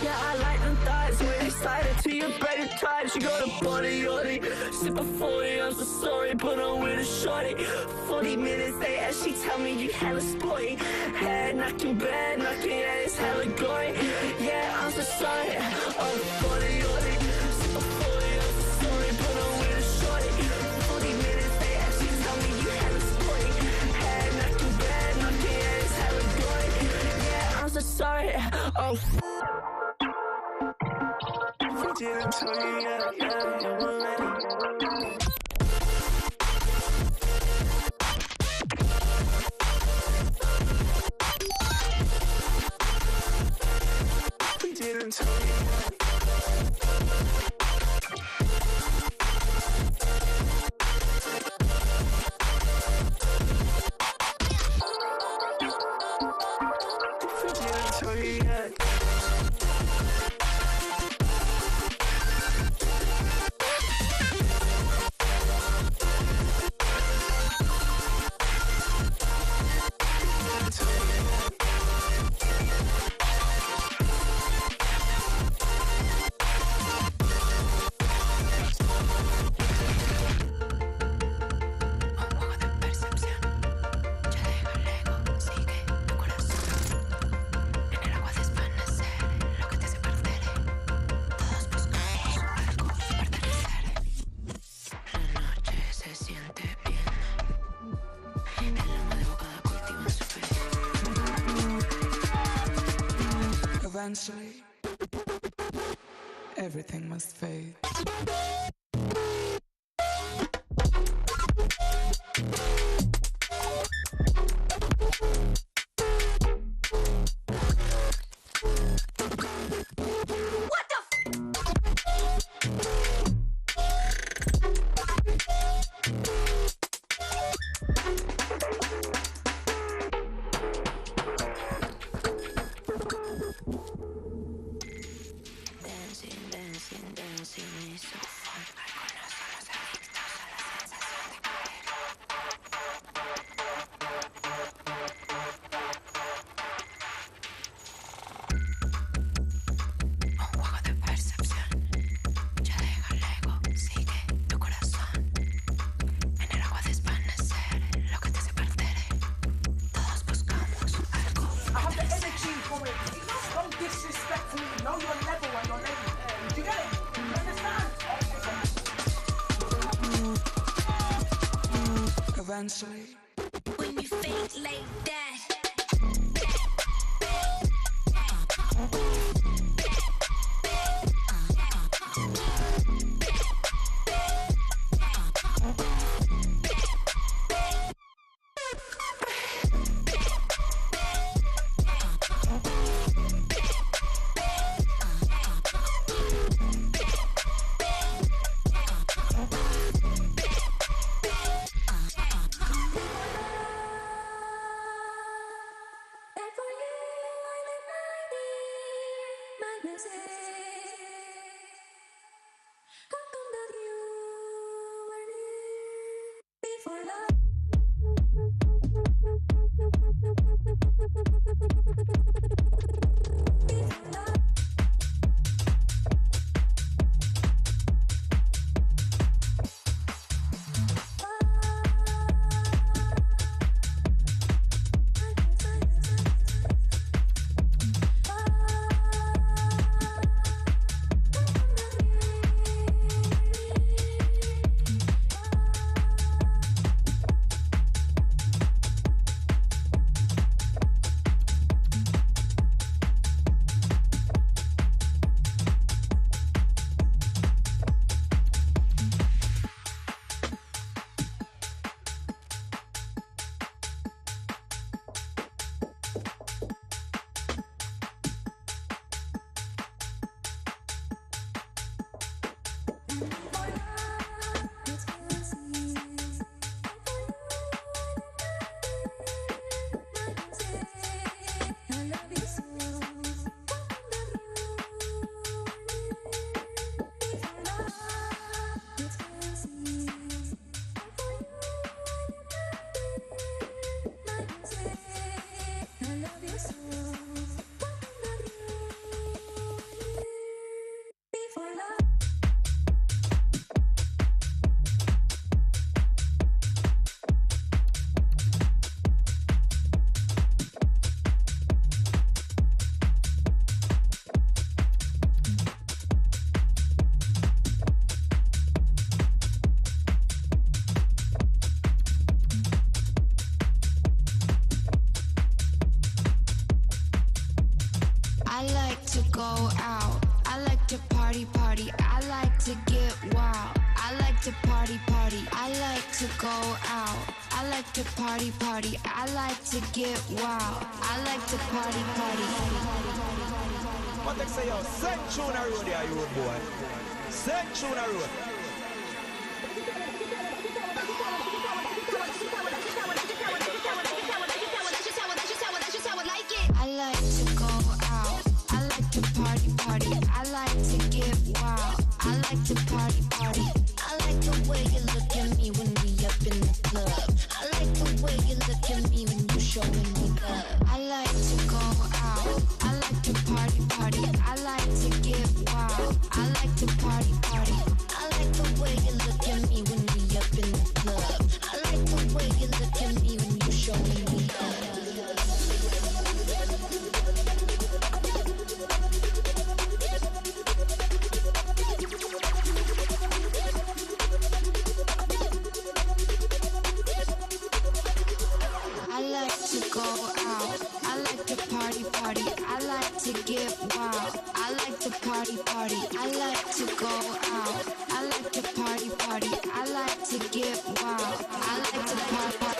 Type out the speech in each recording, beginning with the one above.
Yeah, I like them thighs, when excited to your better type. She got a body, yachty, sip a 40, I'm so sorry, but I'm with a shorty. 40 minutes later, she tell me you hella sporty. Head knocking, bed knocking, yeah, it's hella gory. Yeah, I'm so sorry, I'm body, yachty, sip a 40, I'm so sorry, but I'm with a shorty. 40 minutes later, she tell me you hella sporty. Head knocking, bed knocking, yeah, it's hella gory. Yeah, I'm so sorry, oh. Didn't tell you yet, yeah, you were ready. Didn't tell you yet. Didn't tell you yet. Eventually, everything must fade. Eventually, when you fake like that. I like to go out. I like to party, party. I like to get wild. I like to party, party. I like to go out. I like to party, party. I like to get wild. I like to party, party. What they say, yo, send tune a road there, you road boy. Send tune a road. I like to go out. I like to party, party. I like to get wild. I like to party, party. I like the way you look at me when we up in the club. I like the way you look at me when you showing me love. I like to go out. I like to party, party. I like to get wild. I like to party, party. I like the way you look at me when we up in the club. I like the way you look at me when you showing me love. I like to go out. I like to party, party. I like to get wild. I like to party, party. I like to go out. I like to party, party. I like to get wild. I like to party,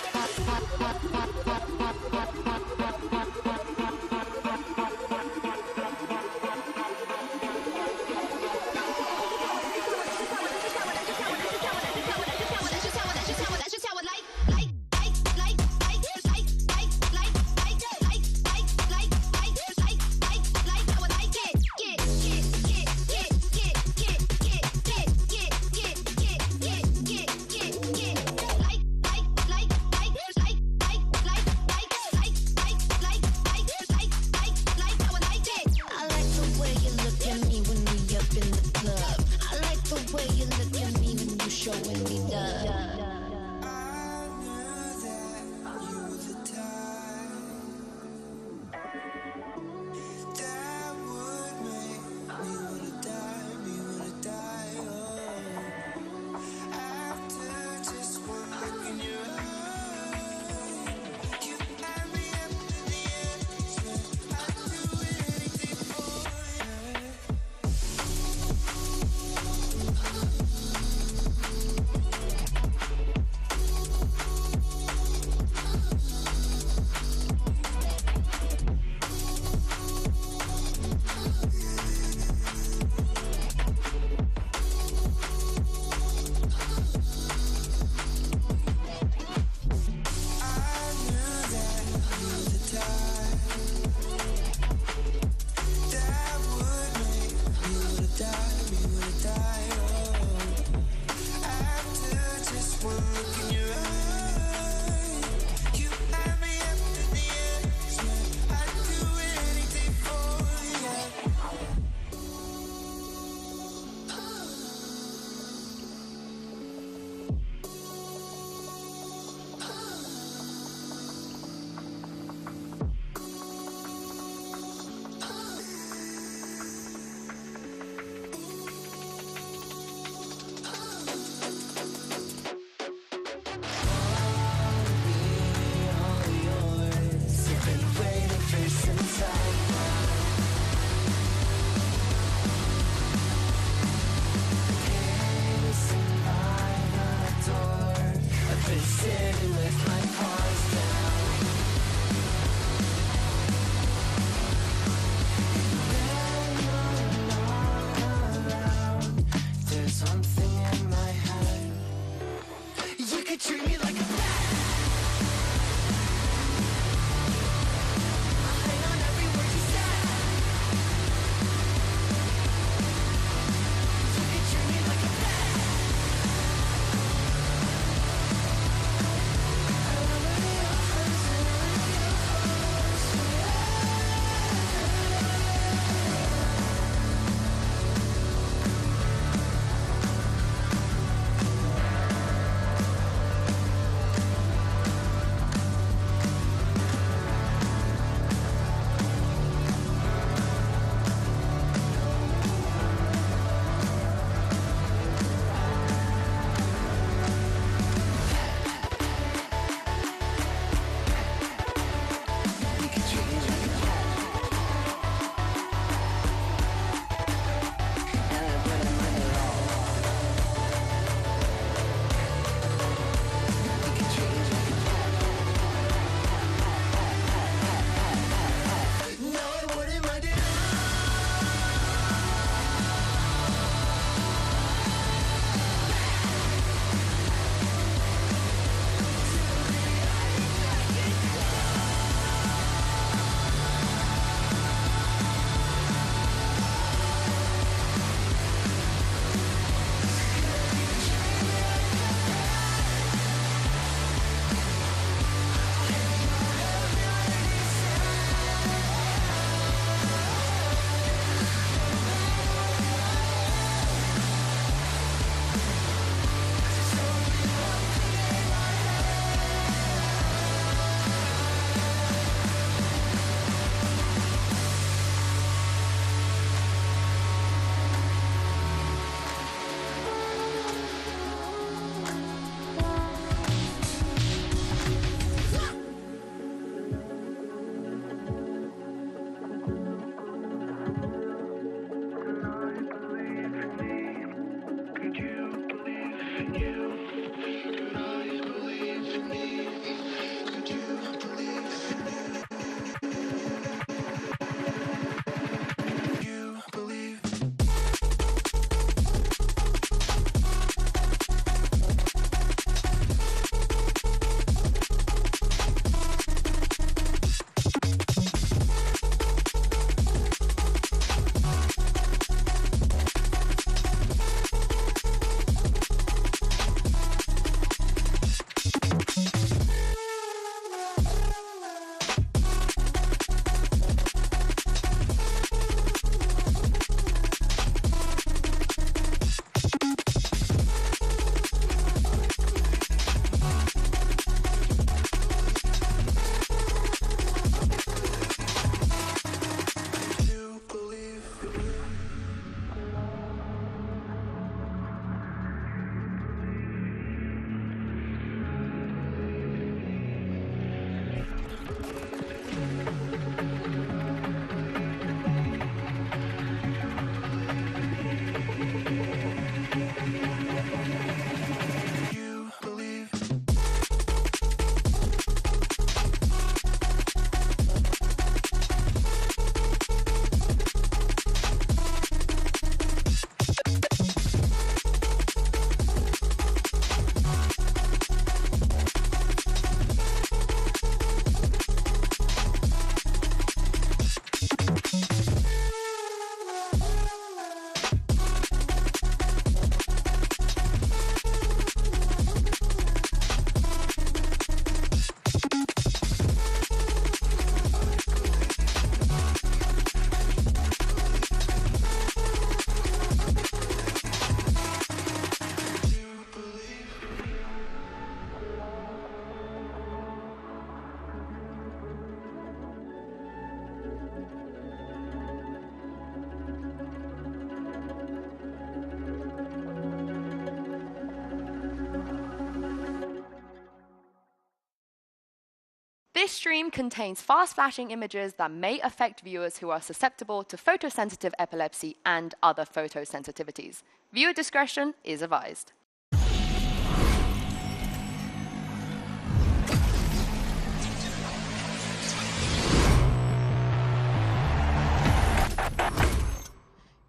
This stream contains fast-flashing images that may affect viewers who are susceptible to photosensitive epilepsy and other photosensitivities. Viewer discretion is advised.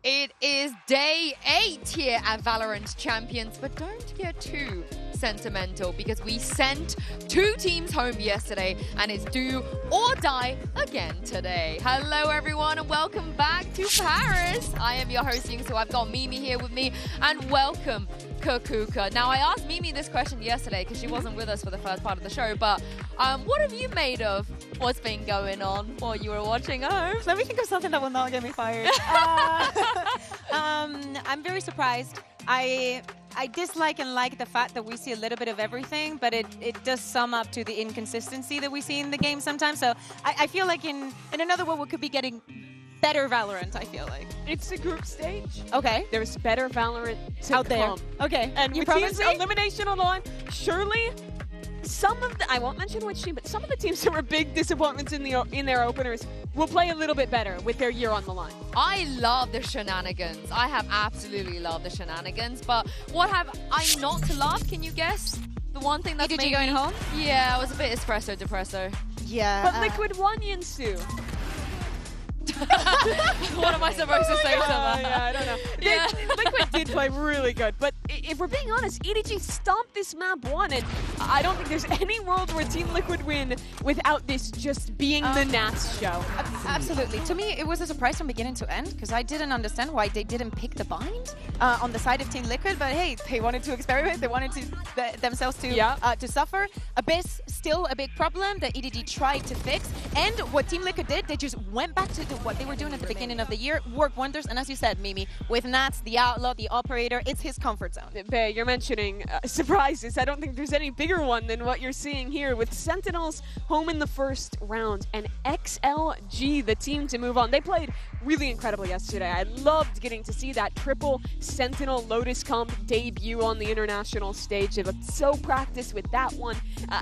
It is day 8 here at VALORANT Champions, but don't get too sentimental because we sent 2 teams home yesterday and it's do or die again today. Hello everyone and welcome back to Paris. I am your host Ying, so I've got Mimi here with me, and welcome Kukuka. Now I asked Mimi this question yesterday because she wasn't with us for the first part of the show, but what have you made of what's been going on while you were watching at home? Let me think of something that will not get me fired. I'm very surprised. I dislike and like the fact that we see a little bit of everything, but it does sum up to the inconsistency that we see in the game sometimes. So I feel like in another world we could be getting better Valorant, I feel like. It's the group stage. Okay. There's better Valorant to out there. come. Okay. And you with promise teams me? elimination on the line, surely some of the, I won't mention which team, but some of the teams that were big disappointments in their openers will play a little bit better with their year on the line. I love the shenanigans. I have absolutely loved the shenanigans, but what have I not to love? Can you guess? The one thing that's Did made you going me... home? Yeah, I was a bit espresso depresso. Yeah. But Liquid won, Yinsu. What am I supposed to say to that? Yeah, I don't know. Yeah. Liquid did play really good, but if we're being honest, EDG stomped this map 1, and I don't think there's any world where Team Liquid win without this just being the Nats show. Absolutely. To me, it was a surprise from beginning to end because I didn't understand why they didn't pick the bind on the side of Team Liquid. But hey, they wanted to experiment. They wanted to themselves to suffer. Abyss still a big problem that EDG tried to fix. And what Team Liquid did, they just went back to what they were doing at the beginning of the year, worked wonders. And as you said, Mimi, with Nats, the Outlaw, the Operator, it's his comfort zone. Bae, you're mentioning surprises. I don't think there's any bigger one than what you're seeing here with Sentinels home in the first round and XLG, the team to move on. They played really incredible yesterday. I loved getting to see that triple Sentinel Lotus comp debut on the international stage. They looked so practiced with that one.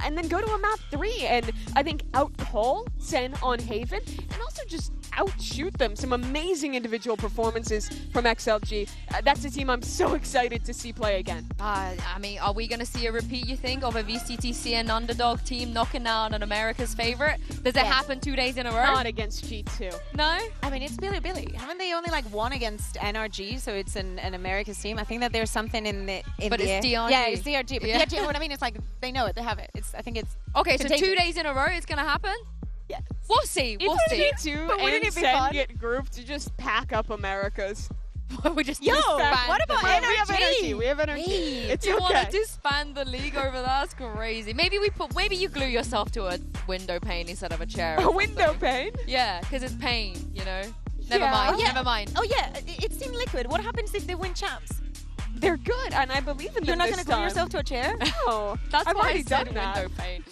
And then go to a map 3 and I think outcall Sen on Haven and also just outshoot them. Some amazing individual performances from XLG. That's a team I'm so excited to see play again. I mean, are we going to see a repeat, you think, of a VCTC and underdog team knocking out an America's favorite? Does it happen 2 days in a row? Not against G2. No? I mean, it's Billy. Haven't they only like won against NRG, so it's an America's team? I think that there's something in the But it's DRG. Yeah, it's DRG. But Yeah. DRG, what I mean is like they know it, they have it. I think it's Okay, so 2 contagious. days in a row it's going to happen? Yeah. We'll see. We'll see. If G2 But wouldn't and it be Sen fun? get grouped to just pack up Americas. We just Yo, disband what about them. We have NRG? energy. We have energy. Hey. It's You want okay. to disband the league over that? That's crazy. Maybe you glue yourself to a window pane instead of a chair. A or window something. pane? Yeah, because it's pain, you know? Never Yeah. mind, Oh, yeah. never mind. Oh yeah, it's Team Liquid. What happens if they win champs? They're good, and I believe in You're them not this going to glue time. yourself to a chair? No, That's I've why already I said done that. window pane.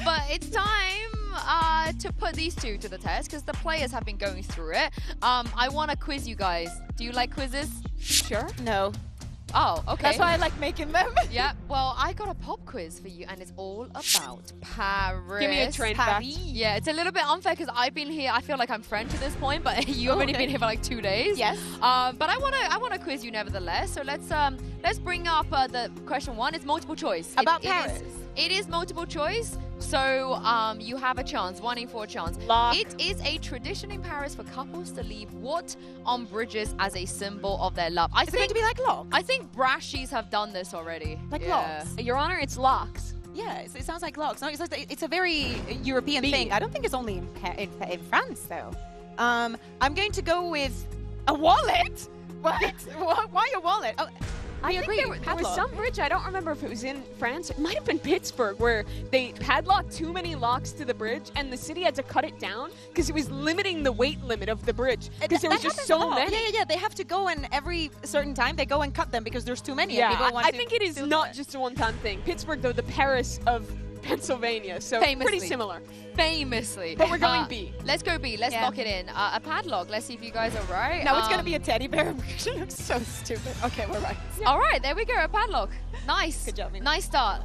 But it's time to put these two to the test because the players have been going through it. I want to quiz you guys. Do you like quizzes? Sure. No. Oh, okay. That's why I like making them. Yeah, well, I got a pop quiz for you, and it's all about Paris. Give me a train fact. Yeah, it's a little bit unfair because I've been here. I feel like I'm French at this point, but you've only been here for like 2 days. Yes. But I wanna quiz you nevertheless. So let's bring up the question 1. It's multiple choice. About Paris. It is multiple choice. So you have a chance, 1 in 4 chance. Lock. It is a tradition in Paris for couples to leave what on bridges as a symbol of their love. Is it going to be like locks? I think Brashies have done this already. Like Yeah. locks? Your Honor, it's locks. Yeah, it sounds like locks. No, it's a very European thing. I don't think it's only in France, though. I'm going to go with a wallet. What? Why a wallet? Oh, I think agree. there was Padlock. some bridge, I don't remember if it was in France, it might have been Pittsburgh, where they padlocked too many locks to the bridge and the city had to cut it down because it was limiting the weight limit of the bridge because there was That just happens so a lot. many. Yeah. They have to go and every certain time they go and cut them because there's too many. Yeah, and people want I to think it is still not do just a one-time thing. Pittsburgh, though, the Paris of Pennsylvania, so Famously. pretty similar. Famously. But we're going B. Let's go B. Let's Yeah. lock it in. A padlock. Let's see if you guys are right. No, it's gonna be a teddy bear. She looks so stupid. Okay, we're right. All right, there we go. A padlock. Nice. Good job, Mina. Nice start.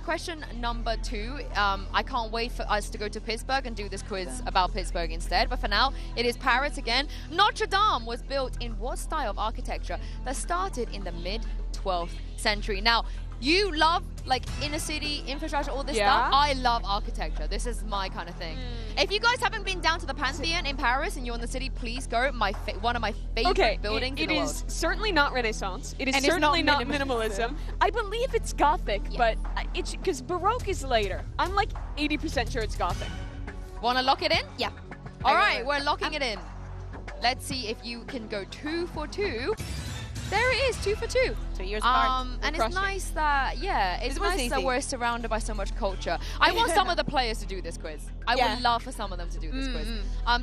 Question number 2. I can't wait for us to go to Pittsburgh and do this quiz about Pittsburgh instead. But for now, it is Paris again. Notre Dame was built in what style of architecture that started in the mid-12th century? Now, you love like inner city infrastructure, all this stuff. I love architecture. This is my kind of thing. If you guys haven't been down to the Pantheon in Paris and you're in the city, please go. One of my favorite buildings in the world. It is certainly not Renaissance. It is And it's certainly not not minimalism. I believe it's Gothic, but it's because Baroque is later. I'm like 80% sure it's Gothic. Want to lock it in? Yeah. All right, we're locking it in. Let's see if you can go 2 for 2. There it is, 2 for 2. 2 years apart. And it's nice that, it's nice that we're surrounded by so much culture. I want some of the players to do this quiz. I would love for some of them to do this quiz.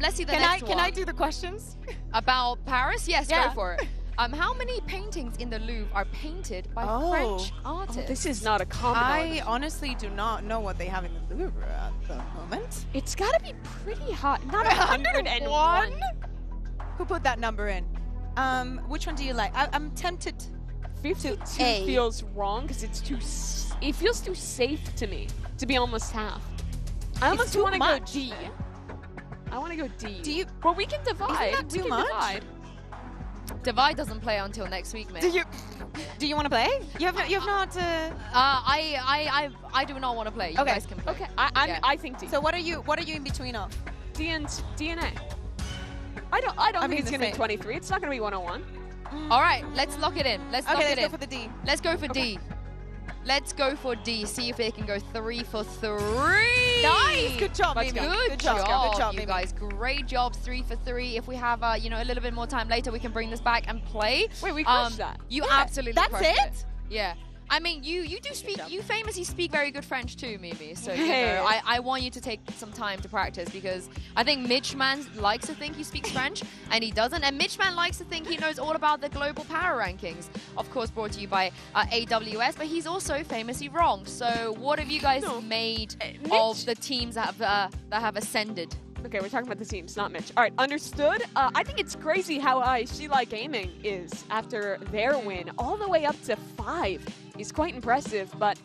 Let's see the next one. Can I do the questions? About Paris? Yes, Yeah. go for it. How many paintings in the Louvre are painted by French artists? This is not a common I honestly do not know what they have in the Louvre at the moment. It's got to be pretty hot. Not 101. Who put that number in? Which one do you like? I'm tempted. 52 A. feels wrong because it's too. It feels too safe to me to be almost half. I almost too want to go much. D. I want to go D. Do you? Well, we can divide. Isn't that We too can much? divide. Divide doesn't play until next week, mate. Do you want to play? You have not. I do not want to play. You Okay. guys can play. Okay, Yeah. I think D. So what are you in between of? D and A. I don't think mean it's the gonna be same. 23. It's not gonna be 101. All right, let's lock it in. Let's lock Okay, it let's in. go for the D. Let's go for D. Let's go for D. See if they can go 3 for 3. Nice. Good job, Let's Mimi. go. Good job, Good job, you Mimi. guys. Great job, 3 for 3. If we have, a little bit more time later, we can bring this back and play. Wait, we crushed that. You Yeah, absolutely that's crushed it? Yeah. I mean, you do speak, you famously speak very good French too, Mimi. So, Hey. I want you to take some time to practice because I think Mitchman likes to think he speaks French and he doesn't. And Mitchman likes to think he knows all about the global power rankings. Of course, brought to you by AWS, but he's also famously wrong. So, what have you guys made of the teams that have ascended? Okay, we're talking about the teams, not Mitch. All right, understood. I think it's crazy how high She Like Gaming is after their win. All the way up to 5 is quite impressive, but,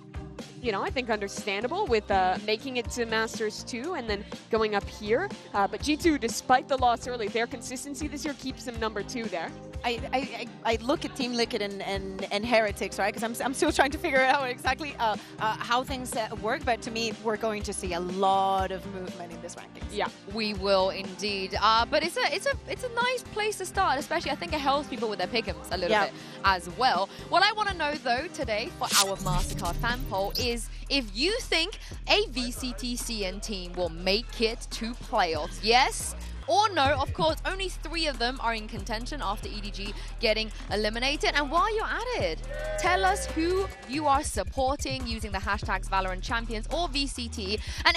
I think understandable with making it to Masters 2 and then going up here. But G2, despite the loss early, their consistency this year keeps them number 2 there. I look at Team Liquid and Heretics, right? Because I'm still trying to figure out exactly how things work. But to me, we're going to see a lot of movement in this rankings. Yeah. We will indeed. But it's a nice place to start, especially I think it helps people with their pick'ems a little bit as well. What I want to know though today for our MasterCard fan poll is if you think a VCT CN team will make it to playoffs. Yes or no? Of course, only 3 of them are in contention after EDG getting eliminated. And while you're at it, tell us who you are supporting using the hashtags VALORANT Champions or VCT and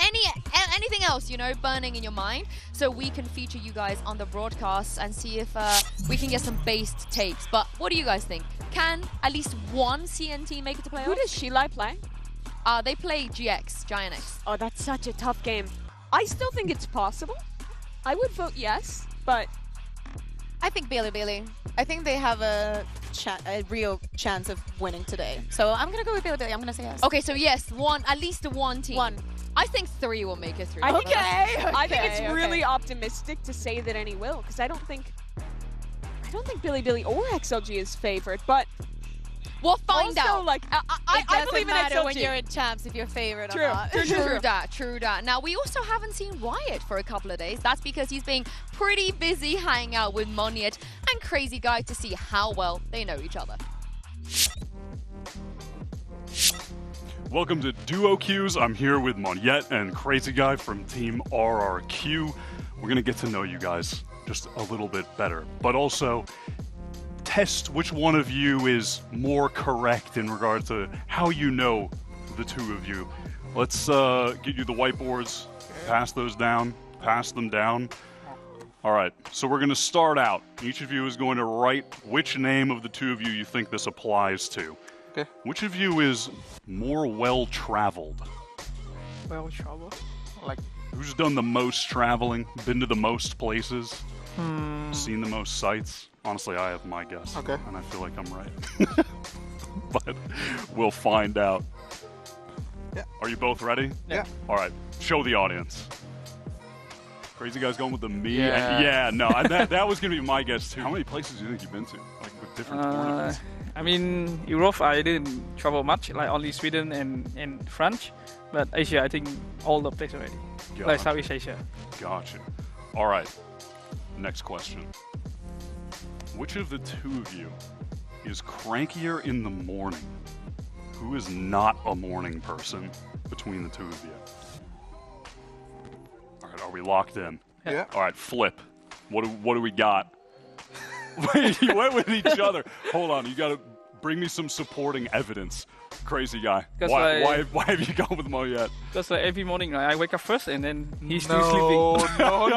anything else, burning in your mind, so we can feature you guys on the broadcasts and see if we can get some based takes. But what do you guys think? Can at least one CN team make it to playoffs? Who does She Like play? They play GX, Giant X. Oh, that's such a tough game. I still think it's possible. I would vote yes, but I think Billy. I think they have a real chance of winning today. So I'm going to go with Billy. I'm going to say yes. Okay, so yes, at least one team. One. I think 3 will make it through. I think it's really optimistic to say that any will, because I don't think Billy or XLG is favored, but we'll find out. Also, I believe in XLG. when you're in champs if you're favorite or True. not. True that. Now, we also haven't seen Wyatt for a couple of days. That's because he's being pretty busy hanging out with Moniet and Crazy Guy to see how well they know each other. Welcome to Duo Qs. I'm here with Moniette and Crazy Guy from Team RRQ. We're going to get to know you guys just a little bit better, but also test which one of you is more correct in regard to how you know the 2 of you. Let's get you the whiteboards, pass those down, pass them down. All right, so we're going to start out. Each of you is going to write which name of the 2 of you think this applies to. Okay. Which of you is more well-traveled? Well, trouble. Like, Who's done the most traveling, been to the most places, seen the most sights? Honestly, I have my guess. Okay. And I feel like I'm right. But we'll find out. Yeah. Are you both ready? Yeah. All right. Show the audience. Crazy guy's going with the me. Yeah. And yeah, no, that was going to be my guess too. How many places do you think you've been to? Like with different tournaments? I mean, Europe, I didn't travel much, like only Sweden and France. But Asia, I think all the places already. Gotcha. Like Southeast Asia. Gotcha. All right. Next question. Which of the two of you is crankier in the morning? Who is not a morning person between the two of you? All right, are we locked in? Yeah. All right, flip. What do we got? Wait, you went with each other. Hold on, you got to bring me some supporting evidence. Crazy guy. Why have you gone with Mo yet? Because every morning I wake up first and then he's still sleeping. No.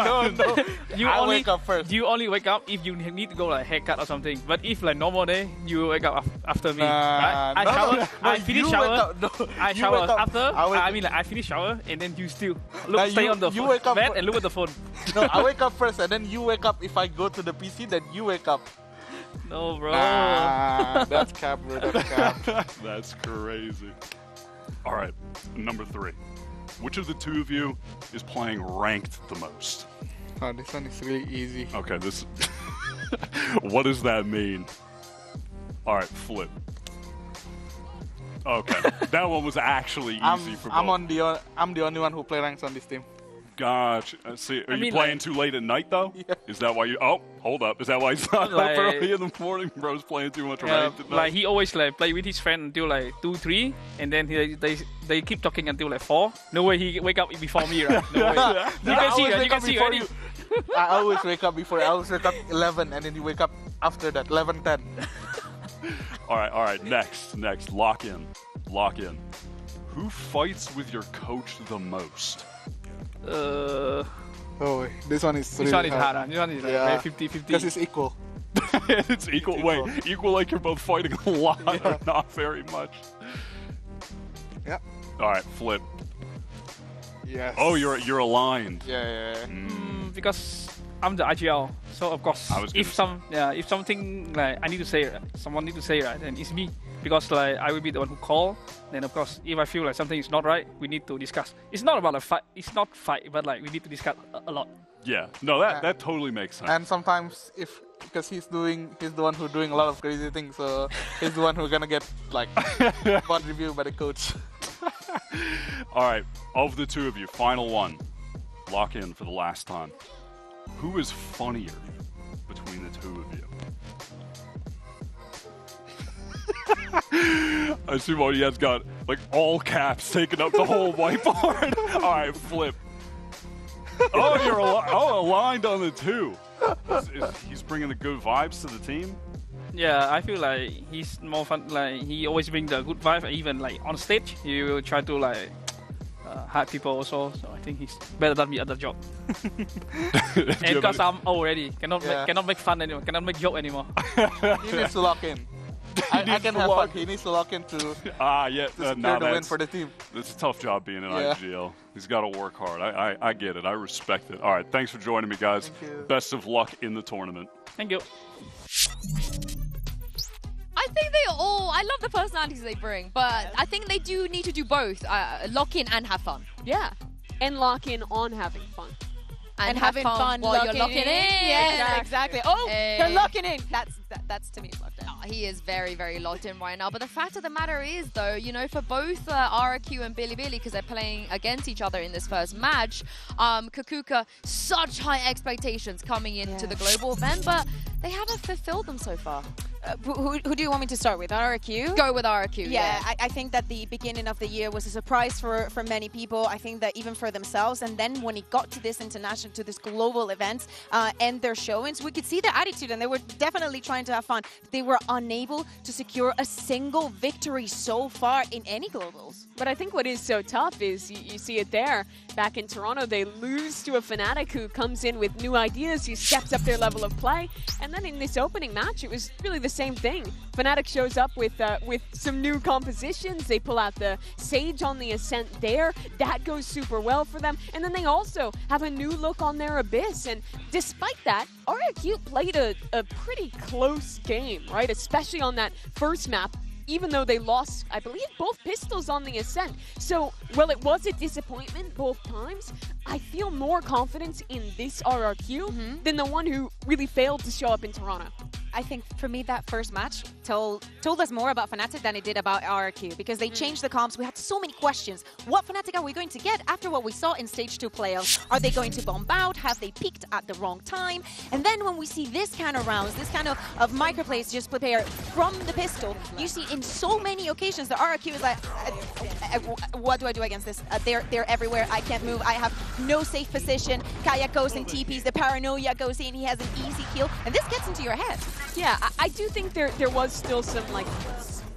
I only wake up first. You only wake up if you need to go like haircut or something. But if like normal day, you wake up after me. Right? I shower. I finish shower. I shower after. I finish shower and then you still stay on the bed and look at the phone. No, I wake up first and then you wake up. If I go to the PC, then you wake up. No, bro. That's cap, bro. That's cap. That's crazy. All right, number 3. Which of the two of you is playing ranked the most? Oh, this one is really easy. Okay, this. What does that mean? All right, flip. Okay, that one was actually easy for both. I'm the only one who play ranks on this team. Gotcha. See, are you playing too late at night though? Yeah. Is that why you? Oh, hold up. Is that why he's not up early in the morning? Bro's playing too much ranked at night. Like he always like play with his friend until like 2, 3, and then they keep talking until like 4. No way he wake up before me, right? No way. You can see already. I always wake up before. I always wake up 11, and then you wake up after that 11:10. All right. Next. Lock in. Who fights with your coach the most? Oh, this one is This one is hard. This one is like 50-50. Because it's equal. It's equal. Wait, equal like you're both fighting a lot or not very much? Yeah. All right, flip. Yes. Oh, you're aligned. Yeah. Because I'm the IGL, so of course, if something like I need to say, someone need to say, right, then it's me. Because like I will be the one who call. Then of course, if I feel like something is not right, we need to discuss. It's not about a fight. It's not fight, but like we need to discuss a lot. Yeah. No, that totally makes sense. And sometimes because he's the one who's doing a lot of crazy things, so he's the one who's gonna get like bad review by the coach. All right, of the two of you, final one. Lock in for the last time. Who is funnier between the two of you? I see Moniette's got like all caps taking up the whole whiteboard. All right, flip. Oh, you're aligned on the 2. He's bringing the good vibes to the team. Yeah, I feel like he's more fun. Like he always brings the good vibe. Even like on stage, he will try to like hurt people also. So I think he's better than me at the job. And because I'm already cannot make fun anymore, cannot make joke anymore. He needs to lock in. I can have fun. He needs to lock in to secure the win for the team. It's a tough job being an IGL. He's got to work hard. I get it. I respect it. All right, thanks for joining me, guys. Thank you. Best of luck in the tournament. Thank you. I think I love the personalities they bring, but I think they do need to do both, lock in and have fun. Yeah, and lock in on having fun. And having fun while you're locking in. Yeah, exactly. Oh, they're locking in. That's to me locked in. He is very, very locked in right now. But the fact of the matter is, though, you know, for both RRQ and Bilibili, because they're playing against each other in this first match, Kakuka, such high expectations coming into the global event, but they haven't fulfilled them so far. Who do you want me to start with? RRQ? Go with RRQ. Yeah, I think that the beginning of the year was a surprise for many people. I think that even for themselves. And then when it got to this international, to this global event and their showings, we could see their attitude, and they were definitely trying to have fun. They were unable to secure a single victory so far in any globals. But I think what is so tough is you see it there. Back in Toronto, they lose to a Fnatic who comes in with new ideas, who steps up their level of play. And then in this opening match, it was really the same thing. Fnatic shows up with some new compositions. They pull out the Sage on the Ascent there. That goes super well for them. And then they also have a new look on their Abyss. And despite that, RRQ played a pretty close game, right? Especially on that first map. Even though they lost, I believe, both pistols on the Ascent. So, well, it was a disappointment both times. I feel more confidence in this RRQ than the one who really failed to show up in Toronto. I think for me that first match told us more about Fnatic than it did about RRQ, because they changed the comps. We had so many questions. What Fnatic are we going to get after what we saw in Stage 2 playoffs? Are they going to bomb out? Have they peaked at the wrong time? And then when we see this kind of rounds, this kind of microplays just prepare from the pistol, you see in so many occasions the RRQ is like, what do I do against this? They're everywhere. I can't move. I have no safe position. Kayak goes and TPs. The paranoia goes in. He has an easy kill. And this gets into your head. Yeah, I do think there was still some like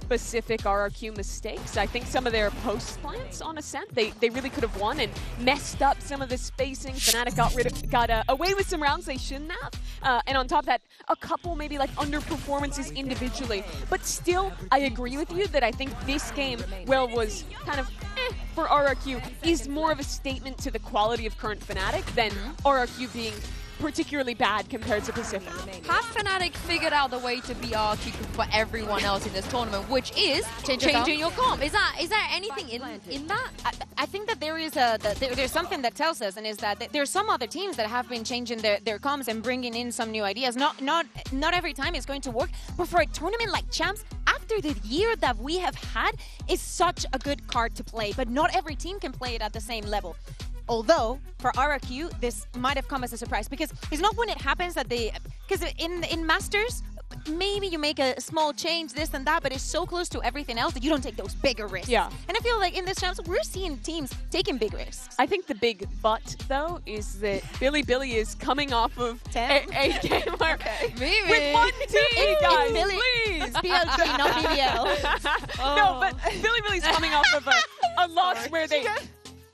specific RRQ mistakes. I think some of their post plants on Ascent, they really could have won and messed up some of the spacing. Fnatic got away with some rounds they shouldn't have. And on top of that, a couple maybe like underperformances individually. But still, I agree with you that I think this game, well, was kind of for RRQ, is more of a statement to the quality of current Fnatic than RRQ being particularly bad compared to Pacific. Has Fnatic figured out the way to be RRQ for everyone else in this tournament, which is changing your comp? Is there anything in that? I think that there is there's something that tells us, and is that there's some other teams that have been changing their comps and bringing in some new ideas. Not every time it's going to work, but for a tournament like Champs, after the year that we have had, is such a good card to play. But not every team can play it at the same level. Although, for RRQ, this might have come as a surprise, because it's not when it happens that because in Masters, maybe you make a small change, this and that, but it's so close to everything else that you don't take those bigger risks. Yeah. And I feel like in this Champs, we're seeing teams taking big risks. I think the big but, though, is that Billy is coming off of a game where with one team, guys, Billy, please. BLG, not BBL. No, but Billy's coming off of a loss where they...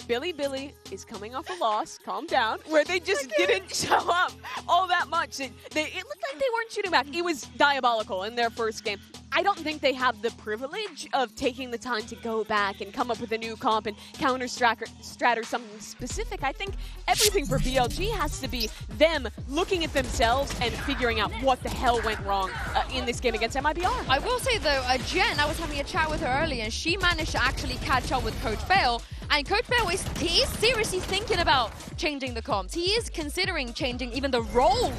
Billy is coming off a loss, calm down, where they just didn't show up all that much. It looked like they weren't shooting back. It was diabolical in their first game. I don't think they have the privilege of taking the time to go back and come up with a new comp and counter-strat or something specific. I think everything for BLG has to be them looking at themselves and figuring out what the hell went wrong in this game against MIBR. I will say, though, Jen, I was having a chat with her earlier, and she managed to actually catch up with Coach Bale. And Coach Bale is seriously thinking about changing the comps. He is considering changing even the roles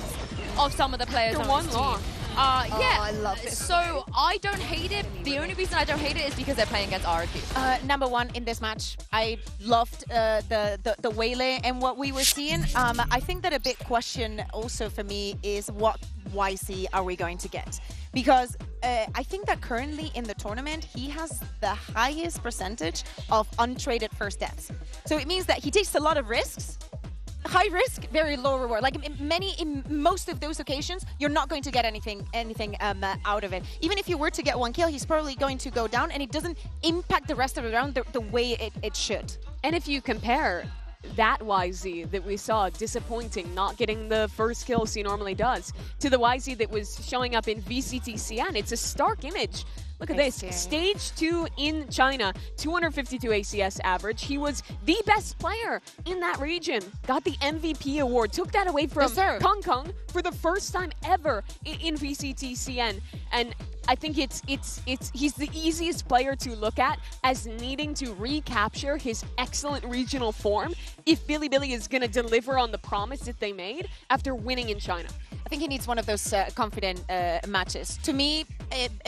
of some of the players on his team. Yeah, I love it. So I don't hate it. The only reason I don't hate it is because they're playing against RRQ. Number one in this match, I loved the Waylay and what we were seeing. I think that a big question also for me is what YC are we going to get? Because I think that currently in the tournament, he has the highest percentage of untraded first deaths. So it means that he takes a lot of risks. High risk, very low reward. Like in most of those occasions, you're not going to get anything out of it. Even if you were to get one kill, he's probably going to go down, and it doesn't impact the rest of the round the way it should. And if you compare that YZ that we saw disappointing, not getting the first kills he normally does, to the YZ that was showing up in VCTCN, it's a stark image. Look at this. Stage 2 in China, 252 ACS average. He was the best player in that region. Got the MVP award. Took that away from Kong Kong for the first time ever in VCTCN. And I think he's the easiest player to look at as needing to recapture his excellent regional form if Billy is going to deliver on the promise that they made after winning in China. I think he needs one of those confident matches. To me,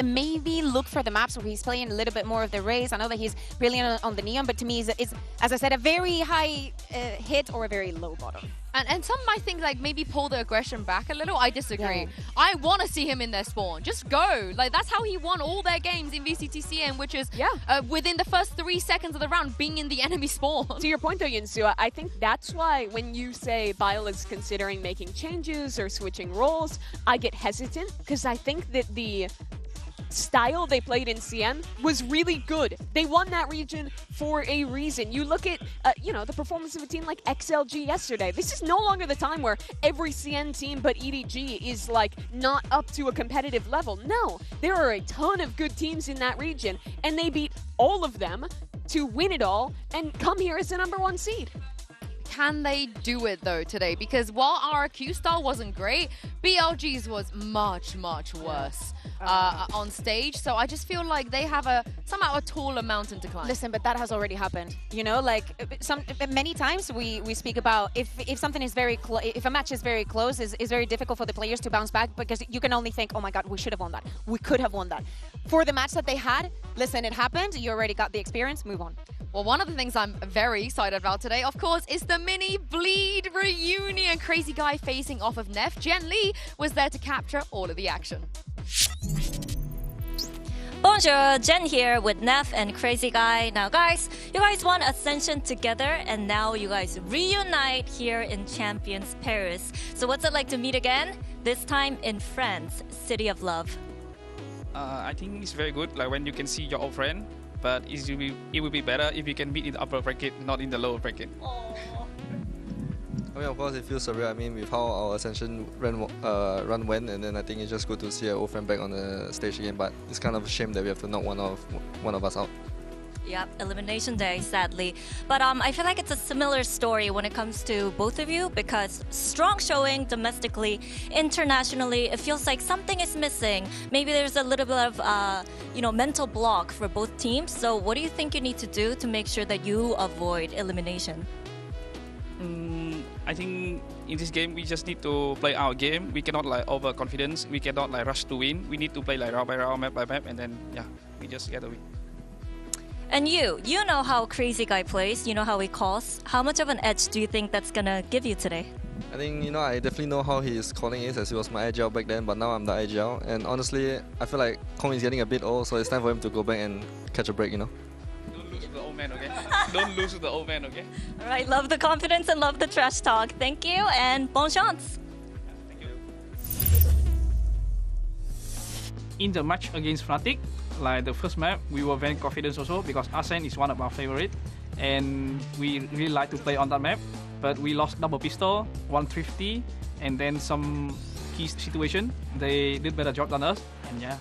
maybe look for the maps where he's playing a little bit more of the race. I know that he's brilliant on the Neon, but to me, it's as I said, a very high hit or a very low bottom. And some might think like maybe pull the aggression back a little. I disagree. Yeah. I want to see him in their spawn. Just go. Like that's how he won all their games in VCTCN, which is within the first 3 seconds of the round being in the enemy spawn. To your point though, Yinsu, I think that's why when you say Bile is considering making changes or switching roles, I get hesitant because I think that style they played in CN was really good. They won that region for a reason. You look at, the performance of a team like XLG yesterday. This is no longer the time where every CN team but EDG is like not up to a competitive level. No, there are a ton of good teams in that region, and they beat all of them to win it all and come here as the #1 seed. Can they do it though today? Because while RRQ style wasn't great, BLG's was much, much worse on stage. So I just feel like they have somehow a taller mountain to climb. Listen, but that has already happened. You know, like many times we speak about if something is if a match is very close, is very difficult for the players to bounce back, because you can only think, oh my God, we should have won that. We could have won that. For the match that they had, listen, it happened. You already got the experience. Move on. Well, one of the things I'm very excited about today, of course, is the mini bleed reunion. Crazy Guy facing off of Neff. Jen Lee was there to capture all of the action. Bonjour, Jen here with Neff and Crazy Guy. Now guys, you guys won Ascension together and now you guys reunite here in Champions Paris. So what's it like to meet again? This time in France, City of Love. I think it's very good, like when you can see your old friend, but it will be better if you can meet in the upper bracket, not in the lower bracket. I mean, of course, it feels surreal. I mean, with how our Ascension run went, and then I think it's just good to see our old friend back on the stage again. But it's kind of a shame that we have to knock one of us out. Yep, elimination day, sadly. But I feel like it's a similar story when it comes to both of you, because strong showing domestically, internationally, it feels like something is missing. Maybe there's a little bit of mental block for both teams. So what do you think you need to do to make sure that you avoid elimination? I think in this game we just need to play our game. We cannot overconfidence. We cannot rush to win. We need to play round by round, map by map, and then we just get a win. And you know how Crazy Guy plays, you know how he calls. How much of an edge do you think that's gonna give you today? I think, I definitely know how his calling is, as he was my agile back then, but now I'm the agile. And honestly, I feel like Kong is getting a bit old, so it's time for him to go back and catch a break, Don't lose to the old man, okay? Don't lose to the old man, okay? Alright, love the confidence and love the trash talk. Thank you and bon chance! Thank you. In the match against Fnatic, like the first map, we were very confident also because Ascent is one of our favorite, and we really like to play on that map. But we lost double pistol, 150, and then some key situation. They did better job than us, and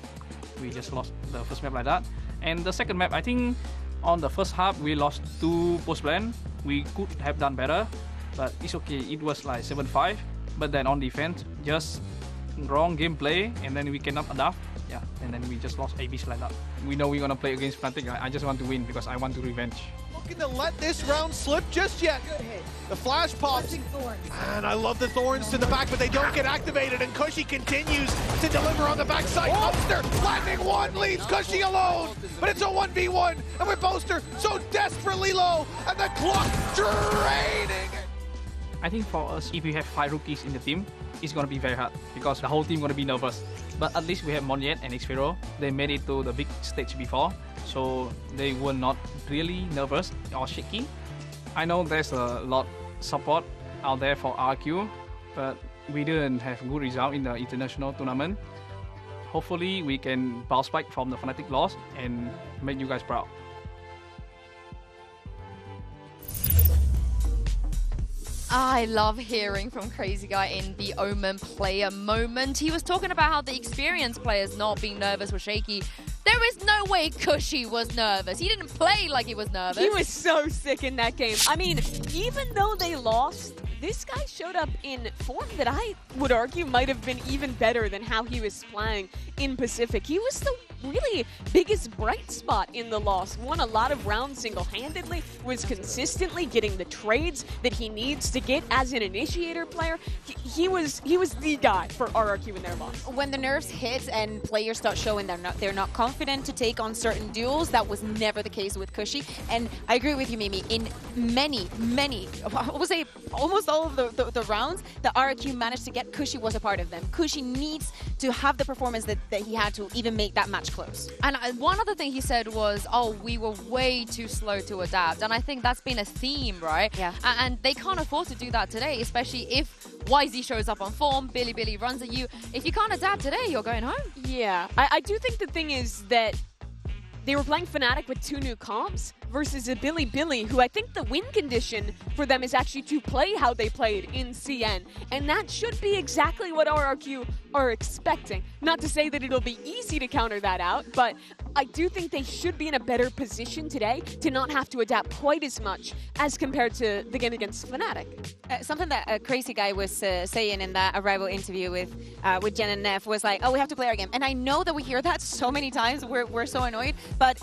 we just lost the first map like that. And the second map, I think on the first half we lost 2 post plan. We could have done better, but it's okay. It was like 7-5, but then on defense, just wrong gameplay, and then we cannot adapt. And then we just lost ABs like that. We know we're gonna play against Fnatic. I just want to win because I want to revenge. Looking to let this round slip just yet. The flash pops. And I love the thorns to the back, but they don't get activated, and Cushy continues to deliver on the backside. Boaster landing one, leaves Cushy alone. But it's a 1v1, and with Boaster so desperately low, and the clock draining. I think for us, if we have 5 rookies in the team, it's gonna be very hard because the whole team gonna be nervous. But at least we have Monyet and Xfero. They made it to the big stage before, so they were not really nervous or shaky. I know there's a lot support out there for RQ, but we didn't have good result in the international tournament. Hopefully we can bounce back from the Fnatic loss and make you guys proud. I love hearing from Crazy Guy in the Omen player moment. He was talking about how the experienced players not being nervous were shaky. There is no way Cushy was nervous. He didn't play like he was nervous. He was so sick in that game. I mean, even though they lost, this guy showed up in form that I would argue might have been even better than how he was playing in Pacific. He was the really biggest bright spot in the loss. Won a lot of rounds single-handedly, was consistently getting the trades that he needs to get as an initiator player. He was the guy for RRQ in their loss. When the nerves hit and players start showing they're not confident to take on certain duels, that was never the case with Cushy. And I agree with you, Mimi. In many, I would say almost all of the rounds that RRQ managed to get, Cushy was a part of them. Cushy needs to have the performance that he had to even make that match much close. And one other thing he said was, oh, we were way too slow to adapt. And I think that's been a theme, right? Yeah. And they can't afford to do that today, especially if YZ shows up on form, Billy runs at you. If you can't adapt today, you're going home. Yeah, I do think the thing is that they were playing Fnatic with 2 new comps versus a Billy, who I think the win condition for them is actually to play how they played in CN. And that should be exactly what RRQ are expecting. Not to say that it'll be easy to counter that out, but I do think they should be in a better position today to not have to adapt quite as much as compared to the game against Fnatic. Something that a crazy guy was saying in that Arrival interview with Jen and Neff was like, oh, we have to play our game. And I know that we hear that so many times, we're so annoyed, but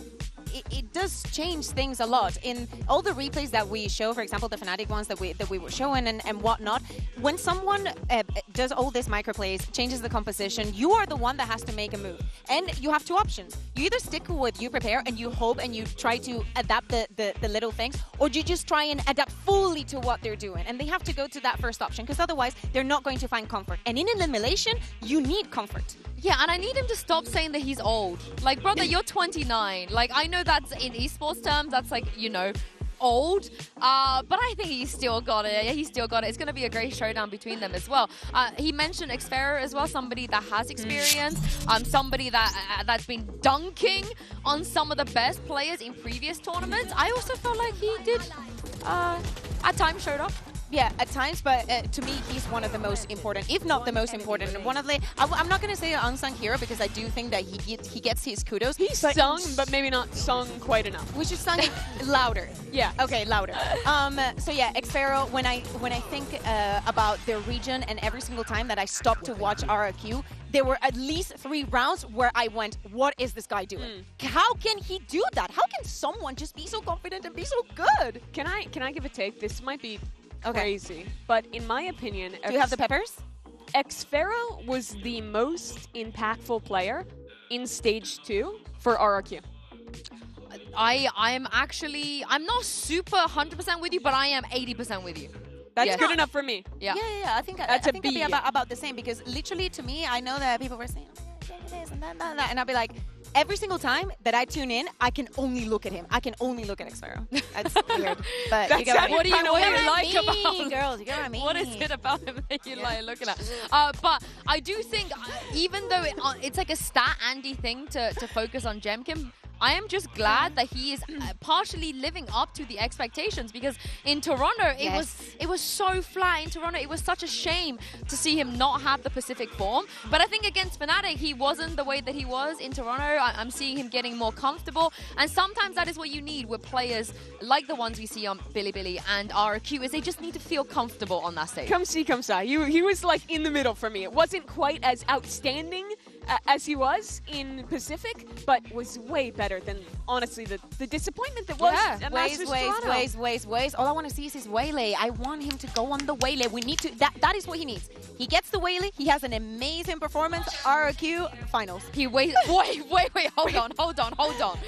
it does change things a lot. In all the replays that we show, for example, the Fnatic ones that we were showing and whatnot, when someone does all this microplays, changes the composition, you are the one that has to make a move. And you have 2 options. You either stick with you prepare and you hope and you try to adapt the little things, or you just try and adapt fully to what they're doing. And they have to go to that first option, because otherwise they're not going to find comfort. And in elimination, you need comfort. Yeah, and I need him to stop saying that he's old. Like, brother, you're 29. Like, I know that's in esports terms, that's like, you know, old. But I think he's still got it. Yeah, he's still got it. It's going to be a great showdown between them as well. He mentioned Xfero as well, somebody that has experience, somebody that's been dunking on some of the best players in previous tournaments. I also felt like he did, at times, showed up. Yeah, at times, but to me, he's one of the most important, if not the most important. And one of the, I'm not going to say an unsung hero, because I do think that he gets his kudos. He's sung, but maybe not sung quite enough. We should sung it louder. Yeah. Okay, louder. So yeah, Xfero, when I think about their region, and every single time that I stopped to watch RRQ, there were at least 3 rounds where I went, what is this guy doing? How can he do that? How can someone just be so confident and be so good? Can I give a take? This might be crazy, but in my opinion, do you have the peppers? Xfero was the most impactful player in stage 2 for RRQ. I'm not super 100% with you, but I am 80% with you. That's good enough for me. Yeah. Yeah. I think That's I'd be about the same, because literally to me, I know that people were saying, this and that, and I'll be like, every single time that I tune in, I can only look at him. I can only look at Xfero. That's weird. But you get what do you like me, about him? girls? You get what I mean? What is it about him that you like looking at? But I do think, even though it's like a stat Andy thing to focus on Jemkin, I am just glad that he is partially living up to the expectations, because in Toronto it was so flat. In Toronto it was such a shame to see him not have the Pacific form. But I think against Fnatic he wasn't the way that he was in Toronto. I'm seeing him getting more comfortable, and sometimes that is what you need with players like the ones we see on Billy and RRQ, is they just need to feel comfortable on that stage. Come see, come saw. He was like in the middle for me. It wasn't quite as outstanding as he was in Pacific, but was way better than, honestly, the disappointment that was at Masters Toronto. Ways. All I want to see is his waylay. I want him to go on the waylay. We need to, that is what he needs. He gets the waylay, he has an amazing performance, RRQ, finals. Wait, hold on.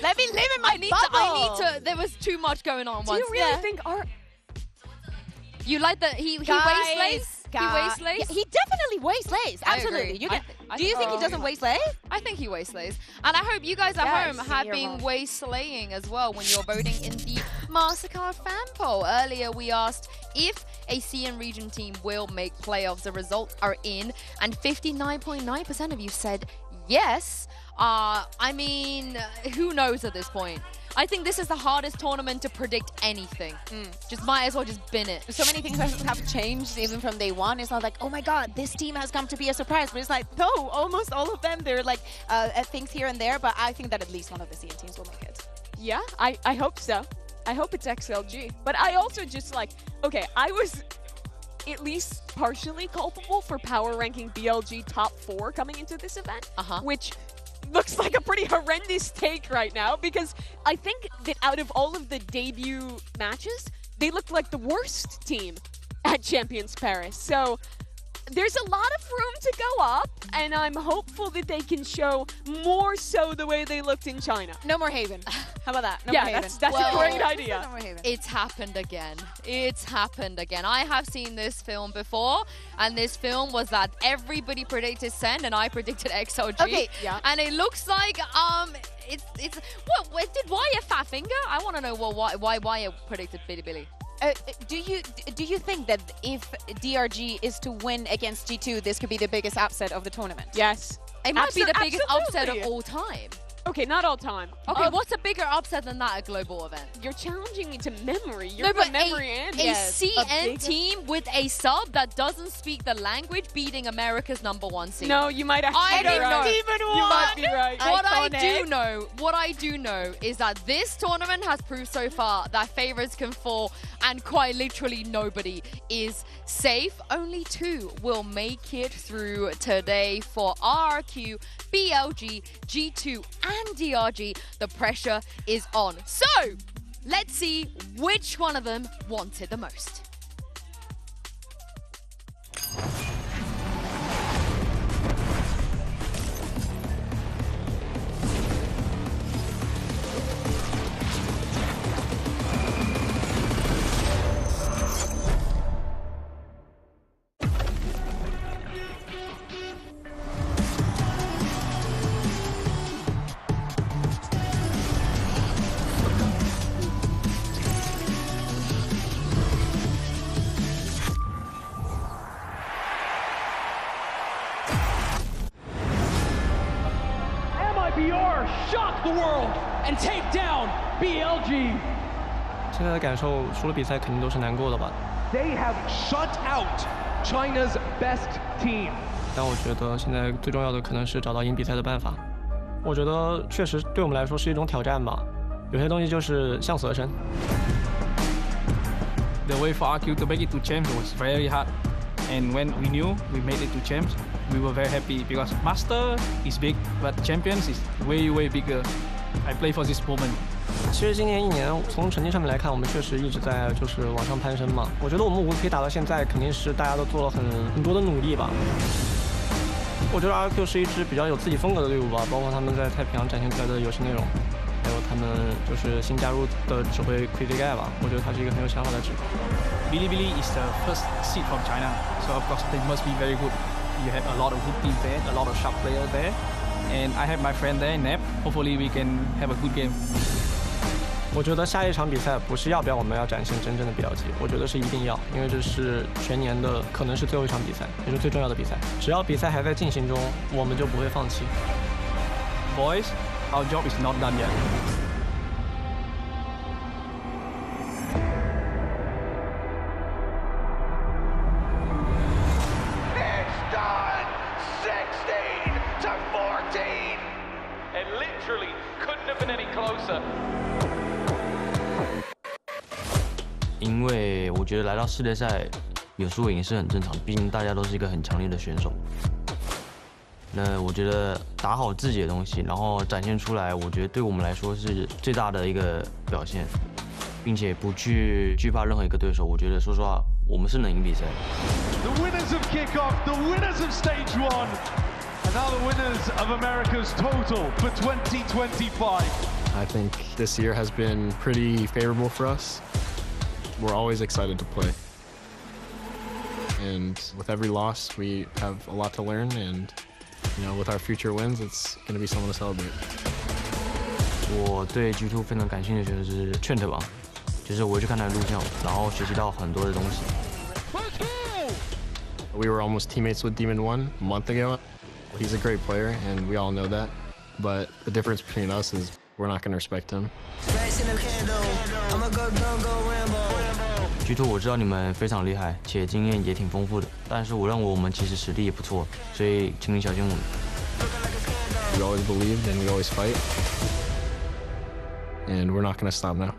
Let me live in my bubble. I need to, there was too much going on once. Do you really think you like that he wayslays? He wayslays? Yeah, he definitely wayslays. Absolutely. Do you think he doesn't wayslay? I think he wayslays. And I hope you guys at home have been wayslaying as well when you're voting in the MasterCard fan poll. Earlier we asked if a CN region team will make playoffs. The results are in, and 59.9% of you said yes. I mean, who knows at this point? I think this is the hardest tournament to predict anything. Just might as well just bin it. So many things have changed even from day one. It's not like, oh my god, this team has come to be a surprise. But it's like, no, almost all of them. They're like things here and there. But I think that at least one of the CN teams will make it. Yeah, I hope so. I hope it's XLG. But I also just like, okay, I was at least partially culpable for power ranking BLG top 4 coming into this event, which looks like a pretty horrendous take right now, because I think that out of all of the debut matches, they looked like the worst team at Champions Paris. So there's a lot of room to go up, and I'm hopeful that they can show more so the way they looked in China. No more Haven. How about that? No yeah, more Haven. that's Well, a great idea. No more Haven. It's happened again. It's happened again. I have seen this film before, and this film was that everybody predicted Send, and I predicted XOG. Okay, yeah. And it looks like it's what did Why a fat finger? I want to know why predicted Bilibili. Do you think that if DRG is to win against G2, this could be the biggest upset of the tournament? Yes. It might be the biggest upset of Absolutely. all time. Okay, not all time. Okay, what's a bigger upset than that, a global event? You're challenging me to memory. You're No, but memory and a yes, CN big- team with a sub that doesn't speak the language beating America's #1 seed. No, you might actually I be don't right. know. You might be right. What Iconic. I do know is that this tournament has proved so far that favorites can fall, and quite literally nobody is safe. Only 2 will make it through today for RRQ, BLG, G2, and DRG. The pressure is on. So, let's see which one of them wants it the most. MIBR shock the world and take down BLG. 现在的感受，输了比赛肯定都是难过的吧。 They have shut out China's best team. 但我觉得现在最重要的可能是找到赢比赛的办法。我觉得确实对我们来说是一种挑战吧。有些东西就是向死而生。 The way for RQ to make it to champs was very hard, and when we knew we made it to champs, we were very happy because Master is big, but Champions is way bigger. I play for this moment. 其实今年1年从成绩上面来看，我们确实一直在就是往上攀升嘛。我觉得我们5个可以打到现在，肯定是大家都做了很多的努力吧。我觉得 RQ 是一支比较有自己风格的队伍吧，包括他们在太平洋展现出来的游戏内容，还有他们就是新加入的指挥 Crazy Guy 吧，我觉得他是一个很有想法的指挥。Bilibili is the first seed from China, so of course they must be very good. You have a lot of good teams there, a lot of sharp players there, and I have my friend there, Nep. Hopefully we can have a good game. 我觉得下一场比赛不是要不要我们要展现真正的 BLG， 我觉得是一定要，因为这是全年的可能是最后一场比赛，也是最重要的比赛。只要比赛还在进行中，我们就不会放弃。Boys, our job is not done yet. It's done! 16-14! And literally couldn't have been any closer. 因为我觉得来到世界赛有输赢是很正常，毕竟大家都是一个很强烈的选手。那我觉得打好自己的东西，然后展现出来，我觉得对我们来说是最大的一个表现，并且不去惧怕任何一个对手。我觉得说实话，我们是能赢比赛。The winners of kickoff, the winners of stage 1, and now the winners of America's total for 2025. I think this year has been pretty favorable for us. We're always excited to play. And with every loss, we have a lot to learn, and you know, with our future wins, it's going to be someone to celebrate. 我对 G2 非常感兴趣的就是Trent吧，就是我去看他的录像，然后学习到很多的东西。We were almost teammates with Demon 1 a month ago. He's a great player, and we all know that. But the difference between us is we're not going to respect him. G2 我知道你们非常厉害，且经验也挺丰富的，但是我认为我们其实实力也不错，所以请你小心我们。We always believed and we always fight. And we're not going to stop now.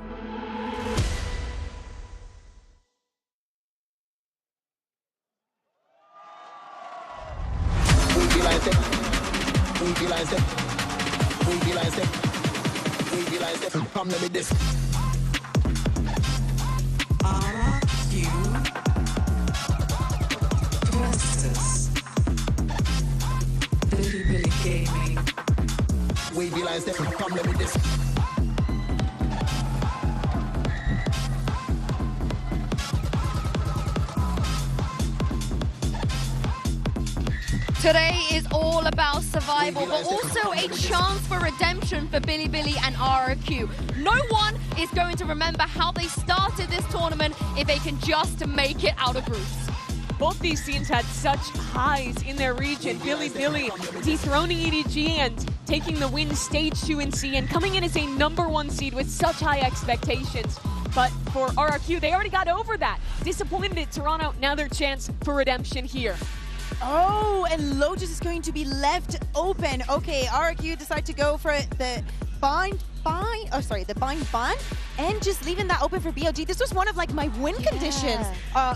Come let me this. RRQ versus line step. Come let me this. Today is all about survival, but also a chance for redemption for Bilibili and RRQ. No one is going to remember how they started this tournament if they can just make it out of groups. Both these teams had such highs in their region. Bilibili dethroning EDG and taking the win stage 2 in C and coming in as a #1 seed with such high expectations. But for RRQ, they already got over that. Disappointed at Toronto, now their chance for redemption here. Oh, and Lotus is going to be left open. Okay, RRQ decide to go for the bind ban, and just leaving that open for BLG. This was one of like my win conditions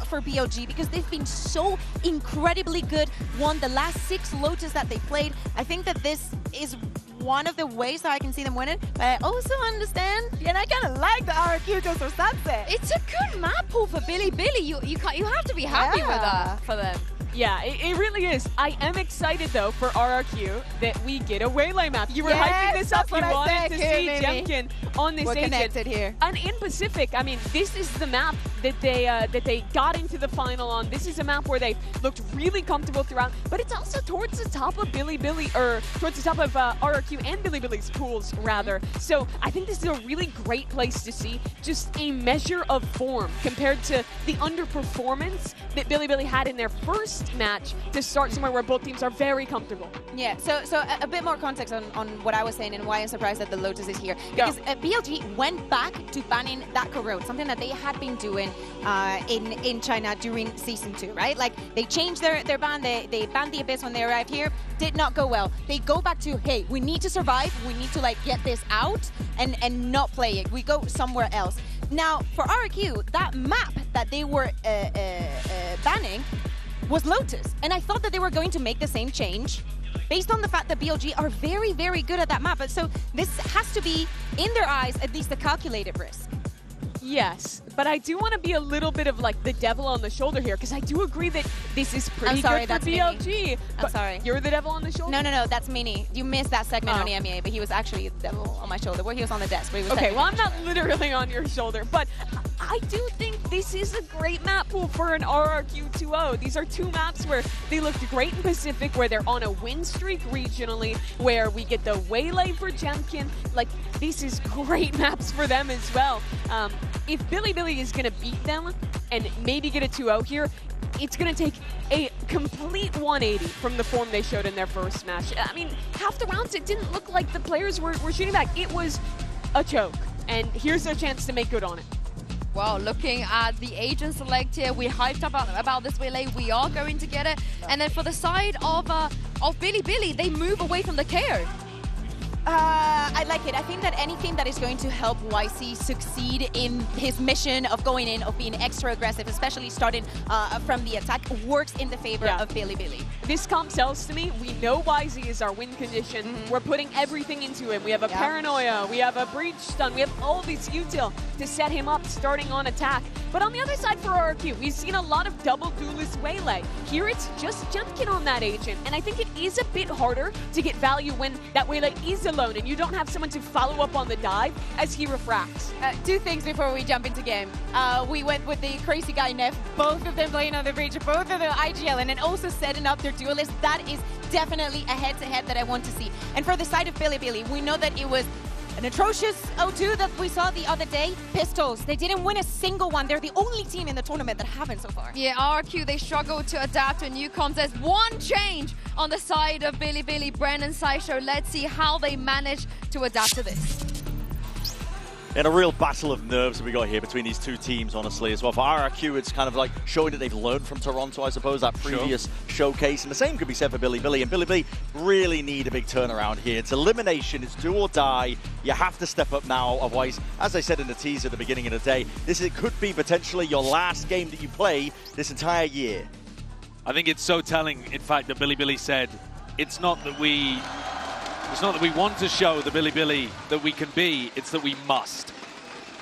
for BLG because they've been so incredibly good. Won the last 6 Lotus that they played. I think that this is one of the ways that I can see them winning, but I also understand, and I kind of like the RRQ goes for Sunset. It's a good map pool for Bilibili. You have to be happy with that for them. Yeah, it really is. I am excited, though, for RRQ that we get a Waylay map. You were hyping this up. You wanted to see Jemkin on this agent. We're connected here. And in Pacific, I mean, this is the map that they got into the final on. This is a map where they looked really comfortable throughout, but it's also towards the top of Bilibili, or towards the top of RRQ and Bilibili's pools, rather. So I think this is a really great place to see just a measure of form compared to the underperformance that Bilibili had in their first match to start somewhere where both teams are very comfortable. Yeah, so a bit more context on what I was saying and why I'm surprised that the Lotus is here. Because BLG went back to banning that corrode, something that they had been doing in China during Season 2, right? Like, they changed their ban, they banned the Abyss when they arrived here, did not go well. They go back to, hey, we need to survive, we need to like get this out and not play it. We go somewhere else. Now, for RRQ, that map that they were banning was Lotus, and I thought that they were going to make the same change based on the fact that BLG are very, very good at that map. But so this has to be, in their eyes, at least a calculated risk. Yes, but I do want to be a little bit of like the devil on the shoulder here, because I do agree that this is pretty good for BLG. I'm sorry. You're the devil on the shoulder? No, that's Mini. You missed that segment on EMEA, but he was actually the devil on my shoulder. Where he was on the desk, but he was okay, well, I'm not literally on your shoulder, but I do think this is a great map pool for an RRQ 2-0. These are 2 maps where they looked great in Pacific, where they're on a win streak regionally, where we get the Waylay for Jemkin. Like, this is great maps for them as well. If Bilibili is going to beat them and maybe get a 2-0 here, it's going to take a complete 180 from the form they showed in their first match. I mean, half the rounds, it didn't look like the players were shooting back. It was a choke, and here's their chance to make good on it. Well, looking at the agent select here, we hyped about this Waylay. We are going to get it. And then for the side of Bilibili, they move away from the KO. I like it. I think that anything that is going to help YC succeed in his mission of going in, of being extra aggressive, especially starting from the attack, works in the favor of Bilibili. This comp sells to me. We know YZ is our win condition. We're putting everything into him. We have a Paranoia, we have a Breach Stun, we have all this util to set him up starting on attack. But on the other side for RRQ, we've seen a lot of double duelist Waylay. Here it's just Jemkin on that agent, and I think it is a bit harder to get value when that Waylay is alone and you don't have someone to follow up on the dive as he refracts. 2 things before we jump into game. We went with the crazy guy Neff, both of them playing on the Breach, both of them IGL, and then also setting up their duelist. That is definitely a head-to-head that I want to see. And for the side of Bilibili, we know that it was an atrocious 0-2 that we saw the other day. Pistols, they didn't win a single one. They're the only team in the tournament that haven't so far. Yeah, RRQ, they struggled to adapt to new comps. There's one change on the side of Bilibili, Brennan Sideshow. Let's see how they manage to adapt to this. And a real battle of nerves that we got here between these 2 teams, honestly, as well. For RRQ, it's kind of like showing that they've learned from Toronto, I suppose, that previous showcase. And the same could be said for Bilibili. And Bilibili really need a big turnaround here. It's elimination, it's do or die. You have to step up now, otherwise, as I said in the teaser at the beginning of the day, it could be potentially your last game that you play this entire year. I think it's so telling, in fact, that Bilibili said, it's not that we want to show the Bilibili that we can be, it's that we must.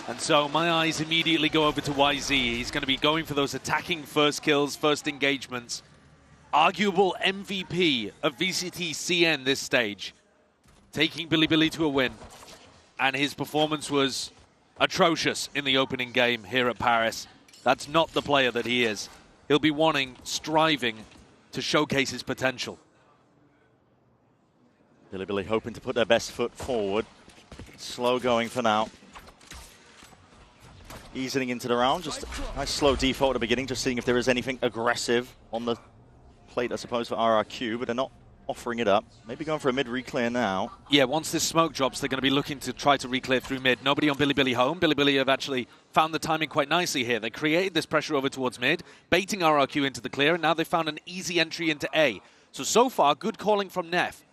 And so my eyes immediately go over to YZ. He's going to be going for those attacking first kills, first engagements. Arguable MVP of VCT CN this stage. taking Bilibili to a win, and his performance was atrocious in the opening game here at Paris. That's not the player that he is. He'll be striving to showcase his potential. Bilibili hoping to put their best foot forward. Slow going for now. Easing into the round, just a nice slow default at the beginning, just seeing if there is anything aggressive on the plate, I suppose, for RRQ, but they're not offering it up. Maybe going for a mid re-clear now. Yeah, once this smoke drops, they're going to be looking to try to re-clear through mid. Nobody on Bilibili home. Bilibili have actually found the timing quite nicely here. They created this pressure over towards mid, baiting RRQ into the clear, and now they've found an easy entry into A. So far, good calling from Neff.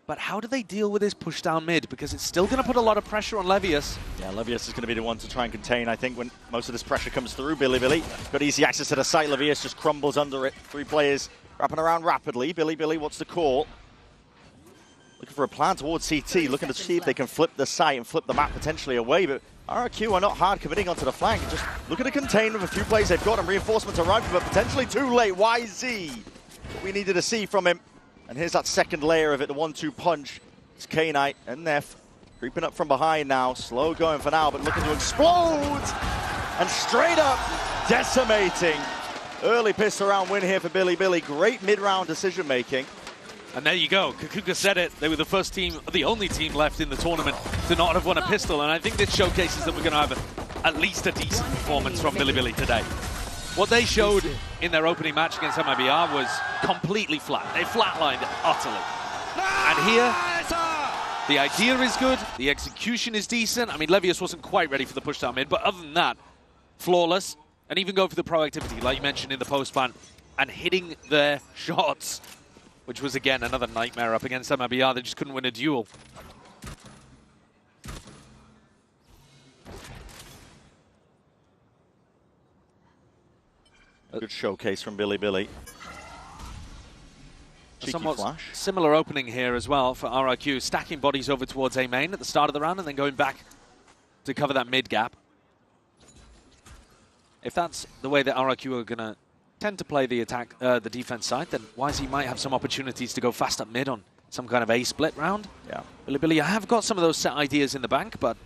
But how do they deal with this push down mid? Because it's still going to put a lot of pressure on Levius. Yeah, Levius is going to be the one to try and contain, I think, when most of this pressure comes through. Bilibili got easy access to the site. Levius just crumbles under it. 3 players wrapping around rapidly. Bilibili, what's the call? Looking for a plan towards CT, looking to see if they can flip the site and flip the map potentially away. But RRQ are not hard committing onto the flank. Just looking to contain with a few plays they've got, and reinforcements arriving, but potentially too late. YZ, what we needed to see from him. And here's that second layer of it, the 1-2 punch. It's K-Knight and Neff creeping up from behind now. Slow going for now, but looking to explode. And straight up decimating. Early pistol round win here for Bilibili. Great mid-round decision making. And there you go. Kakuka said it. They were the first team, the only team left in the tournament to not have won a pistol. And I think this showcases that we're going to have at least a decent performance from Bilibili today. What they showed in their opening match against MIBR was completely flat. They flatlined utterly. And here, the idea is good, the execution is decent. I mean, Levius wasn't quite ready for the push down mid, but other than that, flawless. And even go for the proactivity, like you mentioned in the post-ban, and hitting their shots, which was, again, another nightmare up against MIBR. They just couldn't win a duel. A good showcase from Bilibili. A somewhat similar opening here as well for RRQ, stacking bodies over towards A main at the start of the round and then going back to cover that mid gap. If that's the way that RRQ are going to tend to play the attack, the defense side, then YZ might have some opportunities to go fast up mid on some kind of A split round. Yeah. Bilibili have got some of those set ideas in the bank, but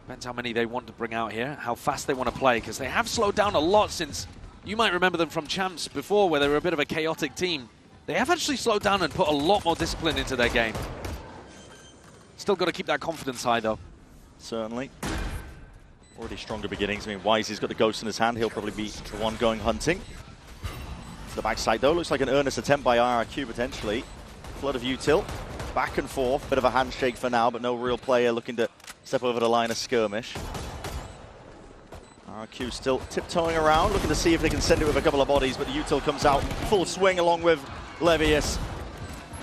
depends how many they want to bring out here, how fast they want to play, because they have slowed down a lot since. You might remember them from Champs before, where they were a bit of a chaotic team. They have actually slowed down and put a lot more discipline into their game. Still got to keep that confidence high, though. Certainly. Already stronger beginnings. I mean, YZ's got the ghost in his hand. He'll probably be the one going hunting. To the backside, though, looks like an earnest attempt by RRQ, potentially. Flood of util. Back and forth. Bit of a handshake for now, but no real player looking to step over the line of skirmish. RRQ still tiptoeing around, looking to see if they can send it with a couple of bodies, but the util comes out full swing along with Levius.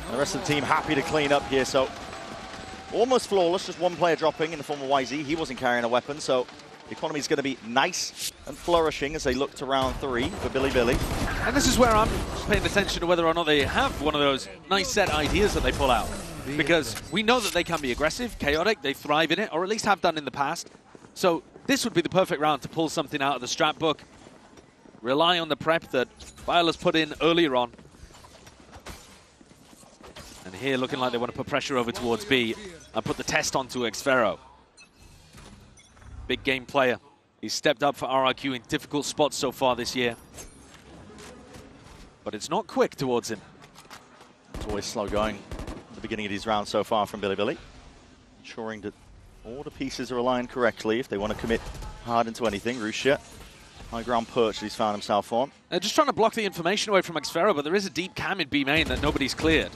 And the rest of the team happy to clean up here, so almost flawless, just one player dropping in the form of YZ. He wasn't carrying a weapon, so the economy is going to be nice and flourishing as they look to round 3 for Bilibili. And this is where I'm paying attention to whether or not they have one of those nice set ideas that they pull out. Because we know that they can be aggressive, chaotic, they thrive in it, or at least have done in the past. So this would be the perfect round to pull something out of the strat book. Rely on the prep that Viola's put in earlier on. And here looking like they want to put pressure over towards B and put the test onto Xfero. Big game player. He's stepped up for RRQ in difficult spots so far this year. But it's not quick towards him. It's always slow going at the beginning of these rounds so far from Bilibili. Ensuring that all the pieces are aligned correctly if they want to commit hard into anything. Rusha, high ground perch that he's found himself on. They're just trying to block the information away from Xfero, but there is a deep cam in B main that nobody's cleared.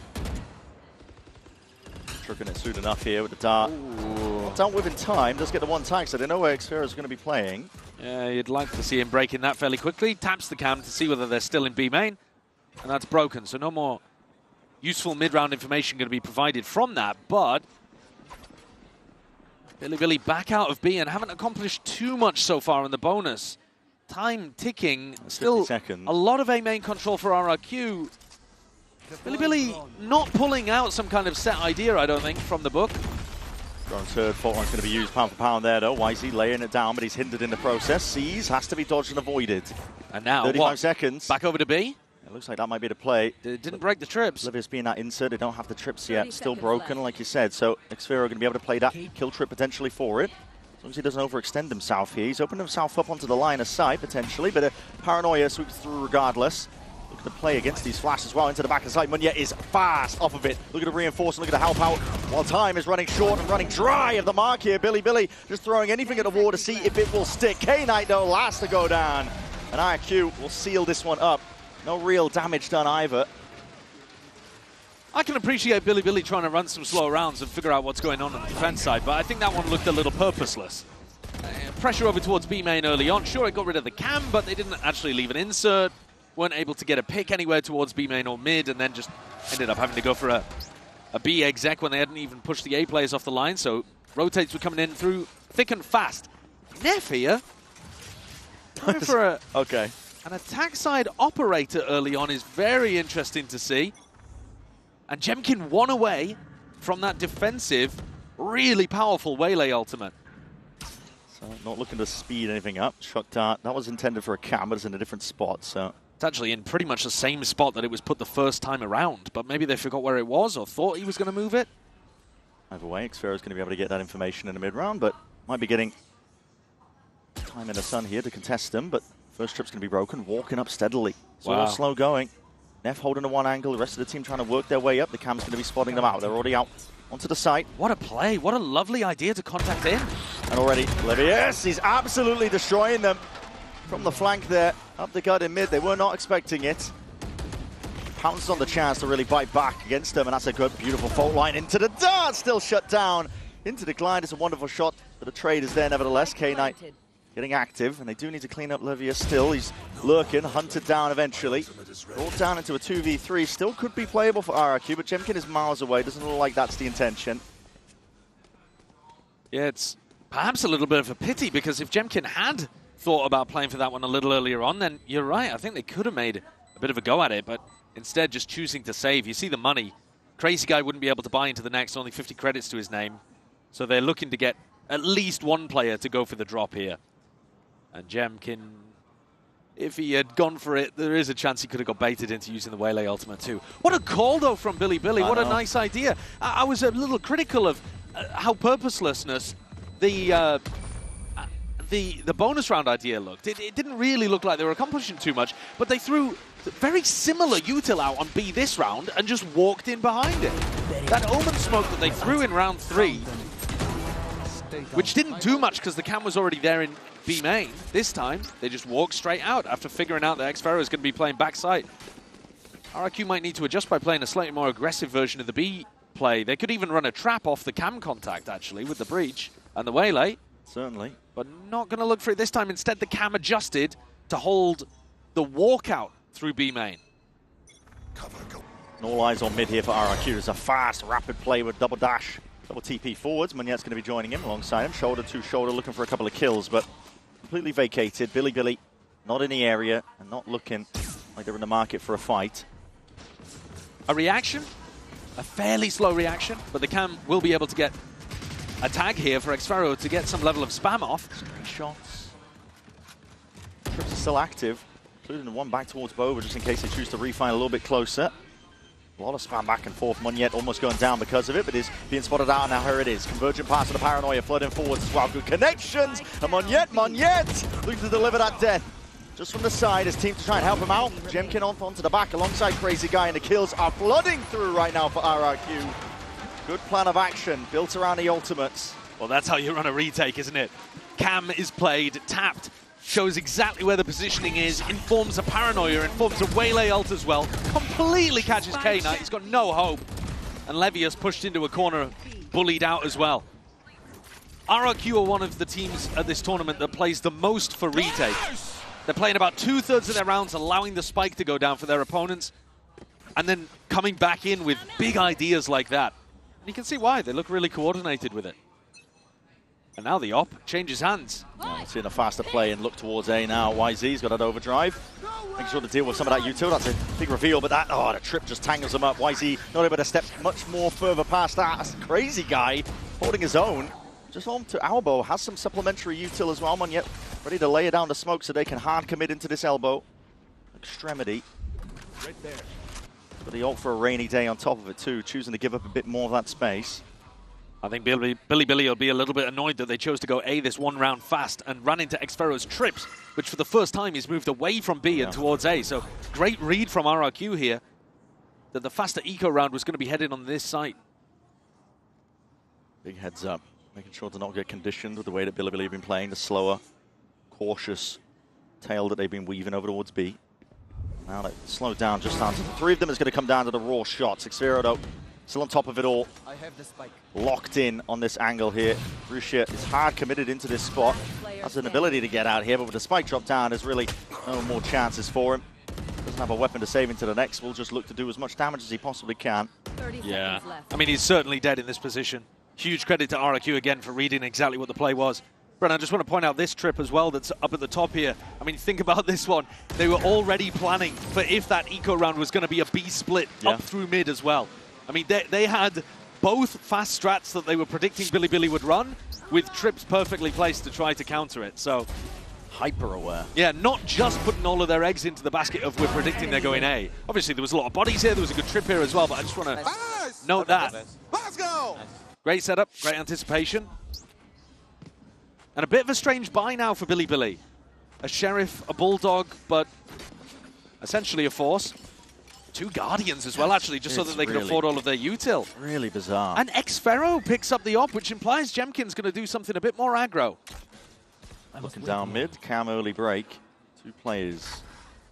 Trucking it soon enough here with the dart. Not done with in time, does get the one tag, so they know where Xfero is going to be playing. Yeah, you'd like to see him breaking that fairly quickly. Taps the cam to see whether they're still in B main, and that's broken, so no more useful mid-round information going to be provided from that, but Bilibili back out of B and haven't accomplished too much so far in the bonus. Time ticking, still a lot of A main control for RRQ. Bilibili not pulling out some kind of set idea, I don't think, from the book. Grown third, fault line's going to be used pound for pound there, though. YZ laying it down, but he's hindered in the process. Sees, has to be dodged and avoided. And now, 35 seconds. Back over to B? It looks like that might be the play. It didn't break the trips. Livia's being that insert. They don't have the trips yet. Still broken, like you said. So xffero going to be able to play that kill trip potentially for it. As long as he doesn't overextend himself here. He's opened himself up onto the line of sight potentially, but Paranoia sweeps through regardless. Look at the play against these flashes as well into the back of sight. Munyet is fast off of it. Look at the reinforcement, look at the help out. While time is running short and running dry of the mark here. Billy just throwing anything at the wall to see if it will stick. K-Knight though, last to go down. And IRQ will seal this one up. No real damage done either. I can appreciate Billy trying to run some slow rounds and figure out what's going on the defense side, but I think that one looked a little purposeless. Pressure over towards B main early on. Sure, it got rid of the cam, but they didn't actually leave an insert. Weren't able to get a pick anywhere towards B main or mid, and then just ended up having to go for a B exec when they hadn't even pushed the A players off the line, so rotates were coming in through thick and fast. Neff here, going for an attack side operator early on is very interesting to see. And Jemkin one away from that defensive, really powerful Waylay ultimate. So not looking to speed anything up. Shock dart, that was intended for a cam, but it's in a different spot, so. It's actually in pretty much the same spot that it was put the first time around, but maybe they forgot where it was or thought he was going to move it. Either way, xffero is going to be able to get that information in the mid-round, but might be getting time in the sun here to contest them, but first trip's going to be broken, walking up steadily. It's all slow going. Neff holding to one angle, the rest of the team trying to work their way up. The cam's going to be spotting them out. They're already out onto the site. What a play. What a lovely idea to contact in. And already, yes, he's absolutely destroying them from the flank there. Up the gut in mid. They were not expecting it. Pounces on the chance to really bite back against them, and that's a good, beautiful fault line into the dart. Still shut down. Into the glide. It's a wonderful shot, but the trade is there nevertheless. K-Knight getting active, and they do need to clean up Livia still. He's lurking, hunted down eventually. Brought down into a 2v3. Still could be playable for RRQ, but Jemkin is miles away. Doesn't look like that's the intention. Yeah, it's perhaps a little bit of a pity, because if Jemkin had thought about playing for that one a little earlier on, then you're right. I think they could have made a bit of a go at it, but instead just choosing to save. You see the money. Crazy Guy wouldn't be able to buy into the next, only 50 credits to his name. So they're looking to get at least one player to go for the drop here. And Jemkin, if he had gone for it, there is a chance he could have got baited into using the Waylay ultimate too. What a call, though, from Billy. What a nice idea. I was a little critical of how purposelessness the bonus round idea looked. It didn't really look like they were accomplishing too much, but they threw very similar util out on B this round and just walked in behind it. That Omen smoke that they threw in round 3, which didn't do much because the cam was already there in B main. This time, they just walked straight out after figuring out that xffero is going to be playing backside. RRQ might need to adjust by playing a slightly more aggressive version of the B play. They could even run a trap off the cam contact, actually, with the breach and the Waylay. Certainly. But not going to look for it this time. Instead, the cam adjusted to hold the walkout through B main. All eyes on mid here for RRQ. There's a fast, rapid play with double dash. Double TP forwards. Munyet's going to be joining him alongside him. Shoulder to shoulder, looking for a couple of kills, but completely vacated. Billy not in the area and not looking like they're in the market for a fight. A reaction, a fairly slow reaction, but the cam will be able to get a tag here for xffero to get some level of spam off. Shots. Trips are still active, including the one back towards Bova, just in case they choose to refine a little bit closer. A lot of spam back and forth. Munyet almost going down because of it, but is being spotted out. Now here it is. Convergent pass to the Paranoia, flooding forwards as well. Good connections. And Munyet looking to deliver that death. Just from the side, his team to try and help him out. Jemkin onto the back alongside Crazy Guy, and the kills are flooding through right now for RRQ. Good plan of action built around the ultimates. Well, that's how you run a retake, isn't it? Cam is played, tapped, shows exactly where the positioning is, informs a Paranoia, informs a Waylay ult as well, completely catches K-Knight, he's got no hope. And Levius pushed into a corner, bullied out as well. RRQ are one of the teams at this tournament that plays the most for retake. They're playing about 2/3 of their rounds, allowing the spike to go down for their opponents, and then coming back in with big ideas like that. And you can see why, they look really coordinated with it. And now the op changes hands. We're seeing a faster play and look towards A now. YZ's got that overdrive. Making sure to deal with some of that util. That's a big reveal, but that, the trip just tangles him up. YZ not able to step much more further past that. That's a Crazy Guy holding his own. Just home to elbow. Has some supplementary util as well. Munyet ready to lay it down the smoke so they can hard commit into this elbow. Extremity. Right there. But the ult for a rainy day on top of it too, choosing to give up a bit more of that space. I think Billy will be a little bit annoyed that they chose to go A this one round fast and run into xFaro's trips, which for the first time he's moved away from B and towards A. So great read from RRQ here that the faster eco round was going to be headed on this site. Big heads up, making sure to not get conditioned with the way that Billy have been playing, the slower, cautious tail that they've been weaving over towards B. Now that slowed down just down to the three of them is going to come down to the raw shots. xFaro though, still on top of it all. I have the spike. Locked in on this angle here. Russia is hard committed into this spot. Has an ability to get out here, but with the spike drop down, there's really no more chances for him. Doesn't have a weapon to save into the next. Will just look to do as much damage as he possibly can. Yeah, I mean, he's certainly dead in this position. Huge credit to RRQ again for reading exactly what the play was. Brennan, I just want to point out this trip as well that's up at the top here. I mean, think about this one. They were already planning for if that eco round was going to be a B split up through mid as well. I mean, they had both fast strats that they were predicting Billy would run with trips perfectly placed to try to counter it. So hyper aware. Yeah, not just putting all of their eggs into the basket of we're predicting they're going A. Obviously, there was a lot of bodies here. There was a good trip here as well, but I just want to note that. Let's go! Great setup, great anticipation. And a bit of a strange buy now for Billy. A Sheriff, a Bulldog, but essentially a Force. 2 Guardians as well, actually, just so that they can afford all of their util. Really bizarre. And xFaro picks up the op, which implies Jemkin's going to do something a bit more aggro. Looking down mid, Cam early break. 2 players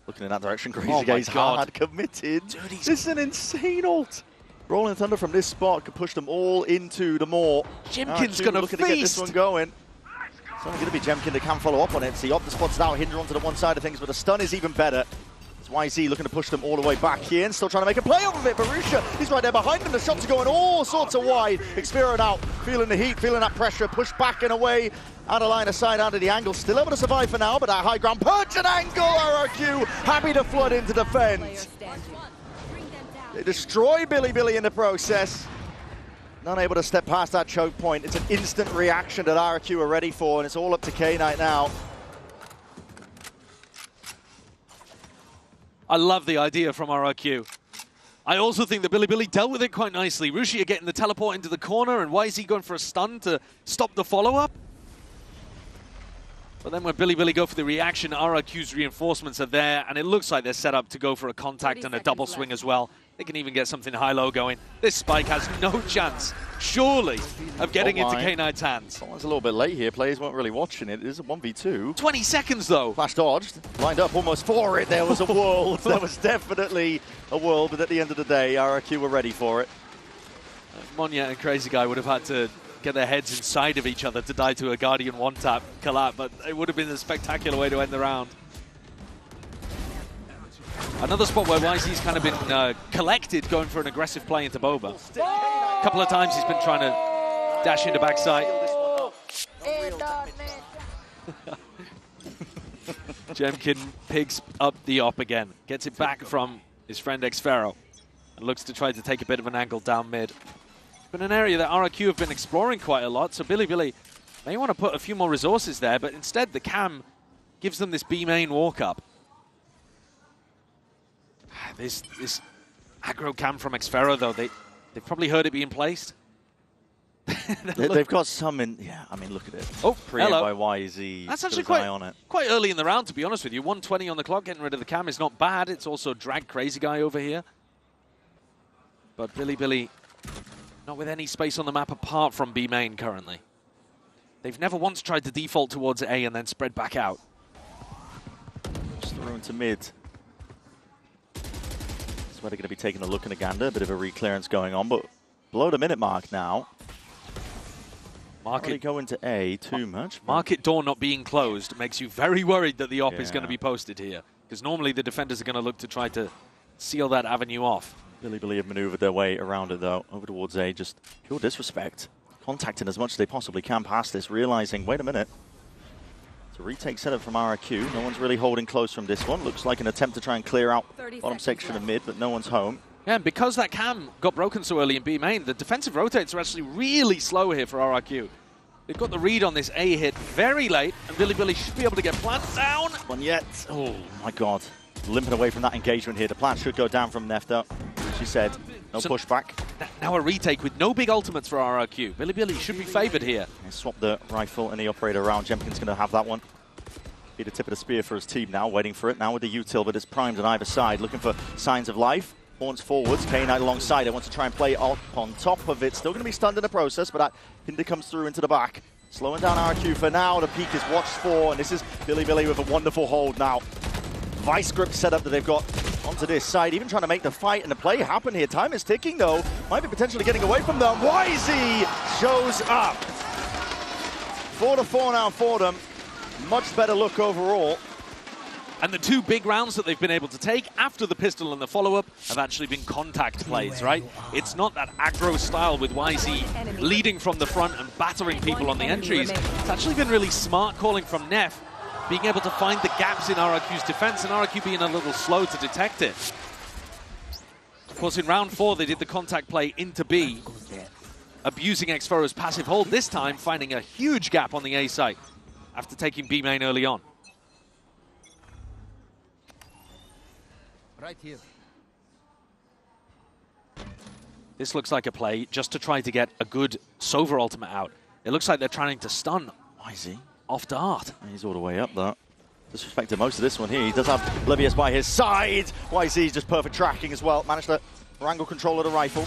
looking in that direction. Crazy Guy's hard committed. Dude, this is an insane ult. Rolling Thunder from this spot could push them all into the maw. Jemkin's going to looking to get this one going. It's only going to be Jemkin that can follow up on it. See, the spot's now Hinder onto the one side of things, but the stun is even better. YZ looking to push them all the way back here and still trying to make a play off of it. Barusha, he's right there behind them. The shots are going all sorts of wide. xFaro out, feeling the heat, feeling that pressure, pushed back and away. Out of line of sight, out of the angle. Still able to survive for now, but that high ground punch and angle. RRQ happy to flood into defense. They destroy Billy in the process. Not able to step past that choke point. It's an instant reaction that RRQ are ready for, and it's all up to K-Knight now. I love the idea from RRQ. I also think that Billy dealt with it quite nicely. Rushi getting the teleport into the corner, and YZ going for a stun to stop the follow-up. But then when Billy go for the reaction, RRQ's reinforcements are there, and it looks like they're set up to go for a contact and a double swing as well. They can even get something high-low going. This spike has no chance, surely, of getting into K-Knight's hands. Someone's a little bit late here. Players weren't really watching it. It is a 1v2. 20 seconds, though. Flash dodged. Lined up almost for it. There was a world. There was definitely a world, but at the end of the day, RRQ were ready for it. Monya and Crazy Guy would have had to get their heads inside of each other to die to a Guardian one-tap collab, but it would have been a spectacular way to end the round. Another spot where YZ's kind of been collected, going for an aggressive play into Boba. A couple of times he's been trying to dash into backside. Jemkin picks up the op again, gets it back from his friend xFaro, and looks to try to take a bit of an angle down mid. It's been an area that RRQ have been exploring quite a lot, so Billy may want to put a few more resources there, but instead the cam gives them this B main walk up. This aggro cam from xFaro, though, they've probably heard it being placed. They've got some in, yeah, I mean, look at it. Oh, hello. By YZ. That's actually quite early in the round, to be honest with you. 120 on the clock, getting rid of the cam is not bad. It's also dragged Crazy Guy over here. But Billy, not with any space on the map apart from B main currently. They've never once tried to default towards A and then spread back out. Just through into mid. That's where they're going to be taking a look in Uganda. A bit of a re-clearance going on, but below the minute mark now. Market go into A too much. Market door not being closed makes you very worried that the op is going to be posted here, because normally the defenders are going to look to try to seal that avenue off. Billy have maneuvered their way around it though, over towards A, just pure disrespect. Contacting as much as they possibly can past this, realizing, wait a minute. It's a retake setup from RRQ. No one's really holding close from this one. Looks like an attempt to try and clear out bottom section of mid, but no one's home. Yeah, and because that cam got broken so early in B main, the defensive rotates are actually really slow here for RRQ. They've got the read on this A hit very late, and Billy should be able to get planted down. One yet. Oh my god. limping away from that engagement here. The plan should go down from Nef, though. She said, no pushback. Now a retake with no big ultimates for RRQ. Bilibili should be favored here. They swap the rifle and the operator around. Jemkin's going to have that one. Be the tip of the spear for his team now, waiting for it. Now with the util, but it's primed on either side, looking for signs of life. Horns forwards, K9 alongside it, wants to try and play up on top of it. Still going to be stunned in the process, but that hinder comes through into the back. Slowing down RQ for now. The peak is watched for, and this is Bilibili with a wonderful hold now. Vice grip setup that they've got onto this side, even trying to make the fight and the play happen here. Time is ticking though, might be potentially getting away from them. YZ shows up. 4-4 now for them. Much better look overall. And the two big rounds that they've been able to take after the pistol and the follow-up have actually been contact plays, right? It's not that aggro style with YZ leading from the front and battering people on the entries. It's actually been really smart calling from Nef, being able to find the gaps in RRQ's defense and RRQ being a little slow to detect it. Of course, in round 4, they did the contact play into B, abusing Xfero's passive hold, this time finding a huge gap on the A site after taking B main early on. Right here. This looks like a play just to try to get a good Sova ultimate out. It looks like they're trying to stun YZ off dart. He's all the way up, though. Disrespected most of this one here. He does have Livius by his side. YZ just perfect tracking as well. Managed to wrangle control of the rifle.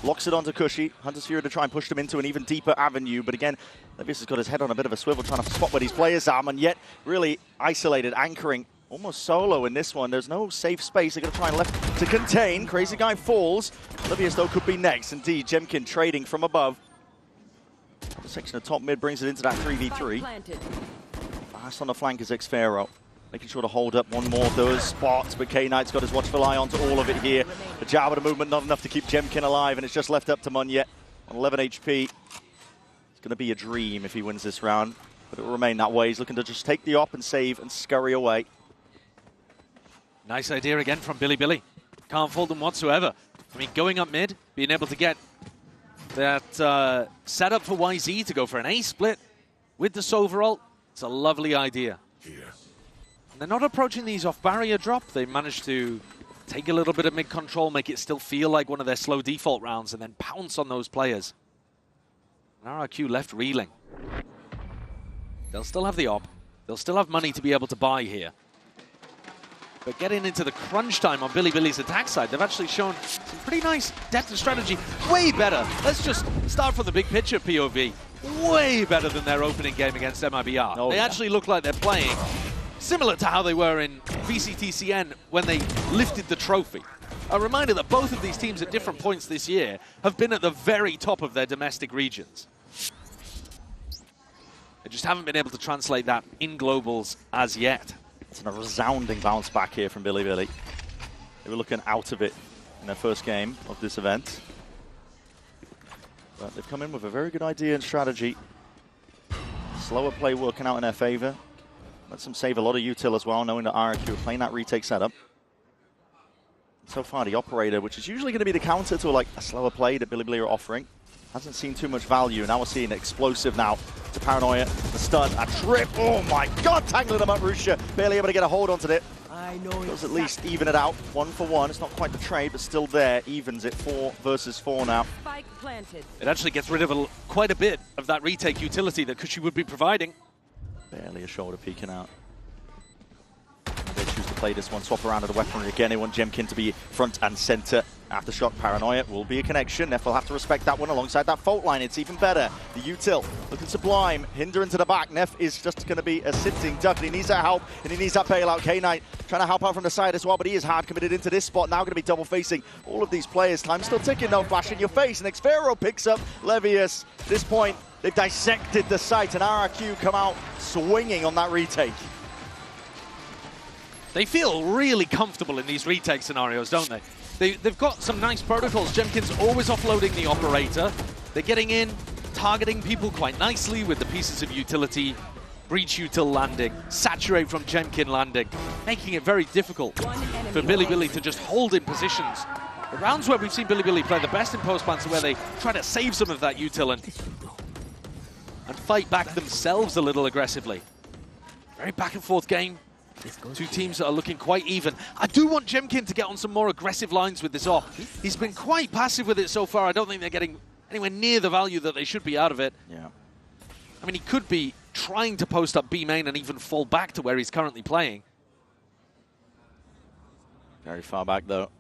Locks it onto Cushy. Hunter's Fury to try and push them into an even deeper avenue. But again, Livius has got his head on a bit of a swivel, trying to spot where these players are, and yet really isolated, anchoring. Almost solo in this one. There's no safe space. They're going to try and left to contain. Crazy Guy falls. Livius, though, could be next. Indeed, Jemkin trading from above. The section of top mid brings it into that 3v3. Fast on the flank is Xfero. Making sure to hold up one more of those spots, but K-Knight's got his watchful eye onto all of it here. The jab of the movement, not enough to keep Jemkin alive, and it's just left up to Munyet on 11 HP. It's going to be a dream if he wins this round, but it will remain that way. He's looking to just take the op and save and scurry away. Nice idea again from Bilibili. Can't fault them whatsoever. I mean, going up mid, being able to get that setup for YZ to go for an A split with the Sova ult, it's a lovely idea. And they're not approaching these off barrier drop. They managed to take a little bit of mid control, make it still feel like one of their slow default rounds, and then pounce on those players. And RRQ left reeling. They'll still have the op. They'll still have money to be able to buy here. But getting into the crunch time on Bilibili's attack side, they've actually shown some pretty nice depth of strategy. Way better. Let's just start from the big picture POV. Way better than their opening game against MIBR. They actually look like they're playing similar to how they were in VCTCN when they lifted the trophy. A reminder that both of these teams at different points this year have been at the very top of their domestic regions. They just haven't been able to translate that in globals as yet. It's a resounding bounce back here from Bilibili. They were looking out of it in their first game of this event. But they've come in with a very good idea and strategy. Slower play working out in their favor. Lets them save a lot of util as well, knowing that RRQ are playing that retake setup. So far, the operator, which is usually going to be the counter to like a slower play that Bilibili are offering, hasn't seen too much value. Now we're seeing explosive now to Paranoia, the stun, a trip. Oh my God, tangling them up, Rusha. Barely able to get a hold onto it. Does at least even it out, 1 for 1. It's not quite the trade, but still there. Evens it 4 versus 4 now. It actually gets rid of quite a bit of that retake utility that Cushy would be providing. Barely a shoulder peeking out. They choose to play this one, swap around at the weaponry again. They want Jemkin to be front and center. Aftershock, Paranoia will be a connection. Nef will have to respect that one alongside that fault line. It's even better. The util looking sublime. Hinder into the back. Nef is just going to be a sitting duck, and he needs that help, and he needs that bailout. K-Knight trying to help out from the side as well, but he is hard committed into this spot. Now going to be double facing all of these players. Time's still ticking, no flash in your face, and Xfero picks up Levius. At this point, they've dissected the site, and RRQ come out swinging on that retake. They feel really comfortable in these retake scenarios, don't they? They've got some nice protocols. Jemkin's always offloading the operator. They're getting in, targeting people quite nicely with the pieces of utility. Breach util landing, saturate from Jemkin landing, making it very difficult for Bilibili to just hold in positions. The rounds where we've seen Bilibili play the best in post-plants are where they try to save some of that util and fight back themselves a little aggressively. Very back and forth game. Two teams that are looking quite even. I do want Jemkin to get on some more aggressive lines with this off. He's been quite passive with it so far. I don't think they're getting anywhere near the value that they should be out of it. Yeah. I mean, he could be trying to post up B main and even fall back to where he's currently playing. Very far back, though.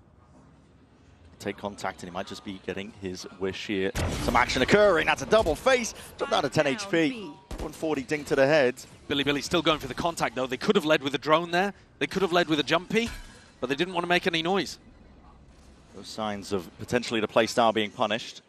Take contact, and he might just be getting his wish here. Some action occurring. That's a double face. Dropped down to 10 HP. 140 ding to the head. Billy still going for the contact, though. They could have led with a drone there. They could have led with a jumpy, but they didn't want to make any noise. Those signs of potentially the playstyle being punished.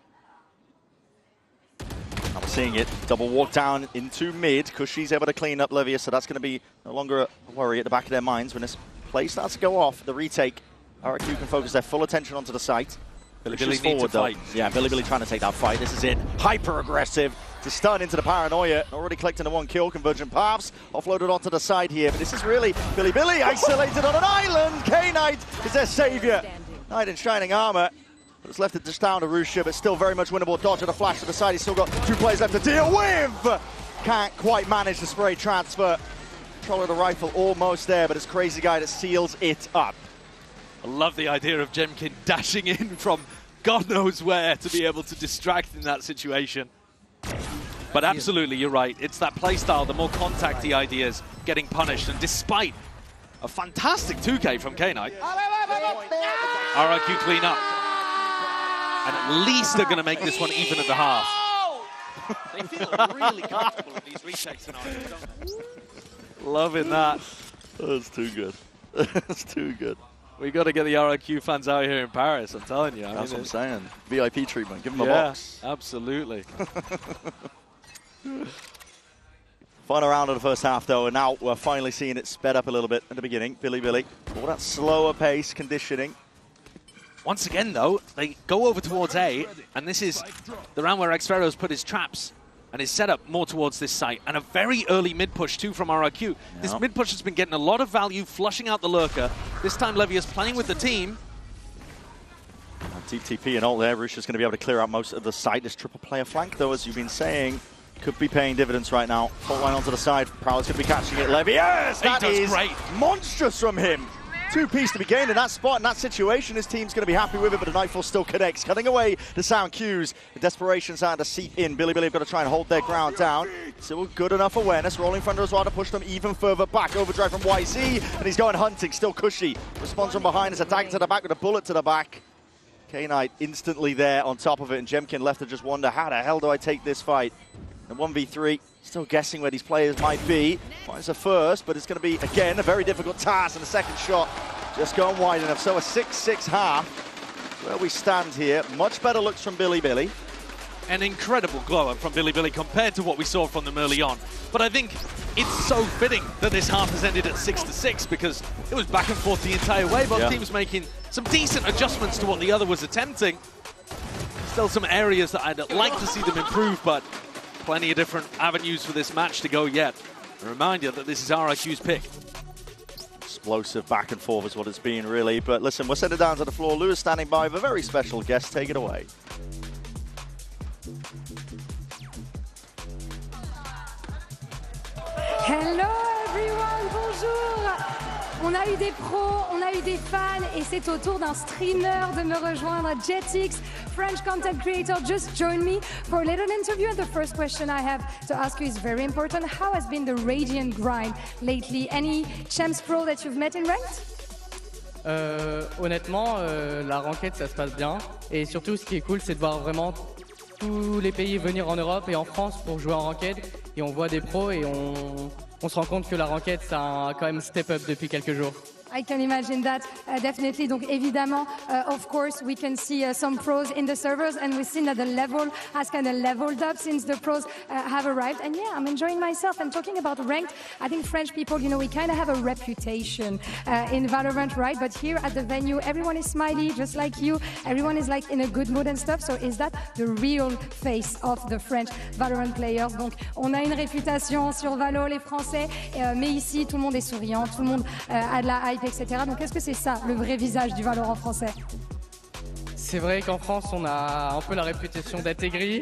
Now we're seeing it. Double walk down into mid. Cushy's able to clean up Levius, so that's going to be no longer a worry at the back of their minds when this play starts to go off. The retake. RRQ can focus their full attention onto the site. Billy needs to fight. Yeah, Billy trying to take that fight. This is it. Hyper aggressive to stun into the paranoia. Already collecting the 1 kill. Convergent paths offloaded onto the side here. But this is really Billy isolated on an island. K-Knight is their savior. Knight in shining armor. But it's left it just down to Rusha, but still very much winnable. Dodge and a flash to the side. He's still got 2 players left to deal with. Can't quite manage the spray transfer. Control of the rifle almost there, but it's Crazy Guy that seals it up. I love the idea of Jemkin dashing in from God knows where to be able to distract in that situation. But absolutely, you're right. It's that playstyle, the more contacty ideas getting punished. And despite a fantastic 2K from K-Knight, RRQ clean up. And at least they're going to make this one even at the half. They feel really comfortable in these retake scenarios, don't they? Loving that. That's too good. That's too good. We got to get the RRQ fans out here in Paris, I'm telling you. That's what I'm saying. VIP treatment. Give them a box. Absolutely. Final round of the first half, though, and now we're finally seeing it sped up a little bit at the beginning. Billy. All that slower pace, conditioning. Once again, though, they go over towards A, and this is the round where Xfero's put his traps and his setup more towards this site. And a very early mid-push, too, from RRQ. Yep. This mid-push has been getting a lot of value, flushing out the lurker. This time, Levius playing with the team. Deep TP and all there. Rusha's going to be able to clear out most of the site. This triple player flank, though, as you've been saying, could be paying dividends right now. Fault line onto the side. Prowler's going to be catching it. Levius! That is great. Monstrous from him. 2-piece to be gained in that spot, in that situation. His team's going to be happy with it, but the Nightfall still connects. Cutting away the sound cues. The desperation starting to seep in. Billy have got to try and hold their ground down. Still good enough awareness. Rolling Thunder as well to push them even further back. Overdrive from YZ, and he's going hunting. Still Cushy. Responds from behind. It's a dagger to the back with a bullet to the back. K-Knight instantly there on top of it, and Jemkin left to just wonder, how the hell do I take this fight? And 1v3, still guessing where these players might be. Finds a first, but it's going to be, again, a very difficult task, and the second shot just going wide enough. So a 6-6 half, where we stand here. Much better looks from Billy. An incredible glow up from Billy compared to what we saw from them early on. But I think it's so fitting that this half has ended at 6-6 because it was back and forth the entire way. Both teams making some decent adjustments to what the other was attempting. Still some areas that I'd like to see them improve, but plenty of different avenues for this match to go yet. A reminder that this is RRQ's pick. Explosive back and forth is what it's been, really. But listen, we'll send it down to the floor. Lewis standing by with a very special guest. Take it away. Hello everyone, bonjour. On a eu des pros, on a eu des fans et c'est au tour d'un streamer de me rejoindre. Jetix, French content creator, just joined me for a little interview. And the first question I have to ask you is very important. How has been the Radiant grind lately? Any champs pro that you've met in ranked? Honnêtement, la ranked ça se passe bien. Et surtout, ce qui est cool, c'est de voir vraiment tous les pays venir en Europe et en France pour jouer en ranked. Et on voit des pros et on se rend compte que la ranked, ça a quand même step up depuis quelques jours. I can imagine that, definitely. Donc évidemment, of course, we can see some pros in the servers, and we've seen that the level has kind of leveled up since the pros have arrived. And yeah, I'm enjoying myself. And talking about ranked, I think French people, you know, we kind of have a reputation in Valorant, right? But here at the venue, everyone is smiley, just like you. Everyone is like in a good mood and stuff. So is that the real face of the French Valorant players? Donc on a une réputation sur Valo, les Français, mais ici, tout le monde est souriant, tout le monde a de la hype, etc. Donc est-ce que c'est ça, le vrai visage du Valorant français? c'est vrai qu'en France, on a un peu la réputation d'être aigri,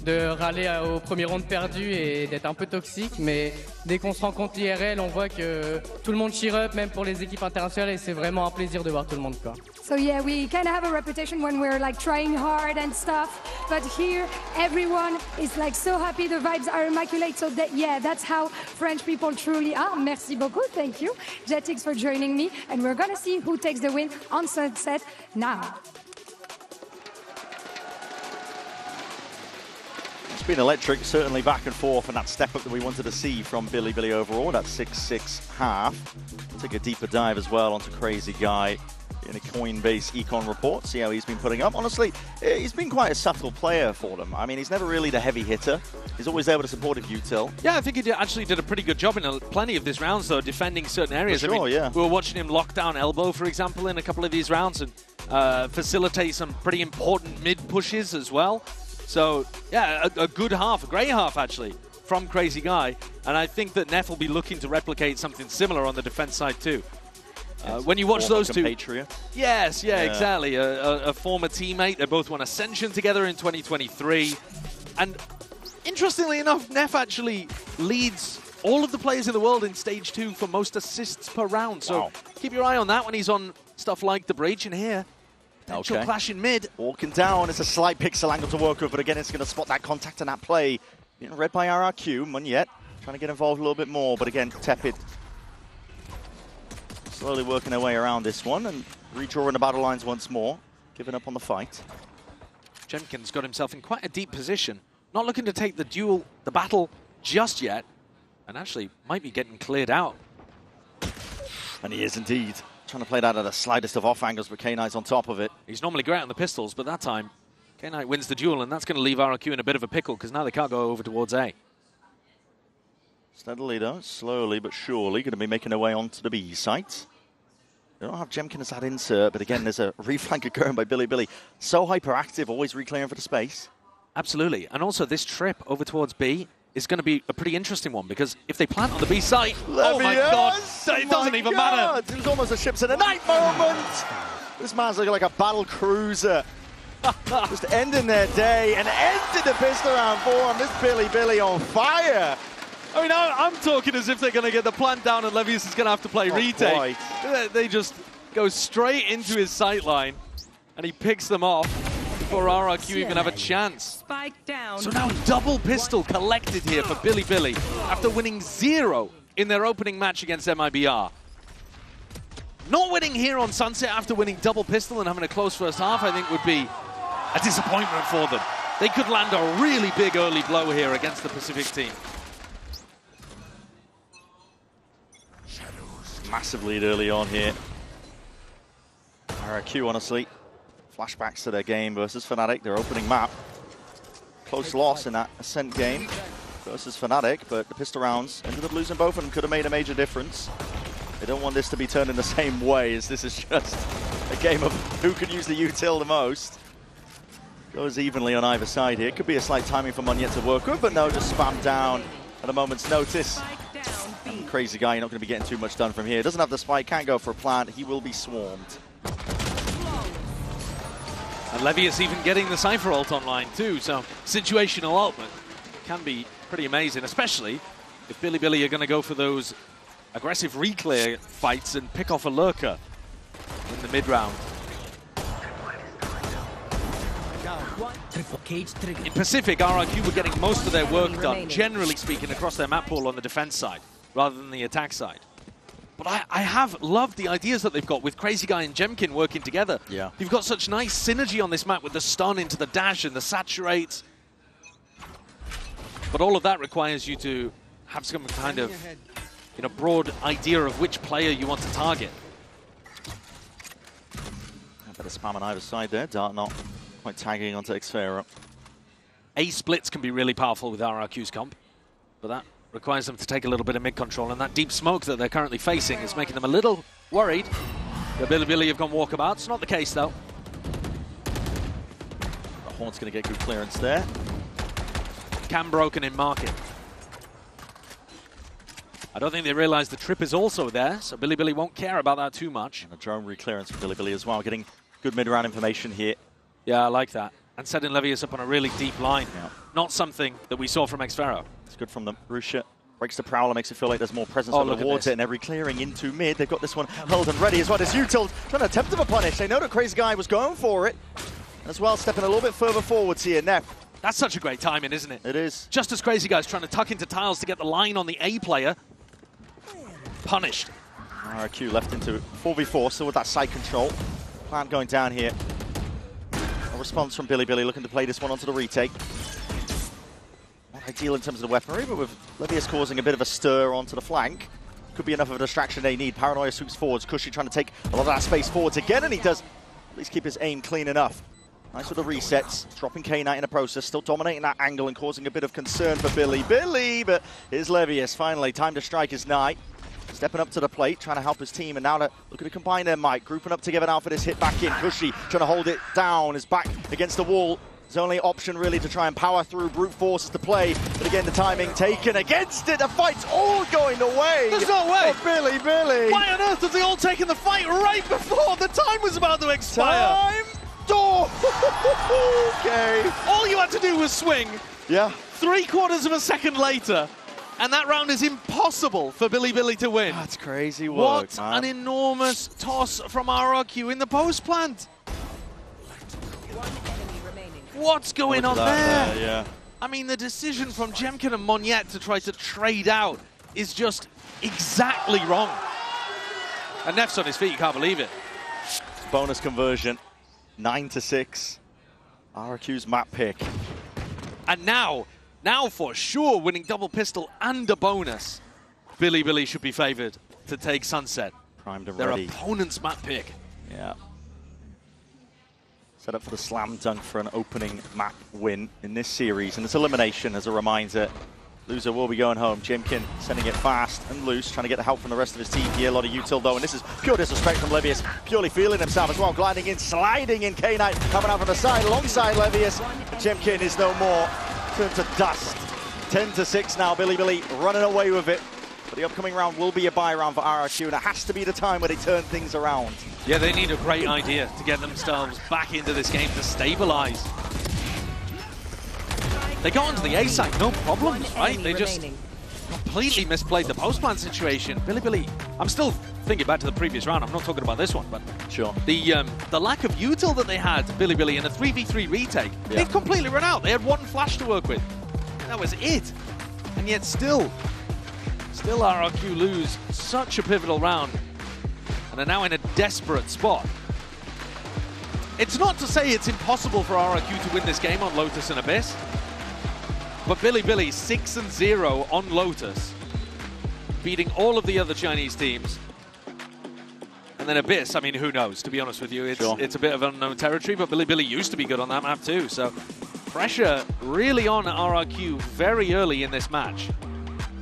de râler au premier round perdu et d'être un peu toxique. Mais dès qu'on se rencontre IRL, on voit que tout le monde cheer up, même pour les équipes internationales, et c'est vraiment un plaisir de voir tout le monde, quoi. So yeah, we kind of have a reputation when we're like trying hard and stuff, but here everyone is like so happy, the vibes are immaculate, so that, yeah, that's how French people truly are. Merci beaucoup, thank you, Jetix, for joining me, and we're gonna see who takes the win on Sunset now. It's been electric, certainly back and forth, and that step up that we wanted to see from Bilibili overall, that 6-6 half. Take a deeper dive as well onto Crazy Guy in a Coinbase econ report, see how he's been putting up. Honestly, he's been quite a subtle player for them. I mean, he's never really the heavy hitter. He's always able to support if util. Yeah, I think he actually did a pretty good job in plenty of these rounds, though, defending certain areas. For sure, I mean, yeah. We were watching him lock down elbow, for example, in a couple of these rounds, and facilitate some pretty important mid pushes as well. So, yeah, a good half, a great half, actually, from Crazy Guy. And I think that Neff will be looking to replicate something similar on the defense side, too. When you watch those two, yes, yeah, exactly. A former teammate. They both won Ascension together in 2023, and interestingly enough, Neff actually leads all of the players in the world in Stage 2 for most assists per round. So keep your eye on that when he's on stuff like the Breach. And here, potential clash in mid. Walking down, it's a slight pixel angle to work with, but again, it's going to spot that contact and that play. Being read by RRQ, Munyet trying to get involved a little bit more, but again, Tepid slowly working their way around this one and redrawing the battle lines once more, giving up on the fight. Jemkin's got himself in quite a deep position, not looking to take the battle just yet, and actually might be getting cleared out. And he is indeed. Trying to play that at the slightest of off angles, but K-Knight's on top of it. He's normally great on the pistols, but that time K-Knight wins the duel, and that's going to leave RRQ in a bit of a pickle, because now they can't go over towards A. Steadily though, slowly but surely, going to be making their way onto the B site. They don't have Jemkin as that insert, but again, there's a reflank occurring by Bilibili. So hyperactive, always reclearing for the space. Absolutely, and also this trip over towards B is going to be a pretty interesting one, because if they plant on the B site, oh my god, it doesn't even matter. It was almost a ships in the night moment. This man's looking like a battle cruiser. Just ending their day and ending the pistol round 4 on this Bilibili on fire. I mean, I'm talking as if they're going to get the plant down and Levius is going to have to play retake. They just go straight into his sight line, and he picks them off before RRQ even have a chance. Spike down. So now double pistol collected here for Bilibili after winning 0 in their opening match against MIBR. Not winning here on Sunset after winning double pistol and having a close first half, I think, would be a disappointment for them. They could land a really big early blow here against the Pacific team. Massive lead early on here. RRQ, honestly, flashbacks to their game versus Fnatic, their opening map. Close loss in that Ascent game versus Fnatic, but the pistol rounds ended up losing both of them. Could have made a major difference. They don't want this to be turned in the same way, as this is just a game of who can use the util the most. Goes evenly on either side here. Could be a slight timing for Munyet to work with, but no, just spam down at a moment's notice. And Crazy Guy, you're not going to be getting too much done from here. Doesn't have the spike, can't go for a plant. He will be swarmed. And Levius even getting the Cypher ult online too, so situational ultimate can be pretty amazing, especially if Bilibili are going to go for those aggressive reclear fights and pick off a lurker in the mid-round. In Pacific, RRQ were getting most of their work done, generally speaking, across their map pool on the defense side, rather than the attack side. But I have loved the ideas that they've got with Crazy Guy and Jemkin working together. Yeah. You've got such nice synergy on this map with the stun into the dash and the saturate. But all of that requires you to have some kind of, broad idea of which player you want to target. Better spam on either side there. Dart not quite tagging onto Xfera. A splits can be really powerful with RRQ's comp, but that requires them to take a little bit of mid-control, and that deep smoke that they're currently facing is making them a little worried. The Bilibili have gone walkabouts. Not the case, though. The Horn's going to get good clearance there. Cam broken in market. I don't think they realize the trip is also there, so Bilibili won't care about that too much. And a drone reclearance for Bilibili as well, getting good mid-round information here. Yeah, I like that. And setting Levius up on a really deep line. Yeah. Not something that we saw from Xfero. It's good from them. Rusha breaks the Prowler, makes it feel like there's more presence over towards it, and every clearing into mid. They've got this one held and ready as well as Util trying to attempt a punish. They know that Crazy Guy was going for it. And as well, stepping a little bit further forwards here. Neff. That's such a great timing, isn't it? It is. Just as Crazy Guy's trying to tuck into tiles to get the line on the A player. Punished. RRQ left into 4v4, still with that side control. Plant going down here. A response from Billy looking to play this one onto the retake. Not ideal in terms of the weaponry, but with Levius causing a bit of a stir onto the flank. Could be enough of a distraction they need. Paranoia sweeps forwards. Cushy trying to take a lot of that space forwards again, and he does at least keep his aim clean enough. Nice with the resets, dropping K-Knight in the process, still dominating that angle and causing a bit of concern for Billy, but here's Levius, finally, time to strike his Knight. Stepping up to the plate, trying to help his team, and now they're looking to combine their might, grouping up together now for this hit back in. Cushy trying to hold it down, is back against the wall. His only option really to try and power through, brute forces to play, but again the timing taken against it, the fight's all going the way. There's no way! Of Billy! Why on earth have they all taken the fight right before the time was about to expire? Time! Okay. All you had to do was swing. Yeah. 3/4 of a second later, and that round is impossible for Billy to win. That's crazy work, What man. an enormous toss from RRQ in the post plant. What's going on there? Yeah. I mean, the decision from Jemkin and Moniette to try to trade out is just exactly wrong. And Neff's on his feet, you can't believe it. Bonus conversion, 9-6. RRQ's map pick. And now for sure, winning double pistol and a bonus, Billy should be favored to take Sunset. Primed and Their ready. opponent's map pick. Yeah. Set up for the slam dunk for an opening map win in this series. And it's elimination as a reminder. Loser will be going home. Jimkin sending it fast and loose, trying to get the help from the rest of his team here. A lot of util though, and this is pure disrespect from Levius. Purely feeling himself as well, gliding in, sliding in. K-Knight coming out from the side alongside Levius. Jimkin is no more. Turned to dust. 10-6 now. Billy running away with it. But the upcoming round will be a bye round for RRQ, and it has to be the time where they turn things around. Yeah, they need a great idea to get themselves back into this game to stabilize. They got onto the A side, no problems, right? They just completely misplayed the post-plant situation. Billy, I'm still thinking back to the previous round. I'm not talking about this one, but sure. The lack of util that they had, Billy, in a 3v3 retake, they've completely run out. They had one flash to work with. That was it. And yet still RRQ lose such a pivotal round and are now in a desperate spot. It's not to say it's impossible for RRQ to win this game on Lotus and Abyss, but Billy 6-0 on Lotus, beating all of the other Chinese teams. And then Abyss, I mean, who knows, to be honest with you. It's a bit of unknown territory, but Billy used to be good on that map too, so pressure really on RRQ very early in this match.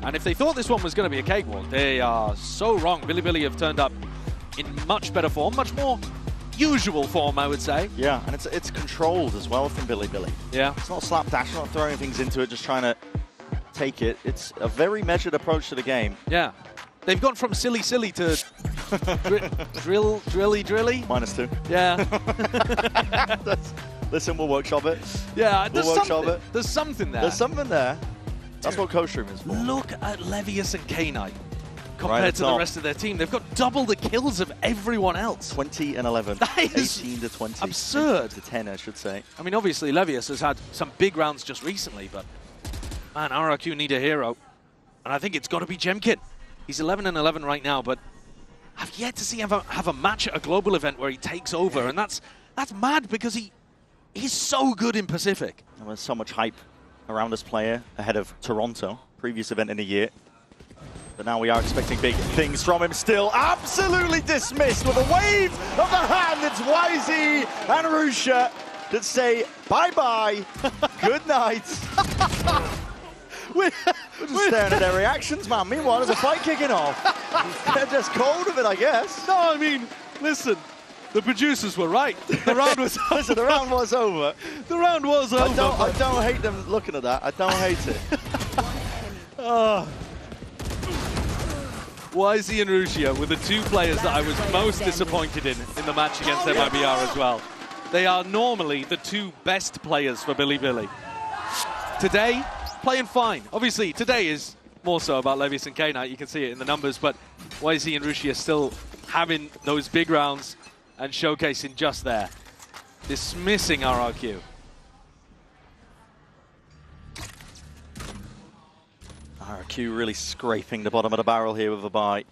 And if they thought this one was going to be a cakewalk, they are so wrong. Billy have turned up in much better form, much more usual form, I would say. Yeah, and it's controlled as well from Billy. Yeah. It's not slapdash, not throwing things into it, just trying to take it. It's a very measured approach to the game. Yeah. They've gone from silly to drilly. -2. Yeah. Listen, we'll workshop it. Yeah, There's something there. There's something there. That's what Coach Room is for. Look at Levius and K-Knight compared to the rest of their team. They've got double the kills of everyone else. 20 and 11. That is 18 to 20. absurd. To 10, I should say. I mean, obviously, Levius has had some big rounds just recently, but man, RRQ need a hero. And I think it's got to be Jemkin. He's 11 and 11 right now, but I've yet to see him have a match at a global event where he takes over. And that's mad because he's so good in Pacific. And there's so much hype around this player ahead of Toronto, previous event in the year. But now we are expecting big things from him still. Absolutely dismissed with a wave of the hand. It's YZ and Rusha that say bye-bye, good night. We're just staring at their reactions, man. Meanwhile, there's a fight kicking off. They're just cold with it, I guess. No, I mean, listen. The producers were right. The round was over. Listen, the round was over. The round was over. I don't hate them looking at that. I don't hate it. YZ and Russia were the two players that I was most disappointed in the match against MIBR as well. They are normally the two best players for Bilibili. Today, playing fine. Obviously, today is more so about Levius and K-Knight. You can see it in the numbers, but YZ and Rushi are still having those big rounds and showcasing just there. Dismissing RRQ. RRQ really scraping the bottom of the barrel here with a buy.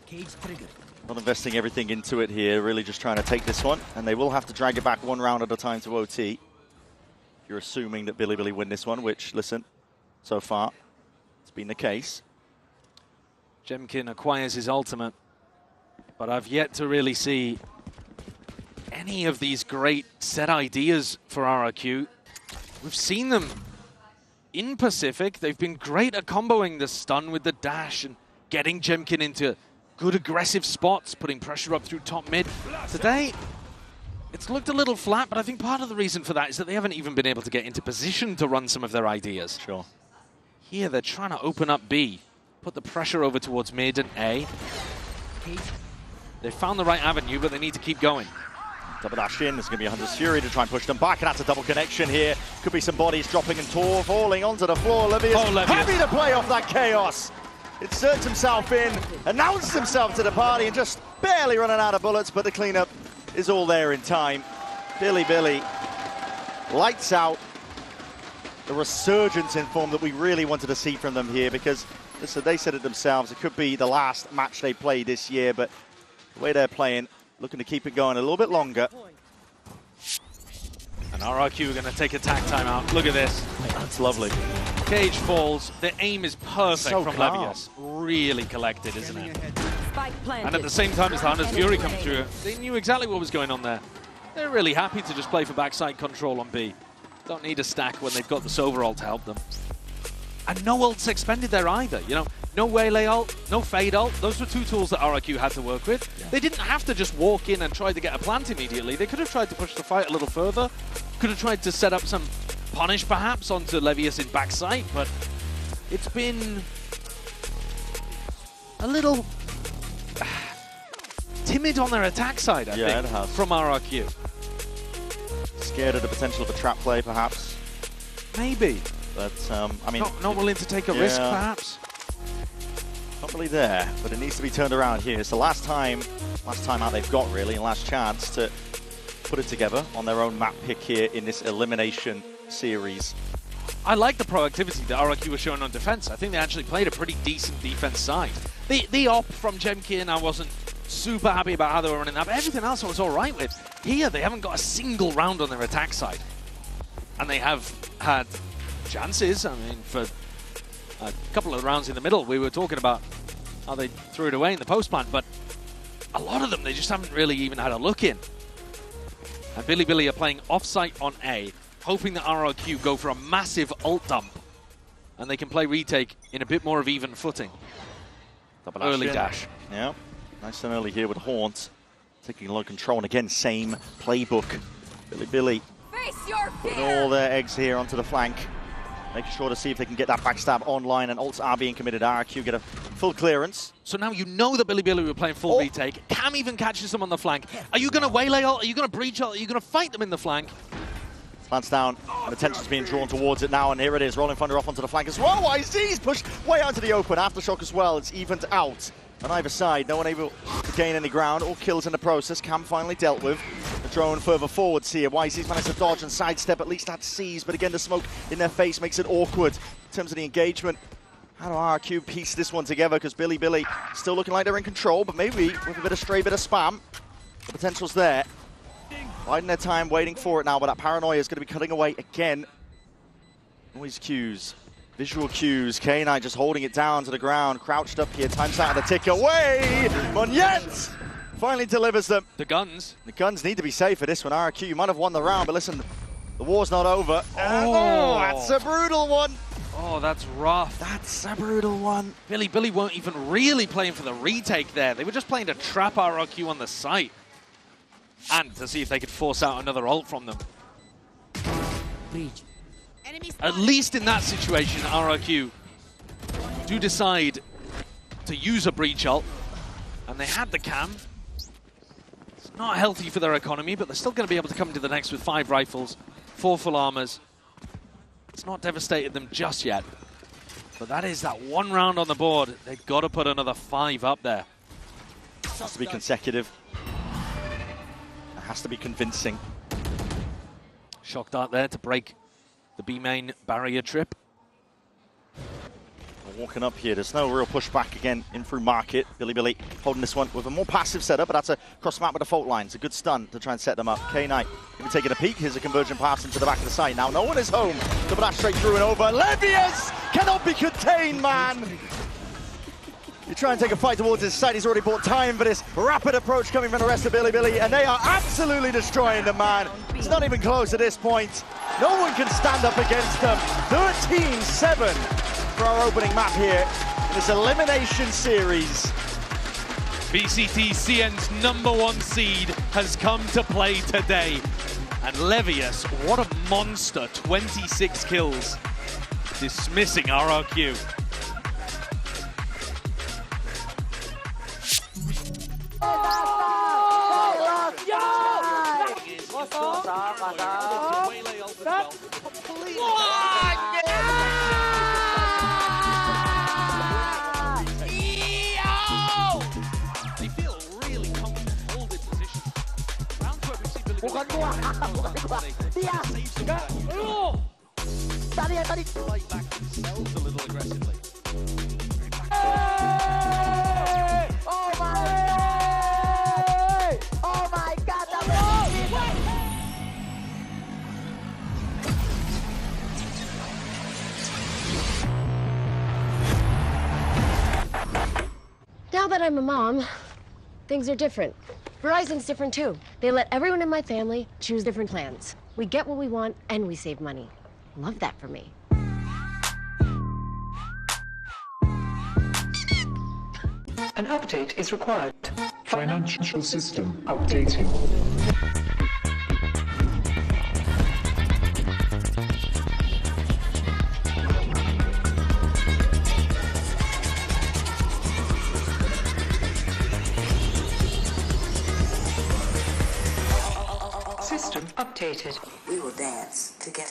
Cage triggered. Not investing everything into it here, really just trying to take this one, and they will have to drag it back one round at a time to OT. If you're assuming that Bilibili win this one, which, listen, so far, it's been the case. Jemkin acquires his ultimate, but I've yet to really see any of these great set ideas for RRQ. We've seen them in Pacific. They've been great at comboing the stun with the dash and getting Jemkin into good aggressive spots, putting pressure up through top mid. Today, it's looked a little flat, but I think part of the reason for that is that they haven't even been able to get into position to run some of their ideas. Sure. Here, they're trying to open up B, put the pressure over towards mid and A. They found the right avenue, but they need to keep going. Double dash in, there's going to be a Hunter's Fury to try and push them back, and that's a double connection here. Could be some bodies dropping and Tor falling onto the floor. Levius happy to play off that chaos. Inserts himself in, announced himself to the party, and just barely running out of bullets, but the cleanup is all there in time. Bilibili lights out. The resurgence in form that we really wanted to see from them here, because listen, they said it themselves, it could be the last match they play this year, but the way they're playing, looking to keep it going a little bit longer. And RRQ are going to take a tag timeout. Look at this. That's lovely. Cage falls. The aim is perfect So from calm. Levius. Really collected, isn't it? And at the same time as the Hunter's Fury come through, they knew exactly what was going on there. They're really happy to just play for backside control on B. Don't need a stack when they've got the Sova ult to help them. And no ults expended there either, you know. No Waylay ult, no Fade ult. Those were two tools that RRQ had to work with. Yeah. They didn't have to just walk in and try to get a plant immediately. They could have tried to push the fight a little further. Could have tried to set up some punish perhaps onto Levius in backside, but it's been a little timid on their attack side, I think, from RRQ. Scared of the potential of a trap play, perhaps. Maybe. But, I mean... Not willing to take a risk, perhaps. Not really there, but it needs to be turned around here. It's the last time out they've got, really, and last chance to put it together on their own map pick here in this elimination series. I like the proactivity that RRQ was showing on defense. I think they actually played a pretty decent defense side. The op from Jemkin, I wasn't super happy about how they were running that, but everything else I was all right with. Here, they haven't got a single round on their attack side. And they have had chances. I mean, for a couple of rounds in the middle, we were talking about how they threw it away in the post plant, but a lot of them, they just haven't really even had a look in. And Bilibili are playing off-site on A, hoping that RRQ go for a massive ult dump, and they can play retake in a bit more of even footing. Early dash. Yeah, nice and early here with Haunt, taking low control, and again, same playbook. Bilibili putting all their eggs here onto the flank, making sure to see if they can get that backstab online, and ults are being committed. RRQ get a full clearance. So now you know that Bilibili were playing full retake. Cam even catches them on the flank. Are you going to waylay ult? Are you going to breach ult? Are you going to fight them in the flank? Slants down, and attention's being drawn towards it now, and here it is. Rolling Thunder off onto the flank as well. YZ's pushed way out to the open. Aftershock as well. It's evened out on either side. No one able to gain any ground. All kills in the process. Cam finally dealt with. The drone further forwards here. YZ's managed to dodge and sidestep, at least that sees, but again the smoke in their face makes it awkward in terms of the engagement. How do RRQ piece this one together? Because Bilibili still looking like they're in control, but maybe with a bit of stray bit of spam, the potential's there. Biding their time, waiting for it now, but that paranoia is going to be cutting away again. Noise cues, visual cues. K9 just holding it down to the ground, crouched up here, times out of the tick away. Monyet finally delivers them. The guns. The guns need to be safe for this one. RRQ, you might have won the round, but listen, the war's not over. Oh, that's a brutal one. Oh, that's rough. That's a brutal one. Bilibili weren't even really playing for the retake there. They were just playing to trap RRQ on the site. And to see if they could force out another ult from them. At least in that situation, RRQ do decide to use a breach ult. And they had the cam. not healthy for their economy, but they're still going to be able to come to the next with 5 rifles, 4 full armors. It's not devastated them just yet. But that is that 1 round on the board. They've got to put another 5 up there. It has to be consecutive. It has to be convincing. Shock dart there to break the B main barrier trip. Walking up here, there's no real pushback again in through market. Billy holding this one with a more passive setup, but that's a cross map with a fault line. It's a good stun to try and set them up. K-Knight going to be taking a peek. Here's a conversion pass into the back of the site. Now no one is home. Double dash straight through and over. Levius cannot be contained, man. You try and take a fight towards his side. He's already bought time for this rapid approach coming from the rest of Billy, and they are absolutely destroying the man. It's not even close at this point. No one can stand up against them. 13-7 for our opening map here in this elimination series. BCT CN's #1 seed has come to play today. And Levius, what a monster, 26 kills, dismissing RRQ. Bukan gua. Dia. Tadi. Oh my God. Now that I'm a mom, things are different. Verizon's different too. They let everyone in my family choose different plans. We get what we want and we save money. Love that for me. An update is required. Financial system updating. System updated. We will dance to get.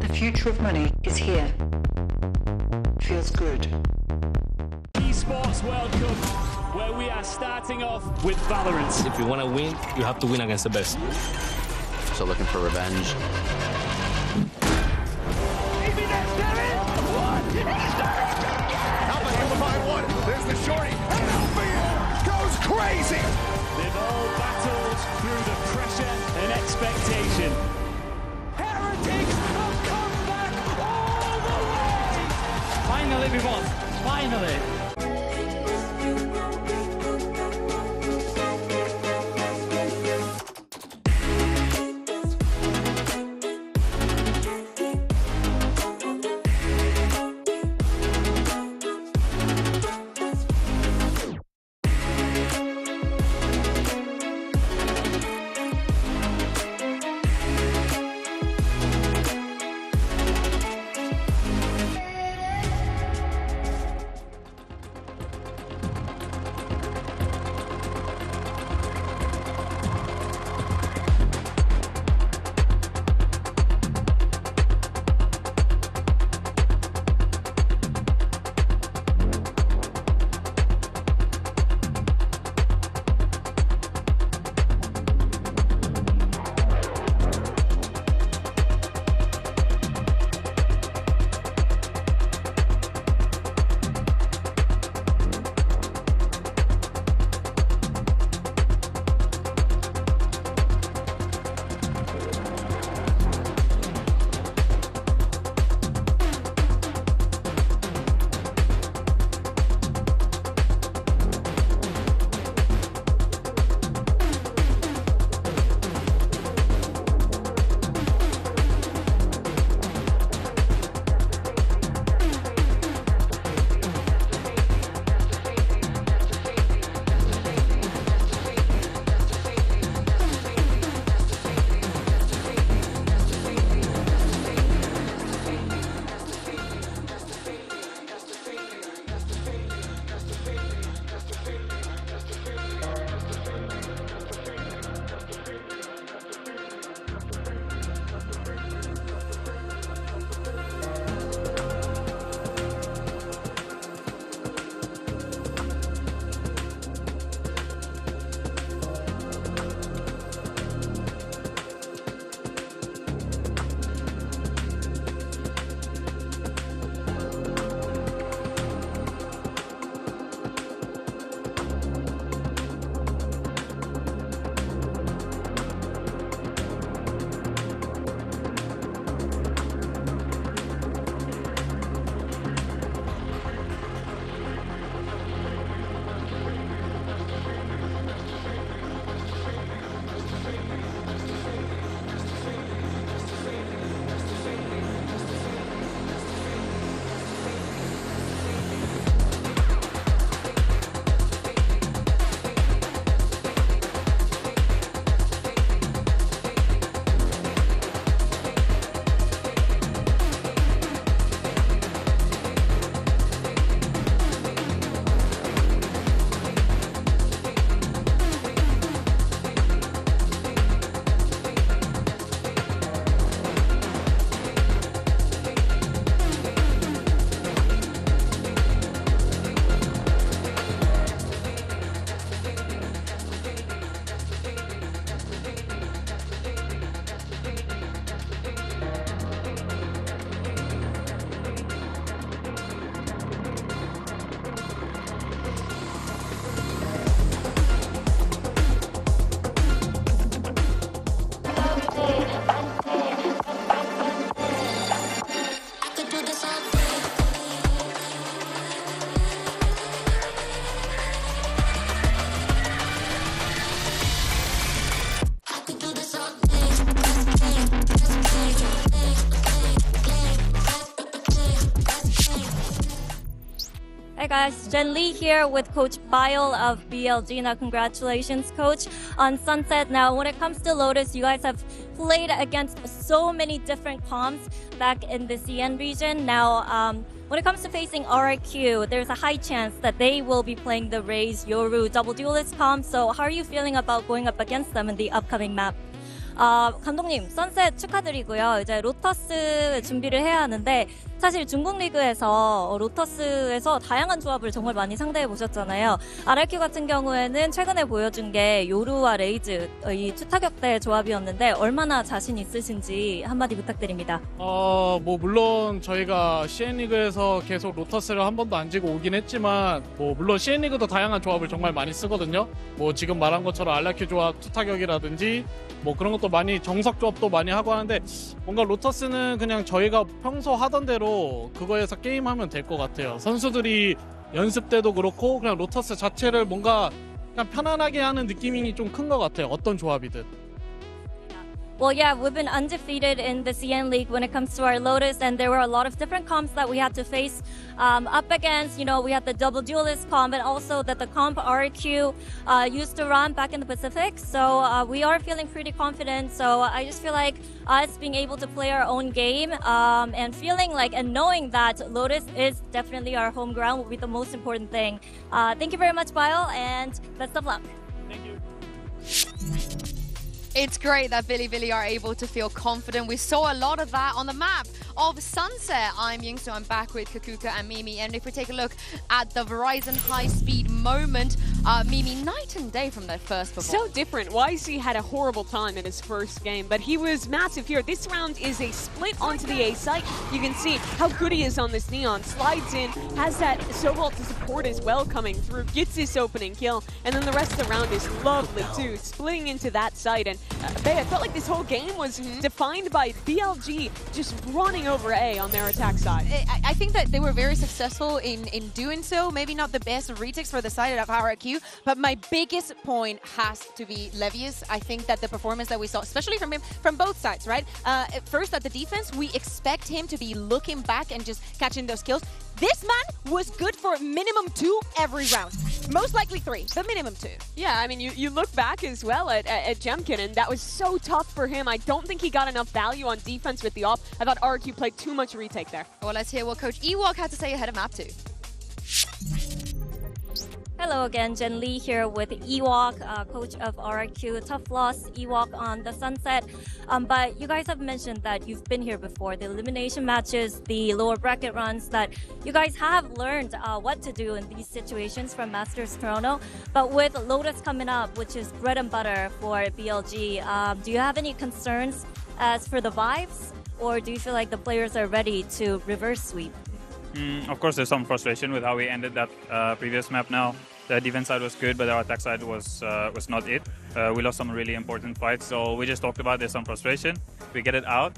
The future of money is here. Feels good. Esports World Cup, where we are starting off with VALORANT. If you want to win, you have to win against the best. So looking for revenge. How about you find one? There's the shorty. And Albion goes crazy. They've all battled through the pressure and expectation. Heretics have come back all the way! Finally we won. Finally. guys. Jen Lee here with Coach Bile of BLG. Now, congratulations, Coach, on Sunset. Now, when it comes to Lotus, you guys have played against so many different comps back in the CN region. Now, when it comes to facing RIQ, there's a high chance that they will be playing the Raze, Yoru, Double Duelist comp. So how are you feeling about going up against them in the upcoming map? 감독님, 선셋 축하드리고요. 이제 로터스 준비를 해야 하는데 사실 중국 리그에서 로터스에서 다양한 조합을 정말 많이 상대해 보셨잖아요. RRQ 같은 경우에는 최근에 보여준 게 요루와 레이즈 이 투타격대 조합이었는데 얼마나 자신 있으신지 한마디 부탁드립니다. 뭐 물론 저희가 CN 리그에서 계속 로터스를 한 번도 안 지고 오긴 했지만 뭐 물론 CN 리그도 다양한 조합을 정말 많이 쓰거든요. 뭐 지금 말한 것처럼 RRQ 조합 투타격이라든지 뭐 그런 것도 많이 정석 조합도 많이 하고 하는데 뭔가 로터스는 그냥 저희가 평소 하던 대로 그거에서 게임하면 될 것 같아요. 선수들이 연습 때도 그렇고 그냥 로터스 자체를 뭔가 그냥 편안하게 하는 느낌이 좀 큰 것 같아요. 어떤 조합이든. Well, yeah, we've been undefeated in the CN League when it comes to our Lotus, and there were a lot of different comps that we had to face up against. You know, we had the Double Duelist comp, and also that the comp RQ used to run back in the Pacific. So we are feeling pretty confident. So I just feel like us being able to play our own game and feeling like and knowing that Lotus is definitely our home ground will be the most important thing. Thank you very much, Bile, and best of luck. Thank you. It's great that Bilibili are able to feel confident. We saw a lot of that on the map of Sunset. I'm Yingsu, I'm back with Kakuka and Mimi. And if we take a look at the Verizon high-speed moment, Mimi, night and day from their first performance. So different. YC had a horrible time in his first game, but he was massive here. This round is a split onto the A site. You can see how good he is on this Neon. Slides in, has that Sobalt to support as well coming through, gets this opening kill, and then the rest of the round is lovely too, splitting into that site. And I felt like this whole game was defined by BLG just running over A on their attack side. I think that they were very successful in doing so. Maybe not the best retakes for the side of RRQ, but my biggest point has to be Levius. I think that the performance that we saw, especially from him, from both sides, right? First, at the defense, we expect him to be looking back and just catching those kills. This man was good for minimum 2 every round. Most likely 3, but minimum 2. Yeah, I mean, you look back as well at Jemkin, and that was so tough for him. I don't think he got enough value on defense with the op. I thought RQ played too much retake there. Well, let's hear what Coach Ewok had to say ahead of map 2. Hello again, Jen Lee here with Ewok, coach of RRQ. Tough loss, Ewok on the Sunset. But you guys have mentioned that you've been here before. The elimination matches, the lower bracket runs, that you guys have learned what to do in these situations from Masters Toronto. But with Lotus coming up, which is bread and butter for BLG, do you have any concerns as for the vibes? Or do you feel like the players are ready to reverse sweep? Of course, there's some frustration with how we ended that previous map now. The defense side was good, but our attack side was not it. We lost some really important fights, so we just talked about there's some frustration. We get it out.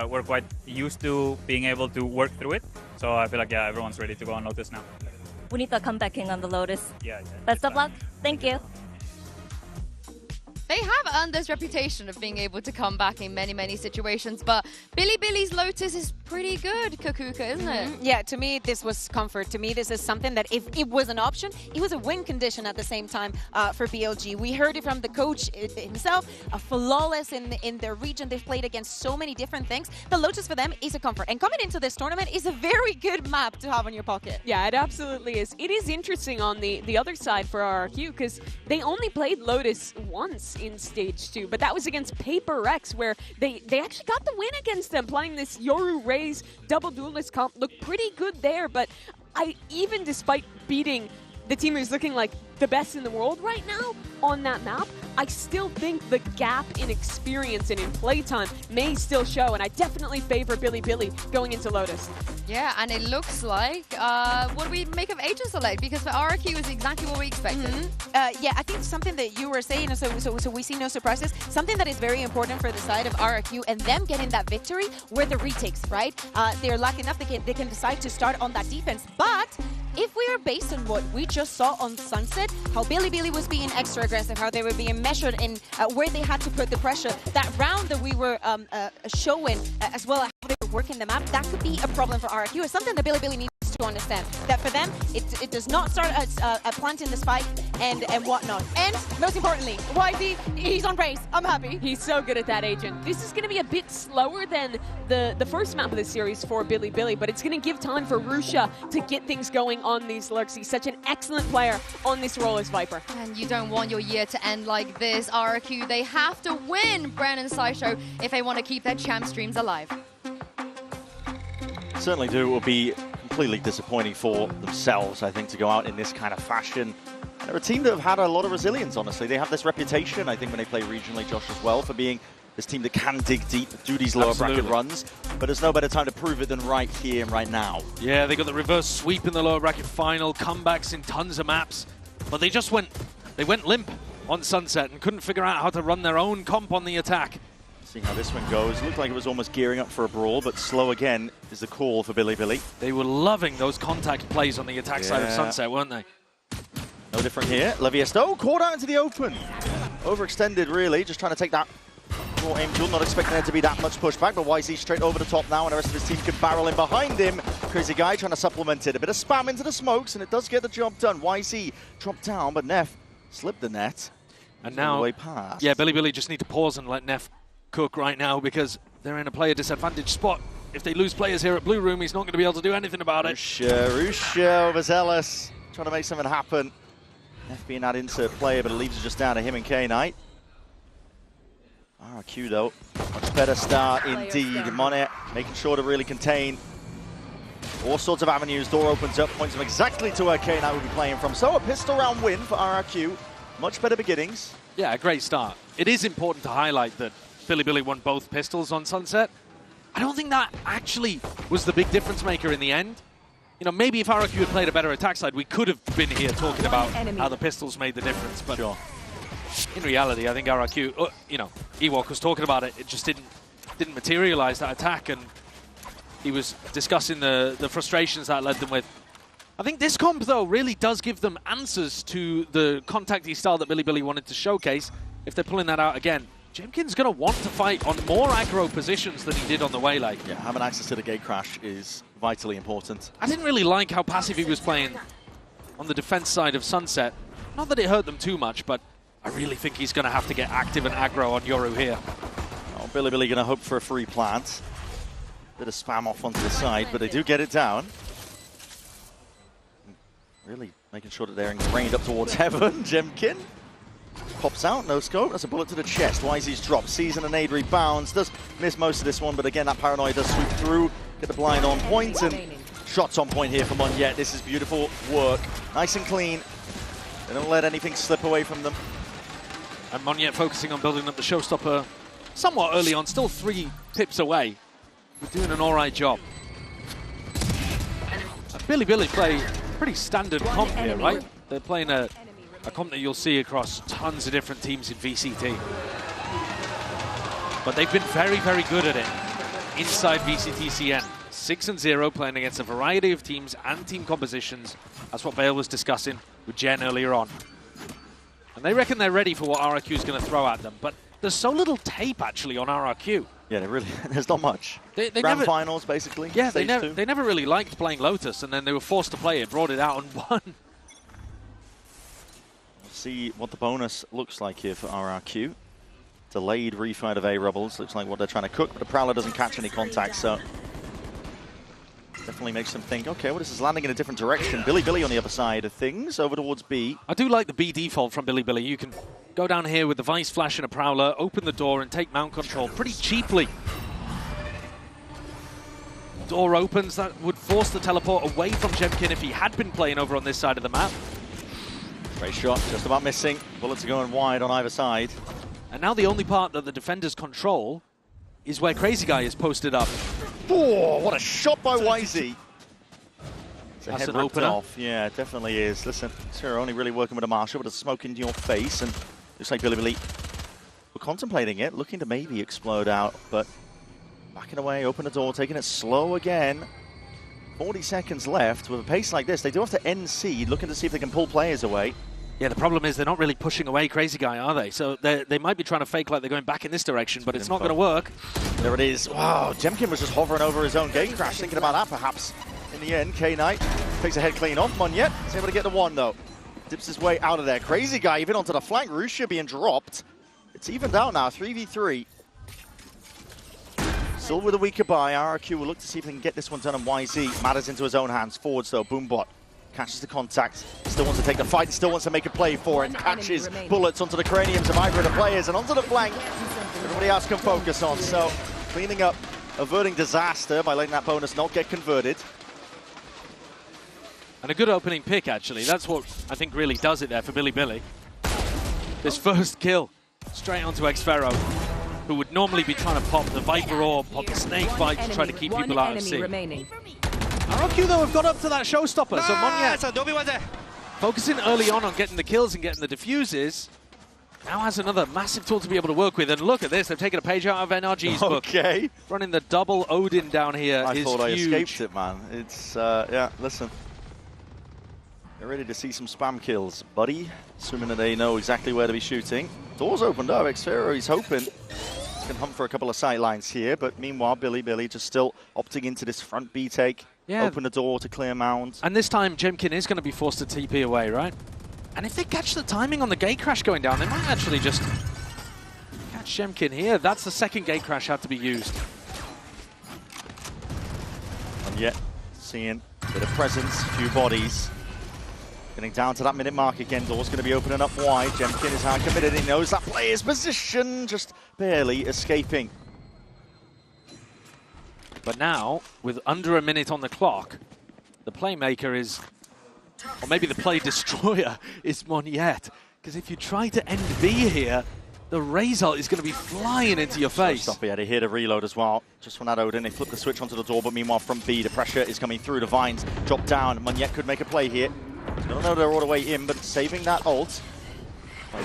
We're quite used to being able to work through it. So I feel like, yeah, everyone's ready to go on Lotus now. We need the comeback king on the Lotus. Yeah. Best of luck. Thank you. They have earned this reputation of being able to come back in many, many situations, but Bilibili's Lotus is pretty good, Kakuka, isn't it? Yeah, to me, this was comfort. To me, this is something that if it was an option, it was a win condition at the same time for BLG. We heard it from the coach himself, flawless in their region. They've played against so many different things. The Lotus for them is a comfort. And coming into this tournament is a very good map to have in your pocket. Yeah, it absolutely is. It is interesting on the other side for RRQ because they only played Lotus once in Stage 2, but that was against Paper Rex, where they actually got the win against them, playing this Yoru Raze double duelist comp. Looked pretty good there, but even despite beating the team who's looking like the best in the world right now on that map, I still think the gap in experience and in playtime may still show, and I definitely favor Bilibili going into Lotus. Yeah, and it looks like, what do we make of Agent Select? Because for RRQ is exactly what we expected. Yeah, I think something that you were saying, so we see no surprises. Something that is very important for the side of RRQ and them getting that victory were the retakes, right? They're lucky enough they can decide to start on that defense. But if we are based on what we just saw on Sunset, how Bilibili was being extra aggressive, how they were being measured in where they had to put the pressure, that round that we were showing as well as how they were working the map, that could be a problem for RRQ. It's something that Bilibili needs to to understand that for them, it does not start at planting the spike and whatnot. And most importantly, YZ, he's on race. I'm happy. He's so good at that, Agent. This is going to be a bit slower than the first map of the series for Bilibili, but it's going to give time for Rusha to get things going on these lurks. He's such an excellent player on this role as Viper. And you don't want your year to end like this, RRQ. They have to win Brandon Sideshow if they want to keep their champ streams alive. Certainly do. It will be completely disappointing for themselves, I think, to go out in this kind of fashion. They're a team that have had a lot of resilience, honestly. They have this reputation, I think, when they play regionally, Josh, as well, for being this team that can dig deep, do these lower bracket runs. But there's no better time to prove it than right here and right now. Yeah, they got the reverse sweep in the lower bracket final, comebacks in tons of maps. But they went limp on Sunset and couldn't figure out how to run their own comp on the attack. See how this one goes. It looked like it was almost gearing up for a brawl, but slow again is the call for Bilibili. They were loving those contact plays on the attack side of Sunset, weren't they? No different here. Leviesto caught out into the open. Overextended, really, just trying to take that raw aim duel. Not expecting there to be that much pushback, but YZ straight over the top now, and the rest of his team can barrel in behind him. Crazy Guy trying to supplement it. A bit of spam into the smokes, and it does get the job done. YZ dropped down, but Neff slipped the net. And now, way past. Yeah, Bilibili just need to pause and let Neff cook right now because they're in a player disadvantage spot. If they lose players here at Blue Room, he's not going to be able to do anything about it. Rusha overzealous, trying to make something happen. Neff being that insert player, but it leaves it just down to him and K-Knight. RRQ though, much better start indeed. Monet making sure to really contain all sorts of avenues. Door opens up, points them exactly to where K-Knight will be playing from. So a pistol round win for RRQ. Much better beginnings. Yeah, a great start. It is important to highlight that Bilibili won both pistols on Sunset. I don't think that actually was the big difference maker in the end. You know, maybe if RRQ had played a better attack side, we could have been here talking about how the pistols made the difference. But in reality, I think RRQ, you know, Ewok was talking about it. It just didn't materialize, that attack, and he was discussing the frustrations that led them with. I think this comp, though, really does give them answers to the contacty style that Bilibili wanted to showcase. If they're pulling that out again, Jemkin's going to want to fight on more aggro positions than he did on the Waylay. Yeah, having access to the gate crash is vitally important. I didn't really like how passive he was playing on the defense side of Sunset. Not that it hurt them too much, but I really think he's going to have to get active and aggro on Yoru here. Oh, Bilibili going to hope for a free plant. Bit of spam off onto the side, but they do get it down. Really making sure that they're ingrained up towards heaven. Jemkin pops out, no scope. That's a bullet to the chest. YZ's drop, sees an nade rebounds, does miss most of this one, but again, that paranoia does sweep through, get the blind on point, and shots on point here for Monjet. This is beautiful work. Nice and clean. They don't let anything slip away from them. And Monjet focusing on building up the showstopper somewhat early on, still 3 pips away. We're doing an all right job. Bilibili play pretty standard comp here, right? They're playing a comp that you'll see across tons of different teams in VCT. But they've been very, very good at it inside VCT-CN. 6-0, playing against a variety of teams and team compositions. That's what Vale was discussing with Jen earlier on. And they reckon they're ready for what RRQ is going to throw at them. But there's so little tape, actually, on RRQ. Yeah, there's not much. They Grand finals, basically. Yeah, they never really liked playing Lotus, and then they were forced to play it, brought it out, and won. We'll see what the bonus looks like here for RRQ. Delayed refight of A-Rebels. Looks like what they're trying to cook, but the Prowler doesn't catch any contact, so definitely makes them think, okay, well, this is landing in a different direction. Bilibili on the other side of things, over towards B. I do like the B default from Bilibili. You can go down here with the Vice Flash and a Prowler, open the door and take mount control pretty cheaply. Door opens, that would force the teleport away from Jemkin if he had been playing over on this side of the map. Great shot, just about missing. Bullets are going wide on either side. And now the only part that the defenders control is where Crazy Guy is posted up. Oh, what a shot by YZ. That's an opener. Off. Yeah, it definitely is. Listen, Sarah only really working with a Marshal, but a smoke into your face, and looks like Bilibili were contemplating it, looking to maybe explode out, but backing away, open the door, taking it slow again. 40 seconds left. With a pace like this, they do have to end seed, looking to see if they can pull players away. Yeah, the problem is they're not really pushing away Crazy Guy, are they? So they might be trying to fake like they're going back in this direction, but it's not going to work. There it is. Wow, Jemkin was just hovering over his own gate crash, thinking about that perhaps in the end. K-Knight takes a head clean off. Monyet is able to get the one, though. Dips his way out of there. Crazy Guy even onto the flank. Rusha being dropped. It's evened out now, 3v3. Still with a weaker buy. RRQ will look to see if they can get this one done, and YZ matters into his own hands. Forwards, though. Boombot catches the contact. Still wants to take the fight and still wants to make a play for it. Catches bullets onto the craniums of either of the players and onto the flank. Everybody else can focus on. So, cleaning up, averting disaster by letting that bonus not get converted. And a good opening pick, actually. That's what I think really does it there for Bilibili. This first kill, straight onto Xfero, who would normally be trying to pop the Viper Orb, pop the Snake Bite to try to keep people out of sea. RRQ, though, have got up to that showstopper, so Monyet focusing early on getting the kills and getting the diffuses, now has another massive tool to be able to work with. And look at this, they've taken a page out of NRG's book. Okay. Running the double Odin down here I is thought I huge. escaped it, man. It's, yeah, listen. They're ready to see some spam kills, buddy. Assuming that they know exactly where to be shooting. Doors opened up. Xfero, he's hoping he can hunt for a couple of sight lines here. But meanwhile, Billy just still opting into this front B take. Yeah. Open the door to clear mound. And this time, Jemkin is going to be forced to TP away, right? And if they catch the timing on the gate crash going down, they might actually just catch Jemkin here. That's the second gate crash had to be used. And yet, seeing a bit of presence, a few bodies. Getting down to that minute mark again. Door's going to be opening up wide. Jemkin is hard committed. He knows that player's position, just barely escaping. But now, with under a minute on the clock, the playmaker is, or maybe the play destroyer is Monyet. Because if you try to end B here, the result is going to be flying into your face. Stop it, he had a reload as well. Just when that Odin, they flip the switch onto the door, but meanwhile from B, the pressure is coming through. The vines drop down. Monyet could make a play here. I don't know they're all the way in, but saving that ult.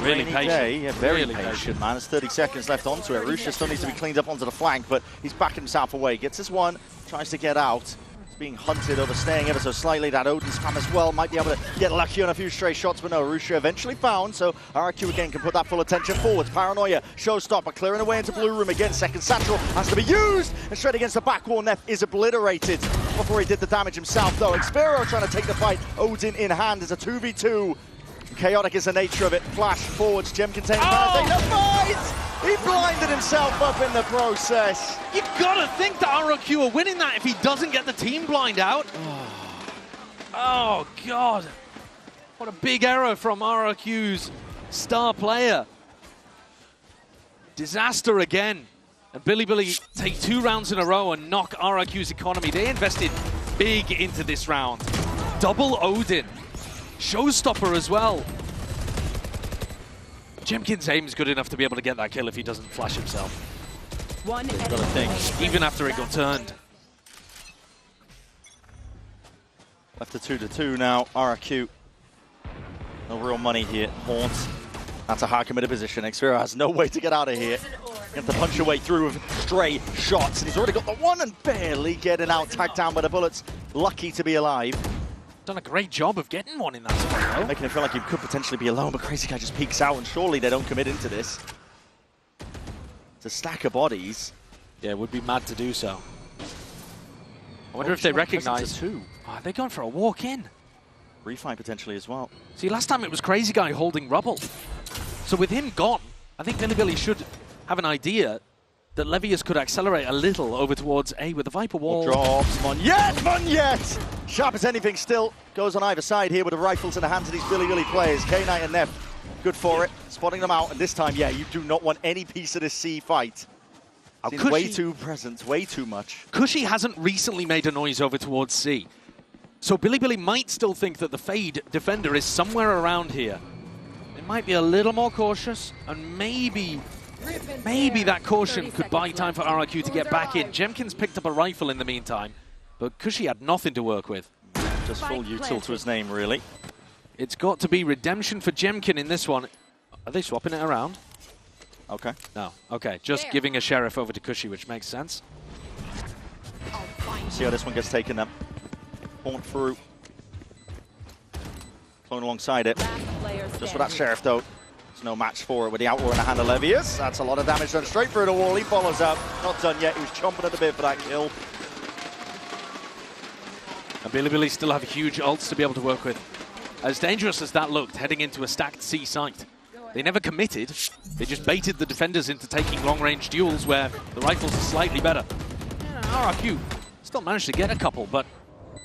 Really patient. Yeah, very really patient, man. There's 30 seconds left onto it. Rusha still needs to be cleaned up onto the flank, but he's backing himself away. Gets his one, tries to get out. He's being hunted, overstaying ever so slightly. That Odin spam as well. Might be able to get lucky on a few stray shots, but no, Rusha eventually found, so RRQ again can put that full attention forwards. Paranoia, showstopper, clearing away into blue room again. Second satchel has to be used, and straight against the back wall, Neff is obliterated before he did the damage himself, though. Xfero trying to take the fight. Odin in hand is a 2v2. Chaotic is the nature of it. Flash forwards, Gem containing take the fight! He blinded himself up in the process. You gotta think that RRQ are winning that if he doesn't get the team blind out. Oh, God. What a big error from RRQ's star player. Disaster again. And Bilibili take 2 rounds in a row and knock RRQ's economy. They invested big into this round. Double Odin. Showstopper as well. Jemkin's aim is good enough to be able to get that kill if he doesn't flash himself. You've got to think. Even after it got turned. Left to 2-2 now. RRQ. No real money here. Haunt. That's a hard committed position. Xfero has no way to get out of here. He has to punch your way through with stray shots. And he's already got the one and barely getting out. Tagged down by the bullets. Lucky to be alive. Done a great job of getting one in that spot, though. Making it feel like he could potentially be alone, but Crazy Guy just peeks out, and surely they don't commit into this. It's a stack of bodies. Yeah, it would be mad to do so. I wonder if they recognize. Oh, they're going for a walk in. Refight potentially as well. See, last time it was Crazy Guy holding rubble. So with him gone, I think Bilibili should have an idea that Levius could accelerate a little over towards A with the Viper wall. Drops Monyet! Sharp as anything still. Goes on either side here with the rifles in the hands of these Bilibili players. K-Knight and Neff, good for it. Spotting them out, and this time, yeah, you do not want any piece of this C fight. Seems way too present, way too much. Cushy hasn't recently made a noise over towards C. So Bilibili might still think that the Fade defender is somewhere around here. It might be a little more cautious, and maybe that caution could buy time for RRQ to get back in. Jemkin's picked up a rifle in the meantime, but Cushy had nothing to work with. Just full util to his name, really. It's got to be redemption for Jemkin in this one. Are they swapping it around? Okay. No. Okay, just giving a Sheriff over to Cushy, which makes sense. See how this one gets taken up. Haunt through. Clone alongside it. Just for that Sheriff, though. There's no match for it with the Outlaw in the hand of Levius. That's a lot of damage done straight through the wall. He follows up. Not done yet. He was chomping at the bit for that kill. And Bilibili still have huge ults to be able to work with. As dangerous as that looked, heading into a stacked C site. They never committed, they just baited the defenders into taking long-range duels where the rifles are slightly better. Yeah, RRQ still managed to get a couple, but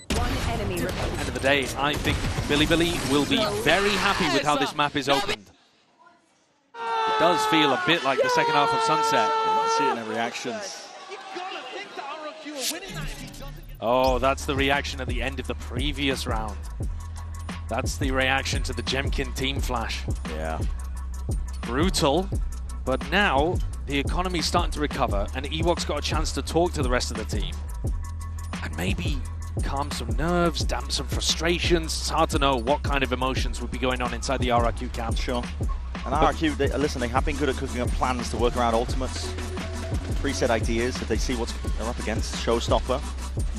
at the end of the day, I think Bilibili will be very happy with how this map is opened. It does feel a bit like the second half of Sunset. You see it in their reactions. Oh, that's the reaction at the end of the previous round. That's the reaction to the Jemkin team flash. Yeah. Brutal, but now the economy's starting to recover and Ewok's got a chance to talk to the rest of the team. And maybe calm some nerves, damp some frustrations. It's hard to know what kind of emotions would be going on inside the RRQ camp. Sure. And RRQ, they have been good at cooking up plans to work around ultimates. Preset ideas if they see what they're up against. Showstopper,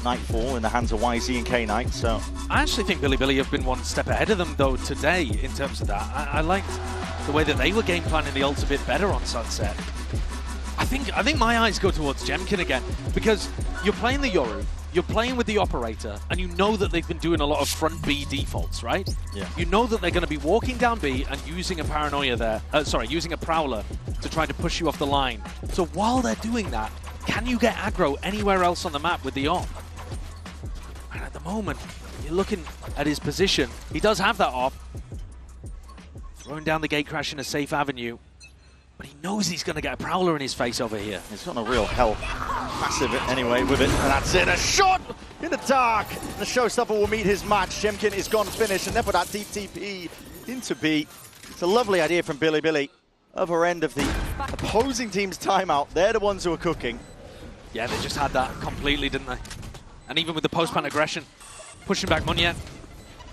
Nightfall in the hands of YZ and K-Knight, so... I actually think Bilibili have been one step ahead of them, though, today in terms of that. I liked the way that they were game planning the ults a bit better on Sunset. I think my eyes go towards Jemkin again, because you're playing the Yoru, you're playing with the operator, and you know that they've been doing a lot of front B defaults, right? Yeah. You know that they're going to be walking down B and using a paranoia there, using a prowler to try to push you off the line. So while they're doing that, can you get aggro anywhere else on the map with the op? And at the moment, you're looking at his position. He does have that op. Throwing down the gate crash in a safe avenue. But he knows he's going to get a prowler in his face over here. He's got a real help. Massive anyway with it. And that's it. A shot in the dark. The Showstopper will meet his match. Jemkin is gone finished. And then for that deep TP into B. It's a lovely idea from Bilibili. Other end of the opposing team's timeout. They're the ones who are cooking. Yeah, they just had that completely, didn't they? And even with the post-plant aggression, pushing back Munyet.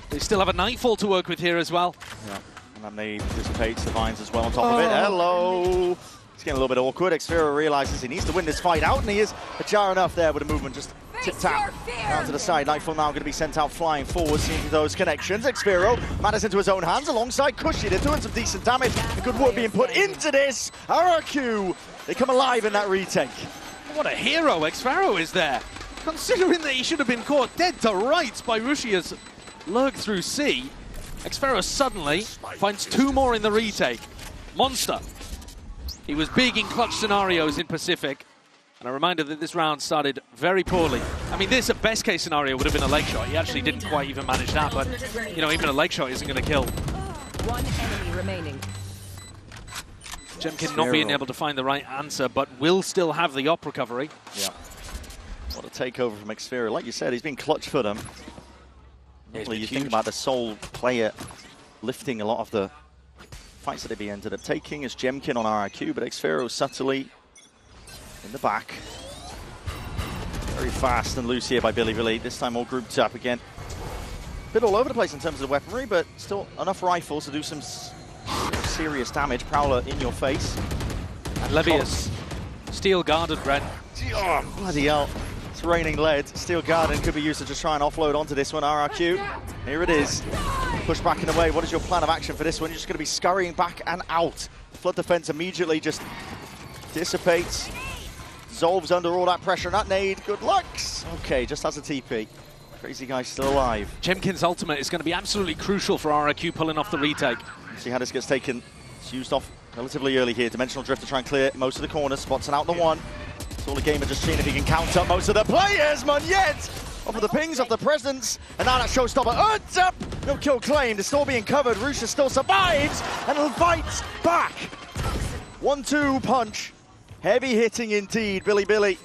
They still have a Nightfall to work with here as well. Yeah. And then they dissipate the vines as well on top of it. Hello! It's getting a little bit awkward. Xfero realizes he needs to win this fight out, and he is ajar enough there with a movement. Just tip-tap down to the side. Nightfall now going to be sent out flying forward, seeing those connections. Xfero matters into his own hands alongside Cushy. They're doing some decent damage. And good work being put into this. RRQ, they come alive in that retake. What a hero Xfero is there. Considering that he should have been caught dead to rights by Rushia's lurk through C. Xfero suddenly finds two more in the retake. Monster. He was big in clutch scenarios in Pacific. And a reminder that this round started very poorly. I mean, this, at best case scenario, would have been a leg shot. He actually didn't quite even manage that, but, you know, even a leg shot isn't going to kill. One enemy remaining. Jemkin not being able to find the right answer, but will still have the op recovery. Yeah. What a takeover from Xfero. Like you said, he's been clutch for them. Yeah, you think about the sole player lifting a lot of the fights that they ended up taking as Jemkin on RRQ, but Xfero subtly in the back. Very fast and loose here by Bilibili. This time all grouped up again. Bit all over the place in terms of the weaponry, but still enough rifles to do some serious damage. Prowler in your face. And Levius, steel guarded, Red. Oh, bloody hell. It's raining lead. Steel Garden could be used to just try and offload onto this one. RRQ, here it is. Push back and away. What is your plan of action for this one? You're just going to be scurrying back and out. Flood defense immediately just dissipates. Zolv's under all that pressure. That nade, good luck. Okay, just has a TP. Crazy guy still alive. Jemkin's ultimate is going to be absolutely crucial for RRQ pulling off the retake. See how this gets taken. It's used off relatively early here. Dimensional Drift to try and clear most of the corners. Spots an out the one. It's all the gamer just seeing if he can count up most of the players. Munyet off of the pings, off the presence. And now that Showstopper earns up. No kill claimed. It's still being covered. Rusha still survives and fights back. 1-2 punch. Heavy hitting indeed. Bilibili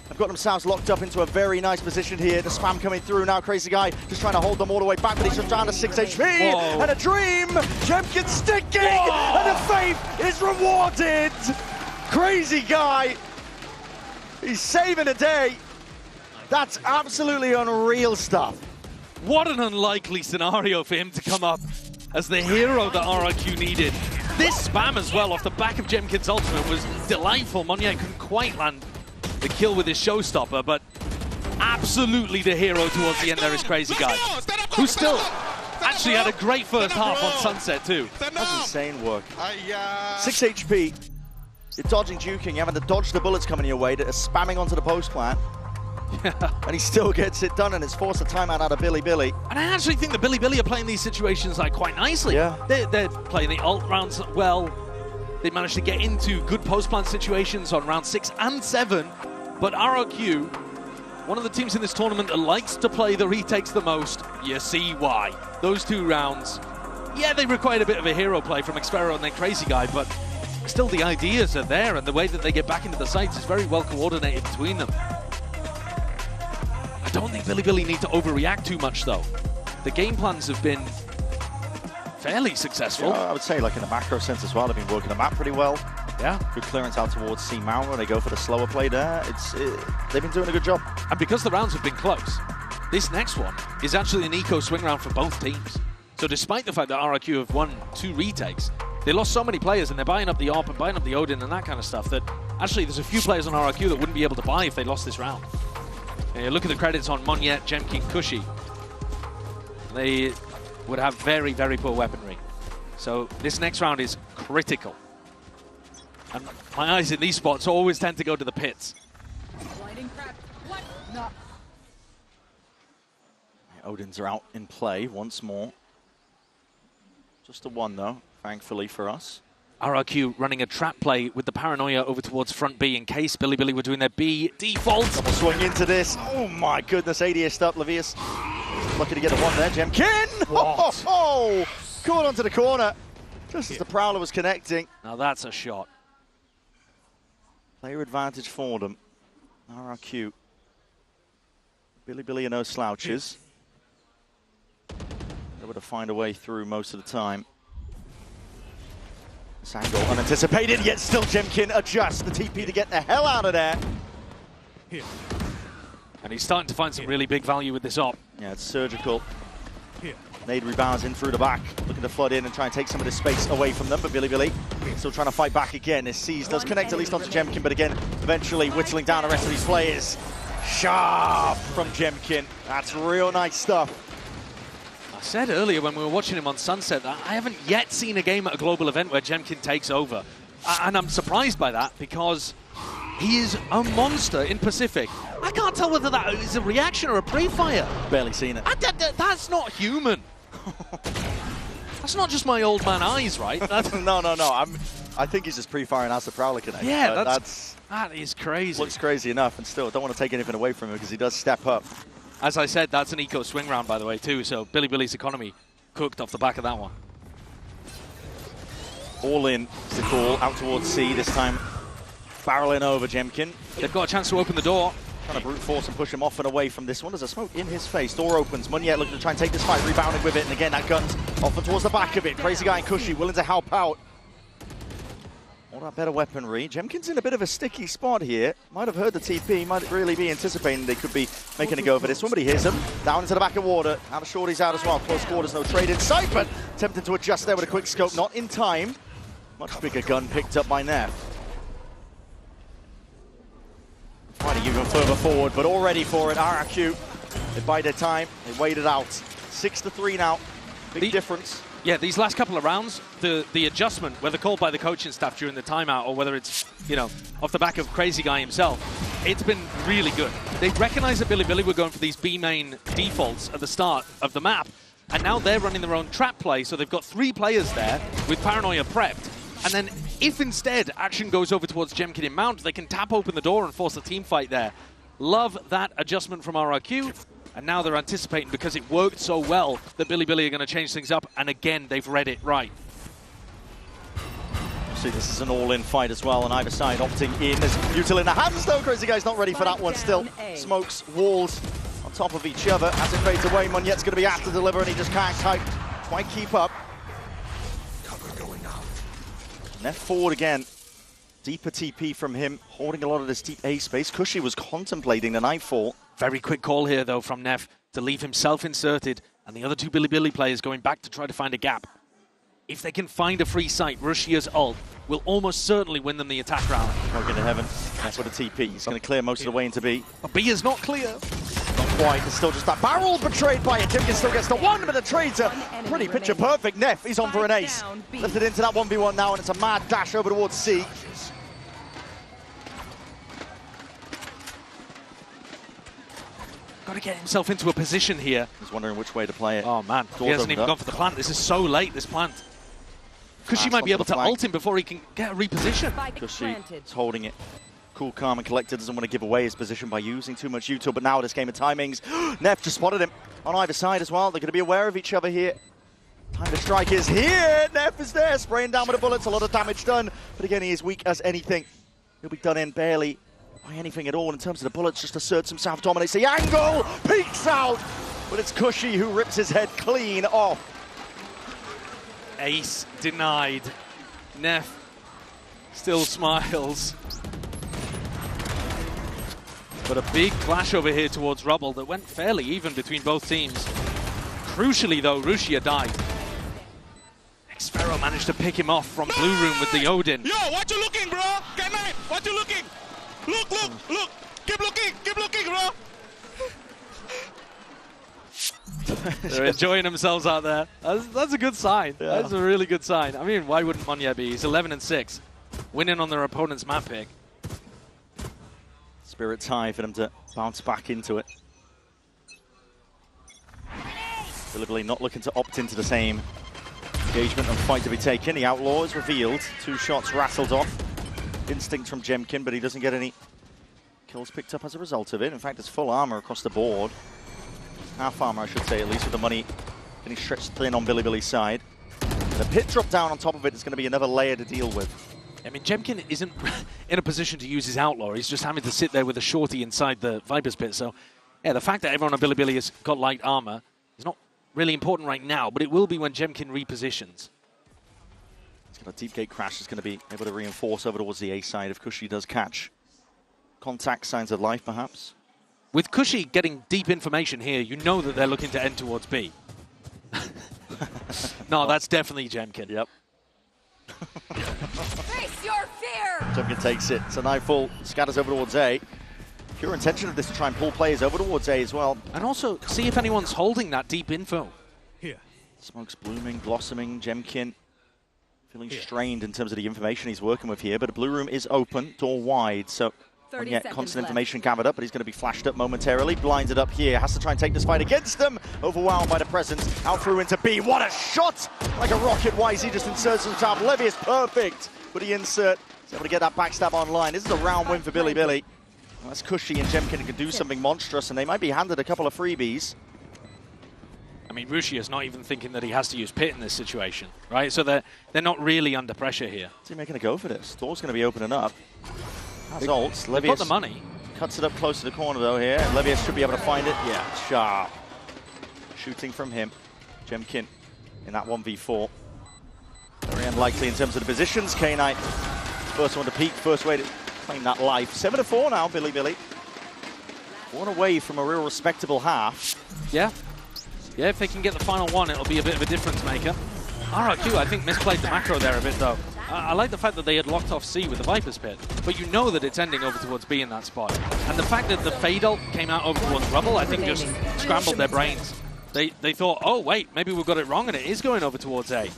have got themselves locked up into a very nice position here. The spam coming through now. Crazy guy just trying to hold them all the way back, but he's just down to 6 HP. Whoa. And a dream. Jemkin sticking. Whoa. And the faith is rewarded. Crazy guy. He's saving a day. That's absolutely unreal stuff. What an unlikely scenario for him to come up as the hero that RRQ needed. This spam as well off the back of Jemkin's ultimate was delightful. Munyet couldn't quite land the kill with his Showstopper, but absolutely the hero towards the end there is Crazy Guy, who still actually had a great first half on Sunset too. That's insane work. 6 HP. You're dodging, juking, you're having to dodge the bullets coming your way that are spamming onto the post plant. And he still gets it done, and it's forced a timeout out of Bilibili. And I actually think the Bilibili are playing these situations like quite nicely. Yeah. They're playing the ult rounds well. They managed to get into good post-plant situations on round 6 and 7. But RRQ, one of the teams in this tournament that likes to play the retakes the most, you see why. Those 2 rounds, yeah, they required a bit of a hero play from Xpero and then Crazy Guy, but still the ideas are there, and the way that they get back into the sites is very well coordinated between them. I don't think Bilibili need to overreact too much, though. The game plans have been fairly successful. Yeah, I would say, like in the macro sense as well, they've been working the map pretty well. Yeah. Good clearance out towards C Mount when they go for the slower play there. They've been doing a good job. And because the rounds have been close, this next one is actually an eco swing round for both teams. So despite the fact that RRQ have won 2 retakes, they lost so many players, and they're buying up the AWP and buying up the Odin and that kind of stuff, that actually there's a few players on RRQ that wouldn't be able to buy if they lost this round. And you look at the credits on Monyet, Jemkin, Kushi. They would have very, very poor weaponry. So this next round is critical. And my eyes in these spots always tend to go to the pits. Odins are out in play once more. Just a 1 though, thankfully for us. RRQ running a trap play with the Paranoia over towards front B in case Bilibili were doing their B default. Double swing into this. Oh my goodness, ADS up. Levius lucky to get a 1 there. Jemkin! Oh, caught onto the corner. Just as the Prowler was connecting. Now that's a shot. Player advantage for them. RRQ. Bilibili are no slouches. Able to find a way through most of the time. Sango unanticipated, yet still Jemkin adjusts the TP to get the hell out of there. And he's starting to find some really big value with this op. Yeah, it's surgical. Nade rebounds in through the back, looking to flood in and try and take some of this space away from them, but Bilibili still trying to fight back again. As C's does connect at least onto Jemkin, but again, eventually whittling down the rest of these players. Sharp from Jemkin. That's real nice stuff. I said earlier when we were watching him on Sunset that I haven't yet seen a game at a global event where Jemkin takes over. And I'm surprised by that because he is a monster in Pacific. I can't tell whether that is a reaction or a pre-fire. Barely seen it. That's not human. That's not just my old man eyes, right? No. I think he's just pre-firing as the Prowler connect. Yeah, that is crazy. Looks crazy enough, and still don't want to take anything away from him because he does step up. As I said, that's an eco swing round, by the way, too. So Bilibili's economy cooked off the back of that one. All in is the call, out towards C this time. Barreling over Jemkin. They've got a chance to open the door. Trying to brute force and push him off and away from this one. There's a smoke in his face. Door opens. Monyet looking to try and take this fight, rebounding with it. And again, that gun's off and towards the back of it. Crazy Guy and Kushi willing to help out. All that better weaponry. Jemkin's in a bit of a sticky spot here. Might have heard the TP. Might really be anticipating they could be making a go for this one, but he hears him. Down into the back of water. Now the shorty's out as well. Close quarters, no trade in sight, but attempting to adjust there with a quick scope. Not in time. Much bigger gun picked up by Neff. Fighting even further forward, but all ready for it. RRQ, they bide their time, they wait it out. 6-3 now, big difference. Yeah, these last couple of rounds, the adjustment, whether called by the coaching staff during the timeout or whether it's, off the back of Crazy Guy himself, it's been really good. They recognized that Bilibili were going for these B main defaults at the start of the map, and now they're running their own trap play, so they've got 3 players there with Paranoia prepped, and then if instead action goes over towards Jemkin in Mount, they can tap open the door and force a team fight there. Love that adjustment from RRQ. And now they're anticipating, because it worked so well, that Bilibili are going to change things up. And again, they've read it right. See, this is an all-in fight as well, on either side opting in. There's Util in the hands, though. Crazy Guy's not ready for that one still. Smokes, walls on top of each other. As it fades away, Monyet's going to be asked to deliver, and he just can't quite keep up. Neff forward again. Deeper TP from him, holding a lot of this deep A space. Kushi was contemplating the nightfall. Very quick call here, though, from Neff to leave himself inserted and the other 2 Bilibili players going back to try to find a gap. If they can find a free site, Russia's ult will almost certainly win them the attack round. Going to heaven. That's with a TP. He's going to clear most of the way into B. But B is not clear. Not quite. It's still just that barrel betrayed by it. Jemkin still gets the 1, but the trades are pretty picture perfect. Neff, he's on for an ace. Lifted into that 1v1 now, and it's a mad dash over towards C. Got to get himself into a position here. He's wondering which way to play it. Oh man, he hasn't even gone for the plant. This is so late, this plant. Cushy might be able to ult him before he can get a reposition. Cushy is holding it. Cool, calm, and collected. Doesn't want to give away his position by using too much util, but now this game of timings. Neff just spotted him on either side as well. They're going to be aware of each other here. Time to strike is here. Neff is there, spraying down with the bullets. A lot of damage done, but again, he is weak as anything. He'll be done in barely by anything at all in terms of the bullets. Just asserts himself, dominates the angle, peeks out, but it's Cushy who rips his head clean off. Ace denied. Neff still smiles. But a big clash over here towards Rubble that went fairly even between both teams. Crucially though, Rusia died. Xfero managed to pick him off from Blue Room with the Odin. Yo, what you looking, bro? Good night. What you looking? Look, look, look. Keep looking, bro. They're enjoying themselves out there. That's a good sign. Yeah. That's a really good sign. I mean, why wouldn't Monya be? He's 11-6, winning on their opponent's map pick. Spirit's high for them to bounce back into it. Deliberately not looking to opt into the same engagement and fight to be taken. The Outlaw is revealed. 2 shots rattled off. Instinct from Jemkin, but he doesn't get any kills picked up as a result of it. In fact, it's full armor across the board. Half armor, I should say, at least, with the money getting stretched thin on Billy's side. And the pit drop down on top of it is going to be another layer to deal with. I mean, Jemkin isn't in a position to use his Outlaw. He's just having to sit there with a shorty inside the Viper's pit. So, yeah, the fact that everyone on Billy has got light armor is not really important right now, but it will be when Jemkin repositions. It's got a deep gate crash. Is going to be able to reinforce over towards the A side if Cushy does catch contact, signs of life, perhaps. With Cushy getting deep information here, you know that they're looking to end towards B. No, that's definitely Jemkin. Yep. Face your fear! Jemkin takes it. So Nightfall scatters over towards A. Pure intention of this to try and pull players over towards A as well. And also, see if anyone's holding that deep info. Here. Smoke's blooming, blossoming. Jemkin feeling strained in terms of the information he's working with here, but the Blue Room is open, door wide, so yeah, constant information gathered up, but he's going to be flashed up momentarily. Blinded up here, has to try and take this fight against them. Overwhelmed by the presence, out through into B. What a shot! Like a rocket, YZ just inserts himself. Levy is perfect, but he insert. He's able to get that backstab online. This is a round win for Billy. Well, that's Cushy and Jemkin who can do something monstrous, and they might be handed a couple of freebies. I mean, Rushi is not even thinking that he has to use Pit in this situation, right? So they're not really under pressure here. What's he making a go for this? Door's going to be opening up. That's ults. They've got the money. Cuts it up close to the corner, though, here. Levius should be able to find it. Yeah, sharp. Shooting from him. Jemkin in that 1v4. Very unlikely in terms of the positions. K-Knight, first one to peak, first way to claim that life. 7-4 now, Billy. One away from a real respectable half. Yeah. Yeah, if they can get the final one, it'll be a bit of a difference maker. RRQ, I think, misplayed the macro there a bit, though. I like the fact that they had locked off C with the Viper's Pit, but you know that it's ending over towards B in that spot. And the fact that the Fade ult came out over towards Rubble, I think just scrambled their brains. They thought, oh, wait, maybe we've got it wrong, and it is going over towards A.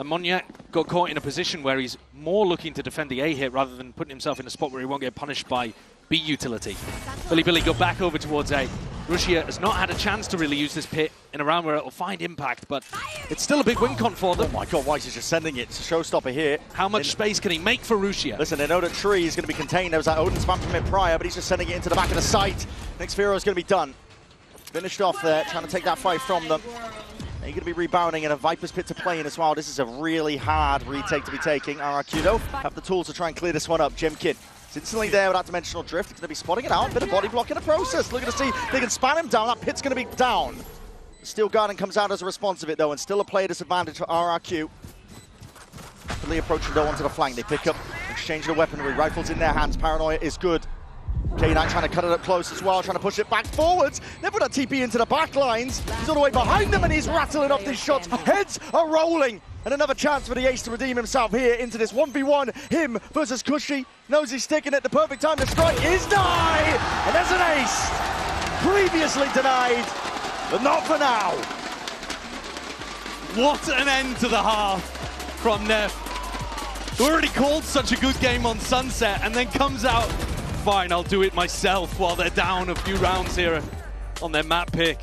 And Monyak got caught in a position where he's more looking to defend the A hit rather than putting himself in a spot where he won't get punished by B utility. Billy go back over towards A. Rusia has not had a chance to really use this pit in a round where it'll find impact, but it's still a big win con for them. Oh my god, why is he just sending it? It's a showstopper here. How much space can he make for Rusia? Listen, they know that Tree is going to be contained. There was that Odin spam from it prior, but he's just sending it into the back of the site. Next Firo is going to be done. Finished off there, trying to take that fight from them. They're going to be rebounding in a Viper's Pit to play in as well. This is a really hard retake to be taking. RRQ, though, have the tools to try and clear this one up. Jemkin. It's instantly there with that dimensional drift. It's going to be spotting it out. Bit of body block in the process. Looking to see if they can spam him down. That pit's going to be down. The Steel Garden comes out as a response of it, though, and still a player disadvantage for RRQ. Rapidly approaching though onto the flank. They pick up, exchange the weaponry. Rifles in their hands. Paranoia is good. K9 trying to cut it up close as well, trying to push it back forwards. They put that TP into the back lines. He's all the way behind them and he's rattling off these shots. Heads are rolling. And another chance for the Ace to redeem himself here into this 1v1. Him versus Cushy. Knows he's sticking it. The perfect time to strike is die. And there's an Ace. Previously denied, but not for now. What an end to the half from Neff. Who already called such a good game on Sunset and then comes out fine, I'll do it myself while they're down a few rounds here on their map pick.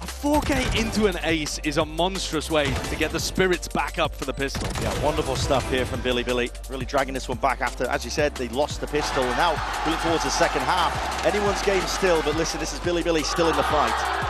A 4K into an ace is a monstrous way to get the spirits back up for the pistol. Yeah, wonderful stuff here from Bilibili. Really dragging this one back after, as you said, they lost the pistol. And now we look towards the second half. Anyone's game still, but listen, this is Bilibili still in the fight.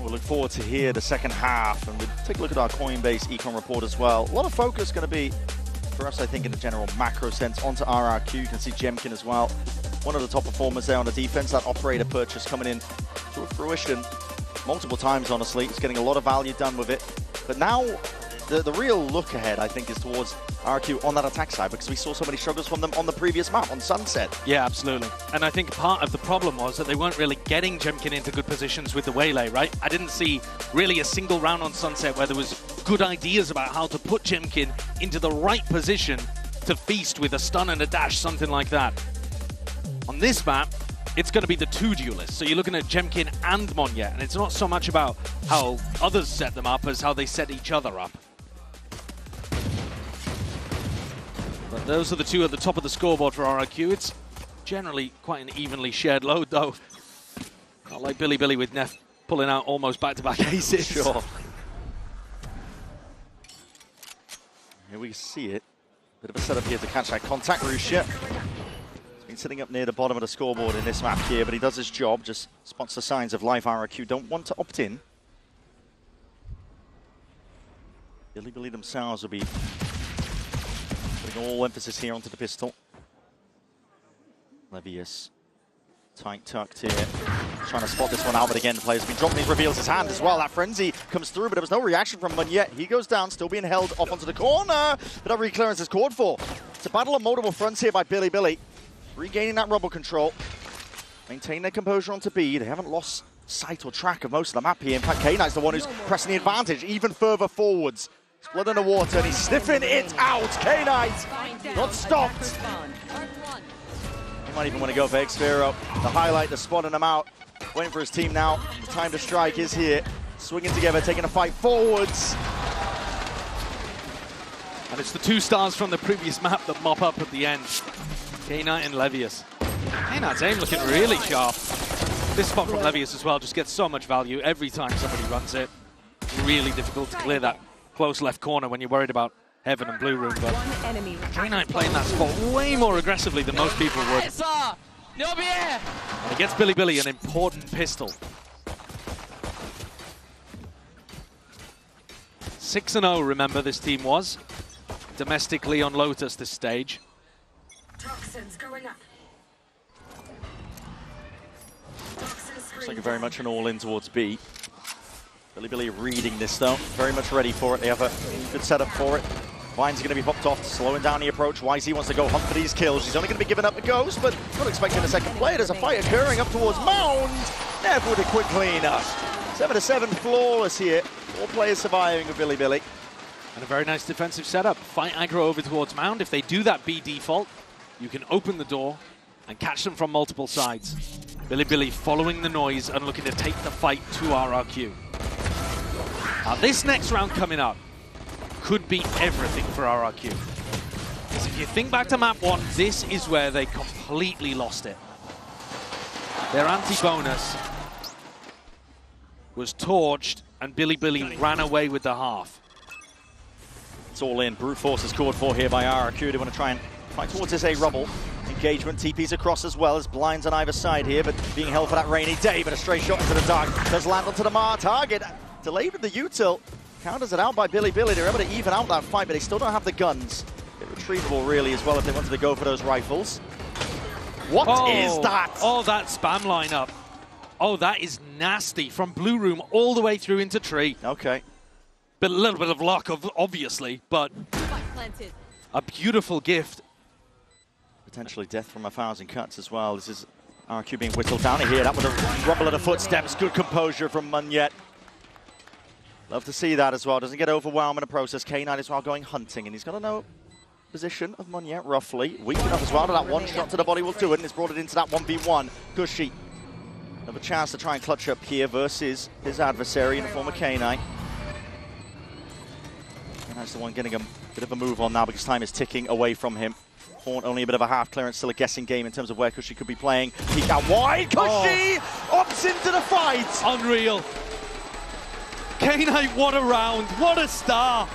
We'll look forward to hear the second half, and we'll take a look at our Coinbase econ report as well. A lot of focus going to be, for us, I think, in the general macro sense, onto RRQ. You can see Jemkin as well. One of the top performers there on the defense. That operator purchase coming in to fruition multiple times, honestly. It's getting a lot of value done with it. But now, the real look ahead, I think, is towards RRQ on that attack side, because we saw so many struggles from them on the previous map, on Sunset. Yeah, absolutely. And I think part of the problem was that they weren't really getting Jemkin into good positions with the Waylay, right? I didn't see really a single round on Sunset where there was good ideas about how to put Jemkin into the right position to feast with a stun and a dash, something like that. On this map, it's going to be the two duelists. So you're looking at Jemkin and Monyet, and it's not so much about how others set them up as how they set each other up. But those are the two at the top of the scoreboard for RRQ. It's generally quite an evenly shared load, though. Not like Bilibili with Neff pulling out almost back-to-back aces. Sure. Here we see it. Bit of a setup here to catch that contact. Russia. He's been sitting up near the bottom of the scoreboard in this map here, but he does his job, just spots the signs of life. RRQ don't want to opt in. Bilibili themselves will be putting all emphasis here onto the pistol. Levius, tight tucked here, trying to spot this one out, but again, the player's been dropping, he reveals his hand as well. That frenzy comes through, but there was no reaction from Monyet. He goes down, still being held off onto the corner, but that reclearance is called for. It's a battle on multiple fronts here by Bilibili, regaining that rubble control, maintain their composure onto B. They haven't lost sight or track of most of the map here. In fact, K-Knight's the one who's pressing the advantage even further forwards. It's blood in the water, and he's sniffing it out. K-Knight not stopped. He might even want to go for X-Vero. The highlight, the spotting him out. Waiting for his team now. The time to strike is here. Swinging together, taking a fight forwards. And it's the two stars from the previous map that mop up at the end. K-Knight and Levius. K-Knight's aim looking really sharp. This spot from Levius as well just gets so much value every time somebody runs it. Really difficult to clear that close left corner when you're worried about Heaven and Blue Room, but K-Knight playing that spot way more aggressively than most people would. And it gets Bilibili an important pistol. 6-0, remember, this team was. Domestically on Lotus this stage. Toxins going up. Looks like very much an all-in towards B. Bilibili reading this though, very much ready for it. They have a good setup for it. Blind's going to be popped off, slowing down the approach. YZ wants to go hunt for these kills. He's only going to be giving up the ghost, but not expecting a second play. There's a fight occurring up towards Mound. Never with a quick cleanup. 7-7 flawless here. 4 players surviving with Bilibili. And a very nice defensive setup. Fight aggro over towards Mound. If they do that B default, you can open the door and catch them from multiple sides. Bilibili following the noise and looking to take the fight to RRQ. Now this next round coming up could be everything for RRQ. Because if you think back to map 1, this is where they completely lost it. Their anti-bonus was torched and Bilibili ran away with the half. It's all in. Brute Force is called for here by RRQ. They want to try and fight towards this A rubble. Engagement, TP's across as well as blinds on either side here, but being held for that rainy day, but a stray shot into the dark does land onto the Mar target. Delayed with the util. Counters it out by Bilibili. They're able to even out that fight, but they still don't have the guns. Bit retrievable, really, as well, if they wanted to go for those rifles. What is that? Oh, that spam lineup. Oh, that is nasty. From Blue Room all the way through into Tree. Okay. But a little bit of luck, obviously, but a beautiful gift. Potentially death from 1,000 cuts as well. This is RQ being whittled down here. That was a rumble of the footsteps. Good composure from Munyet. Love to see that as well. Doesn't get overwhelmed in the process. K9 as well going hunting, and he's got to know position of Munyet roughly. Weak enough as well to that one shot to the body will do it, and it's brought it into that 1v1. Gushy. Another chance to try and clutch up here versus his adversary in the form of K9. And that's the one getting a bit of a move on now because time is ticking away from him. Horn only a bit of a half clearance, still a guessing game in terms of where Cushy could be playing. Peek out wide, Cushy opts into the fight. Unreal. K9, what a round, what a star.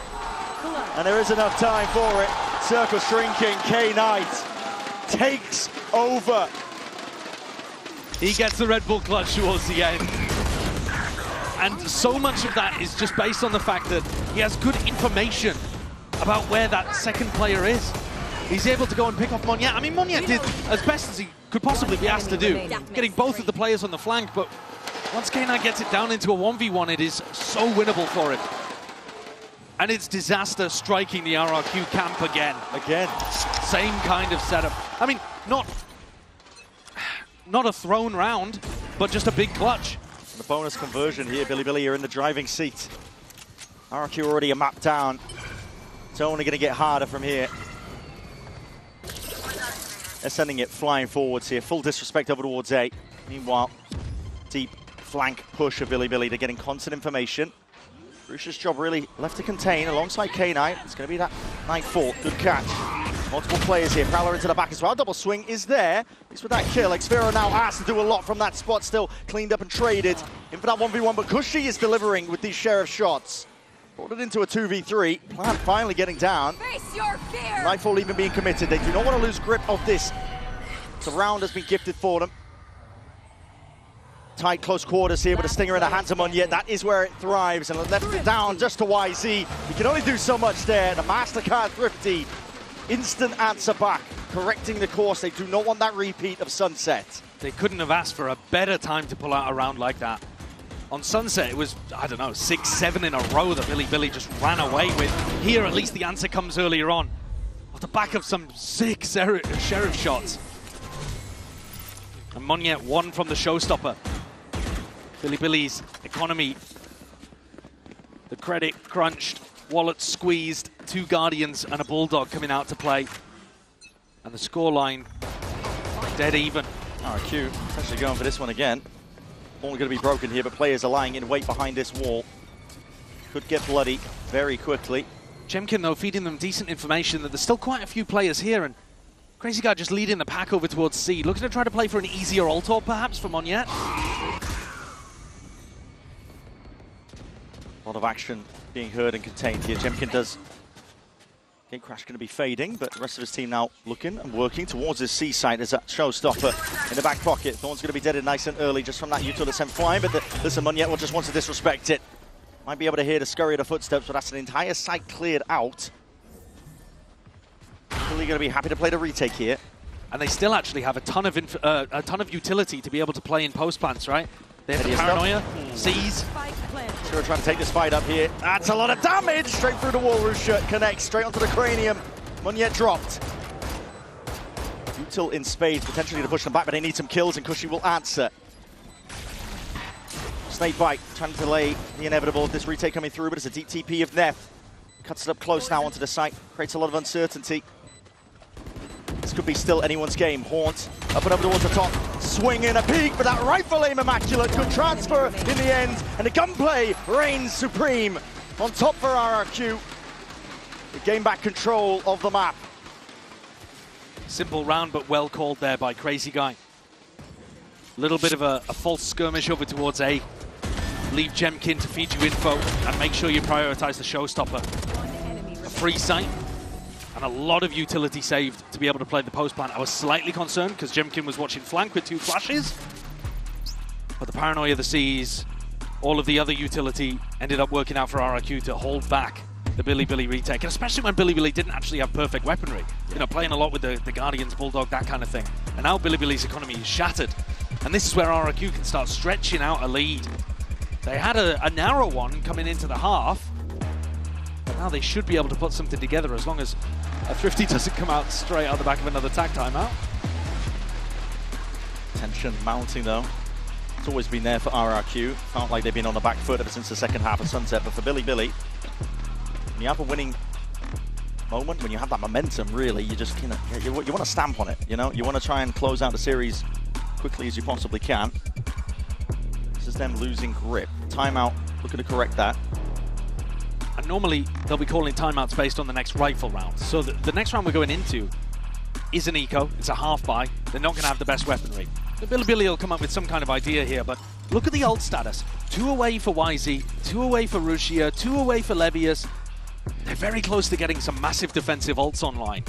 And there is enough time for it. Circle shrinking, K9 takes over. He gets the Red Bull clutch towards the end. And so much of that is just based on the fact that he has good information about where that second player is. He's able to go and pick off Munyet. I mean, Munyet did as best as he could possibly be asked to do, getting both of the players on the flank, but once K9 gets it down into a 1v1, it is so winnable for him. And it's disaster striking the RRQ camp again. Same kind of setup. I mean, not a thrown round, but just a big clutch. The bonus conversion here, Bilibili, you're in the driving seat. RRQ already a map down. It's only going to get harder from here. They're sending it flying forwards here. Full disrespect over towards A. Meanwhile, deep flank push of Bilibili. They're getting constant information. Bruce's job really left to contain alongside K9. It's going to be that 9-4. Good catch. Multiple players here. Prowler into the back as well. Double swing is there. At least with that kill. Xfero now has to do a lot from that spot. Still cleaned up and traded. In for that 1v1, but Cushy is delivering with these Sheriff shots. Brought it into a 2v3. Plant finally getting down. Face your fear. Nightfall even being committed. They do not want to lose grip of this. The round has been gifted for them. Tight close quarters here with a stinger in the hands of Munyet. That is where it thrives, and left it down just to YZ. He can only do so much there. The MasterCard Thrifty, instant answer back, correcting the course. They do not want that repeat of Sunset. They couldn't have asked for a better time to pull out a round like that. On Sunset, it was, I don't know, 6-7 in a row that Bilibili just ran away with. Here, at least the answer comes earlier on, off the back of some sick Sheriff shots. And Munyet won from the showstopper. Bilibili's economy, the credit crunched, wallet squeezed, 2 Guardians and a Bulldog coming out to play. And the scoreline dead even. RQ essentially going for this one again. Only going to be broken here, but players are lying in wait behind this wall. Could get bloody very quickly. Chemkin, though, feeding them decent information that there's still quite a few players here, and Crazy Guy just leading the pack over towards C, looking to try to play for an easier ult perhaps for Munyet. A lot of action being heard and contained here. Chemkin does. Gate Crash going to be fading, but the rest of his team now looking and working towards his C site as that showstopper in the back pocket. Thorn's going to be deaded nice and early just from that util that's sent flying, but listen, Munyet will just want to disrespect it. Might be able to hear the scurry of the footsteps, but that's an entire site cleared out. Really going to be happy to play the retake here. And they still actually have a ton of utility to be able to play in post plants, right? They have the paranoia, C's, He's going to try to take this fight up here. That's a lot of damage! Straight through the walrus shirt, connects straight onto the cranium. Munyet dropped. Util in spades, potentially to push them back, but they need some kills, and Cushy will answer. Snake bite, trying to delay the inevitable. This retake coming through, but it's a deep TP of Neff. Cuts it up close now onto the site, creates a lot of uncertainty. This could be still anyone's game. Haunt up and over towards the top, swinging a peek, but that rifle aim immaculate. Good transfer in the end, and the gunplay reigns supreme on top for RRQ. They gain back control of the map. Simple round, but well called there by Crazy Guy. Little bit of a false skirmish over towards A. Leave Jemkin to feed you info and make sure you prioritize the showstopper. A free site and a lot of utility saved to be able to play the post plan. I was slightly concerned because Jemkin was watching flank with 2 flashes, but the paranoia of the seas, all of the other utility ended up working out for RRQ to hold back the Bilibili retake, and especially when Bilibili didn't actually have perfect weaponry. You know, playing a lot with the Guardians, Bulldog, that kind of thing. And now Bilibili's economy is shattered. And this is where RRQ can start stretching out a lead. They had a narrow one coming into the half, but now they should be able to put something together as long as a Thrifty doesn't come out straight out the back of another tag timeout. Tension mounting though. It's always been there for RRQ. Felt like they've been on the back foot ever since the second half of Sunset, but for Bilibili, when you have a winning moment, when you have that momentum, really, you just you want to stamp on it, you know? You want to try and close out the series quickly as you possibly can. This is them losing grip. Timeout, looking to correct that. And normally, they'll be calling timeouts based on the next rifle round. So the next round we're going into is an eco. It's a half buy. They're not going to have the best weaponry. The Bilibili will come up with some kind of idea here, but look at the ult status. 2 away for YZ, 2 away for Rushia, 2 away for Levius. They're very close to getting some massive defensive ults online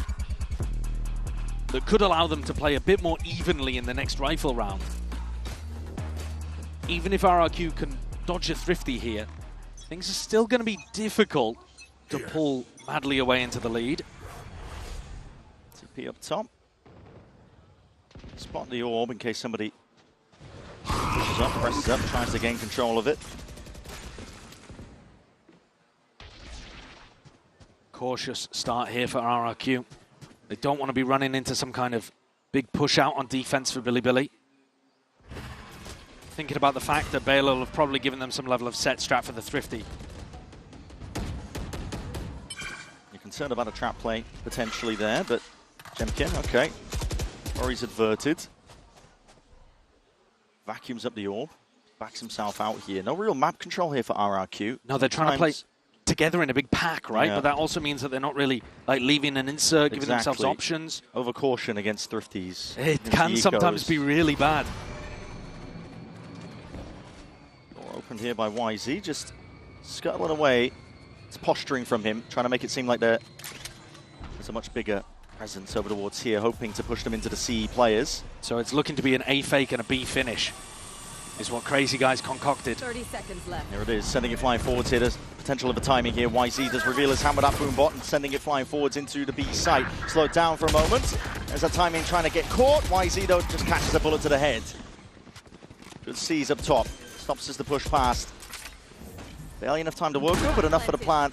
that could allow them to play a bit more evenly in the next rifle round. Even if RRQ can dodge a Thrifty here, things are still going to be difficult to pull madly away into the lead. TP up top. Spot the orb in case somebody pushes up, presses up, tries to gain control of it. Cautious start here for RRQ. They don't want to be running into some kind of big push out on defense for Bilibili. Thinking about the fact that Bale will have probably given them some level of set strat for the Thrifty. You're concerned about a trap play potentially there, but Jemkin, okay. Worries averted. Vacuums up the orb. Backs himself out here. No real map control here for RRQ. No, they're trying to play together in a big pack, right? Yeah. But that also means that they're not really like leaving an insert, giving themselves options. Over caution against Thrifties. It can sometimes be really bad. Door opened here by YZ, just scuttling away. It's posturing from him, trying to make it seem like there's a much bigger presence over towards here, hoping to push them into the CE players. So it's looking to be an A fake and a B finish, is what Crazy Guy's concocted. 30 seconds left. There it is, sending it flying forwards here. There's potential of a timing here. YZ does reveal his hand with that boom bot and sending it flying forwards into the B site. Slowed down for a moment. There's that timing trying to get caught. YZ though just catches a bullet to the head. Good C's up top. Stops as the push past. Barely enough time to work with, but enough for the plant.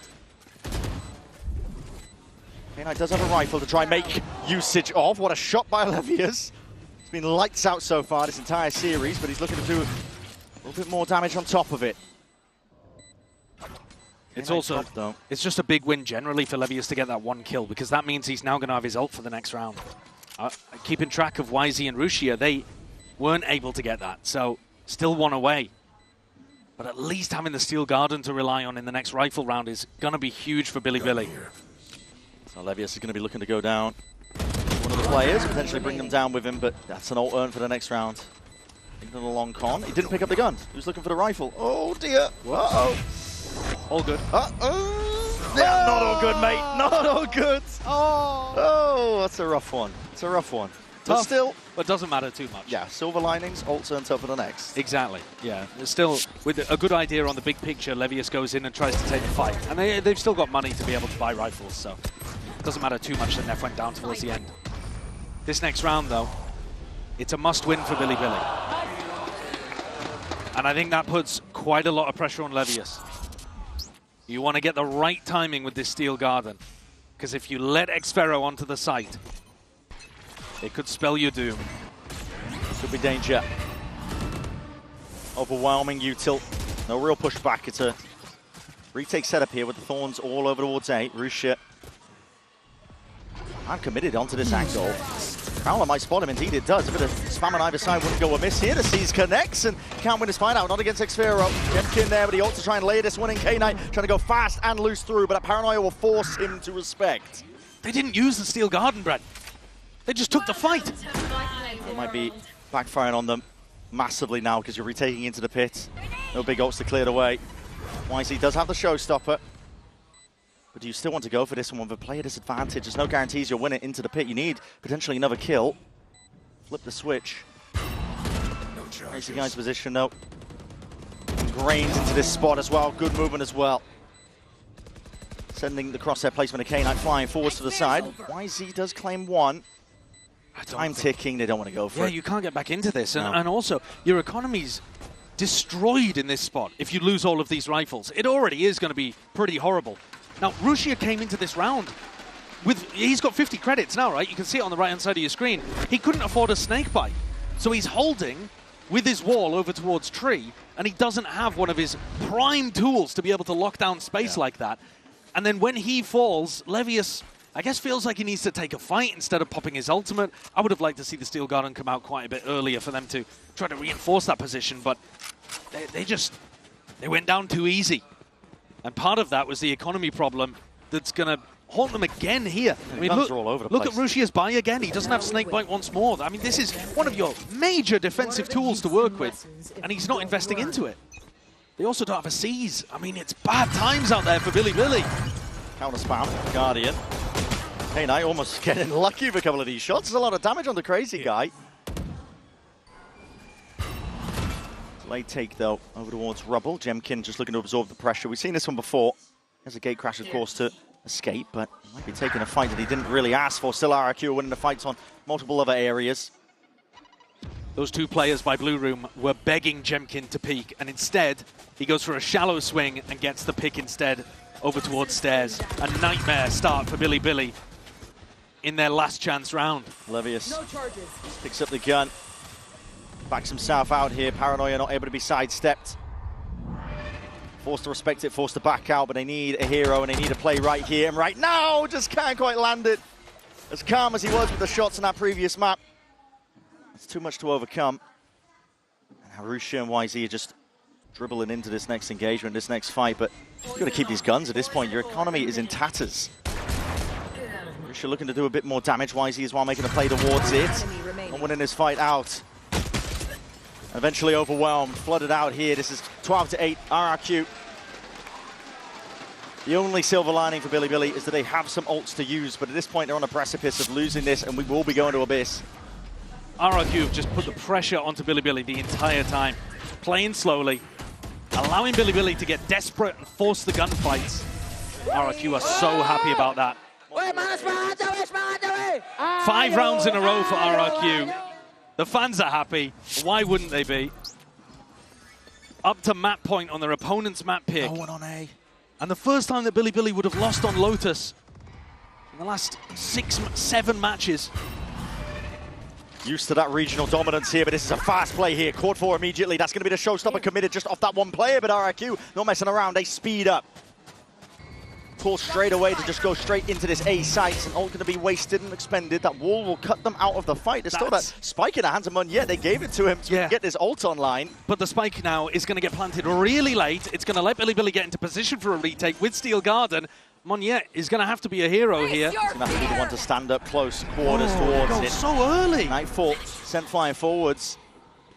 K9 does have a rifle to try and make usage of. What a shot by Levius. It's been lights out so far this entire series, but he's looking to do a little bit more damage on top of it. It's also, it's just a big win generally for Levius to get that 1 kill, because that means he's now going to have his ult for the next round. Keeping track of YZ and Rushia, they weren't able to get that, so still 1 away. But at least having the Steel Garden to rely on in the next rifle round is going to be huge for Bilibili. So Levius is going to be looking to go down one of the players, potentially bring them down with him, but that's an ult earn for the next round. Thinking of a long con. He didn't pick up the gun. He was looking for the rifle. Oh dear. Uh-oh. All good. Uh-oh. Yeah, not all good, mate. Not all good. Oh, that's a rough one. It's a rough one. But still, but doesn't matter too much. Yeah, silver linings, ult turns up for the next. Exactly, yeah. Still, with a good idea on the big picture, Levius goes in and tries to take the fight. And they've still got money to be able to buy rifles, so it doesn't matter too much that Neff went down towards the end. This next round, though, it's a must-win for Bilibili. And I think that puts quite a lot of pressure on Levius. You want to get the right timing with this Steel Garden. Because if you let Xfero onto the site, it could spell your doom. Could be danger. Overwhelming util. No real pushback. It's a retake setup here with the Thorns all over towards A. Russia. I'm committed onto this angle. Prowler might spot him, indeed it does. A bit of spam on either side wouldn't go amiss here. The Seas connects and can't win his fight out. Not against Xfero. Jemkin there, but he ought to try and lay this one in. K-Knight trying to go fast and loose through, but that paranoia will force him to respect. They didn't use the Steel Garden, Brad. They just took the fight. It might be backfiring on them massively now because you're retaking into the pit. No big ults to clear the way. YZ does have the showstopper. But do you still want to go for this one with a player disadvantage? There's no guarantees you'll win it into the pit. You need potentially another kill. Flip the switch. There's the guy's position though. Ingrained into this spot as well. Good movement as well. Sending the crosshair placement of K-Knight flying forwards to the side. YZ does claim one. Time ticking, they don't want to go for it. Yeah, you can't get back into this. And also, your economy's destroyed in this spot if you lose all of these rifles. It already is going to be pretty horrible. Now, Russia came into this round with... He's got 50 credits now, right? You can see it on the right-hand side of your screen. He couldn't afford a snake bite. So he's holding with his wall over towards tree, and he doesn't have one of his prime tools to be able to lock down space like that. And then when he falls, Levius, I guess, feels like he needs to take a fight instead of popping his ultimate. I would have liked to see the Steel Garden come out quite a bit earlier for them to try to reinforce that position, but they went down too easy. And part of that was the economy problem that's going to haunt them again here. I mean, look at Russia's buy again. He doesn't have Snakebite once more. I mean, this is one of your major defensive tools to work with, and he's not investing into it. They also don't have a seize. I mean, it's bad times out there for Billy. Counter spam, Guardian. K-Knight almost getting lucky with a couple of these shots. There's a lot of damage on the crazy guy. Late take, though, over towards Rubble. Jemkin just looking to absorb the pressure. We've seen this one before. There's a gate crash, of course, to escape, but he might be taking a fight that he didn't really ask for. Still RRQ winning the fights on multiple other areas. Those two players by Blue Room were begging Jemkin to peek, and instead, he goes for a shallow swing and gets the pick instead over towards stairs. A nightmare start for Billy in their last chance round. Levius picks up the gun. Backs himself out here. Paranoia not able to be sidestepped. Forced to respect it, forced to back out, but they need a hero and they need a play right here and right now. Just can't quite land it. As calm as he was with the shots in that previous map. It's too much to overcome. And Harusha and YZ are just dribbling into this next engagement, this next fight, but you've got to keep these guns at this point. Your economy is in tatters. Harusha looking to do a bit more damage. YZ as well making a play towards it. And winning this fight out. Eventually overwhelmed, flooded out here. This is 12-8 RRQ. The only silver lining for Billy is that they have some ults to use, but at this point they're on a precipice of losing this and we will be going to Abyss. RRQ have just put the pressure onto Billy the entire time. Playing slowly, allowing Billy to get desperate and force the gunfights. RRQ are so happy about that. 5 rounds in a row for RRQ. The fans are happy. Why wouldn't they be? Up to map point on their opponent's map pick. No one on A. And the first time that Billy would have lost on Lotus in the last 6-7 matches. Used to that regional dominance here, but this is a fast play here. Caught for immediately. That's going to be the showstopper committed just off that one player, but RRQ not messing around. They speed up. Call straight away to just go straight into this A site, and all going to be wasted and expended. That wall will cut them out of the fight. There's still that spike in the hands of Munye. They gave it to him to get this ult online. But the spike now is going to get planted really late. It's going to let Billy get into position for a retake with Steel Garden. Munye is going to have to be a hero here. He's going to have to be the one to stand up close quarters towards it. So early. Nightfall sent flying forwards.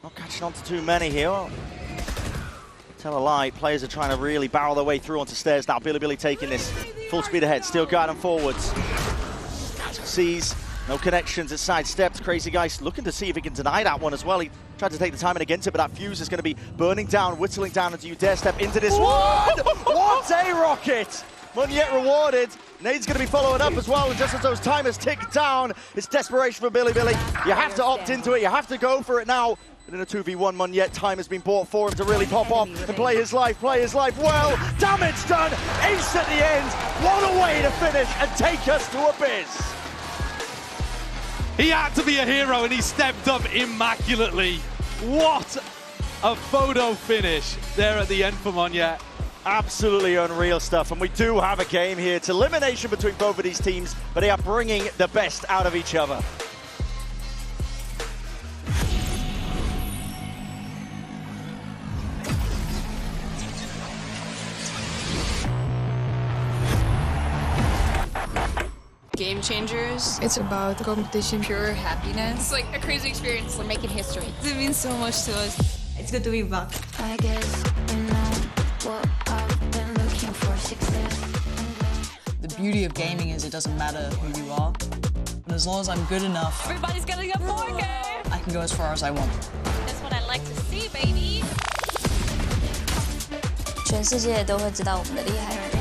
Not catching on to too many here. Tell a lie, players are trying to really barrel their way through onto stairs now. Billy taking this full speed ahead. Steel Garden forwards. Sees no connections, it's sidestepped. Crazy guy looking to see if he can deny that one as well. He tried to take the timing against it, but that fuse is going to be burning down, whittling down. And do you dare step into this one? What a rocket! Munye rewarded. Nade's going to be following up as well, and just as those timers tick down, it's desperation for Billy. You have to opt into it, you have to go for it now. But in a 2v1 one yet, time has been bought for him to really pop off and play his life well. Damage done, ace at the end. What a way to finish and take us to Abyss. He had to be a hero and he stepped up immaculately. What a photo finish there at the end for Monya. Absolutely unreal stuff, and we do have a game here. It's elimination between both of these teams, but they are bringing the best out of each other. Game changers. It's about competition, pure happiness. It's like a crazy experience. We're making history. It means so much to us. It's good to be back. I guess you know what I've been looking for, success. The beauty of gaming is it doesn't matter who you are. And as long as I'm good enough, Everybody's getting a 4K. I can go as far as I want. That's what I like to see, baby. 全世界都会知道我们的厉害。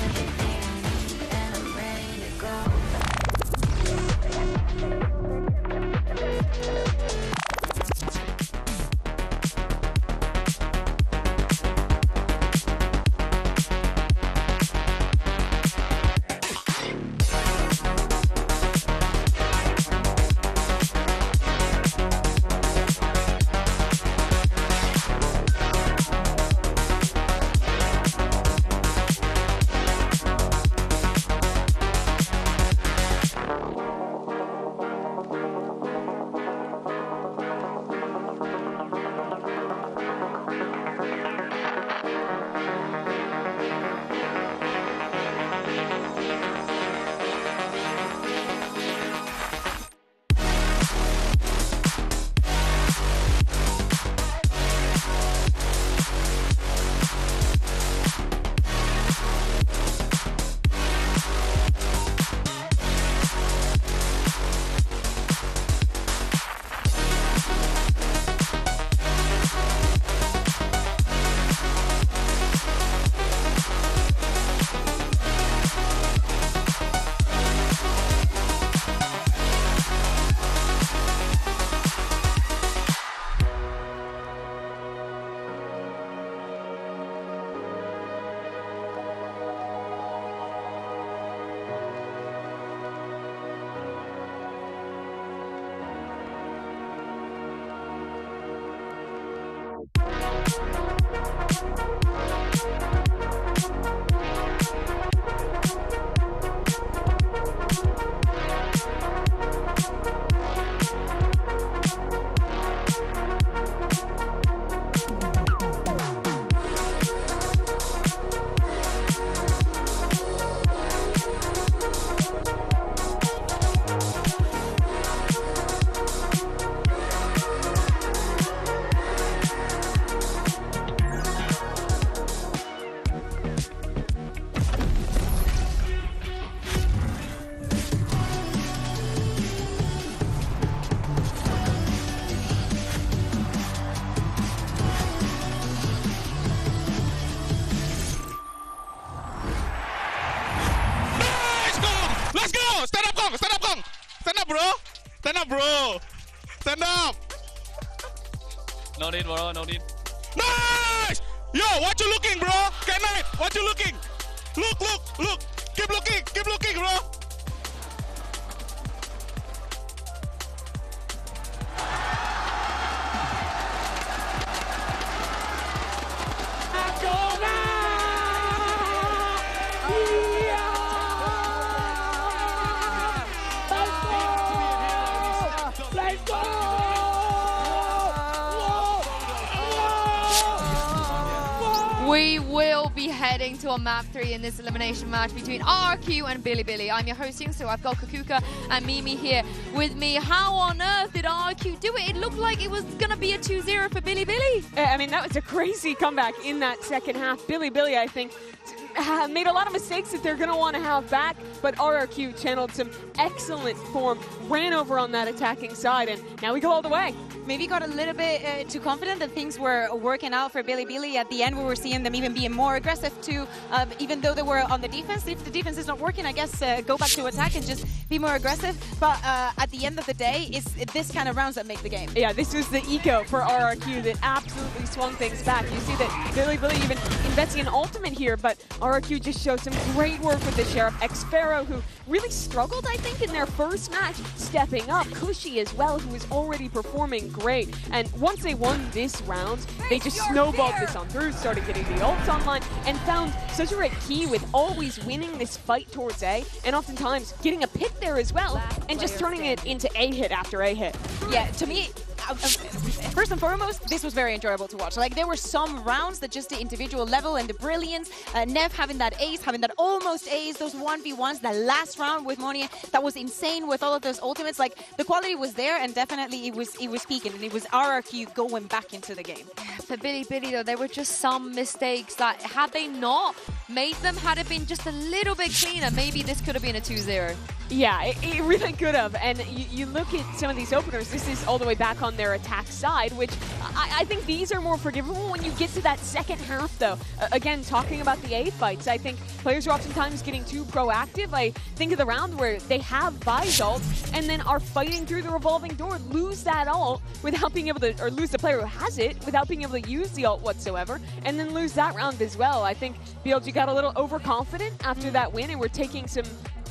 bro. Stand up. No need, bro. No need. Nice. Yo, what you looking, bro? Kenneth, what you looking? Look, look, look. Keep looking, bro. We will be heading to a map 3 in this elimination match between RQ and Bilibili. I'm your host, so I've got Kakuka and Mimi here with me. How on earth did RQ do it? It looked like it was going to be a 2-0 for Bilibili. I mean, that was a crazy comeback in that second half. Bilibili, I think, made a lot of mistakes that they're going to want to have back. but RRQ channeled some excellent form, ran over on that attacking side, and now we go all the way. Maybe got a little bit too confident that things were working out for Bilibili. At the end, we were seeing them even being more aggressive too, even though they were on the defense. If the defense is not working, I guess go back to attack and just be more aggressive. But at the end of the day, it's this kind of rounds that make the game. Yeah, this was the eco for RRQ that absolutely swung things back. You see that Bilibili even investing an ultimate here, but RRQ just showed some great work with the Sheriff. Xpharaoh, who really struggled, I think, in their first match, stepping up. Cushy as well, who was already performing great. And once they won this round, they just snowballed this on through, started getting the ults online, and found such a great key with always winning this fight towards A, and oftentimes getting a pick there as well, and just turning it into A hit after A hit. Yeah, to me, first and foremost, this was very enjoyable to watch. Like, there were some rounds that just the individual level and the brilliance, Nev having that ace, having that almost ace, those 1v1s, the last round with Monia, that was insane with all of those ultimates. Like, the quality was there, and definitely it was peaking, and it was RRQ going back into the game. For Bilibili, though, there were just some mistakes that, had they not made them, had it been just a little bit cleaner, maybe this could have been a 2-0. Yeah, it really could have. And you look at some of these openers, this is all the way back on their attack side, which I think these are more forgivable when you get to that second half, though. Again, talking about the A fights, I think players are oftentimes getting too proactive. I think of the round where they have Vi's ult and then are fighting through the revolving door, lose that ult without being able to, or lose the player who has it without being able to use the ult whatsoever, and then lose that round as well. I think BLG got a little overconfident after that win, and we're taking some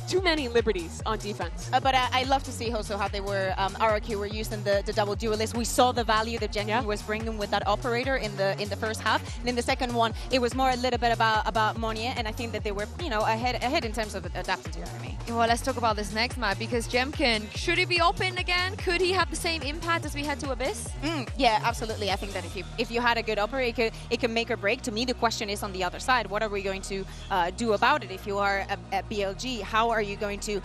too many liberties on defense. But I love to see also how they were, RRQ were using the double duelist. We saw the value that Jenkin was bringing with that operator in the first half. And in the second one, it was more a little bit about Monia, and I think that they were, you know, ahead in terms of adapting to your enemy. Well, let's talk about this next map, because Jemkin, should he be open again? Could he have the same impact as we had to Abyss? Yeah, absolutely. I think that if you had a good operator, it can make or break. To me, the question is on the other side. What are we going to do about it? If you are at BLG, how are you going to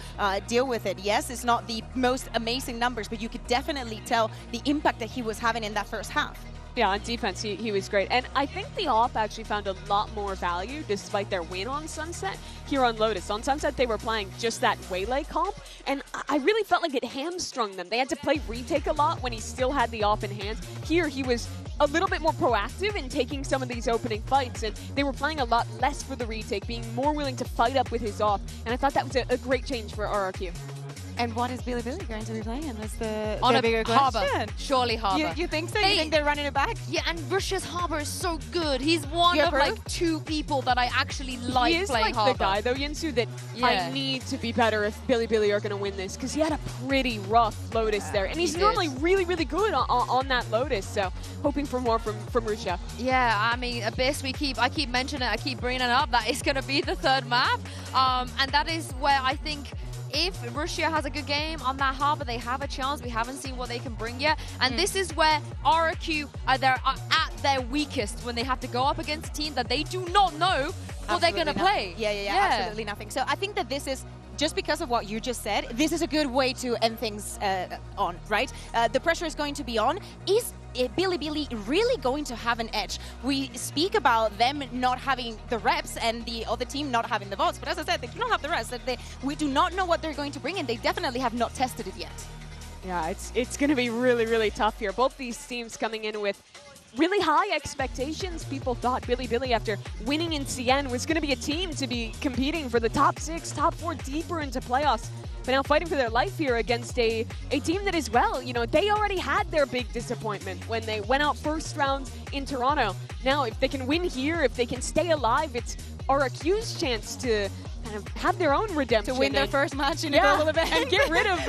deal with it? Yes, it's not the most amazing numbers, but you could definitely tell the impact that he was having in that first half. Yeah, on defense, he was great. And I think the AWP actually found a lot more value despite their win on Sunset here on Lotus. On Sunset, they were playing just that Waylay comp, and I really felt like it hamstrung them. They had to play retake a lot when he still had the AWP in hand. Here, he was a little bit more proactive in taking some of these opening fights, and they were playing a lot less for the retake, being more willing to fight up with his AWP, and I thought that was a great change for RRQ. And what is Bilibili going to be playing? That's the on bigger Harbor. question. Surely Harbor. You think so? You think they're running it back? Yeah, and Russia's Harbor is so good. He's one of like 2 people that I actually like he is playing like Harbor. the guy, though, Yinsu, that I need to be better if Bilibili are going to win this, because he had a pretty rough Lotus there. And he's normally really, really good on that Lotus, so hoping for more from Russia. Yeah, I mean, Abyss, I keep mentioning it, I keep bringing it up, that is going to be the 3rd map. And that is where I think if Russia has a good game on that Harbor, they have a chance. We haven't seen what they can bring yet. And this is where RRQ are at their weakest, when they have to go up against a team that they do not know what they're going to play. Yeah, absolutely nothing. So I think that this is, just because of what you just said, this is a good way to end things on, right? The pressure is going to be on. Is Bilibili really going to have an edge? We speak about them not having the reps and the other team not having the votes, but as I said, they do not have the reps. We do not know what they're going to bring, and they definitely have not tested it yet. Yeah, it's going to be really, really tough here. Both these teams coming in with really high expectations. People thought Bilibili, after winning in CN, was going to be a team to be competing for the top 6, top 4, deeper into playoffs. But now fighting for their life here against a team that is, well, you know, they already had their big disappointment when they went out first round in Toronto. Now, if they can win here, if they can stay alive, it's RRQ's chance to kind of have their own redemption. To win their first match in a global event. And get rid of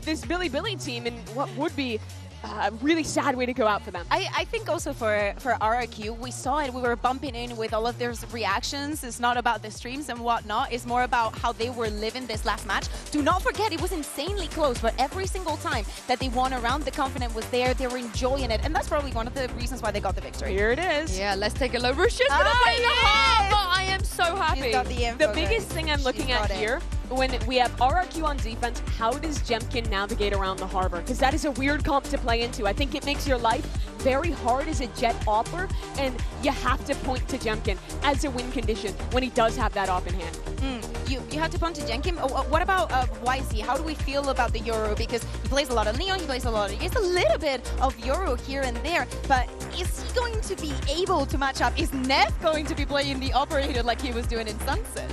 this Bilibili team in what would be a really sad way to go out for them. I think also for RRQ, we saw it, we were bumping in with all of their reactions. It's not about the streams and whatnot, it's more about how they were living this last match. Do not forget, it was insanely close, but every single time that they won a round, the confidence was there, they were enjoying it, and that's probably one of the reasons why they got the victory. Here it is. Yeah, let's take a look. Russia's gonna play the Harbor! I am so happy. She's got the info, the biggest thing I'm looking at here when we have RRQ on defense, how does Jemkin navigate around the Harbor? Because that is a weird comp to play into. I think it makes your life very hard as a Jet opper, and you have to point to Jemkin as a win condition when he does have that off in hand. You have to point to Jemkin. What about YZ? How do we feel about the Euro? Because he plays a lot of Neon, he plays a lot of... It's a little bit of Euro here and there, but is he going to be able to match up? Is Neff going to be playing the operator like he was doing in Sunset?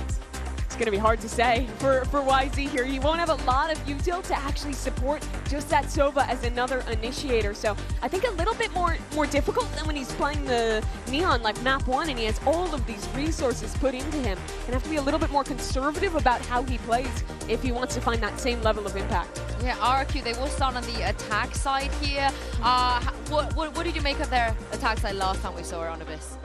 It's going to be hard to say for YZ here. He won't have a lot of util to actually support just that Sova as another initiator. So I think a little bit more difficult than when he's playing the Neon like map 1 and he has all of these resources put into him. And have to be a little bit more conservative about how he plays if he wants to find that same level of impact. Yeah, RRQ, they will start on the attack side here. What did you make of their attack side last time we saw her on Abyss?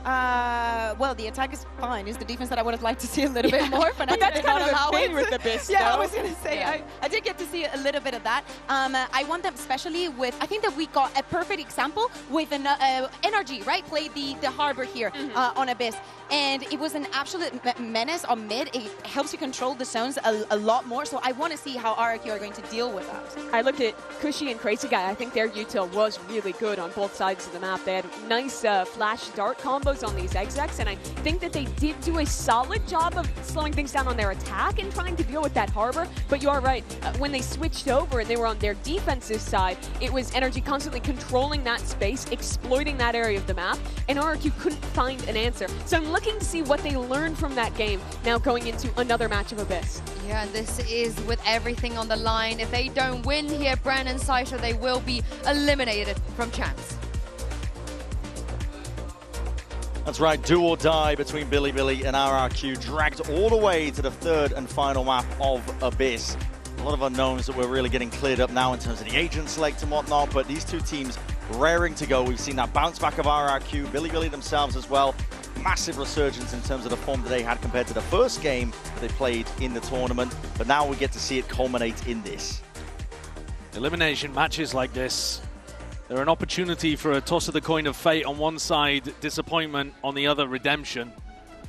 Well, the attack is fine. It's the defense that I would have liked to see a little bit more. But that's kind of the thing with the Abyss, Yeah, I was going to say, I did get to see a little bit of that. I want them especially with, I think that we got a perfect example with an NRG, right? Played the Harbor here on Abyss. And it was an absolute menace on mid. It helps you control the zones a lot more. So I want to see how RRQ are going to deal with that. I looked at Cushy and Crazy Guy. I think their util was really good on both sides of the map. They had nice flash dart combos on these execs, and I think that they did do a solid job of slowing things down on their attack and trying to deal with that Harbor. But you are right. When they switched over and they were on their defensive side, it was Energy constantly controlling that space, exploiting that area of the map, and RRQ couldn't find an answer. So I'm looking to see what they learned from that game now going into another match of Abyss. Yeah, and this is with everything on the line. If they don't win here, Bren and Saisha, they will be eliminated from Champs. That's right, do or die between Bilibili and RRQ, dragged all the way to the third and final map of Abyss. A lot of unknowns that we're really getting cleared up now in terms of the agent select and whatnot, but these two teams raring to go. We've seen that bounce back of RRQ, Bilibili themselves as well. Massive resurgence in terms of the form that they had compared to the first game that they played in the tournament, but now we get to see it culminate in this. Elimination matches like this, they're an opportunity for a toss of the coin of fate on one side, disappointment on the other, redemption.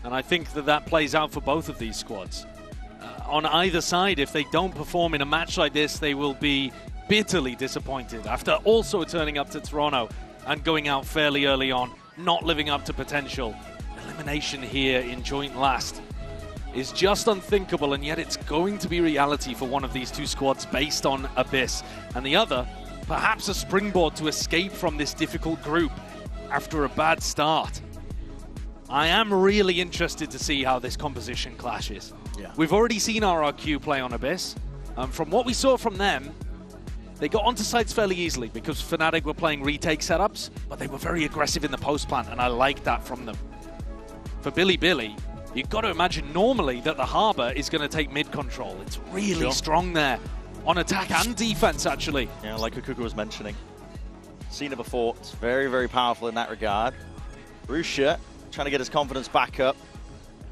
And I think that plays out for both of these squads. On either side, if they don't perform in a match like this, they will be bitterly disappointed after also turning up to Toronto and going out fairly early on, not living up to potential. Elimination here in joint last is just unthinkable, and yet it's going to be reality for one of these two squads based on Abyss, and the other perhaps a springboard to escape from this difficult group after a bad start. I am really interested to see how this composition clashes. Yeah. We've already seen RRQ play on Abyss. From what we saw from them, they got onto sites fairly easily because Fnatic were playing retake setups, but they were very aggressive in the post plant, and I liked that from them. For Bilibili, you've got to imagine normally that the Harbor is going to take mid control. It's really strong there on attack and defense, actually. Yeah, like Kuku was mentioning. Seen it before. It's very, very powerful in that regard. Rusha trying to get his confidence back up.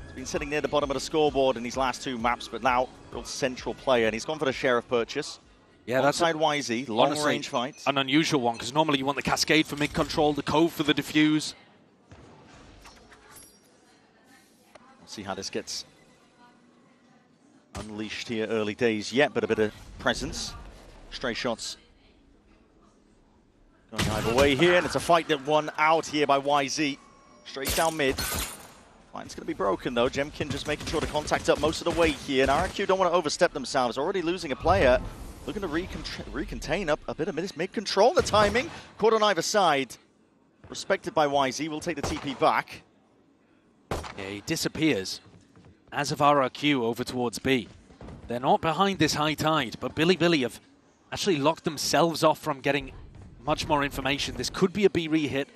He's been sitting near the bottom of the scoreboard in these last two maps, but now real central player, and he's gone for the share of purchase. Yeah, that's Onside YZ, long-range fight. An unusual one, because normally you want the Cascade for mid-control, the Cove for the Diffuse. Let's see how this gets unleashed here. Early days yet, but a bit of presence. Stray shots going either way here, and it's a fight that won out here by YZ. Straight down mid. Line's going to be broken, though. Jemkin just making sure to contact up most of the way here, and RRQ don't want to overstep themselves. Already losing a player. Looking to recontain up a bit of mid-control. The timing, caught on either side. Respected by YZ, will take the TP back. Yeah, he disappears, as of RRQ over towards B. They're not behind this high tide, but Bilibili have actually locked themselves off from getting much more information. This could be a B re-hit.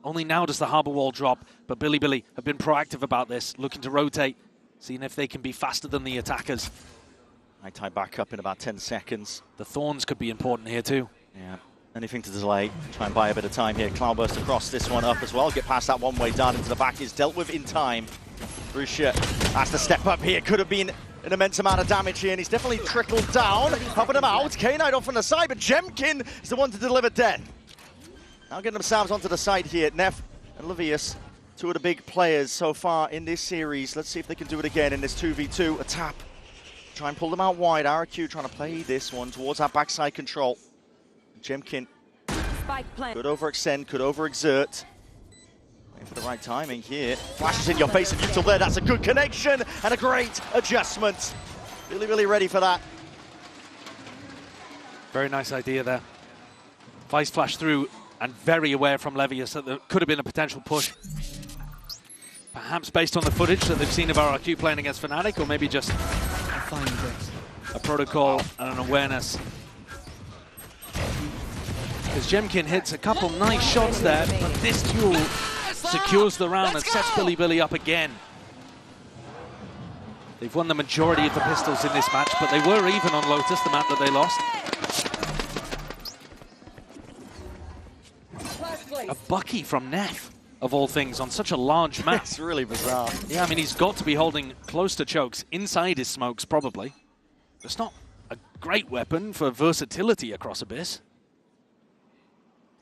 Only now does the Harbor Wall drop, but Bilibili have been proactive about this, looking to rotate, seeing if they can be faster than the attackers. I tie back up in about 10 seconds. The Thorns could be important here too. Yeah, anything to delay. Try and buy a bit of time here. Cloudburst across this one up as well. Get past that one-way dart into the back is dealt with in time. Rusha has to step up here. Could have been an immense amount of damage here, and he's definitely trickled down. Helping him out. K-Knight off on the side, but Jemkin is the one to deliver death. Now getting themselves onto the side here. Neff and Levius, two of the big players so far in this series. Let's see if they can do it again in this 2v2. A tap Try and pull them out wide. RQ trying to play this one towards that backside control. Jemkin could overextend, could overexert. Waiting for the right timing here. Flashes in your face and Util there. That's a good connection and a great adjustment. Really ready for that. Very nice idea there. Vice flash through and very aware from Levius that there could have been a potential push. Perhaps based on the footage that they've seen of RRQ playing against Fnatic, or maybe just a protocol and an awareness. Because Jemkin hits a couple nice shots there, but this duel secures the round and sets Bilibili up again. They've won the majority of the pistols in this match, but they were even on Lotus, the map that they lost. A Bucky from Neff, of all things, on such a large map. It's really bizarre. Yeah, I mean, he's got to be holding close to chokes, inside his smokes, probably. It's not a great weapon for versatility across Abyss.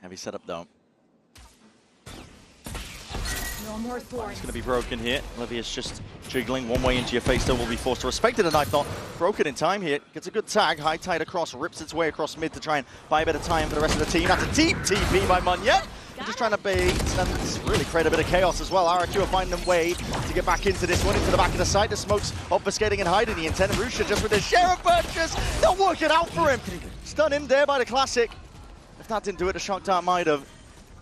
Heavy setup, though. No more thorns. It's going to be broken here. Levius just jiggling one way into your face, though will be forced to respect it. A knife not broken in time here. Gets a good tag. High tide across, rips its way across mid to try and buy a bit of time for the rest of the team. That's a deep TP by Munyet. They're just trying to bait and really create a bit of chaos as well. RRQ are finding a way to get back into this one, into the back of the side. The smoke's obfuscating and hiding the intent. Rusha just with his share of purchase. They'll work it out for him. Stun him there by the Classic. If that didn't do it, the Shock Dart might have.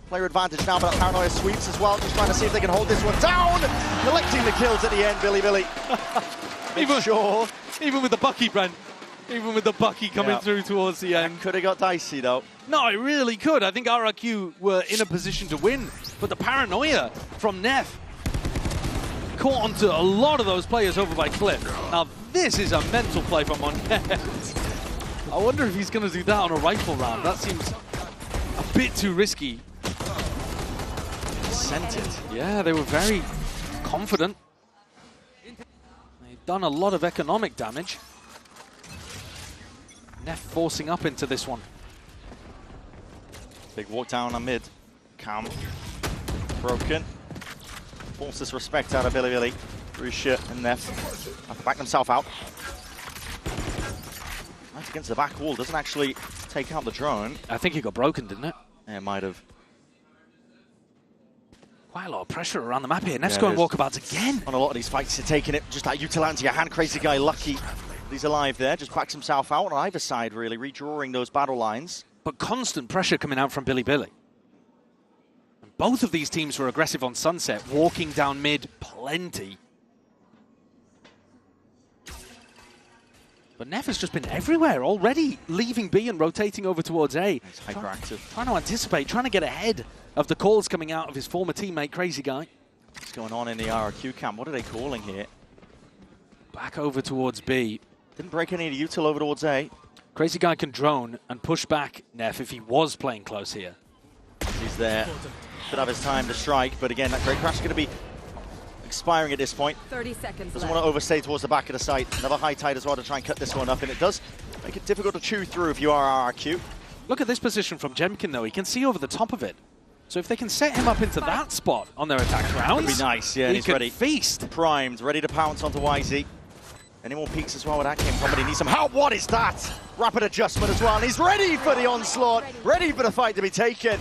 Player advantage now, but Paranoia sweeps as well. Just trying to see if they can hold this one down. Collecting the kills at the end, Bilibili. Even with the Bucky, Brent. Even with the Bucky coming through towards the end. Could have got dicey, though. No, it really could. I think RRQ were in a position to win, but the Paranoia from Neff caught onto a lot of those players over by Cliff. Now, this is a mental play from Monet. I wonder if he's going to do that on a rifle round. That seems a bit too risky. Sent it. Yeah, they were very confident. They've done a lot of economic damage. Neff forcing up into this one. Big walk down on mid. Cam. Broken. Forces respect out of Bilibili. Rusha and Neff have to back themselves out. Right against the back wall. Doesn't actually take out the drone. I think it got broken, didn't it? Yeah, it might have. Quite a lot of pressure around the map here. Neff's going walkabouts again. On a lot of these fights, you're taking it just that util into your hand. Crazy guy, lucky. He's alive there. Just backs himself out on either side, really, redrawing those battle lines. But constant pressure coming out from Bilibili. And both of these teams were aggressive on Sunset, walking down mid plenty. But Neff has just been everywhere already, leaving B and rotating over towards A. He's hyperactive. Trying to anticipate, trying to get ahead of the calls coming out of his former teammate, Crazy Guy. What's going on in the RRQ camp? What are they calling here? Back over towards B. Didn't break any of the util over towards A. Crazy Guy can drone and push back Neff if he was playing close here. He's there. Could have his time to strike, but again, that great crash is going to be expiring at this point. 30 seconds Doesn't want to overstay towards the back of the site. Another high tide as well to try and cut this one up, and it does make it difficult to chew through if you are RRQ. Look at this position from Jemkin, though. He can see over the top of it. So if they can set him up into that spot on their attack rounds, would be nice, yeah, he he's can ready. Feast. Primed, ready to pounce onto YZ. Any more peeks as well with that game? Somebody needs some help. What is that? Rapid adjustment as well, and he's ready for the onslaught, ready for the fight to be taken.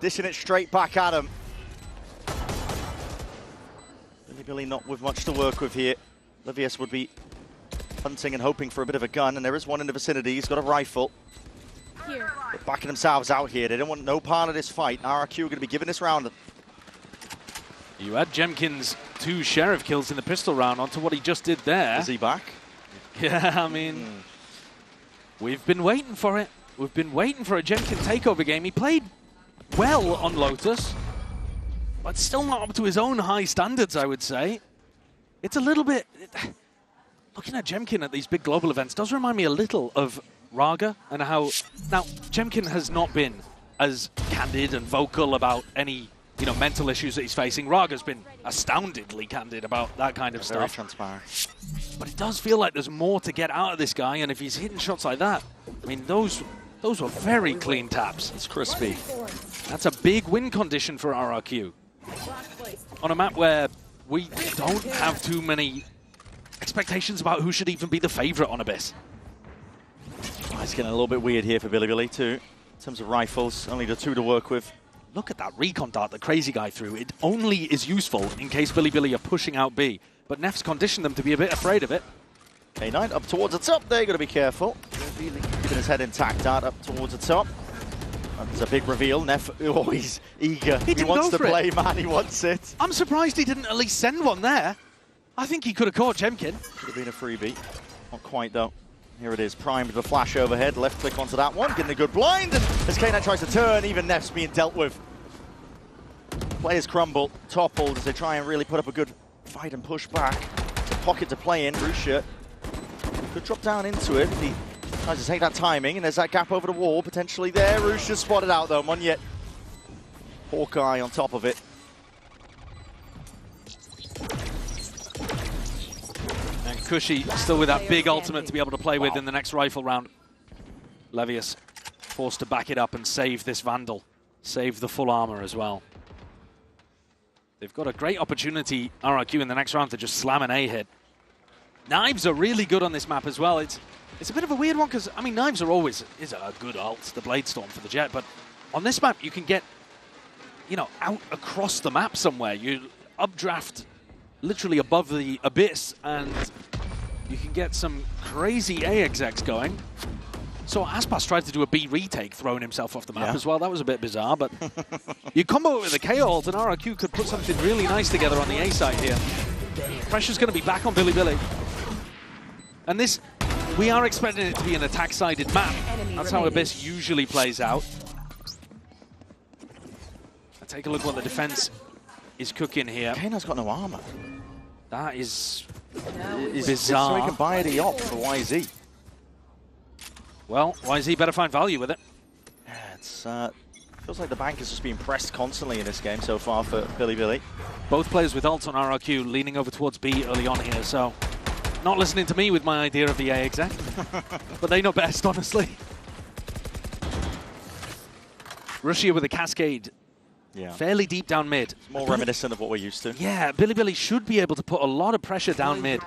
Dishing it straight back at him. Billy not with much to work with here. Levius would be hunting and hoping for a bit of a gun, and there is one in the vicinity. He's got a rifle. They're backing themselves out here. They don't want no part of this fight. RRQ are going to be giving this round. You add Jemkin's 2 Sheriff kills in the pistol round onto what he just did there. Is he back? Yeah, I mean, we've been waiting for it. We've been waiting for a Jemkin takeover game. He played well on Lotus, but still not up to his own high standards, I would say. It's a little bit... Looking at Jemkin at these big global events does remind me a little of Raga and how... Now, Jemkin has not been as candid and vocal about any, you know, mental issues that he's facing. Raga's been astoundingly candid about that kind of stuff. Very transparent. But it does feel like there's more to get out of this guy, and if he's hitting shots like that, I mean, those were very clean taps. It's crispy. That's a big win condition for RRQ. On a map where we don't have too many expectations about who should even be the favorite on Abyss. Oh, it's getting a little bit weird here for Bilibili too. In terms of rifles, only the 2 to work with. Look at that recon dart the crazy guy threw. It only is useful in case Bilibili are pushing out B, but Nef's conditioned them to be a bit afraid of it. K9 up towards the top there, got to be careful. Keeping his head intact, dart up towards the top. That's a big reveal. Nef always eager. He wants to play, man. He wants it. I'm surprised he didn't at least send one there. I think he could have caught Jemkin. Could have been a freebie. Not quite, though. Here it is, primed with a flash overhead. Left click onto that one, getting a good blind. And as K9 tries to turn, even Nef's being dealt with. Players crumble, toppled as they try and really put up a good fight and push back. It's a pocket to play in. Rusha could drop down into it. He tries to take that timing, and there's that gap over the wall potentially there. Rusha spotted out though. Monyet, Hawkeye on top of it. And Cushy still with that big ultimate to be able to play with in the next rifle round. Levius forced to back it up and save this Vandal. Save the full armor as well. They've got a great opportunity, RRQ, in the next round to just slam an A hit. Knives are really good on this map as well. It's a bit of a weird one because, I mean, Knives are always is a good ult, the Blade Storm for the Jet, but on this map you can get, you know, out across the map somewhere. You updraft literally above the Abyss and you can get some crazy A execs going. So Aspas tried to do a B retake, throwing himself off the map as well. That was a bit bizarre, but you combo it with the KO ult and RRQ could put something really nice together on the A side here. Pressure's going to be back on Bilibili. And this, we are expecting it to be an attack-sided map. That's how Abyss usually plays out. Take a look what the defense is cooking here. Kano's got no armor. That is bizarre. bizarre. So he can buy the op for YZ. Well, YZ better find value with it. Yeah, it's feels like the bank is just being pressed constantly in this game so far for Bilibili. Both players with ults on RRQ leaning over towards B early on here, so not listening to me with my idea of the A exec. But they know best, honestly. Russia with a cascade. Yeah. Fairly deep down mid. It's more reminiscent of what we're used to. Yeah, Bilibili should be able to put a lot of pressure down mid.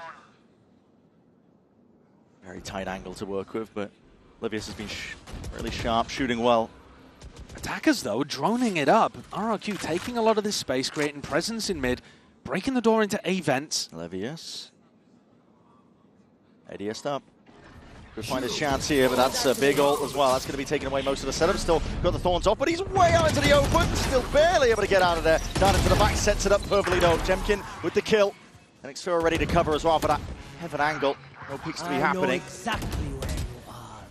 Very tight angle to work with, but Livius has been really sharp, shooting well. Attackers, though, droning it up. RRQ taking a lot of this space, creating presence in mid, breaking the door into A vents. Livius. ADS up. Could find his chance here, but that's a big ult as well. That's going to be taking away most of the setup. Still got the Thorns off, but he's way out into the open. Still barely able to get out of there. Down into the back, sets it up perfectly though. Jemkin with the kill. And Xfira ready to cover as well for that heaven angle. No peeks to be happening. Exactly where you are.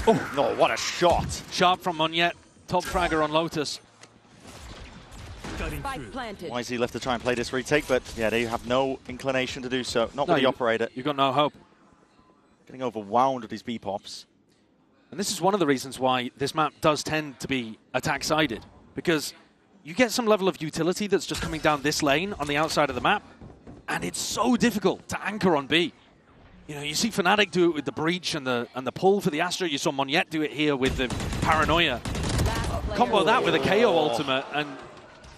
Oh, no, what a shot. Sharp from Monyet. Top fragger on Lotus. YZ left to try and play this retake, but yeah, they have no inclination to do so. Not with the operator. You've got no hope. Getting overwhelmed with these B-pops. And this is one of the reasons why this map does tend to be attack-sided, because you get some level of utility that's just coming down this lane on the outside of the map, and it's so difficult to anchor on B. You know, you see Fnatic do it with the breach and the pull for the Astra. You saw Monyet do it here with the Paranoia. Combo that with a KO ultimate, and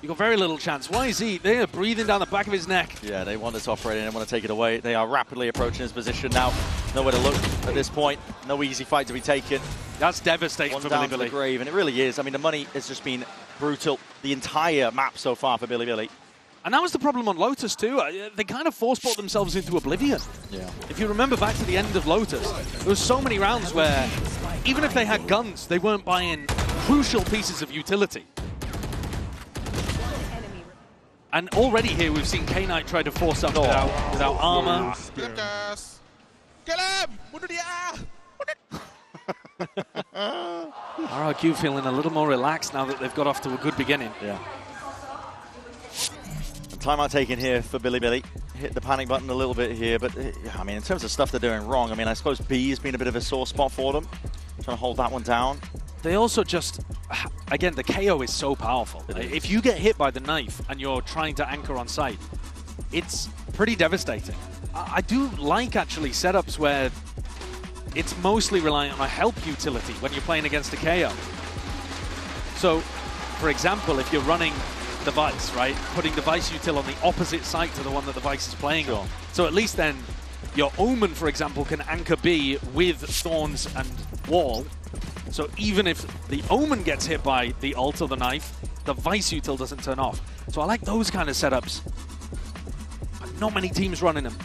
you got very little chance. YZ, they are breathing down the back of his neck. Yeah, they want this operator and they want to take it away. They are rapidly approaching his position now. Nowhere to look at this point. No easy fight to be taken. That's devastating for down Bilibili. To the grave, and it really is. I mean, the money has just been brutal the entire map so far for Bilibili. And that was the problem on Lotus too. They kind of force-bought themselves into oblivion. Yeah. If you remember back to the end of Lotus, there was so many rounds where even if they had guns, they weren't buying crucial pieces of utility. And already here we've seen K-Knight try to force up without armor. RRQ feeling a little more relaxed now that they've got off to a good beginning. Yeah. Timeout taken here for Bilibili. Hit the panic button a little bit here, but I mean, in terms of stuff they're doing wrong, I mean, I suppose B has been a bit of a sore spot for them. Trying to hold that one down. They also just, again, the KO is so powerful. If you get hit by the knife and you're trying to anchor on site, it's pretty devastating. I do like, actually, setups where it's mostly reliant on a help utility when you're playing against a KO. So, for example, if you're running the Vice, right? Putting the Vice util on the opposite side to the one that the Vice is playing on. So at least then your Omen, for example, can anchor B with Thorns and Wall. So even if the Omen gets hit by the ult or the knife, the Vice util doesn't turn off. So I like those kind of setups. But not many teams running them.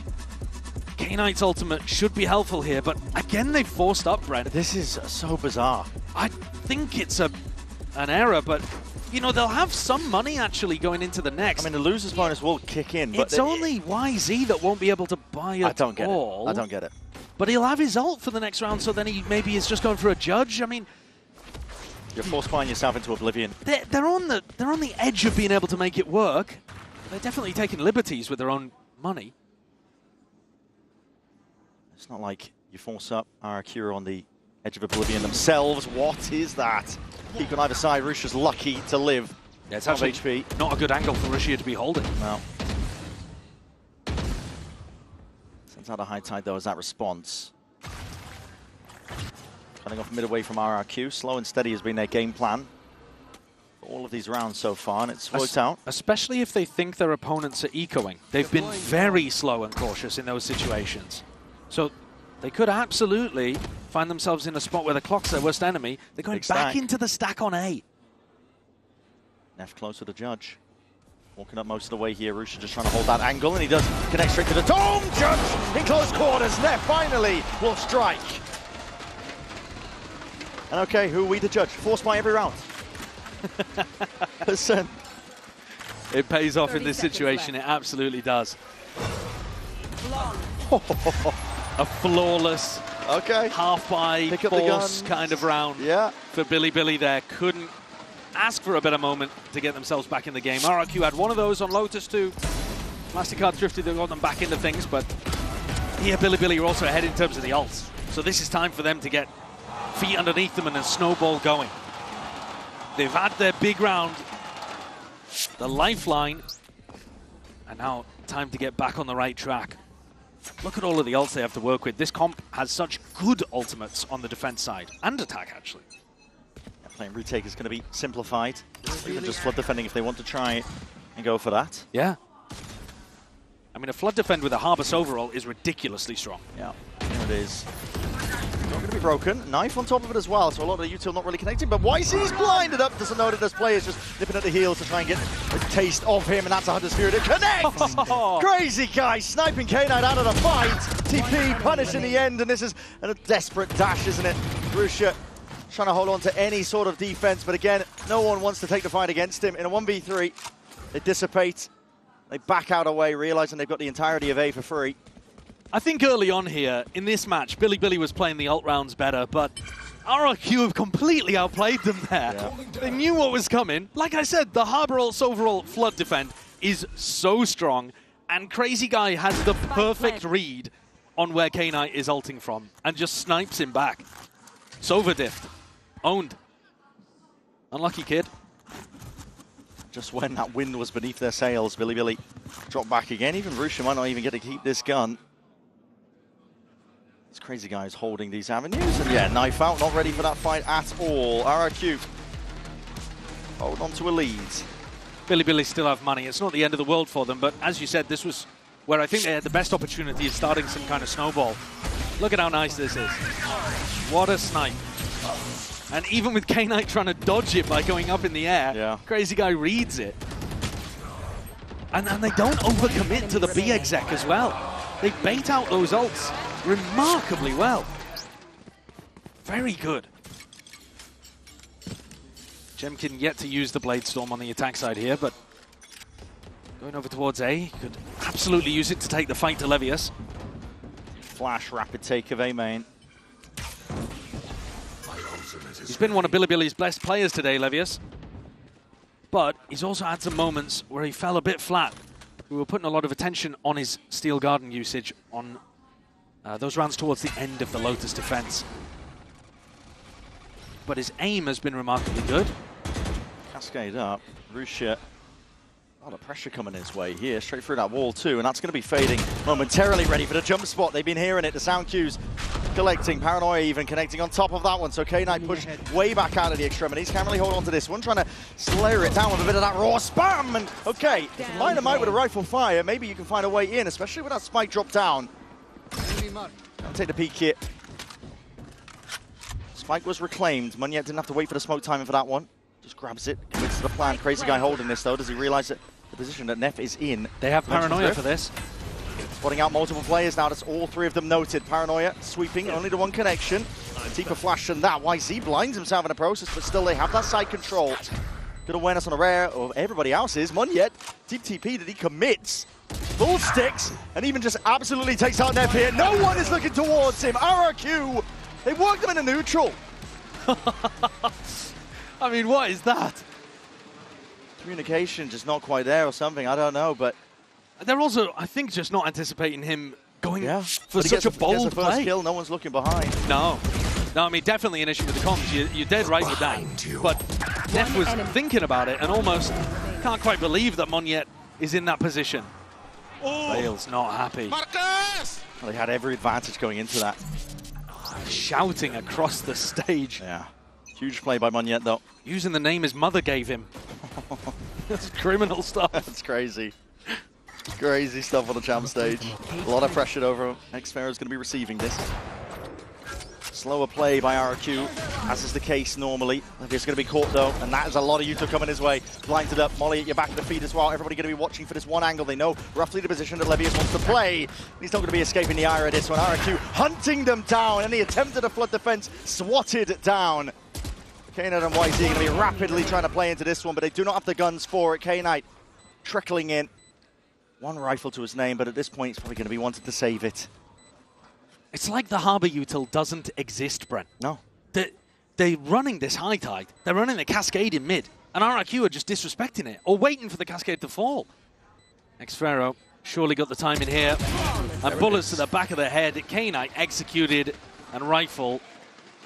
K-Knight's ultimate should be helpful here, but again they've forced up, Brent. This is so bizarre. I think it's an error, but you know, they'll have some money actually going into the next. I mean, the loser's bonus will kick in, but it's only YZ that won't be able to buy it. I don't get it. I don't get it. But he'll have his ult for the next round, so then he maybe is just going for a judge. I mean, you're force buying yourself into oblivion. They're on the edge of being able to make it work. They're definitely taking liberties with their own money. It's not like you force up RRQ on the edge of oblivion themselves. What is that? Keep on either side. Russia's lucky to live. Yeah, it's actually HP. Not a good angle for Russia to be holding. No. Sends out a high tide though as that response. Cutting off mid away from RRQ. Slow and steady has been their game plan for all of these rounds so far, and it's worked out. Especially if they think their opponents are ecoing. They've been very slow and cautious in those situations. So they could absolutely find themselves in a spot where the clock's their worst enemy. They're going back into the stack on A. Neff close to the judge. Walking up most of the way here. Rusha just trying to hold that angle, and he does connect straight to the dome. Judge in close quarters. Neff finally will strike. And okay, who are we to judge? Force by every round. Percent. It pays off in this situation. It absolutely does. A flawless, half by force kind of round for Bilibili there. Couldn't ask for a better moment to get themselves back in the game. RRQ had one of those on Lotus too. Mastercard drifted, they got them back into things, but here Bilibili are also ahead in terms of the ults. So this is time for them to get feet underneath them and a snowball going. They've had their big round, the lifeline, and now time to get back on the right track. Look at all of the ults they have to work with. This comp has such good ultimates on the defense side, and attack actually. Yeah, playing retake is going to be simplified. Or even just flood defending if they want to try and go for that. Yeah. I mean, a flood defend with a Harvest overall is ridiculously strong. Yeah, here it is. Not going to be broken. Knife on top of it as well, so a lot of the util not really connecting, but YC's blinded up. Doesn't know that there's players just nipping at the heels to try and get a taste of him, and that's a Hunter's Fury to connect! Crazy guy sniping K-Knight out of the fight. TP punished in the end, and this is a desperate dash, isn't it? Russia trying to hold on to any sort of defense, but again, no one wants to take the fight against him. In a 1v3, they dissipate. They back out away, realizing they've got the entirety of A for free. I think early on here, in this match, Bilibili was playing the ult rounds better, but RRQ have completely outplayed them there. Yeah. They knew what was coming. Like I said, the Harbor ult's overall flood defend is so strong, and Crazy Guy has the perfect read on where K-Knight is ulting from, and just snipes him back. Sova diffed. Owned. Unlucky kid. Just when that wind was beneath their sails, Bilibili dropped back again. Even Rusha might not even get to keep this gun. This Crazy Guy is holding these avenues, and yeah, knife out, not ready for that fight at all. RRQ hold on to a lead. Bilibili still have money. It's not the end of the world for them, but as you said, this was where I think they had the best opportunity of starting some kind of snowball. Look at how nice this is. What a snipe. And even with K-Knight trying to dodge it by going up in the air, Crazy Guy reads it. And they don't overcommit to the B exec as well. They bait out those ults remarkably well. Very good. Jemkin yet to use the Blade Storm on the attack side here, but going over towards A, could absolutely use it to take the fight to Levius. Flash rapid take of A main. He's been one of Bilibili's best players today, Levius. But he's also had some moments where he fell a bit flat. We were putting a lot of attention on his Steel Garden usage on those rounds towards the end of the Lotus defense. But his aim has been remarkably good. Cascade up. Rusha, a lot of pressure coming his way here, straight through that wall too, and that's going to be fading momentarily, ready for the jump spot. They've been hearing it, the sound cues collecting. Paranoia even connecting on top of that one. So K-Knight pushed way back out of the extremities. Can't really hold on to this one. Trying to slayer it down with a bit of that raw spam. And okay, if you line them out with a rifle fire, maybe you can find a way in, especially with that spike drop down. I'll take the peek here. Spike was reclaimed. Munyet didn't have to wait for the smoke timing for that one. Just grabs it, commits to the plan. Crazy guy holding this though. Does he realize that the position that Neff is in? They have Paranoia for this. Spotting out multiple players now. That's all three of them noted. Paranoia sweeping, only the one connection. Deeper flash than that. YZ blinds himself in the process, but still they have that side control. Good awareness on the rare of everybody else's. Munyet, deep TP that he commits. Full sticks, and even just absolutely takes out Neff here. No one is looking towards him. RRQ, they worked him in a neutral. I mean, what is that? Communication just not quite there or something, I don't know, but... They're also, I think, just not anticipating him going for such a bold bold first play. Kill, no one's looking behind. No, I mean, definitely an issue with the comms. You're dead right with that. But Neff was thinking about it and almost can't quite believe that Munyet is in that position. Bale's not happy. Well, they had every advantage going into that. Shouting across the stage. Yeah. Huge play by Munyet, though. Using the name his mother gave him. That's criminal stuff. That's crazy. Crazy stuff on the champ stage. A lot of pressure over him. Xfero is going to be receiving this. Slower play by RRQ, as is the case normally. Levius going to be caught though, and that is a lot of Yuto coming his way. Blinded up, Molly at your back of the feed as well. Everybody going to be watching for this one angle. They know roughly the position that Levius wants to play. He's not going to be escaping the ire of this one. RRQ hunting them down, and the attempt at a flood defense swatted down. K-Knight and YZ going to be rapidly trying to play into this one, but they do not have the guns for it. K-Knight trickling in. One rifle to his name, but at this point he's probably going to be wanting to save it. It's like the Harbor Util doesn't exist, Brent. No. They're running this high tide. They're running the Cascade in mid, and RRQ are just disrespecting it, or waiting for the Cascade to fall. Xfero surely got the time in here, and bullets to the back of the head. K-Knight executed, and rifle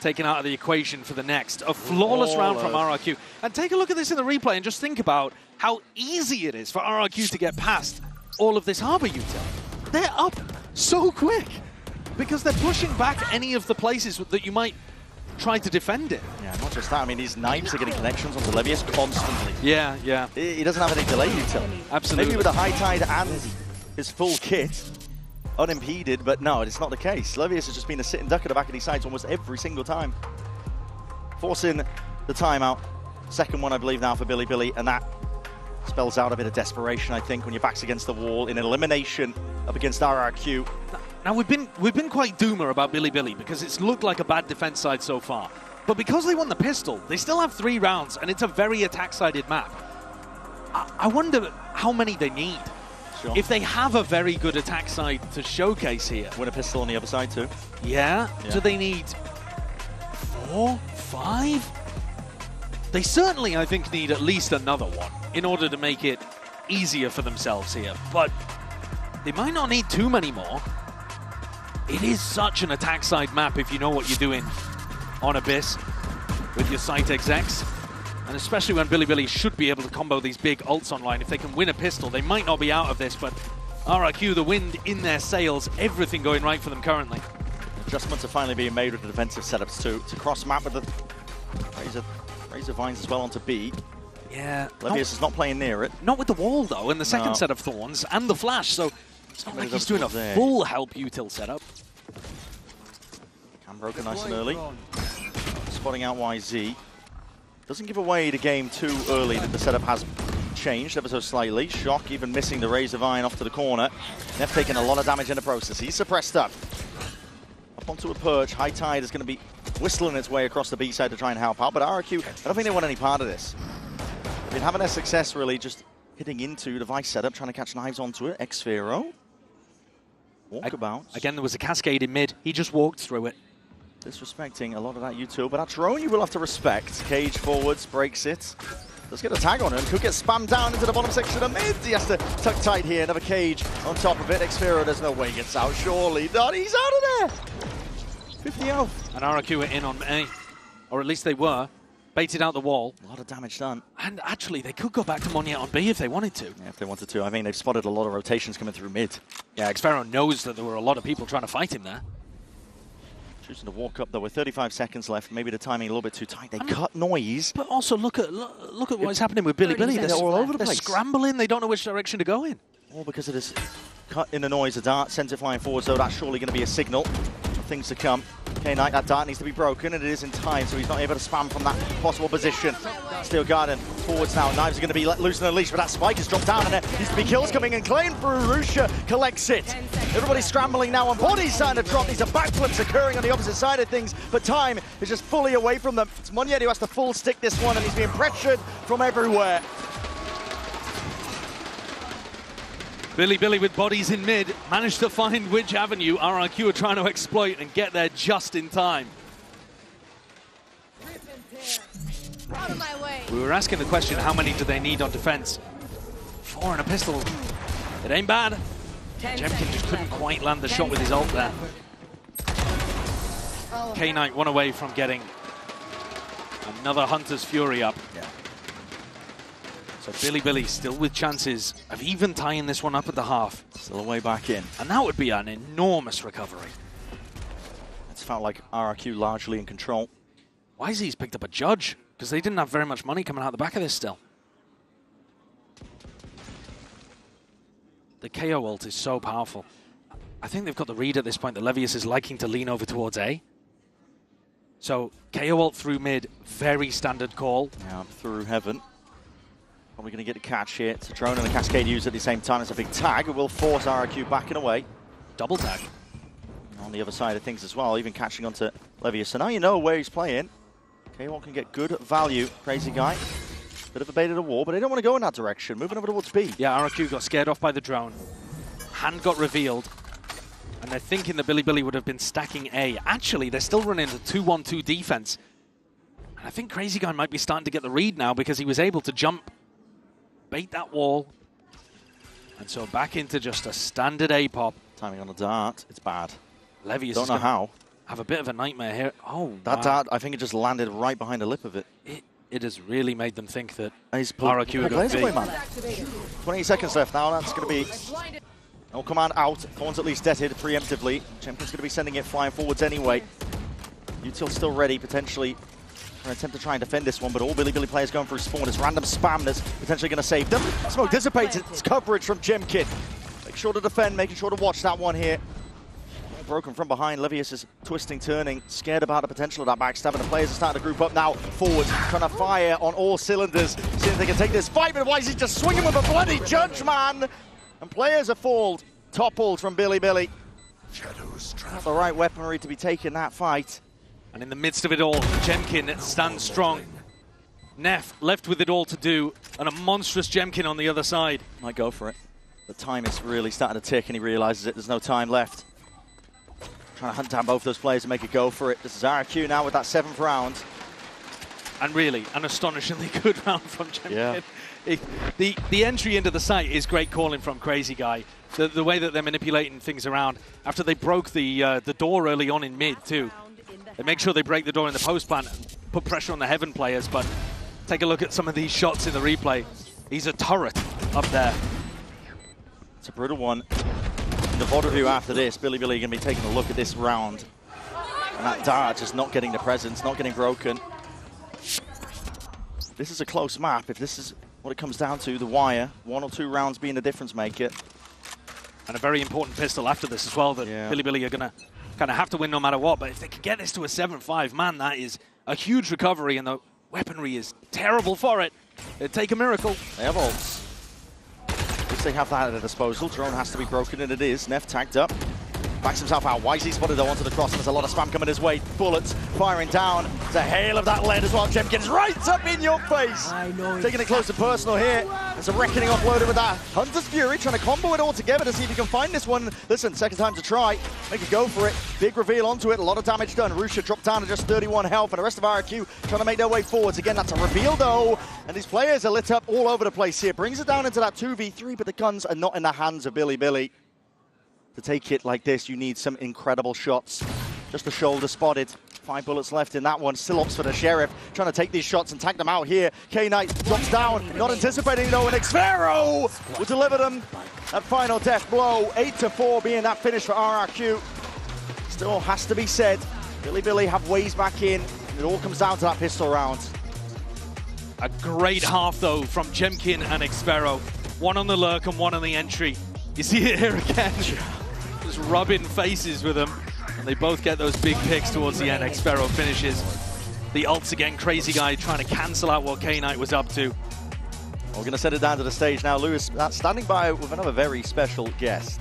taken out of the equation for the next. A flawless round from RRQ. And take a look at this in the replay and just think about how easy it is for RRQ to get past all of this Harbor Util. They're up so quick because they're pushing back any of the places that you might try to defend it. Yeah, not just that. I mean, these knives are getting connections onto Levius constantly. Yeah, yeah. He doesn't have any delay util. Absolutely. Maybe with a high tide and his full kit, unimpeded, but no, it's not the case. Levius has just been a sitting duck at the back of these sides almost every single time. Forcing the timeout. Second one, I believe, now for Billy, and that spells out a bit of desperation, I think, when your back's against the wall in elimination up against RRQ. Now, we've been quite doomer about Billy because it's looked like a bad defense side so far. But because they won the pistol, they still have 3 rounds, and it's a very attack-sided map. I wonder how many they need. Sure. If they have a very good attack side to showcase here. Win a pistol on the other side too. Yeah? Do they need 4, 5? They certainly, I think, need at least another one in order to make it easier for themselves here. But they might not need too many more. It is such an attack side map if you know what you're doing on Abyss with your site execs. And especially when Billy should be able to combo these big ults online. If they can win a pistol, they might not be out of this, but RRQ, the wind in their sails, everything going right for them currently. Adjustments are finally being made with the defensive setups too. To cross map with the Razor Vines as well onto B. Yeah. Levius is not playing near it. Not with the wall though, and the second set of Thorns and the flash, so it's not like he's doing a full help util setup. Cam broken nice and early. Spotting out YZ. Doesn't give away the game too early that the setup has changed ever so slightly. Shock even missing the Razor Vine off to the corner. Neff taking a lot of damage in the process. He's suppressed up. Up onto a perch. High Tide is going to be whistling its way across the B side to try and help out. But RRQ, I don't think they want any part of this. They've been having their success really just hitting into the Vice setup, trying to catch knives onto it. Xfero. Walkabout. Again, there was a Cascade in mid. He just walked through it. Disrespecting a lot of that util, but that drone you will have to respect. Cage forwards, breaks it. Let's get a tag on him. Could get spammed down into the bottom section of mid. He has to tuck tight here. Another Cage on top of it. Xfero, there's no way he gets out. Surely not. He's out of there. 50 health. And RRQ are in on A. Or at least they were. Baited out the wall. A lot of damage done. And actually, they could go back to Munyet on B if they wanted to. Yeah, if they wanted to. I mean, they've spotted a lot of rotations coming through mid. Yeah, Xfero knows that there were a lot of people trying to fight him there. Choosing to walk up though with 35 seconds left. Maybe the timing a little bit too tight. They cut noise. But also look at what's happening with Billy. They're all over the place. They're scrambling. They don't know which direction to go in. All because of this cut in the noise. The dart sends it flying forward, so that's surely going to be a signal for things to come. K-Knight, that dart needs to be broken, and it is in time, so he's not able to spam from that possible position. Steel Garden forwards now. Knives are going to be let loose in the leash, but that spike has dropped down, and there needs to be kills coming in. Claimed through. Rusha collects it. Everybody's scrambling now, and bodies starting to drop. These are backflips occurring on the opposite side of things, but time is just fully away from them. It's Munyet who has to full stick this one, and he's being pressured from everywhere. Billy with bodies in mid, managed to find which avenue RRQ are trying to exploit and get there just in time. Out of my way. We were asking the question, how many do they need on defense? 4 and a pistol. It ain't bad. Jemkin just couldn't quite land the shot with his ult there. K-Knight one away from getting another Hunter's Fury up. Yeah. So Billy still with chances of even tying this one up at the half. Still a way back in. And that would be an enormous recovery. It's felt like RRQ largely in control. YZ's picked up a judge, because they didn't have very much money coming out the back of this still. The KO ult is so powerful. I think they've got the read at this point that Levius is liking to lean over towards A. So KO ult through mid, very standard call. Yeah, through heaven. Probably going to get a catch here. It's a drone and a cascade used at the same time. It's a big tag. It will force RRQ back and away. Double tag. And on the other side of things as well, even catching onto Levius. So now you know where he's playing. K1 can get good value. Crazy guy. Bit of a bait of the wall, but they don't want to go in that direction. Moving over towards B. Yeah, RRQ got scared off by the drone. Hand got revealed. And they're thinking that Billy would have been stacking A. Actually, they're still running a 2-1-2 defense. And I think Crazy Guy might be starting to get the read now because he was able to jump, bait that wall. And so back into just a standard A pop. Timing on the dart. It's bad. Levius don't know how. Have a bit of a nightmare here. Oh, that dart, I think it just landed right behind the lip of it. It has really made them think that RRQ are going to be. Man. 28 seconds left now. That's going to be no command out. Thorn's at least deaded preemptively. Champion's going to be sending it flying forwards anyway. Util's still ready, potentially. An attempt to try and defend this one, but all Billy players going through spawn. It's random spam that's potentially going to save them. Smoke dissipates. It's coverage from Jemkin. Make sure to defend, making sure to watch that one here. Broken from behind. Levius is twisting, turning, scared about the potential of that backstab, and the players are starting to group up now. Forwards, trying to fire on all cylinders, seeing if they can take this fight, but why is he just swinging with a bloody judge, man? And players are fooled, toppled from Billy. Not the right weaponry to be taking that fight. And in the midst of it all, Jemkin stands strong. Neff left with it all to do, and a monstrous Jemkin on the other side. Might go for it. The time is really starting to tick, and he realizes it. There's no time left. Trying to hunt down both those players and make it go for it. This is RRQ now with that 7th round. And really, an astonishingly good round from Jemkin. Yeah. The entry into the site is great calling from Crazy Guy. The way that they're manipulating things around. After they broke the door early on in mid, too. They make sure they break the door in the post plant and put pressure on the Heaven players, but take a look at some of these shots in the replay. He's a turret up there. It's a brutal one. In the VOD review after this, Billy going to be taking a look at this round. And that dart just not getting the presence, not getting broken. This is a close map. If this is what it comes down to, the wire, 1 or 2 rounds being the difference maker. And a very important pistol after this as well that Billy are going to kind of have to win no matter what. But if they can get this to a 7-5, man, that is a huge recovery, and the weaponry is terrible for it. It'd take a miracle. They have ults. They have that at their disposal. Drone has to be broken, and it is. Neff tagged up. Backs himself out. YZ spotted though onto the cross, and there's a lot of spam coming his way. Bullets firing down. There's a hail of that lead as well. Jemkin's right up in your face. Taking it close to personal here. There's a reckoning offloaded with that. Hunter's Fury trying to combo it all together to see if he can find this one. Listen, second time to try. Make it go for it. Big reveal onto it. A lot of damage done. Rusha dropped down to just 31 health, and the rest of RRQ trying to make their way forwards. Again, that's a reveal though. And these players are lit up all over the place here. Brings it down into that 2v3, but the guns are not in the hands of Billy. To take it like this, you need some incredible shots. Just the shoulder spotted. 5 bullets left in that one. Still ops for the Sheriff. Trying to take these shots and tag them out here. K-Knight drops down. Not anticipating though, and Xfero will deliver them that final death blow. 8-4 being that finish for RRQ. Still has to be said, Bilibili have ways back in. It all comes down to that pistol round. A great half, though, from Jemkin and Xvero. One on the lurk and one on the entry. You see it here again. Just rubbing faces with them. And they both get those big picks towards the end. Xvero finishes. The ults again, Crazy Guy trying to cancel out what K-Knight was up to. We're going to set it down to the stage now. Lewis standing by with another very special guest.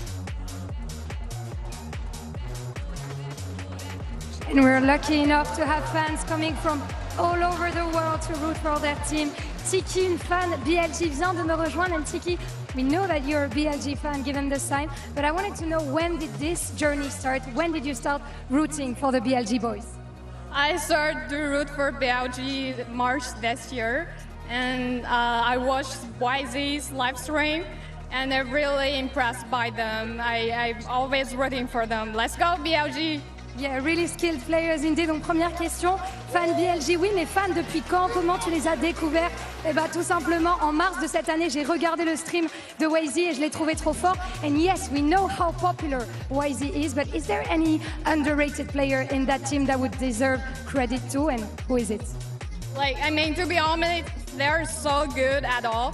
And we're lucky enough to have fans coming from all over the world to root for their team. Tiki, une fan BLG, vient de me rejoindre. And Tiki, we know that you're a BLG fan given the sign, but I wanted to know, when did this journey start? When did you start rooting for the BLG boys? I started to root for BLG March this year, and I watched YZ's live stream, and I'm really impressed by them. I'm always rooting for them. Let's go BLG! Yeah, really skilled players indeed. Donc première question, fan BLG, oui, mais fan depuis quand? Comment tu les as découverts? Eh bien tout simplement, en mars de cette année, j'ai regardé le stream de YZ et je l'ai trouvé trop fort. And yes, we know how popular YZ is, but is there any underrated player in that team that would deserve credit too, and who is it? Like, I mean, to be honest, they're so good at all.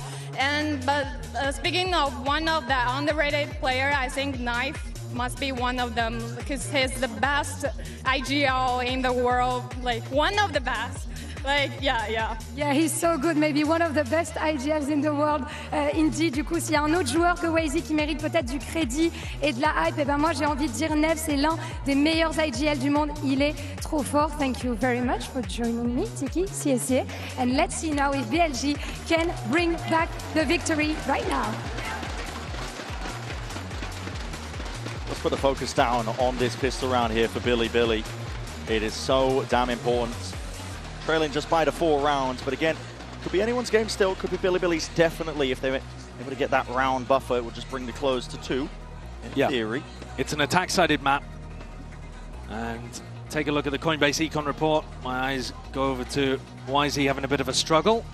But speaking of one of the underrated player, I think Knife must be one of them, because he's the best IGL in the world, like one of the best. Like, yeah. Yeah, he's so good, maybe one of the best IGLs in the world. Indeed, du coup, s'il y a un autre joueur que YZ qui mérite peut-être du crédit et de la hype, eh ben moi j'ai envie de dire Nev, c'est l'un des meilleurs IGL du monde. Il est trop fort. Thank you very much for joining me, Tiki, CSA. And let's see now if BLG can bring back the victory right now. Let's put the focus down on this pistol round here for Bilibili. It is so damn important. Trailing just by the 4 rounds, but again, could be anyone's game still, could be Bilibili's definitely. If they're able to get that round buffer, it will just bring the close to 2, in theory. It's an attack-sided map. And take a look at the Coinbase Econ report. My eyes go over to YZ having a bit of a struggle.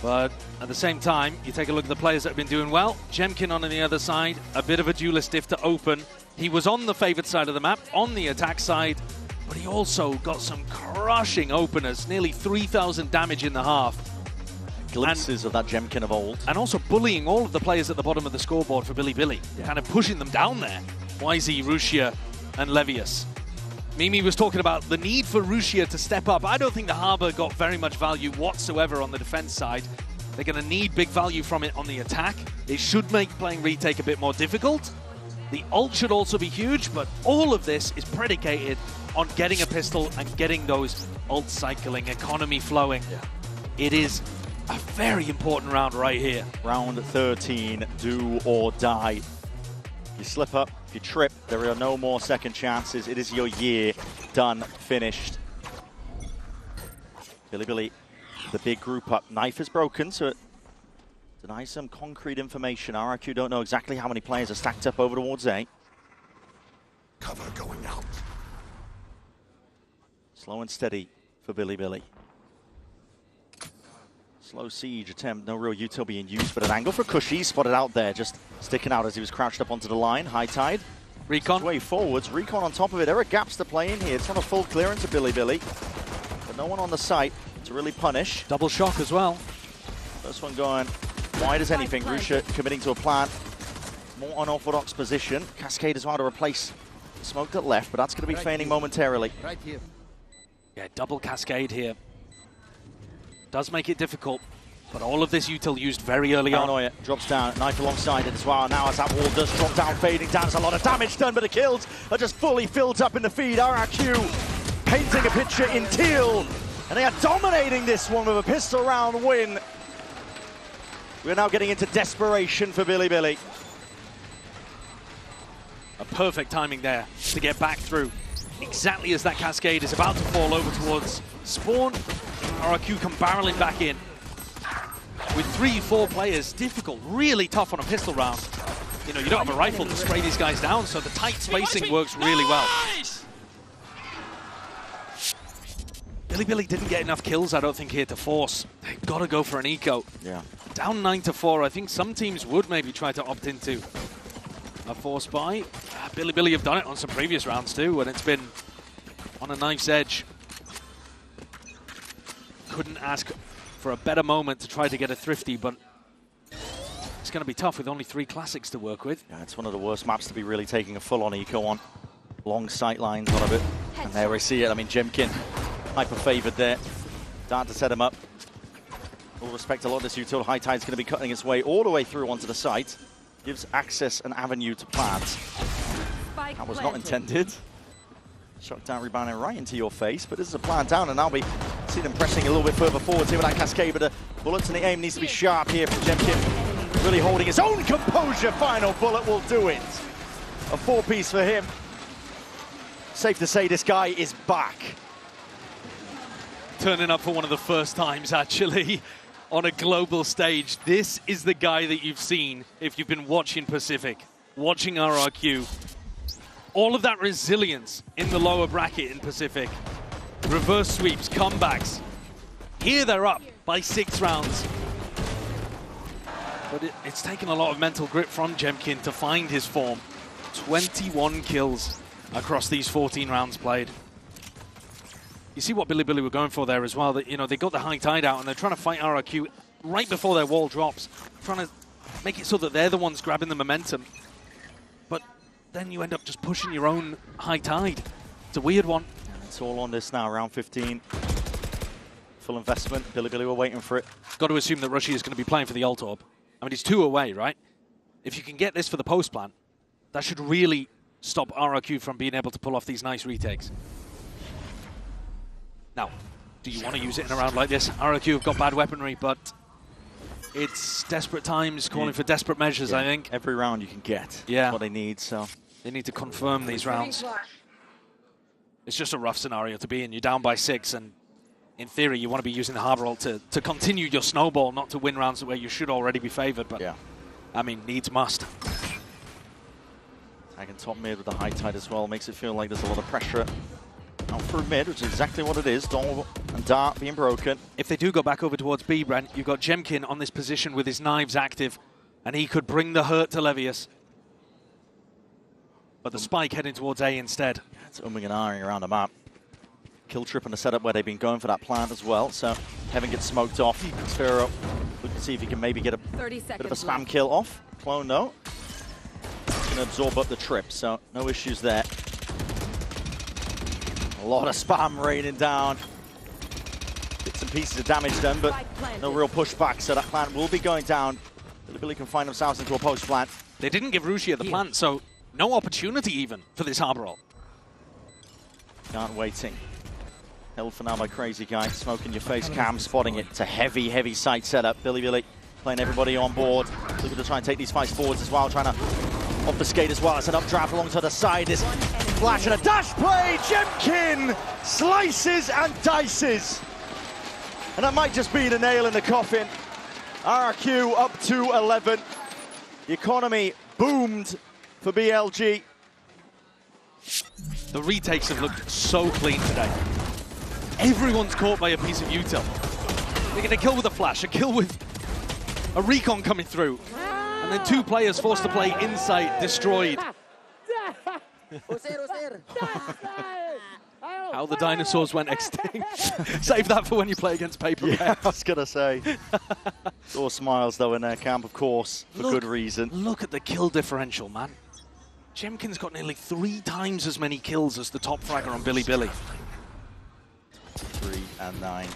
But at the same time, you take a look at the players that have been doing well. Jemkin on the other side, a bit of a duelist diff to open. He was on the favored side of the map, on the attack side, but he also got some crushing openers, nearly 3,000 damage in the half. Glimpses of that Jemkin of old. And also bullying all of the players at the bottom of the scoreboard for Bilibili, kind of pushing them down there. YZ, Rusia, and Levius. Mimi was talking about the need for Rusia to step up. I don't think the Harbor got very much value whatsoever on the defense side. They're going to need big value from it on the attack. It should make playing retake a bit more difficult. The ult should also be huge, but all of this is predicated on getting a pistol and getting those ult cycling, economy flowing. It is a very important round right here. Round 13, do or die. You slip up, if you trip, there are no more second chances. It is your year done, finished. Bilibili, the big group up. Knife is broken, so it denies some concrete information. RRQ don't know exactly how many players are stacked up over towards A. Cover going out. Slow and steady for Bilibili. Slow siege attempt, no real util being used, but an angle for Cushy, spotted out there, just sticking out as he was crouched up onto the line. High tide. Recon. Way forwards, Recon on top of it. There are gaps to play in here. It's not a full clearance of Bilibili, but no one on the site to really punish. Double shock as well. First one going wide as anything. Rusha committing to a plant. More unorthodox position. Cascade as well to replace the smoke that left, but that's going to be feigning momentarily. Right here. Yeah, double cascade here. Does make it difficult, but all of this util used very early on. Paranoia drops down, Knife alongside it as well. Now as that wall does drop down, fading down, there's a lot of damage done, but the kills are just fully filled up in the feed. RRQ painting a picture in teal, and they are dominating this one with a pistol round win. We're now getting into desperation for Bilibili. A perfect timing there to get back through. Exactly as that cascade is about to fall over towards spawn, RRQ come barreling back in. With 3-4 players, difficult, really tough on a pistol round. You know, you don't have a rifle to spray these guys down, so the tight spacing works really well. Bilibili didn't get enough kills, I don't think, here to force. They've got to go for an eco. Yeah. Down 9-4, I think some teams would maybe try to opt into a force buy. Bilibili have done it on some previous rounds too, and it's been on a knife's edge. Couldn't ask for a better moment to try to get a thrifty, but it's going to be tough with only 3 classics to work with. Yeah, it's one of the worst maps to be really taking a full-on eco on. Long sight lines on of it. And there we see it. I mean, Jemkin, hyper-favored there. Dart to set him up. All respect, a lot of this util. High Tide's going to be cutting its way all the way through onto the site. Gives access and avenue to plant. That was not intended. Shot down, rebounding right into your face, but this is a plant down, and now we see them pressing a little bit further forward here with that cascade, but the bullets and the aim needs to be sharp here from Jemkin. Really holding his own composure. Final bullet will do it. A 4-piece for him. Safe to say this guy is back. Turning up for one of the first times, actually, on a global stage. This is the guy that you've seen if you've been watching Pacific, watching RRQ. All of that resilience in the lower bracket in Pacific. Reverse sweeps, comebacks. Here they're up by 6 rounds. But it's taken a lot of mental grit from Jemkin to find his form. 21 kills across these 14 rounds played. You see what Bilibili were going for there as well. That, you know, they got the High Tide out and they're trying to fight RRQ right before their wall drops, trying to make it so that they're the ones grabbing the momentum. But then you end up just pushing your own High Tide. It's a weird one. It's all on this now, round 15. Full investment. Bilibili were waiting for it. Got to assume that Rushy is going to be playing for the ult orb. I mean, he's 2 away, right? If you can get this for the post plant, that should really stop RRQ from being able to pull off these nice retakes. Now, do you want to use it in a round like this? RRQ have got bad weaponry, but it's desperate times calling for desperate measures, I think. Every round you can get what they need, so. They need to confirm these rounds. It's just a rough scenario to be in. You're down by 6, and in theory, you want to be using the Harbor ult to continue your snowball, not to win rounds where you should already be favored, but I mean, needs must. Tagging top mid with the High Tide as well makes it feel like there's a lot of pressure out through mid, which is exactly what it is. Dong and Dart being broken. If they do go back over towards B, Brent, you've got Jemkin on this position with his knives active, and he could bring the hurt to Levius. But the spike heading towards A instead. It's umming and ahhing around the map. Kill trip on the setup where they've been going for that plant as well, so Heaven gets smoked off. Sphero looking to see if he can maybe get a bit of a spam kill off. Clone, no. Going to absorb up the trip, so no issues there. A lot of spam raining down. Bits and pieces of damage done, but no real pushback, so that plant will be going down. Bilibili can find themselves into a post plant. They didn't give Rushia the plant, so no opportunity even for this Harbor ult. Can't waiting. Held for now by Crazy Guy. Smoke in your face, Cam spotting it. It's a heavy, heavy site setup. Bilibili playing everybody on board. Looking to try and take these fights forwards as well, trying to obfuscate as well. It's an updraft alongside the side. This flash and a dash play. Jemkin slices and dices. And that might just be the nail in the coffin. RRQ up to 11. The economy boomed for BLG. The retakes have looked so clean today. Everyone's caught by a piece of util. They get a kill with a flash, a kill with a recon coming through, and then 2 players forced to play inside, destroyed. How the dinosaurs went extinct. Save that for when you play against Paper Yeah, Bears. I was going to say. All smiles, though, in their camp, of course, for good reason. Look at the kill differential, man. Jemkin's got nearly 3 times as many kills as the top fragger on Bilibili. 3 and 9.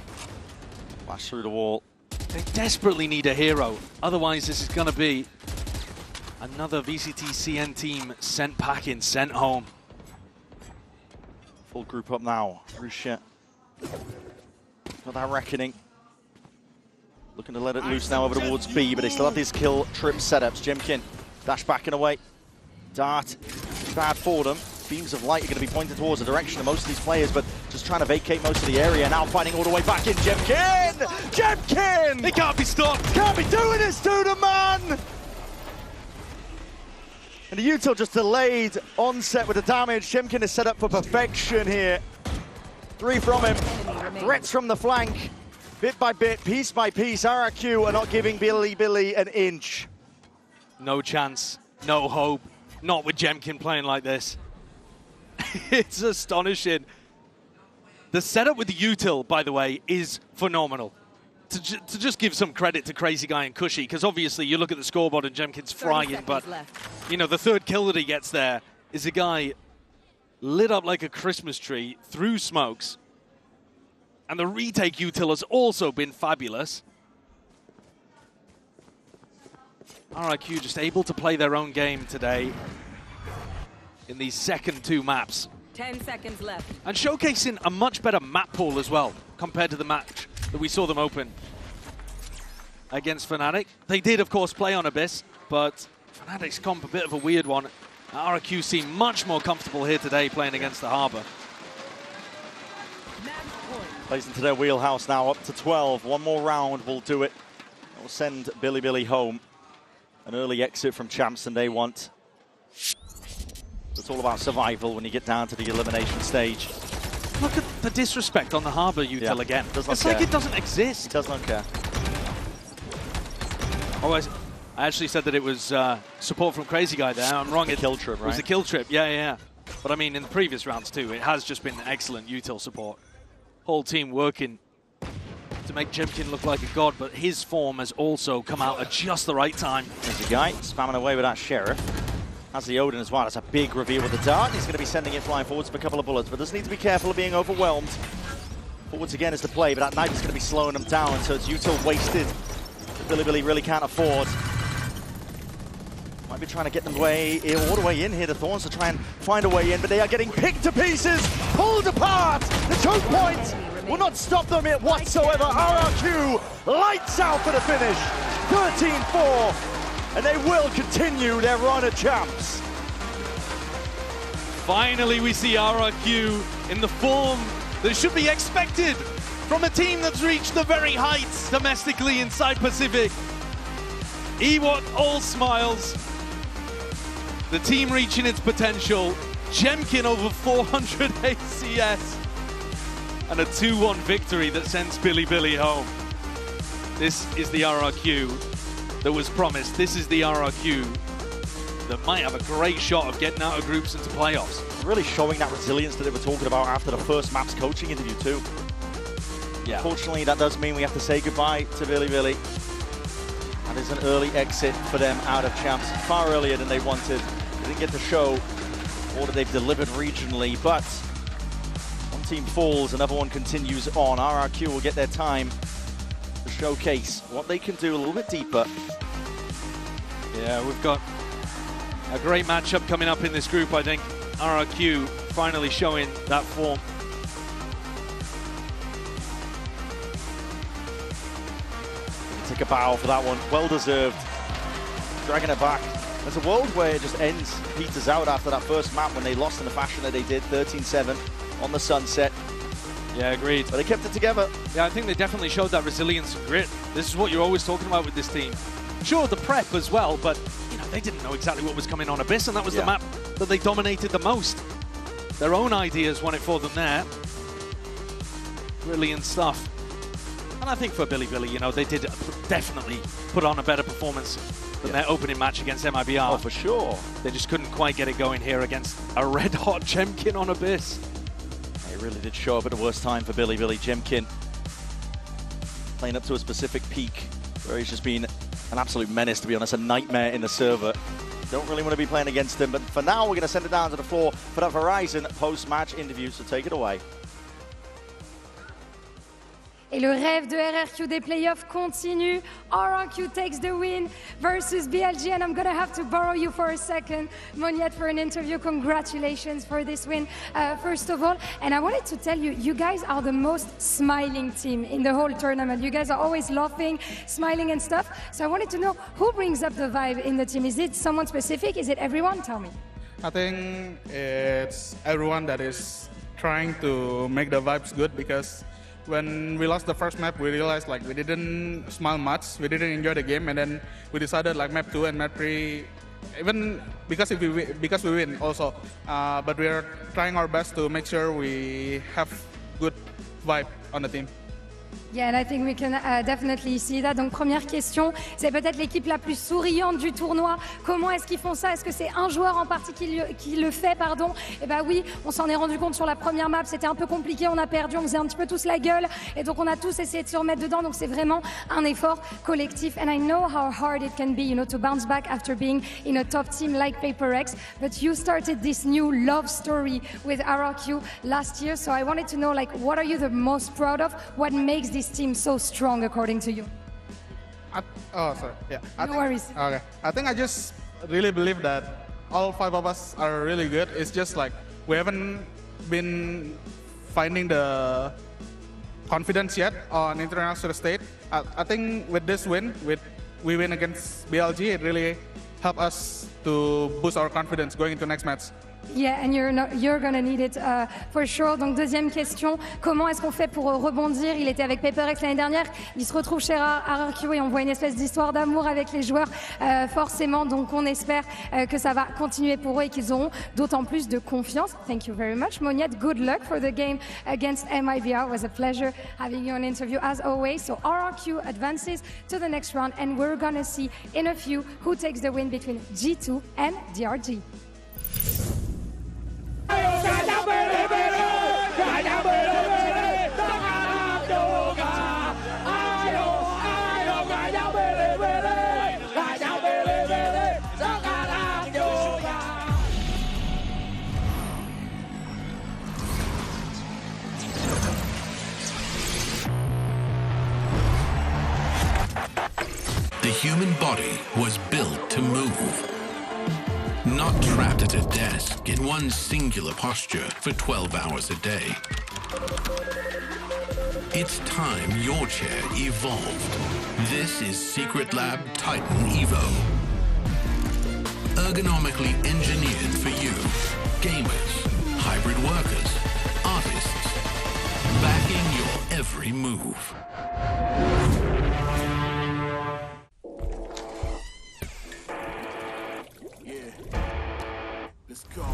Flash through the wall. They desperately need a hero. Otherwise, this is going to be another VCT CN team sent packing, sent home. Full group up now. Rushia. Got that reckoning. Looking to let it loose now over towards B, but they still have these kill trip setups. Jemkin dash backing away. Dart, bad for them. Beams of light are going to be pointed towards the direction of most of these players, but just trying to vacate most of the area. Now fighting all the way back in. Jemkin! Jemkin! They can't be stopped! Can't be doing this to the man! And the util just delayed onset with the damage. Jemkin is set up for perfection here. 3 from him. Threats from the flank. Bit by bit, piece by piece. RRQ are not giving Bilibili an inch. No chance, no hope. Not with Jemkin playing like this. It's astonishing. The setup with the util, by the way, is phenomenal. To just give some credit to Crazy Guy and Cushy, because obviously you look at the scoreboard and Jemkin's frying, but you know, the third kill that he gets there is a guy lit up like a Christmas tree through smokes. And the retake util has also been fabulous. RRQ just able to play their own game today in these second 2 maps. 10 seconds left. And showcasing a much better map pool as well, compared to the match that we saw them open against Fnatic. They did, of course, play on Abyss, but Fnatic's comp a bit of a weird one. RRQ seem much more comfortable here today playing against the Harbor. Plays into their wheelhouse now, up to 12. One more round will do it. It will send Bilibili home. An early exit from Champs, and they want. It's all about survival when you get down to the elimination stage. Look at the disrespect on the Harbor util again. It's like it doesn't exist. He does not care. Oh, I actually said that it was support from Crazy Guy there. I'm wrong. Kill trip, right? It was the kill trip, yeah. But I mean, in the previous rounds too, it has just been excellent util support. Whole team working to make Jemkin look like a god, but his form has also come out at just the right time. There's a guy spamming away with that Sheriff. Has the Odin as well. That's a big reveal with the dart. He's going to be sending it flying forwards for a couple of bullets, but does need to be careful of being overwhelmed. Forwards again is the play, but that knife is going to be slowing him down, so it's util wasted. Bilibili really can't afford. Might be trying to get them way all the way in here. The Thorns to try and find a way in, but they are getting picked to pieces, pulled apart. The choke point will not stop them whatsoever. RRQ lights out for the finish. 13-4. And they will continue their run at Champs. Finally, we see RRQ in the form that should be expected from a team that's reached the very heights domestically inside Pacific. Ewok all smiles. The team reaching its potential. Jemkin over 400 ACS. And a 2-1 victory that sends Bilibili home. This is the RRQ that was promised. This is the RRQ that might have a great shot of getting out of groups into playoffs. Really showing that resilience that they were talking about after the first map's coaching interview too. Yeah. Unfortunately, that does mean we have to say goodbye to Bilibili. And it's an early exit for them out of Champs, far earlier than they wanted. They didn't get to show all that they've delivered regionally, but one team falls, another one continues on. RRQ will get their time to showcase what they can do a little bit deeper. Yeah, we've got a great matchup coming up in this group, I think. RRQ finally showing that form. Take a bow for that one, well deserved. Dragging it back. There's a world where it just ends, peters out after that first map when they lost in the fashion that they did, 13-7 on the sunset. Yeah, agreed. But they kept it together. Yeah, I think they definitely showed that resilience and grit. This is what you're always talking about with this team. Sure, the prep as well, but you know, they didn't know exactly what was coming on Abyss, and that was the map that they dominated the most. Their own ideas won it for them there. Brilliant stuff. And I think for Bilibili, you know, they did definitely put on a better performance than their opening match against MIBR. Oh, for sure. They just couldn't quite get it going here against a red-hot Jemkin on Abyss. It really did show up at the worst time for Bilibili. Jemkin playing up to a specific peak where he's just been an absolute menace, to be honest, a nightmare in the server. Don't really want to be playing against him, but for now, we're going to send it down to the floor for that Verizon post-match interview, so take it away. Et le rêve de RRQ des playoffs continue. RRQ takes the win versus BLG, and I'm going to have to borrow you for a second, Moniette, for an interview. Congratulations for this win, first of all. And I wanted to tell you, you guys are the most smiling team in the whole tournament. You guys are always laughing, smiling and stuff. So I wanted to know, who brings up the vibe in the team? Is it someone specific? Is it everyone? Tell me. I think it's everyone that is trying to make the vibes good, because when we lost the first map, we realized like we didn't smile much, we didn't enjoy the game, and then we decided like map 2 and map 3, even because we win also, but we are trying our best to make sure we have good vibe on the team. Yeah, and I think we can definitely see that. Donc première question, c'est peut-être l'équipe la plus souriante du tournoi. Comment est-ce qu'ils font ça? Est-ce que c'est un joueur en particulier qui le fait, pardon? Eh ben oui, on s'en est rendu compte sur la première map, c'était un peu compliqué, on a perdu, on faisait un petit peu tous la gueule, et donc on a tous essayé de se remettre dedans. Donc c'est vraiment un effort collectif. And I know how hard it can be, you know, to bounce back after being in a top team like PaperX. But you started this new love story with RRQ last year, so I wanted to know, like, what are you the most proud of? What makes this team so strong according to you? Sorry. Yeah. No worries. Okay. I think I just really believe that all 5 of us are really good. It's just like we haven't been finding the confidence yet on international stage. I think with this win, we win against BLG, it really helped us to boost our confidence going into next match. Yeah, and you're gonna need it for sure. Donc deuxième question, comment est-ce qu'on fait pour rebondir? Il était avec PaperX l'année dernière, il se retrouve chez RRQ et on voit une espèce d'histoire d'amour avec les joueurs forcément. Donc on espère que ça va continuer pour eux et qu'ils auront d'autant plus de confiance. Thank you very much, Moniette. Good luck for the game against MIBR. It was a pleasure having you on interview as always. So RRQ advances to the next round and we're gonna see in a few who takes the win between G2 and DRG. The human body was built to move. Not trapped at a desk in one singular posture for 12 hours a day. It's time your chair evolved. This is Secret Lab Titan Evo. Ergonomically engineered for you, gamers, hybrid workers, artists, backing your every move. Let's go.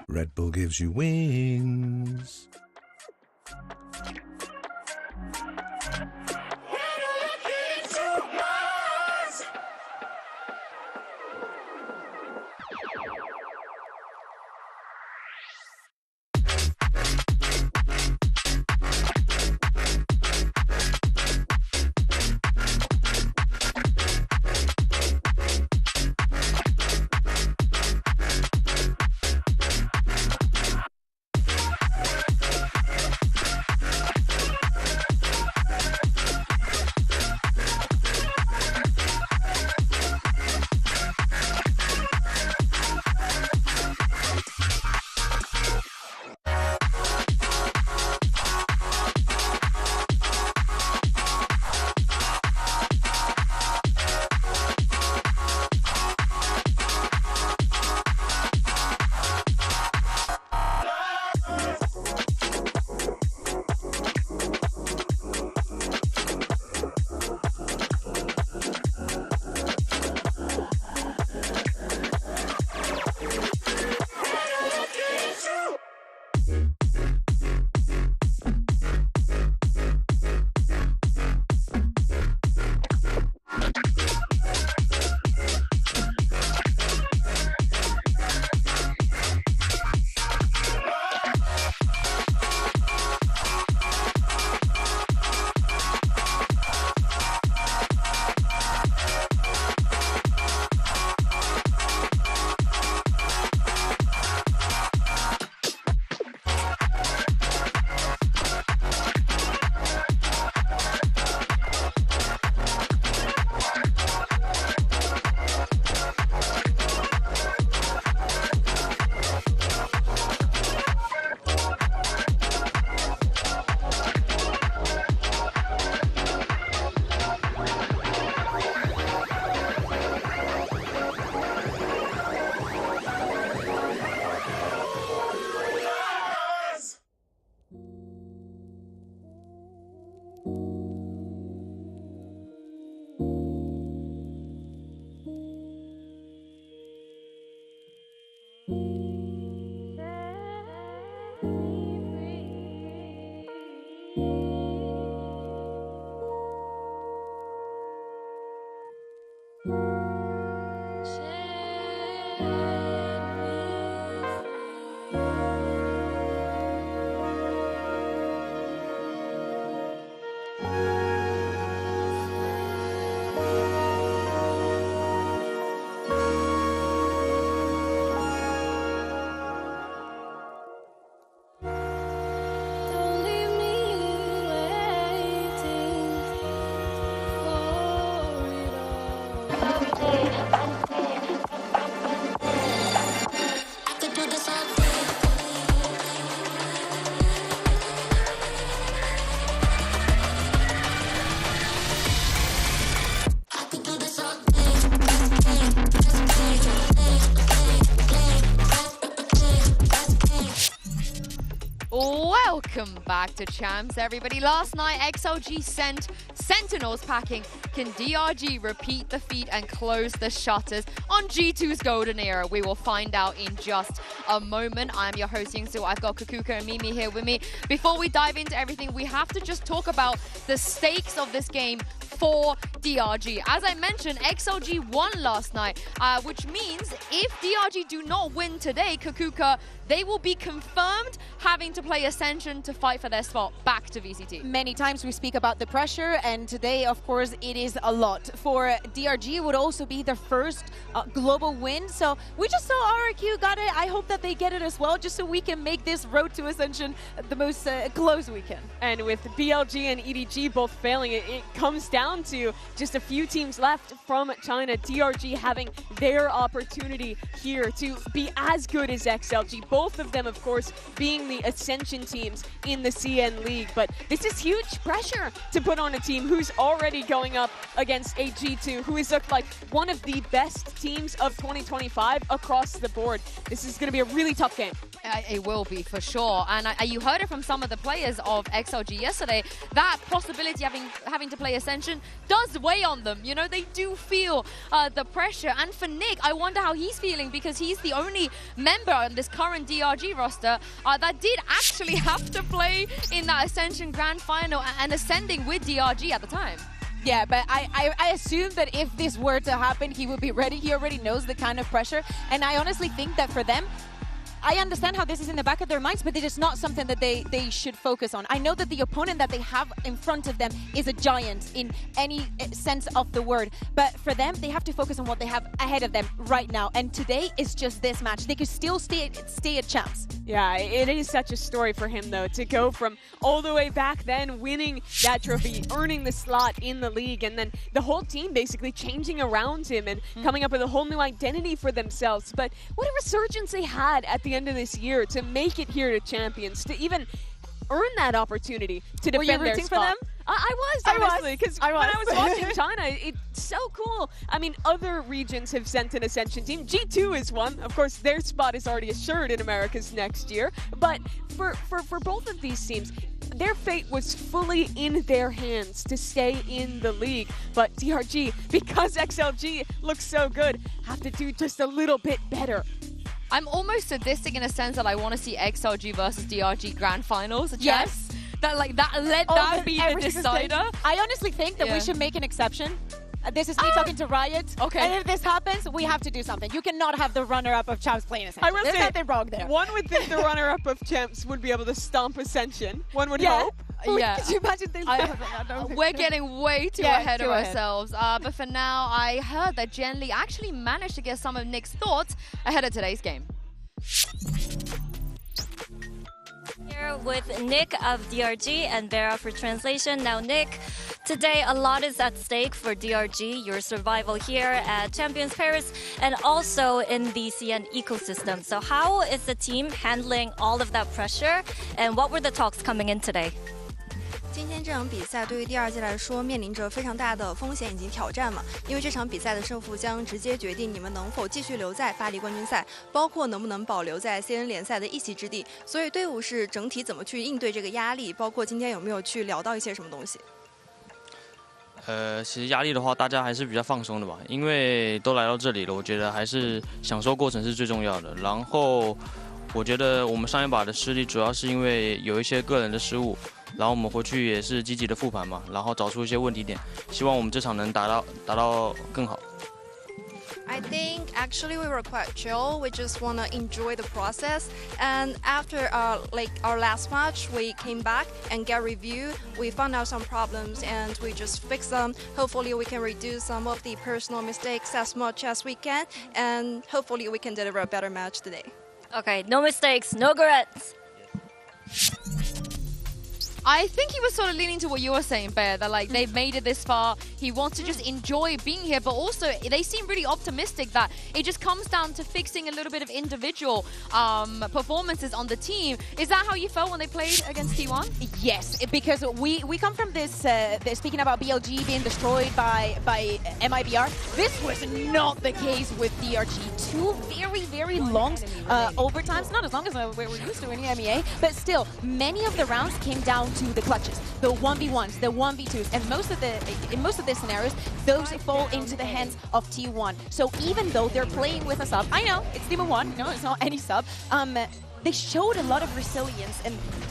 Red Bull gives you wings. Welcome back to Champs, everybody. Last night, XLG sent Sentinels packing. Can DRG repeat the feat and close the shutters on G2's golden era? We will find out in just a moment. I'm your host, Yingsu. I've got Kukuka and Mimi here with me. Before we dive into everything, we have to just talk about the stakes of this game for DRG. As I mentioned, XLG won last night, which means if DRG do not win today, Kukuka, they will be confirmed having to play Ascension to fight for their spot back to VCT. Many times we speak about the pressure, and today, of course, it is a lot. For DRG, it would also be their first global win. So we just saw RRQ got it. I hope that they get it as well, just so we can make this road to Ascension the most close we can. And with BLG and EDG both failing, it comes down to just a few teams left from China. DRG having their opportunity here to be as good as XLG. Both of them, of course, being the Ascension teams in the CN League. But this is huge pressure to put on a team who's already going up against a G2, who is like one of the best teams of 2025 across the board. This is going to be a really tough game. It will be, for sure. And you heard it from some of the players of XLG yesterday, that possibility having to play Ascension does weigh on them. You know, they do feel the pressure. And for Nick, I wonder how he's feeling, because he's the only member on this current DRG roster that did actually have to play in that Ascension Grand Final and ascending with DRG at the time. Yeah, but I assume that if this were to happen, he would be ready. He already knows the kind of pressure. And I honestly think that for them, I understand how this is in the back of their minds, but it is not something that they should focus on. I know that the opponent that they have in front of them is a giant in any sense of the word, but for them, they have to focus on what they have ahead of them right now. And today is just this match. They could still stay at champs. Yeah, it is such a story for him, though, to go from all the way back then, winning that trophy, earning the slot in the league, and then the whole team basically changing around him and coming up with a whole new identity for themselves. But what a resurgence they had at the end of this year to make it here to Champions, to even earn that opportunity to defend their spot. For them? I was, honestly, because when I was watching China, it's so cool. I mean, other regions have sent an Ascension team. G2 is one. Of course, their spot is already assured in Americas next year. But for both of these teams, their fate was fully in their hands to stay in the league. But DRG, because XLG looks so good, have to do just a little bit better. I'm almost sadistic in a sense that I want to see XLG versus DRG Grand Finals. Yes. Let that be the decider. I honestly think that we should make an exception. This is me talking to Riot. Okay. And if this happens, we have to do something. You cannot have the runner-up of Champs playing Ascension. There's nothing wrong there. One would think the runner-up of Champs would be able to stomp Ascension. One would hope. Yeah. Could you imagine this? We're getting way too ahead of ourselves. But for now, I heard that Jen Lee actually managed to get some of Nick's thoughts ahead of today's game. Here with Nick of DRG and Vera for translation. Now, Nick, today a lot is at stake for DRG, your survival here at Champions Paris and also in the CN ecosystem. So how is the team handling all of that pressure, and what were the talks coming in today? 今天这场比赛对于第二季来说面临着非常大的风险以及挑战嘛，因为这场比赛的胜负将直接决定你们能否继续留在巴黎冠军赛，包括能不能保留在 CN 联赛的一席之地。所以队伍是整体怎么去应对这个压力，包括今天有没有去聊到一些什么东西？其实压力的话，大家还是比较放松的吧，因为都来到这里了，我觉得还是享受过程是最重要的。然后，我觉得我们上一把的失利主要是因为有一些个人的失误。 然后我们回去也是积极的复盘嘛，然后找出一些问题点，希望我们这场能达到更好。 I think actually we were quite chill. We just want to enjoy the process. And after our last match, we came back and get review. We found out some problems and we just fixed them. Hopefully we can reduce some of the personal mistakes as much as we can. And hopefully we can deliver a better match today. Okay, no mistakes, no regrets. I think he was sort of leaning to what you were saying, Bear, that like they've made it this far. He wants to just enjoy being here, but also they seem really optimistic that it just comes down to fixing a little bit of individual performances on the team. Is that how you felt when they played against T1? Yes, because we come from this, speaking about BLG being destroyed by MIBR, this was not the case with DRG. Two very, very long overtimes, not as long as we're used to in EMEA, but still, many of the rounds came down to the clutches, the 1v1s, the 1v2s, and in most of the scenarios, those fall into the hands of T1. So even though they're playing with a sub, I know, it's Demon 1, no, it's not any sub, they showed a lot of resilience,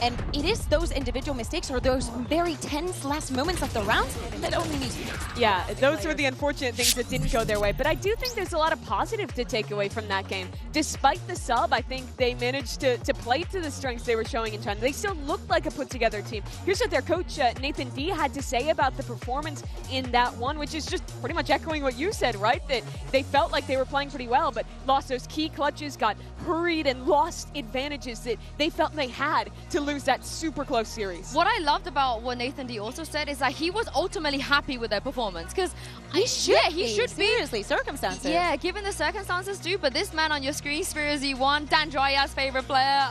and it is those individual mistakes or those very tense last moments of the rounds that only need to be fixed. Yeah, those were the unfortunate things that didn't go their way, but I do think there's a lot of positive to take away from that game. Despite the sub, I think they managed to play to the strengths they were showing in China. They still looked like a put-together team. Here's what their coach, Nathan D, had to say about the performance in that one, which is just pretty much echoing what you said, right? That they felt like they were playing pretty well, but lost those key clutches, got hurried and lost advantages that they felt they had to lose that super close series. What I loved about what Nathan D also said is that he was ultimately happy with their performance, because he should be. Seriously, circumstances. Yeah, given the circumstances too, but this man on your screen, Spirizy1, Dan Drya's favorite player,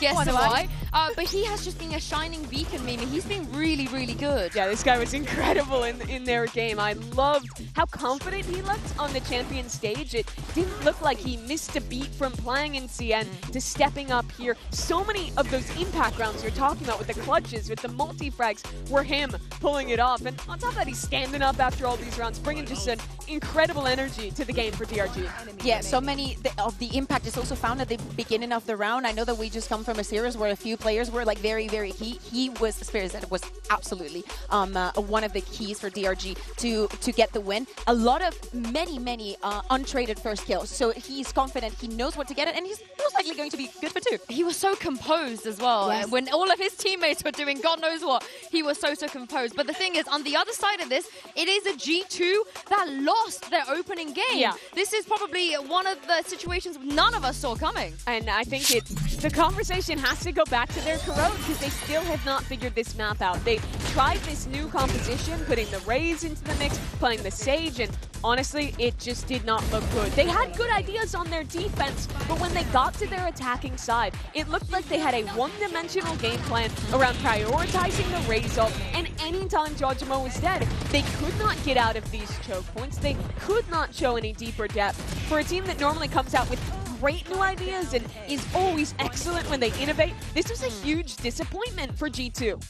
guess why? But he has just been a shining beacon, Mimi. He's been really, really good. Yeah, this guy was incredible in their game. I loved how confident he looked on the champion stage. It didn't look like he missed a beat from playing in CN to stepping up here. So many of those impact rounds you're talking about with the clutches, with the multi-frags, were him pulling it off. And on top of that, he's standing up after all these rounds, bringing just an incredible energy to the game for DRG. Yeah, so many of the impact is also found at the beginning of the round. I know that we just come from a series where a few players were like very, very key. He was, Spears was absolutely one of the keys for DRG to get the win. A lot of many untraded first kills. So he's confident, he knows what to get it, and he's most likely going to be good for 2. He was so composed as well. Yes. When all of his teammates were doing God knows what, he was so composed. But the thing is, on the other side of this, it is a G2 that lost their opening game. Yeah. This is probably one of the situations none of us saw coming. And I think the conversation has to go back to their Corrode, because they still have not figured this map out. They tried this new composition, putting the Raze into the mix, playing the Sage, and honestly, it just did not look good. They had good ideas on their defense, but when they got to their attacking side, it looked like they had a one-dimensional game plan around prioritizing the Raze ult, and anytime Jojimo was dead, they could not get out of these choke points. They could not show any deeper depth. For a team that normally comes out with great new ideas and is always excellent when they innovate, this was a huge disappointment for G2.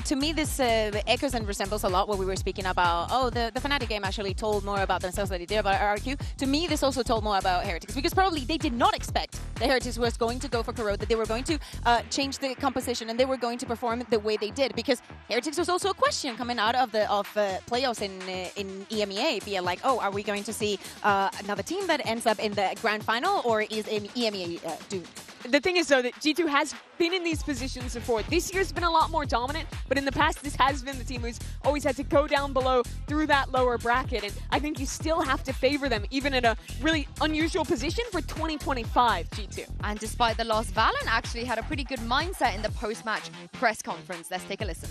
To me, this echoes and resembles a lot what we were speaking about. Oh, the Fnatic game actually told more about themselves than they did about RRQ. To me, this also told more about Heretics, because probably they did not expect the Heretics was going to go for Corrode, that they were going to change the composition and they were going to perform the way they did, because Heretics was also a question coming out of the playoffs in EMEA, be it like, oh, are we going to see another team that ends up in the grand final, or is EMEA doomed? The thing is, though, that G2 has been in these positions before. This year's been a lot more dominant, but in the past, this has been the team who's always had to go down below through that lower bracket, and I think you still have to favor them, even in a really unusual position for 2025 G2. And despite the loss, Valorant actually had a pretty good mindset in the post-match press conference. Let's take a listen.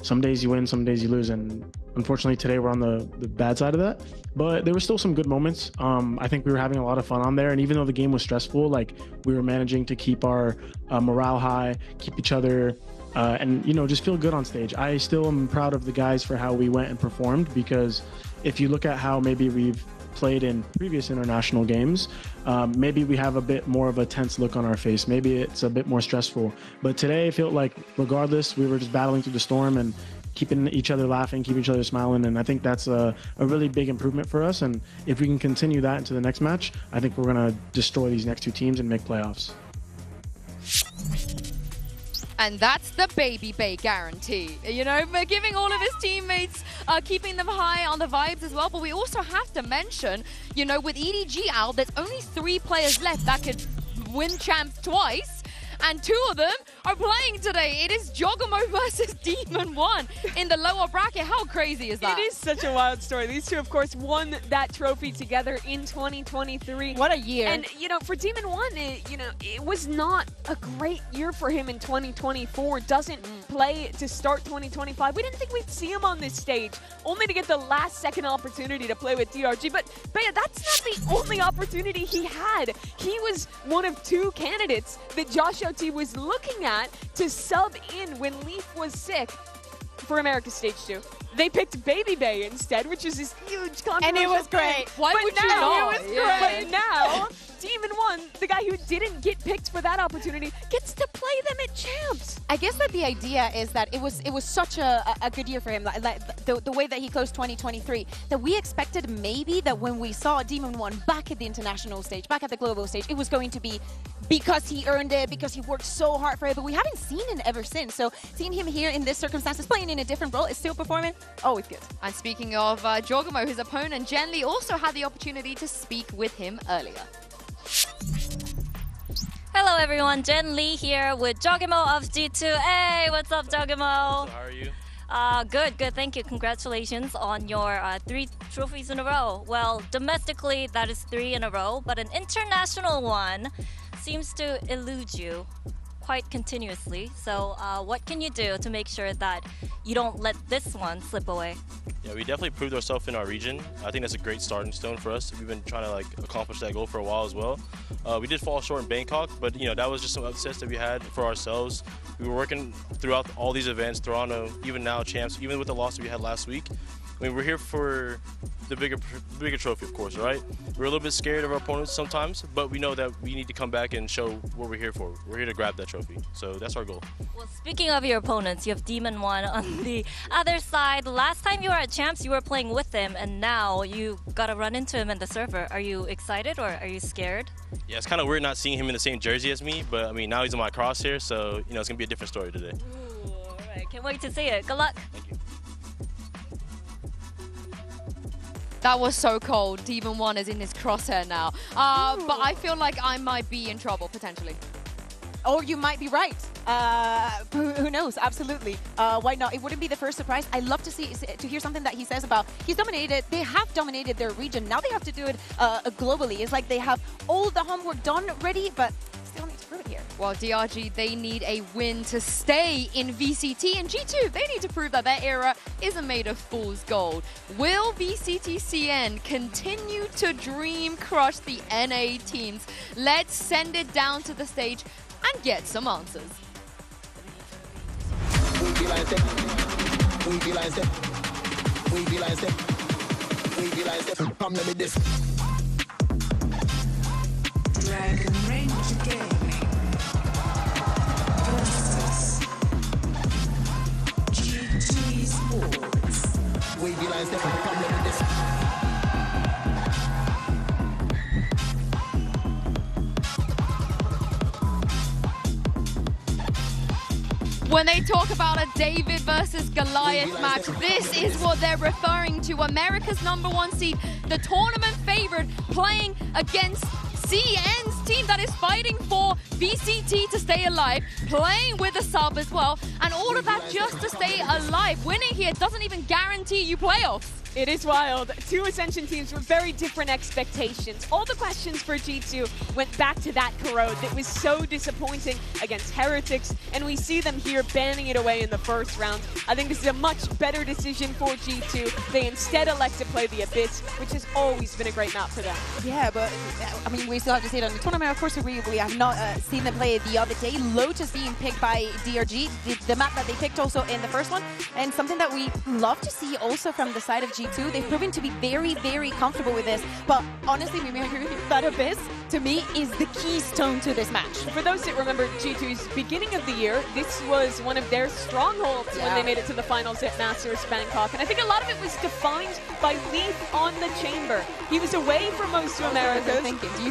Some days you win, some days you lose, and unfortunately today we're on the bad side of that. But there were still some good moments. I think we were having a lot of fun on there, and even though the game was stressful, like, we were managing to keep our morale high, keep each other, and just feel good on stage. I still am proud of the guys for how we went and performed, because if you look at how maybe we've played in previous international games, maybe we have a bit more of a tense look on our face. Maybe it's a bit more stressful. But today it felt like, regardless, we were just battling through the storm and keeping each other laughing, keeping each other smiling, and I think that's a really big improvement for us. And if we can continue that into the next match, I think we're going to destroy these next 2 teams and make playoffs. And that's the Baby Bay guarantee. We're giving all of his teammates, keeping them high on the vibes as well. But we also have to mention, with EDG out, there's only 3 players left that could win champs twice. And 2 of them are playing today. It is Jogomo versus Demon One in the lower bracket. How crazy is that? It is such a wild story. These two, of course, won that trophy together in 2023. What a year. And, you know, for Demon One, it was not a great year for him in 2024. Doesn't play to start 2025. We didn't think we'd see him on this stage, only to get the last-second opportunity to play with DRG. But, Bea, that's not the only opportunity he had. He was one of two candidates that Josh OT was looking at to sub in when Leaf was sick for America's Stage 2. They picked Baby Bay instead, which is this huge controversial And it was thing. great. Why but would now, you not? It was Yeah. great. But now, Demon One, the guy who didn't get picked for that opportunity, gets to play them at Champs. I guess that the idea is that it was such a good year for him, like the way that he closed 2023, that we expected maybe that when we saw Demon One back at the international stage, back at the global stage, it was going to be because he earned it, because he worked so hard for it, but we haven't seen it ever since. So seeing him here in this circumstances, playing in a different role, is still performing, always good. And speaking of Jogomo, his opponent, Jen Lee, also had the opportunity to speak with him earlier. Hello everyone, Jen Lee here with Jogomo of G2. Hey, what's up, Jogomo? How are you? Good, thank you. Congratulations on your 3 trophies in a row. Well, domestically, that is 3 in a row, but an international one seems to elude you quite continuously. So what can you do to make sure that you don't let this one slip away? Yeah, we definitely proved ourselves in our region. I think that's a great starting stone for us. We've been trying to accomplish that goal for a while as well. We did fall short in Bangkok, but that was just some upsets that we had for ourselves. We were working throughout all these events, Toronto, even now Champs, even with the loss that we had last week. I mean, we're here for the bigger trophy, of course, right? We're a little bit scared of our opponents sometimes, but we know that we need to come back and show what we're here for. We're here to grab that trophy, so that's our goal. Well, speaking of your opponents, you have Demon One on the other side. Last time you were at Champs, you were playing with him, and now you gotta run into him in the server. Are you excited or are you scared? Yeah, it's kind of weird not seeing him in the same jersey as me, but I mean, now he's in my crosshair, so it's gonna be a different story today. Ooh, all right, can't wait to see it. Good luck. Thank you. That was so cold. Demon One is in his crosshair now. But I feel like I might be in trouble, potentially. Or you might be right. Who knows? Absolutely. Why not? It wouldn't be the first surprise. I love to hear something that he says about they have dominated their region. Now they have to do it globally. It's like they have all the homework done ready, but still need to prove it here. Well, DRG, they need a win to stay in VCT, and G2, they need to prove that their era isn't made of fool's gold. Will VCTCN continue to dream crush the NA teams? Let's send it down to the stage and get some answers. Dragon Range Gaming versus G2 Sports. When they talk about a David versus Goliath match, this is what they're referring to. America's #1 seed, the tournament favorite, playing against CN's team that is fighting for VCT to stay alive, playing with a sub as well, and all of that just to stay alive. Winning here doesn't even guarantee you playoffs. It is wild. Two Ascension teams with very different expectations. All the questions for G2 went back to that corrode that was so disappointing against Heretics, and we see them here banning it away in the first round. I think this is a much better decision for G2. They instead elect to play the Abyss, which has always been a great map for them. Yeah, but I mean, we still have to see it on the tournament. Of course, we have not seen them play it the other day. Lotus being picked by DRG, the map that they picked also in the first one, and something that we love to see also from the side of G2. They've proven to be very, very comfortable with this. But honestly, we may agree with you, that Abyss, to me, is the keystone to this match. For those that remember G2's beginning of the year, this was one of their strongholds when they made it to the finals at Masters Bangkok. And I think a lot of it was defined by Leaf on the chamber. He was away for most of Americas,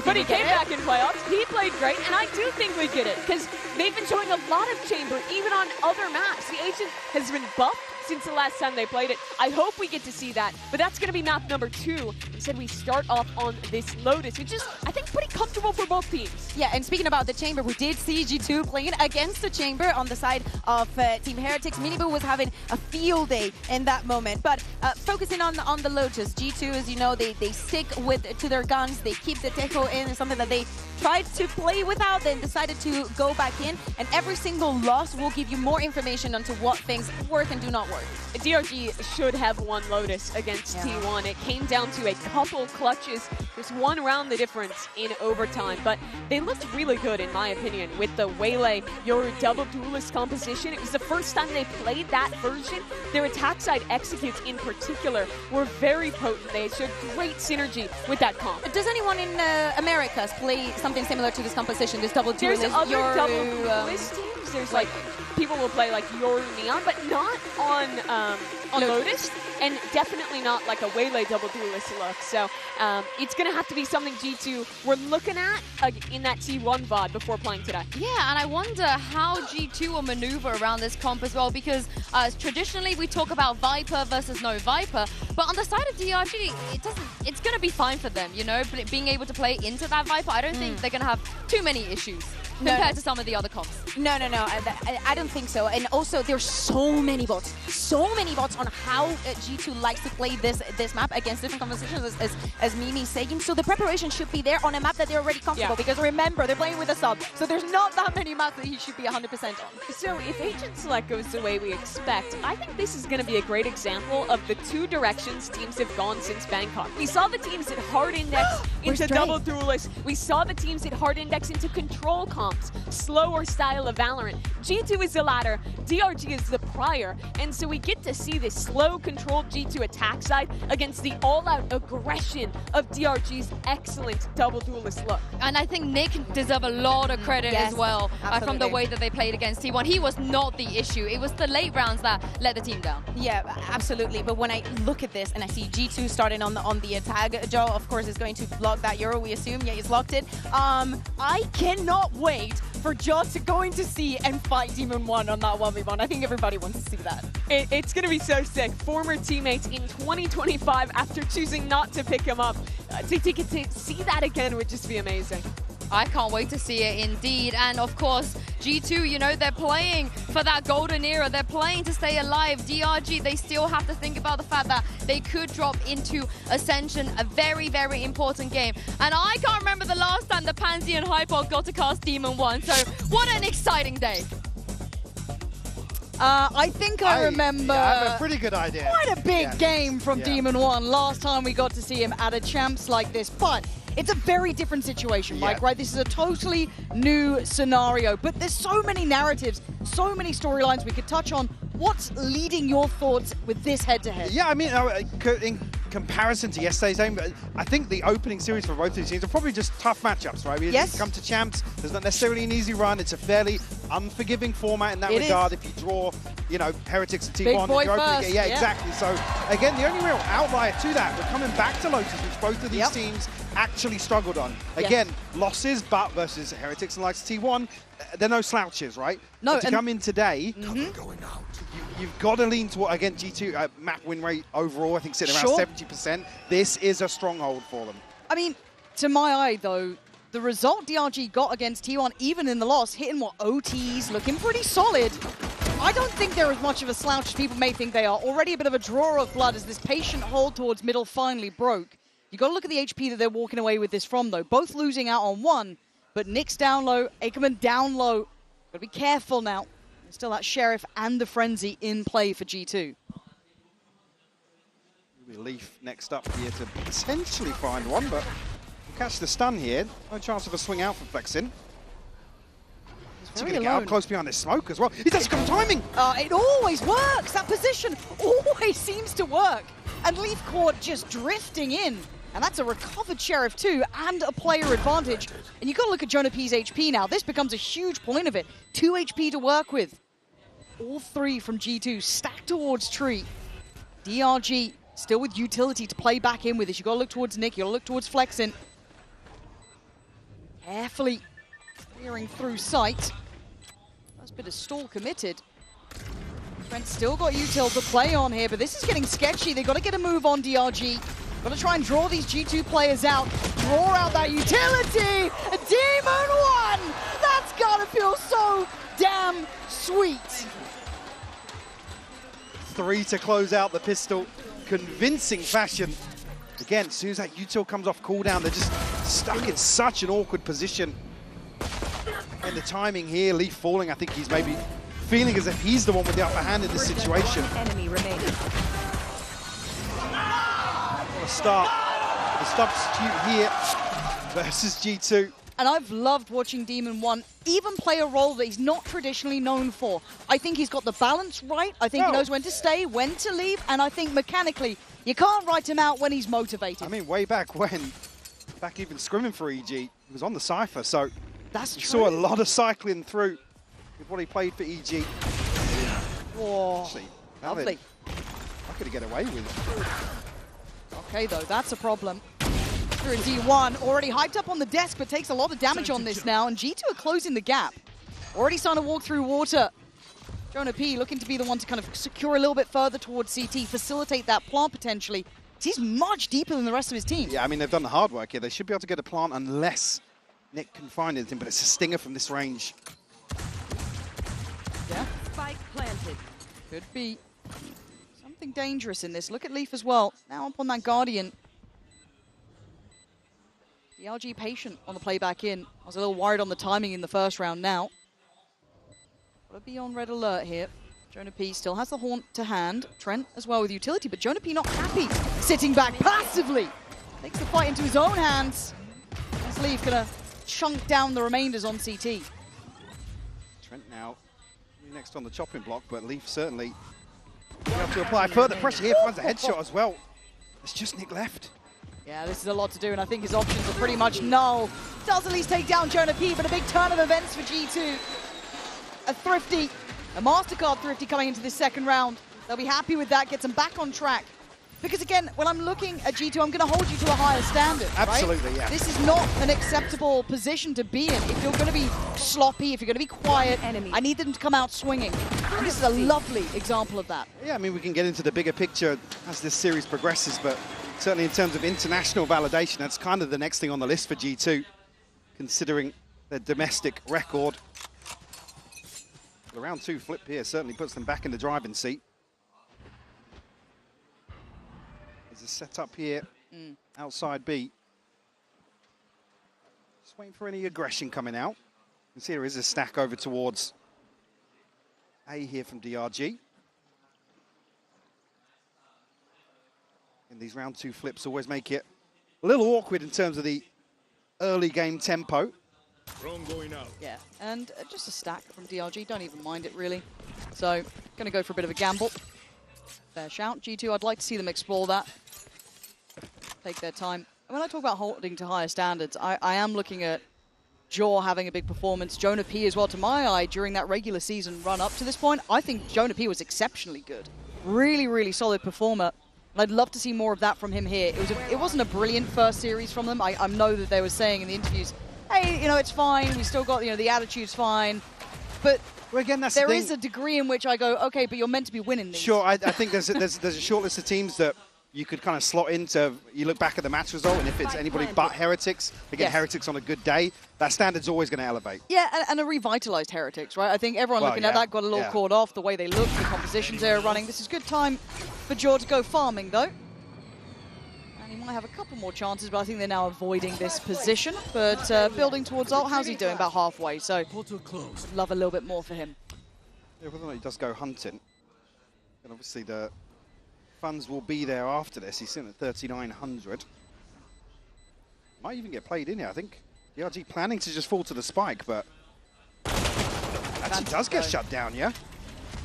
but he came back in playoffs. He played great, and I do think we get it, because they've been showing a lot of chamber, even on other maps. The Agent has been buffed since the last time they played it. I hope we get to see that, but that's going to be map number 2. Instead, we start off on this Lotus, which is, I think, pretty comfortable for both teams. Yeah, and speaking about the Chamber, we did see G2 playing against the Chamber on the side of Team Heretics. Miniboo was having a field day in that moment. But focusing on the Lotus, G2, as you know, they stick to their guns. They keep the Tejo in. It's something that they tried to play without, then decided to go back in. And every single loss will give you more information onto what things work and do not work. DRG should have won Lotus against T1. It came down to a couple clutches, just one round the difference in overtime. But they looked really good, in my opinion, with the Waylay, your double duelist composition. It was the first time they played that version. Their attack side executes in particular were very potent. They showed great synergy with that comp. Does anyone in Americas play something similar to this composition, this double duelist? There's other double duelist teams. There's like people will play like Yoru Neon, but not on Lotus, and definitely not like a Waylay double duelist look. So it's going to have to be something G2 we're looking at in that T1 VOD before playing today. Yeah, and I wonder how G2 will maneuver around this comp as well, because traditionally we talk about Viper versus no Viper, but on the side of DRG, it's going to be fine for them, you know, being able to play into that Viper. I don't think they're going to have too many issues compared to some of the other comps. No. I don't think so. And also, there's so many bots on how G2 likes to play this map against different compositions, as Mimi's saying. So the preparation should be there on a map that they're already comfortable, because remember, they're playing with a sub. So there's not that many maps that he should be 100% on. So if Agent Select goes the way we expect, I think this is going to be a great example of the two directions teams have gone since Bangkok. We saw the teams that hard index into double duelists. We saw the teams that hard index into control comps, slower style of Valorant. G2 is the latter, DRG is the prior, and so we get to see this slow, controlled G2 attack side against the all-out aggression of DRG's excellent double duelist look. And I think Nick deserves a lot of credit as well from the way that they played against T1. He was not the issue. It was the late rounds that let the team down. Yeah, absolutely. But when I look at this and I see G2 starting on the attack, Joe, of course, is going to block that Euro, we assume. Yeah, he's locked it. I cannot wait for Joe to going to see and fight Demon 1 on that 1v1. I think everybody wants to see that. It's going to be so sick. Former teammates in 2025 after choosing not to pick him up. To see that again would just be amazing. I can't wait to see it indeed. And of course, G2, you know, they're playing for that golden era. They're playing to stay alive. DRG, they still have to think about the fact that they could drop into Ascension, a very, very important game. And I can't remember the last time the Pansy and Hypod got to cast Demon 1. So what an exciting day. I think I remember I have a pretty good idea. Quite a big game from Demon 1 last time we got to see him at a champs like this. But it's a very different situation, Mike, right? This is a totally new scenario, but there's so many narratives, so many storylines we could touch on. What's leading your thoughts with this head-to-head? Yeah, I mean, in comparison to yesterday's game, I think the opening series for both of these teams are probably just tough matchups, right? You come to champs, there's not necessarily an easy run. It's a fairly unforgiving format in that regard. If you draw, you know, Heretics and T1, you're opening, yeah, exactly. So again, the only real outlier to that, we're coming back to Lotus, which both of these teams actually struggled on. Again, losses, but versus Heretics and likes T1, they're no slouches, right? No, but to come in today, you've got to lean toward, again, G2 map win rate overall, I think sitting around 70%. This is a stronghold for them. I mean, to my eye, though, the result DRG got against T1, even in the loss, hitting what OTs, looking pretty solid. I don't think they're as much of a slouch as people may think they are. Already a bit of a draw of blood as this patient hold towards middle finally broke. You got to look at the HP that they're walking away with this from, though. Both losing out on one, but Nick's down low, Ackerman down low. Got to be careful now. There's still that Sheriff and the Frenzy in play for G2. Leaf next up here to potentially find one, but we'll catch the stun here. No chance of a swing out for Flexin. He's going to get up close behind this smoke as well. He doesn't come timing! It always works! That position always seems to work. And Leaf Court just drifting in. And that's a recovered Sheriff too, and a player advantage. And you've got to look at Jonah P's HP now. This becomes a huge point of it. 2 HP to work with. All 3 from G2 stacked towards Tree. DRG still with utility to play back in with this. You've got to look towards Nick, you've got to look towards Flexin. Carefully clearing through sight. First bit of stall committed. Trent still got util to play on here, but this is getting sketchy. They got to get a move on DRG. Got to try and draw these G2 players out. Draw out that utility. A Demon 1. That's got to feel so damn sweet. 3 to close out the pistol. Convincing fashion. Again, as soon as that util comes off cooldown, they're just stuck in such an awkward position. And the timing here, Leaf falling, I think he's maybe feeling as if he's the one with the upper hand in this situation. Enemy remaining. What a start. The substitute here versus G2. And I've loved watching Demon 1 even play a role that he's not traditionally known for. I think he's got the balance right. I think he knows when to stay, when to leave, and I think mechanically, you can't write him out when he's motivated. I mean, way back when, back even scrimming for EG, he was on the Cypher, so that's you true. saw a lot of cycling through with what he played for EG. Whoa, actually, lovely. I could get away with it. Okay, though, that's a problem. Through in D1, already hyped up on the desk, but takes a lot of damage on this now, and G2 are closing the gap. Already starting to walk through water. Jonah P looking to be the one to kind of secure a little bit further towards CT, facilitate that plant potentially. He's much deeper than the rest of his team. Yeah, I mean, they've done the hard work here. They should be able to get a plant unless Nick can find anything, but it's a stinger from this range. Yeah. Spike planted. Could be something dangerous in this. Look at Leaf as well. Now up on that Guardian. The LG patient on the playback in. I was a little worried on the timing in the first round now. Gotta be on red alert here. Jonah P still has the haunt to hand. Trent as well with utility, but Jonah P not happy. Sitting back passively. Takes the fight into his own hands. As Leaf gonna chunk down the remainders on CT. Trent now next on the chopping block, but Leaf certainly able to apply further pressure here. Finds a headshot as well. It's just Nick left. Yeah, this is a lot to do, and I think his options are pretty much null. Does at least take down Jonah P, but a big turn of events for G2. A Thrifty, a MasterCard Thrifty coming into this second round. They'll be happy with that, gets them back on track. Because again, when I'm looking at G2, I'm going to hold you to a higher standard, Absolutely, right? yeah. This is not an acceptable position to be in. If you're going to be sloppy, if you're going to be quiet, I need them to come out swinging. And this is a lovely example of that. Yeah, I mean, we can get into the bigger picture as this series progresses, but certainly in terms of international validation, that's kind of the next thing on the list for G2, considering their domestic record. The round 2 flip here certainly puts them back in the driving seat. There's a setup here outside B. Just waiting for any aggression coming out. You can see there is a stack over towards A here from DRG. And these round 2 flips always make it a little awkward in terms of the early game tempo. Drone going out. Yeah, and just a stack from DRG, don't even mind it really. So, gonna go for a bit of a gamble. Fair shout. G2, I'd like to see them explore that. Take their time. And when I talk about holding to higher standards, I am looking at Jaw having a big performance, Jonah P as well. To my eye, during that regular season run up to this point, I think Jonah P was exceptionally good. Really, really solid performer. And I'd love to see more of that from him here. It wasn't a brilliant first series from them. I know that they were saying in the interviews, hey, you know, it's fine. We still got, you know, the attitude's fine. But well, again, that's there is a degree in which I go, okay, but you're meant to be winning these. Sure, I think there's a short list of teams that you could kind of slot into. You look back at the match result, and if it's anybody but Heretics, again, Heretics on a good day, that standard's always going to elevate. Yeah, and a revitalized Heretics, right? I think everyone looking at that got a little caught off, the way they look, the compositions they're running. This is a good time for Jaw to go farming, though. And he might have a couple more chances, but I think they're now avoiding this position. But building towards ult, how's he doing? About halfway, so love a little bit more for him. Yeah, whether or not he does go hunting, and obviously the funds will be there after this. He's sitting at 3,900. Might even get played in here, I think. DRG planning to just fall to the spike, but actually does get shut down, yeah?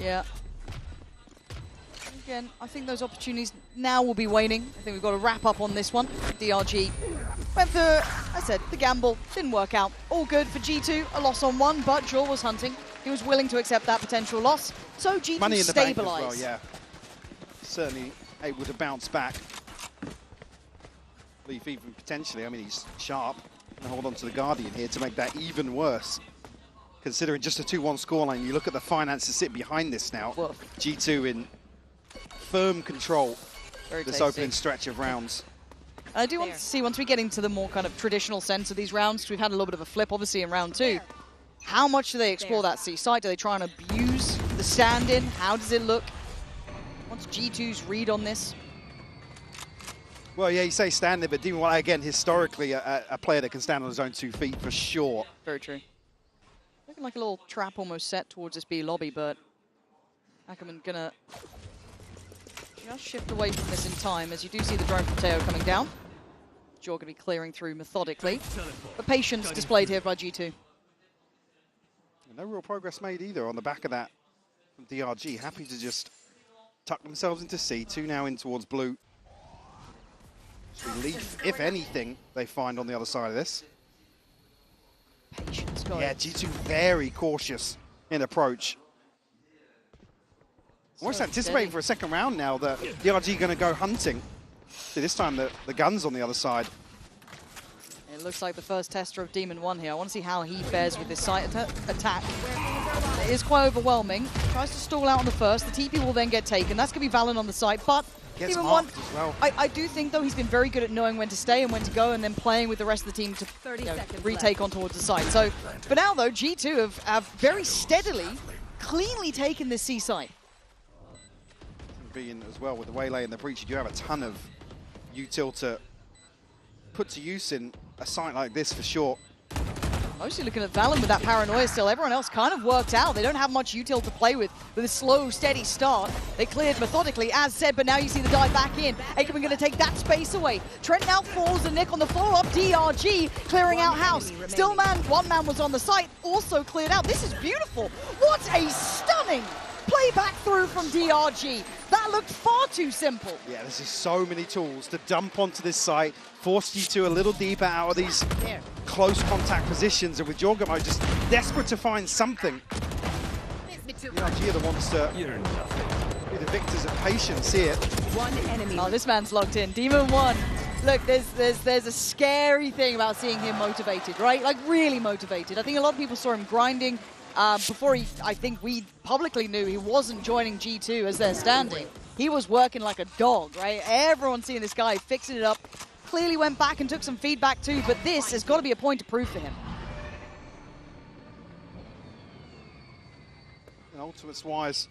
Yeah. Again, I think those opportunities now will be waning. I think we've got to wrap up on this one. DRG went for, I said, the gamble. Didn't work out. All good for G2. A loss on one, but Jaw was hunting. He was willing to accept that potential loss. So G2 Money in the bank as stabilize. well, yeah. Certainly able to bounce back. Leaf even potentially, I mean, he's sharp. And hold on to the Guardian here to make that even worse. considering just a 2-1 scoreline. You look at the finances sitting behind this now. Woof. G2 in firm control Very this tasty. opening stretch of rounds. I do want to see, once we get into the more kind of traditional sense of these rounds, because we've had a little bit of a flip, obviously, in round 2. How much do they explore that C site? Do they try and abuse the stand-in? How does it look? What's G2's read on this? Well, yeah, you say stand there, but Demon, again, historically, a player that can stand on his own 2 feet for sure. Very true. Looking like a little trap almost set towards this B lobby, but Ackerman gonna just shift away from this in time, as you do see the drone from Teo coming down. Jaw gonna be clearing through methodically. But patience displayed here by G2. No real progress made either on the back of that from DRG. Happy to just tuck themselves into C. 2 now in towards blue. Relief, if anything, they find on the other side of this. Patience, yeah, G2 very cautious in approach. Almost anticipating for a second round now that DRG going to go hunting. See, this time the gun's on the other side. It looks like the first tester of Demon 1 here. I want to see how he fares with this site attack. It is quite overwhelming. Tries to stall out on the first. The TP will then get taken. That's going to be Valen on the site, but Gets Demon 1, as well. I do think, though, he's been very good at knowing when to stay and when to go, and then playing with the rest of the team to retake on towards the site. So, for now, though, G2 have very steadily, cleanly taken this C site. Being as well with the Waylay and the Breach, you do have a ton of util to put to use in a site like this for sure. Mostly looking at Valen with that paranoia still. Everyone else kind of worked out. They don't have much util to play with a slow, steady start. They cleared methodically, as said, but now you see the dive back in. Ackerman going to take that space away. Trent now falls, and Nick on the follow-up. DRG clearing out house. Still one man was on the site, also cleared out. This is beautiful. What a stunning play back through from DRG. That looked far too simple. Yeah, there's just so many tools to dump onto this site, force G2 a little deeper out of these close contact positions, and with Jorgamo just desperate to find something. DRG are the ones to be the victors of patience here. One enemy. Oh, this man's locked in. Demon 1. Look, there's a scary thing about seeing him motivated, right? Like, really motivated. I think a lot of people saw him grinding before I think we publicly knew he wasn't joining G2 as they're standing. He was working like a dog, right? Everyone's seeing this guy fixing it up. Clearly went back and took some feedback too, but this has got to be a point to prove for him. And ultimates-wise,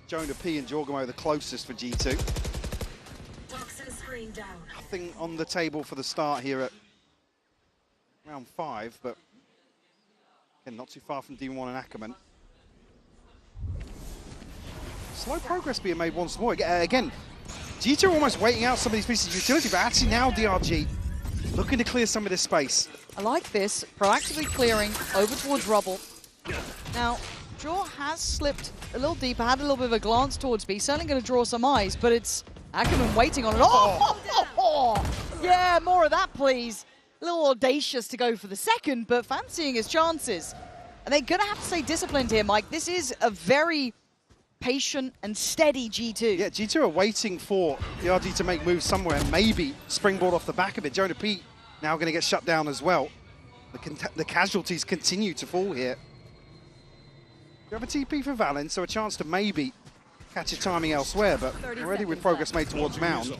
Jonah P and Jorgamo the closest for G2. Nothing on the table for the start here at round 5, but again, not too far from D1 and Ackerman. Slow progress being made once more. Again, G2 are almost waiting out some of these pieces of utility, but actually now DRG looking to clear some of this space. I like this, proactively clearing over towards rubble. Now, Jaw has slipped a little deeper, had a little bit of a glance towards B, certainly going to draw some eyes, but it's Ackerman waiting on it. Oh! Yeah, more of that, please. A little audacious to go for the second, but fancying his chances. And they're going to have to stay disciplined here, Mike. This is a very patient and steady G2. Yeah, G2 are waiting for DRG to make moves somewhere and maybe springboard off the back of it. Jonah P now going to get shut down as well. The casualties continue to fall here. We have a TP for Valen, so a chance to maybe catch his timing elsewhere, but already with progress made towards Mound,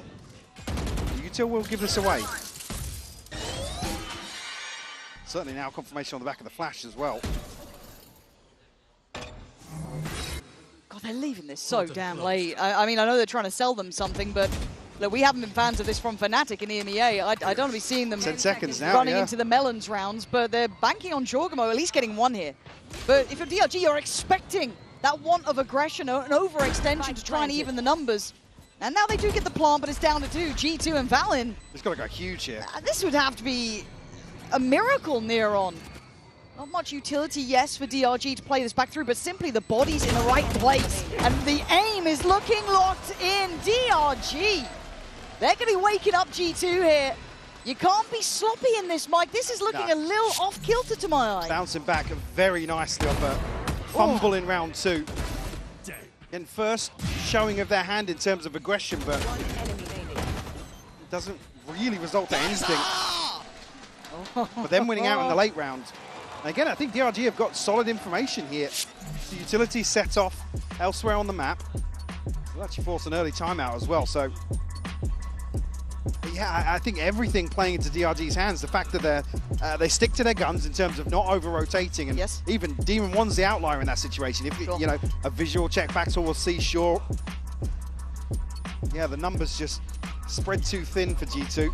util will give this away. Certainly now confirmation on the back of the flash as well. God, they're leaving this so damn late. I mean, I know they're trying to sell them something, but look, we haven't been fans of this from Fnatic in EMEA. I don't want to be seeing them 10 seconds now, running into the melons rounds, but they're banking on Jorgamo at least getting one here. But if you're DRG, you're expecting that want of aggression, an overextension to try and even the numbers. And now they do get the plant, but it's down to 2. G2 and Valen. It's got to go huge here. This would have to be a miracle near on. Not much utility, yes, for DRG to play this back through, but simply the body's in the right place. And the aim is looking locked in. DRG. They're going to be waking up G2 here. You can't be sloppy in this, Mike. This is looking a little off-kilter to my eye. Bouncing back very nicely off a fumble in round 2. And first showing of their hand in terms of aggression, but it doesn't really result to anything. But then winning out in the late round. Again, I think DRG have got solid information here. The utility set off elsewhere on the map. Will actually force an early timeout as well, so... Yeah, I think everything playing into DRG's hands. The fact that they stick to their guns in terms of not over-rotating, and even Demon 1's the outlier in that situation. If, you know, a visual check back to we'll see, sure. Yeah, the numbers just spread too thin for G2.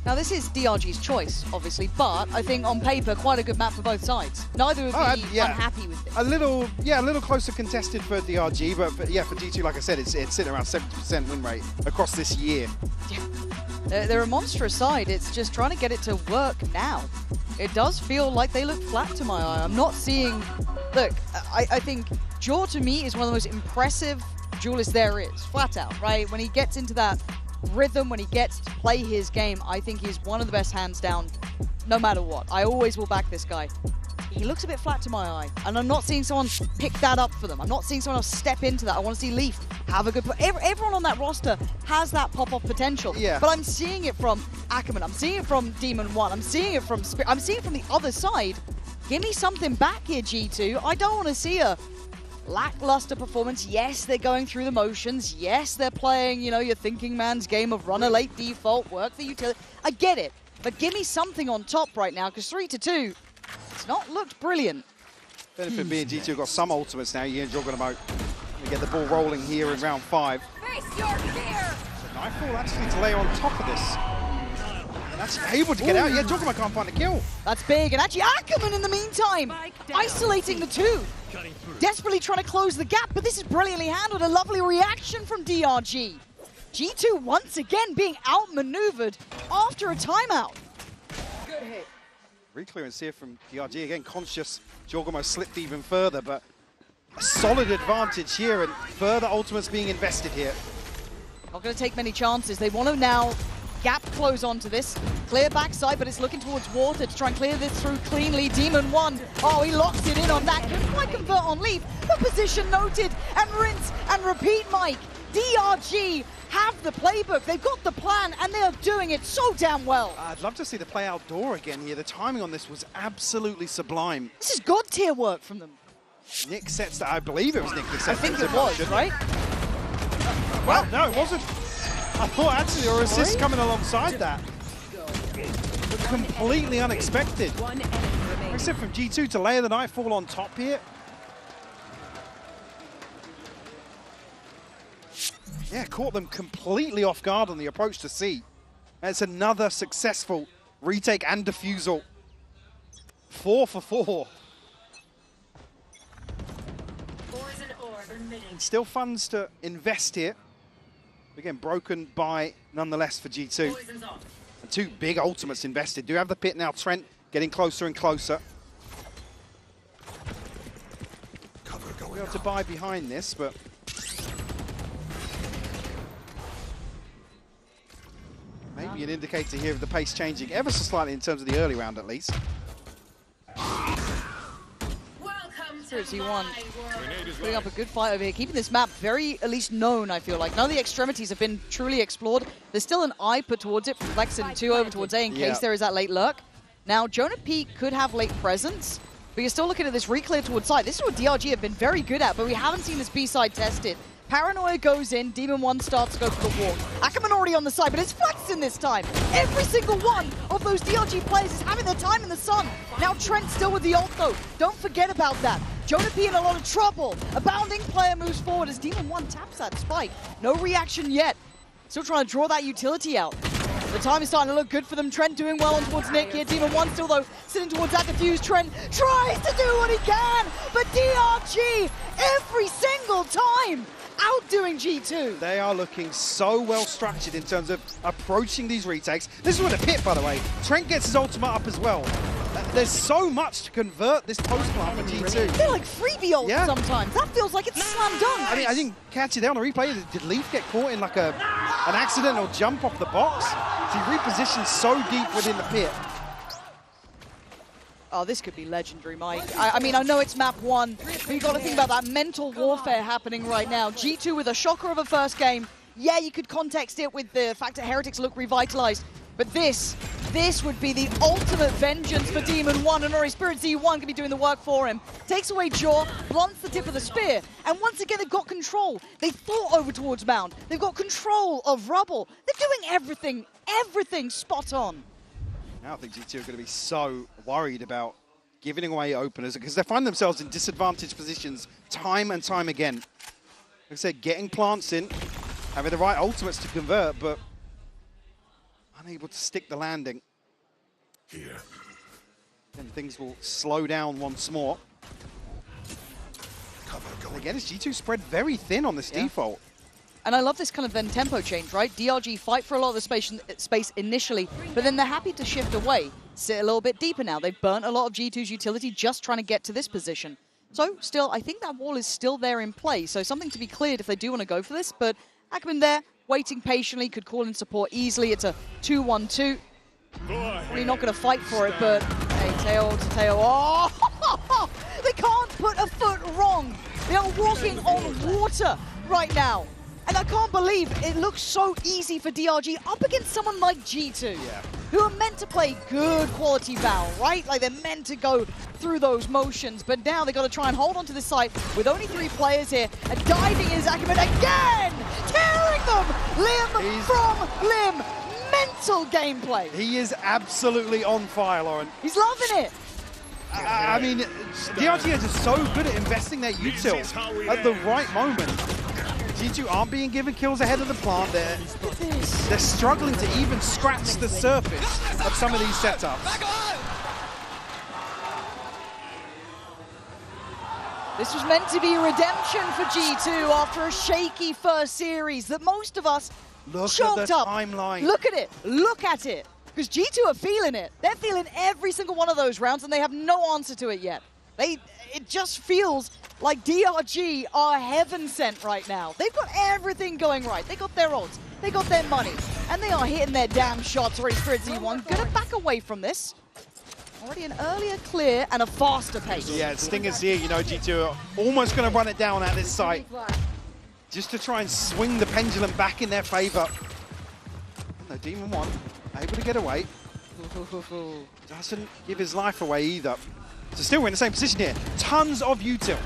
Now, this is DRG's choice, obviously, but I think on paper, quite a good map for both sides. Neither would be unhappy with this. A little closer contested for DRG, but for G2, like I said, it's sitting around 70% win rate across this year. Yeah. They're a monstrous side. It's just trying to get it to work now. It does feel like they look flat to my eye. I'm not seeing... Look, I think Jaw, to me, is one of the most impressive duelists there is, flat out, right? When he gets into that rhythm, when he gets to play his game, I think he's one of the best hands down, no matter what. I always will back this guy. He looks a bit flat to my eye, and I'm not seeing someone pick that up for them. I'm not seeing someone else step into that. I want to see Leaf have a good... Everyone on that roster has that pop-off potential. Yeah. But I'm seeing it from Ackerman. I'm seeing it from Demon 1. I'm seeing it from Spirit. I'm seeing it from the other side. Give me something back here, G2. I don't want to see a lackluster performance. Yes, they're going through the motions. Yes, they're playing, you know, your thinking man's game of run a late default, work the utility. I get it, but give me something on top right now, because 3-2, it's not looked brilliant. Benefit being G2 have got some ultimates now. You're going to get the ball rolling here in round 5. Face your fear! Nightfall actually to lay on top of this. And actually able to get out. Yeah, Joggerman can't find a kill. That's big, and actually Ackerman in the meantime, isolating the two. Desperately trying to close the gap, but this is brilliantly handled. A lovely reaction from DRG. G2 once again being outmaneuvered after a timeout. Good hit. Reclearance here from DRG. Again, conscious. Jorgomo slipped even further, but a solid advantage here, and further ultimates being invested here. Not going to take many chances. They want to now gap close onto this. Clear backside, but it's looking towards water to try and clear this through cleanly. Demon 1. Oh, he locks it in on that. Couldn't quite convert on Leaf. The position noted, and rinse and repeat, Mike. DRG have the playbook. They've got the plan, and they're doing it so damn well. I'd love to see the play outdoor again here. The timing on this was absolutely sublime. This is god tier work from them. Nick sets that. I believe it was Nick that set I think it was, right? Well, no, it wasn't. I thought actually our assist coming alongside that. But completely unexpected. Except from G2 to layer the Nightfall on top here. Yeah, caught them completely off guard on the approach to C. And it's another successful retake and defusal. 4 for 4. Still funds to invest here. Again, broken by nonetheless for G2. And 2 big ultimates invested. Do have the pit now. Trent getting closer and closer. Cover going able to buy behind this, but maybe an indicator here of the pace changing ever so slightly in terms of the early round at least. T1 putting up a good fight over here, keeping this map very, at least, known, I feel like. None of the extremities have been truly explored. There's still an eye put towards it from Flex and 2 over towards A in case there is that late lurk. Now, Jonah P could have late presence, but you're still looking at this reclear towards side. This is what DRG have been very good at, but we haven't seen this B side tested. Paranoia goes in, Demon 1 starts to go for the walk. Ackerman already on the side, but it's Flexen this time. Every single one of those DRG players is having their time in the sun. Now Trent still with the ult though. Don't forget about that. Jonah P in a lot of trouble. A bounding player moves forward as Demon 1 taps that spike. No reaction yet. Still trying to draw that utility out. The time is starting to look good for them. Trent doing well on towards Nick here. Demon 1 still though, sitting towards that defuse. Trent tries to do what he can, but DRG every single time outdoing G2. They are looking so well structured in terms of approaching these retakes. This is with a pit, by the way. Trent gets his ultimate up as well. There's so much to convert this post plant for G2. They're like freebie ults sometimes. That feels like it's slam dunk. I mean, I didn't catch it there on the replay. Did Leaf get caught in like an accidental jump off the box? He repositioned so deep within the pit. Oh, this could be legendary, Mike. I mean, I know it's map 1, but you got to think about that mental warfare happening right now. G2 with a shocker of a first game. Yeah, you could context it with the fact that Heretics look revitalized, but But this would be the ultimate vengeance for Demon 1, and Spirit Z1 can be doing the work for him. Takes away Jaw, blunts the tip of the spear, and once again they've got control. They fought over towards Mound. They've got control of Rubble. They're doing everything spot on. Now I think G2 are going to be so worried about giving away openers because they find themselves in disadvantaged positions time and time again. Like I said, getting plants in, having the right ultimates to convert, but unable to stick the landing. Here. Then things will slow down once more. And again, as G2 spread very thin on this default. And I love this kind of then tempo change, right? DRG fight for a lot of the space initially, but then they're happy to shift away, sit a little bit deeper now. They've burnt a lot of G2's utility just trying to get to this position. So still, I think that wall is still there in play. So something to be cleared if they do want to go for this, but Ackerman there, waiting patiently, could call in support easily. It's a 2-1-2. Probably not going to fight for it, but hey, tail to tail. Oh! They can't put a foot wrong. They are walking on water right now. And I can't believe it looks so easy for DRG up against someone like G2, who are meant to play good quality Val, right? Like they're meant to go through those motions, but now they've got to try and hold on to this site with only 3 players here. And diving is Ackerman again, tearing them limb from limb. Mental gameplay. He is absolutely on fire, Lauren. He's loving it. I mean, DRG are just so good at investing their util at the right moment. G2 aren't being given kills ahead of the plant. They're struggling to even scratch the surface of some of these setups. This was meant to be redemption for G2 after a shaky first series that most of us choked up. Timeline. Look at it. Look at it. Because G2 are feeling it. They're feeling every single one of those rounds, and they have no answer to it yet. It just feels like DRG are heaven sent right now. They've got everything going right. They got their ults, they got their money, and they are hitting their damn shots. Already Spirit Z1 gonna back away from this. Already an earlier clear and a faster pace. Yeah, Stingers here, you know, G2 are almost going to run it down at this site. Just to try and swing the pendulum back in their favor. No, Demon 1 able to get away. Doesn't give his life away either. So still we're in the same position here. Tons of util.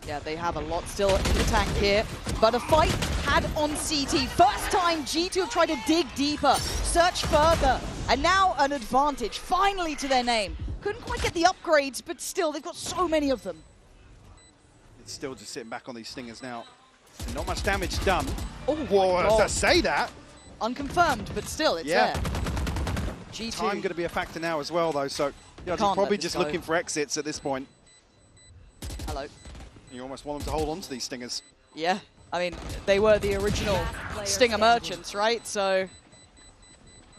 Yeah, they have a lot still in the tank here, but a fight had on CT. First time G2 have tried to dig deeper, search further, and now an advantage finally to their name. Couldn't quite get the upgrades, but still, they've got so many of them. It's still just sitting back on these Stingers now. And not much damage done. Oh, whoa, does that say that? Unconfirmed, but still, it's there. G2. Time going to be a factor now as well, though, so he's probably just looking for exits at this point. Hello. You almost want them to hold on to these Stingers. Yeah, I mean, they were the original Stinger merchants, right? So,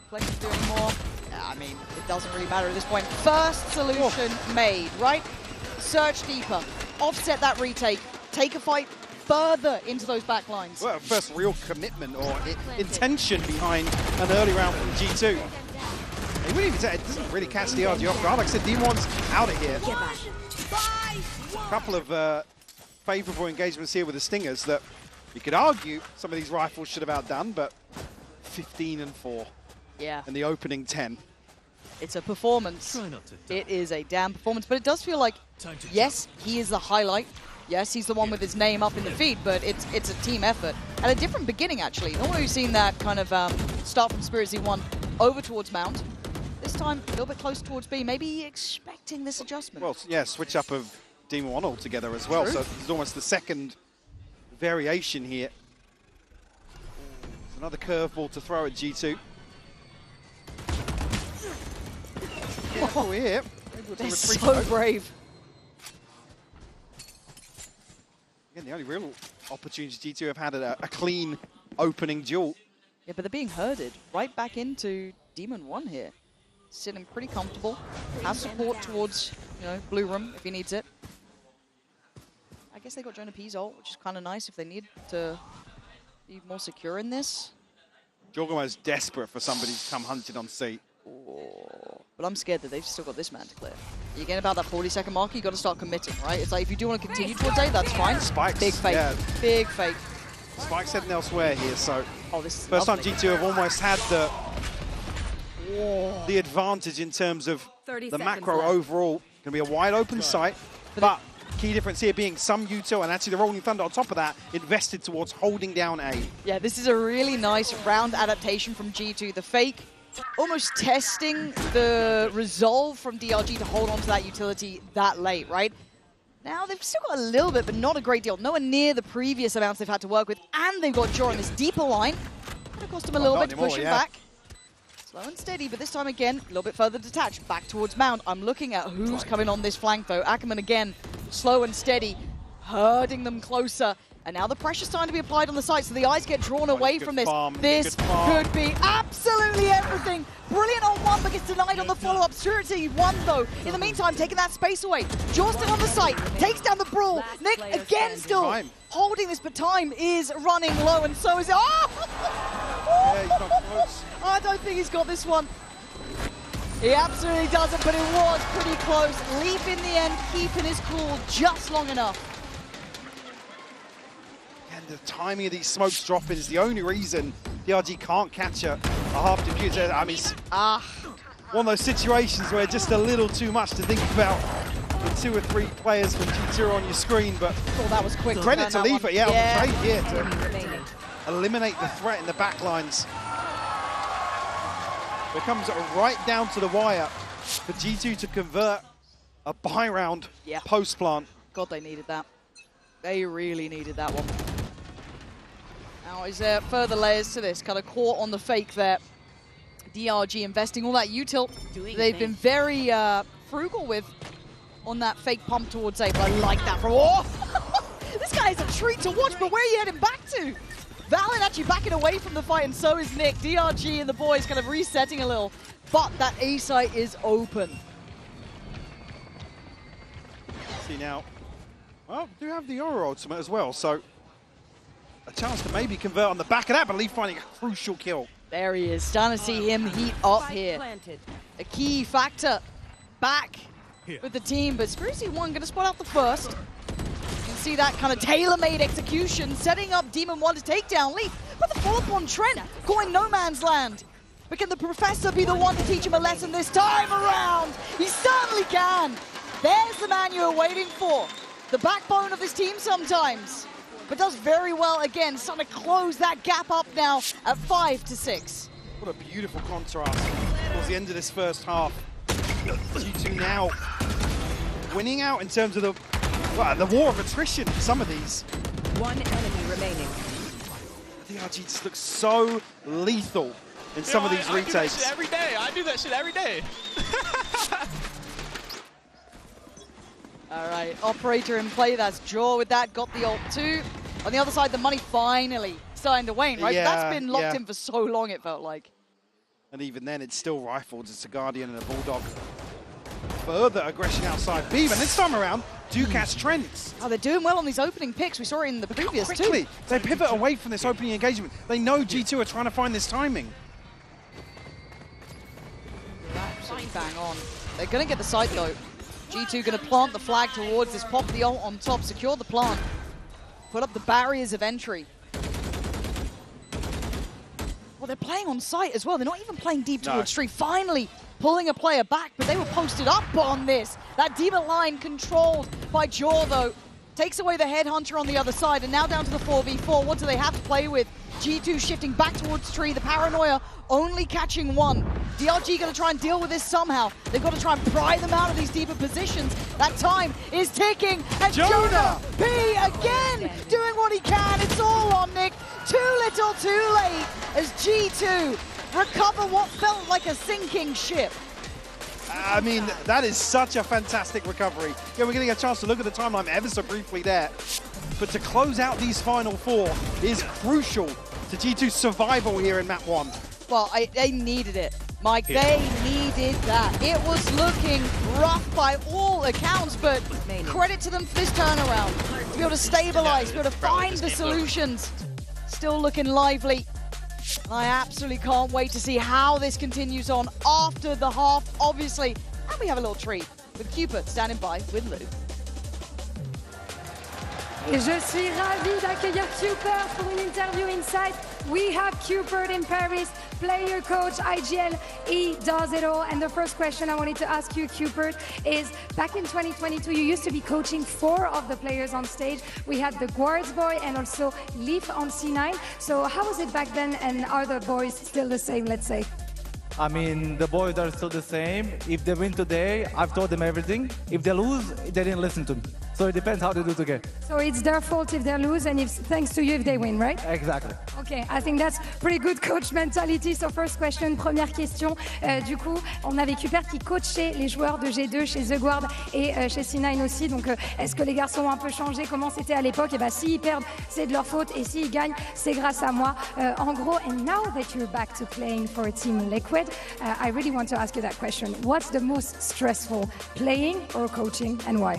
Flex is doing more. Yeah, I mean, it doesn't really matter at this point. First solution made, right? Search deeper, offset that retake, take a fight further into those back lines. Well, first real commitment or intention behind an early round from G2. It doesn't really catch the RG off guard. Like I said, D1's out of here. A couple of favourable engagements here with the Stingers that you could argue some of these rifles should have outdone, but 15 and 4. Yeah. And the opening 10. It's a performance. It is a damn performance, but it does feel like, yes, he is the highlight. Yes, he's the one with his name up in the feed, but it's a team effort. And a different beginning, actually. Normally we've seen that kind of start from Spirit Z1 over towards Mount. This time, a little bit closer towards B. Maybe expecting this adjustment. Well, yeah, switch up of Demon 1 altogether as well. True. So it's almost the second variation here. It's another curveball to throw at G2. Oh, here. They're so brave. Again, the only real opportunity G2 have had a clean opening duel. Yeah, but they're being herded right back into Demon 1 here. Sitting pretty comfortable. Has support towards, blue room if he needs it. I guess they got Jonah P's ult, which is kind of nice if they need to be more secure in this. Jorgomo is desperate for somebody to come hunted on C. But I'm scared that they've still got this man to clear. You get about that 40-second mark, you got to start committing, right? It's like if you do want to continue towards A, that's fine. Spikes. Big fake. Yeah. Big fake. Spike's heading elsewhere here, so this is first time lovely. G2 have almost had the the advantage in terms of 30 the seconds macro left. overall. Going to be a wide open site, but key difference here being some util and actually the Rolling Thunder on top of that invested towards holding down A. Yeah, this is a really nice round adaptation from G2. The fake almost testing the resolve from DRG to hold on to that utility that late, right? Now they've still got a little bit, but not a great deal. Nowhere near the previous amounts they've had to work with, and they've got Jaw on this deeper line. Gonna cost them a little bit to push him back. Slow and steady, but this time again, a little bit further detached, back towards Mound. I'm looking at who's coming on this flank though. Ackerman again, slow and steady, herding them closer. And now the pressure's starting to be applied on the site, so the eyes get drawn away from this. This could be absolutely everything. Brilliant on one, but gets denied on the follow-up. Surety won though. In the meantime, taking that space away. Jaw still on the site, takes down the Brawl. Nick again still holding this, but time is running low, and so is it. Yeah, he's not close. I don't think he's got this one. He absolutely doesn't, but it was pretty close. Leap in the end, keeping his cool just long enough. And the timing of these smokes dropping is the only reason DRG can't catch a half diffuser. I mean, it's one of those situations where just a little too much to think about with 2 or 3 players from G2 on your screen, but that was quick. Credit to Leafer, on the trade here to eliminate the threat in the backlines. It comes right down to the wire for G2 to convert a buy round post-plant. God, they needed that. They really needed that one. Now, is there further layers to this? Kind of caught on the fake there. DRG investing all that util. They've been very frugal with on that fake pump towards A, but I like that from... This guy is a treat to watch, but where are you heading back to? Valorant actually backing away from the fight, and so is Nick. DRG and the boys kind of resetting a little, but that A site is open. See now, well, do have the Aura ultimate as well, so a chance to maybe convert on the back of that, but Leaf finding a crucial kill. There he is, starting to see him heat up here. A key factor back with the team, but Sprucey One going to spot out the first. See that kind of tailor-made execution, setting up Demon One to take down Leaf. But the follow-up on Trent, going no man's land. But can the Professor be the one to teach him a lesson this time around? He certainly can. There's the man you were waiting for. The backbone of this team sometimes. But does very well again, starting to close that gap up now at 5-6. What a beautiful contrast towards the end of this first half. G2 now winning out in terms of the war of attrition in some of these. One enemy remaining. DRG just looks so lethal in some of these retakes. I do that shit every day. I do that shit every day. All right, operator in play. That's Jaw with that. Got the ult too. On the other side, the money finally starting to wane, right? Yeah, that's been locked in for so long, it felt like. And even then, it's still rifled. It's a Guardian and a Bulldog. Further aggression outside B, and this time around, do catch Trent. Oh, they're doing well on these opening picks. We saw it in the previous quickly. too. They pivot away from this opening engagement. They know G2 are trying to find this timing. Absolutely bang on. They're going to get the site though. G2 going to plant the flag towards this, pop the ult on top, secure the plant, put up the barriers of entry. Well, they're playing on site as well. They're not even playing deep towards tree. Finally pulling a player back, but they were posted up on this. That demon line controlled by Jaw, though. Takes away the headhunter on the other side, and now down to the 4v4. What do they have to play with? G2 shifting back towards tree. The paranoia only catching one. DRG going to try and deal with this somehow. They've got to try and pry them out of these deeper positions. That time is ticking, and Jonah P again doing what he can. It's all on Nick. Too little, too late, as G2 recover what felt like a sinking ship. I mean, that is such a fantastic recovery. Yeah, we're getting a chance to look at the timeline ever so briefly there. But to close out these final 4 is crucial to G2's survival here in map 1. Well, they needed it, Mike. They needed that. It was looking rough by all accounts, but credit to them for this turnaround. To be able to stabilize, to be able to find the solutions. Still looking lively. I absolutely can't wait to see how this continues on after the half, obviously. And we have a little treat with Cupid standing by with Lou. Et je suis ravie d'accueillir Cupid pour une interview inside. We have Cupid in Paris player coach, IGL, he does it all. And the first question I wanted to ask you, Cupert, is back in 2022, you used to be coaching 4 of the players on stage. We had the Guards boy and also Leaf on C9. So how was it back then, and are the boys still the same, let's say? I mean, the boys are still the same. If they win today, I've told them everything. If they lose, they didn't listen to me. So it depends how they do today. So it's their fault if they lose, and if thanks to you if they win, right? Exactly. Okay, I think that's pretty good coach mentality. So first question, première question. Du coup, on avait Cupert qui coachait les joueurs de G2 chez The Guard et chez C9 aussi. Donc, est-ce que les garçons ont un peu changé? Comment c'était à l'époque? Et bien, s'ils perdent, c'est de leur faute. Et s'ils gagnent, c'est grâce à moi. En gros, and now that you're back to playing for Team Liquid, I really want to ask you that question. What's the most stressful, playing or coaching, and why?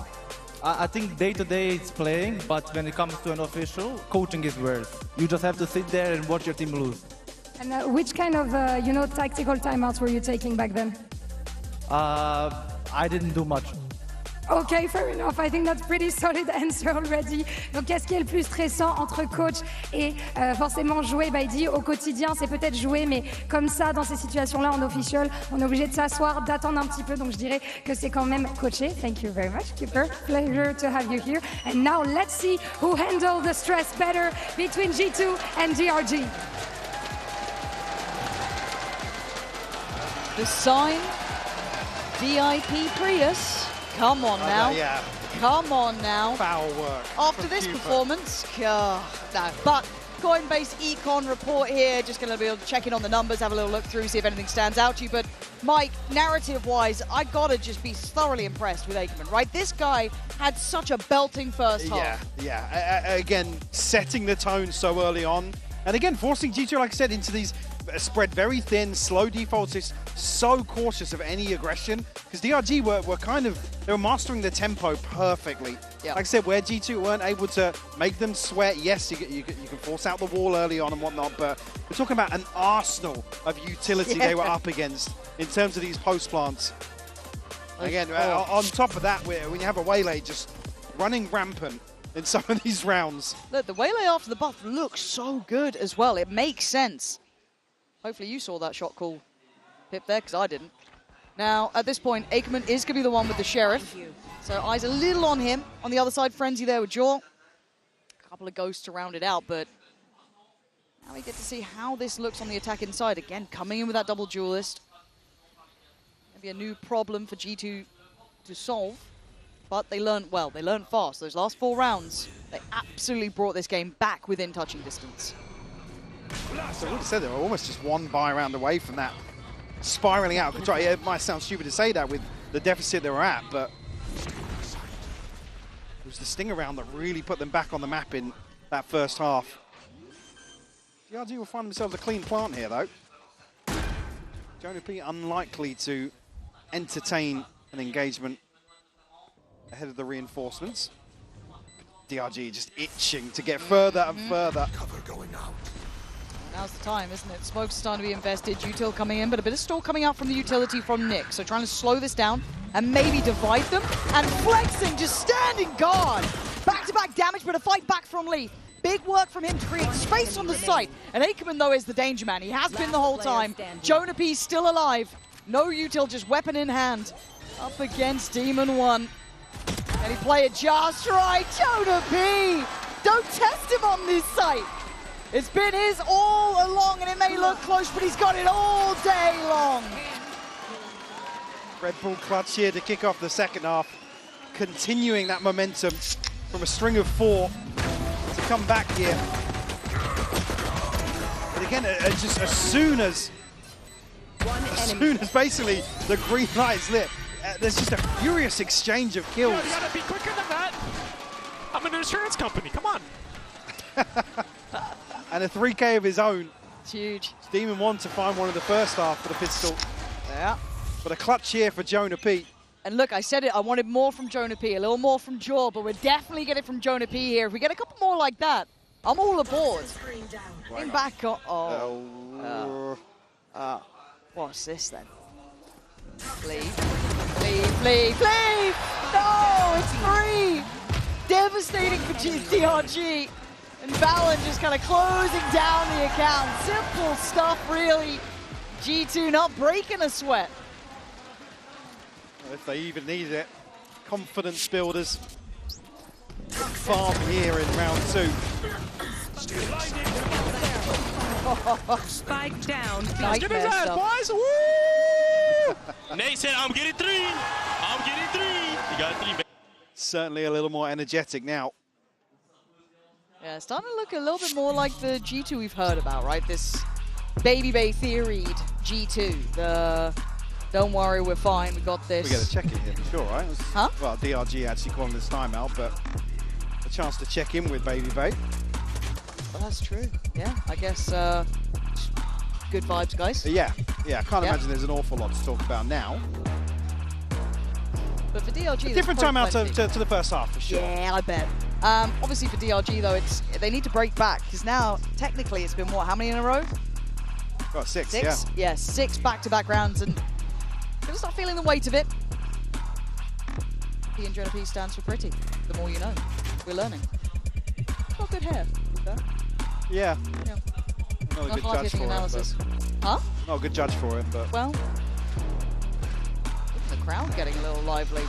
I think day-to-day it's playing, but when it comes to an official, coaching is worse. You just have to sit there and watch your team lose. And which kind of, tactical timeouts were you taking back then? I didn't do much. Ok, fair enough. I think that's pretty solid answer already. Donc, qu'est-ce qui est le plus stressant entre coach et forcément jouer? Bah, il dit au quotidien, c'est peut-être jouer, mais comme ça, dans ces situations-là, en official, on est obligé de s'asseoir, d'attendre un petit peu. Donc, je dirais que c'est quand même coaché. Thank you very much, Keeper. Pleasure to have you here. And now, let's see who handled the stress better between G2 and DRG. The sign, VIP Prius. Come on now. Yeah. Come on now. Foul work. After this performance, no. But Coinbase Econ report here, just going to be checking on the numbers, have a little look through, see if anything stands out to you. But Mike, narrative-wise, I got to just be thoroughly impressed with Aikman, right? This guy had such a belting first half. Yeah. Again, setting the tone so early on. And again, forcing G2, like I said, into these spread very thin, slow defaults. Is so cautious of any aggression because DRG they were mastering the tempo perfectly. Yeah. Like I said, where G2 weren't able to make them sweat, yes, you can force out the wall early on and whatnot, but we're talking about an arsenal of utility they were up against in terms of these post plants. Again, on top of that, when you have a Waylay just running rampant in some of these rounds. Look, the Waylay after the buff looks so good as well. It makes sense. Hopefully you saw that shot call, Pip, there, because I didn't. Now, at this point, Aikman is going to be the one with the Sheriff. So eyes a little on him. On the other side, Frenzy there with Jaw. A couple of ghosts to round it out, but now we get to see how this looks on the attack inside. Again, coming in with that double duelist. Maybe a new problem for G2 to solve. But they learned well, they learned fast. Those last 4 rounds, they absolutely brought this game back within touching distance. So I would have said they were almost just one buy round away from that spiraling out of control. It might sound stupid to say that with the deficit they were at, but it was the stinger round that really put them back on the map in that first half. DRG will find themselves a clean plant here, though. Jonah P unlikely to entertain an engagement ahead of the reinforcements. DRG just itching to get further and further. Cover going out. Now's the time, isn't it? Smoke's starting to be invested, util coming in, but a bit of stall coming out from the utility from Nick. So trying to slow this down and maybe divide them. And flexing, just standing guard. Back-to-back damage, but a fight back from Lee. Big work from him to create space on the site. And Aikman, though, is the danger man. He has been the whole time. Jonah P still alive. No util, just weapon in hand. Up against Demon 1. And he play it just right. Jonah P! Don't test him on this site. It's been his all along, and it may look close, but he's got it all day long. Red Bull clutch here to kick off the second half, continuing that momentum from a string of 4 to come back here. But again, just as soon as basically the green light is lit, there's just a furious exchange of kills. You gotta be quicker than that. I'm an insurance company, come on. And a 3K of his own. It's huge. Demon 1 to find one in the first half for the pistol. Yeah. But a clutch here for Jonah P. And look, I said it, I wanted more from Jonah P, a little more from Jaw, but we're definitely getting from Jonah P here. If we get a couple more like that, I'm all aboard. In back, what's this then? Leave. No, it's free. Devastating for DRG. And VALORANT just kind of closing down the account. Simple stuff, really. G2 not breaking a sweat. Well, if they even need it. Confidence builders. Farm here in round 2. Spike down. Nightmare stuff. boys. Woo! Nate said, I'm getting 3. I'm getting 3. You got 3, baby. Certainly a little more energetic now. Yeah, it's starting to look a little bit more like the G2 we've heard about, right? This Baby Bay theoried G2. The don't worry, we're fine, we got this. We got to check it here for sure, right? Huh? Well, DRG actually calling this timeout, but a chance to check in with Baby Bay. Well, that's true. Yeah, I guess good vibes, guys. Yeah, I can't imagine there's an awful lot to talk about now. But for DRG, A different timeout to the first half, for sure. Yeah, I bet. Obviously for DRG though, they need to break back because now technically it's been what? How many in a row? Got 6, 6? yeah. Yeah, 6 back-to-back rounds, and gonna start feeling the weight of it. P and Jonah P stands for pretty. The more you know. We're learning. Got good hair. Yeah. Yeah. Not a good judge for analysis. it. Huh? Not a good judge for it, but. Well, the crowd getting a little lively.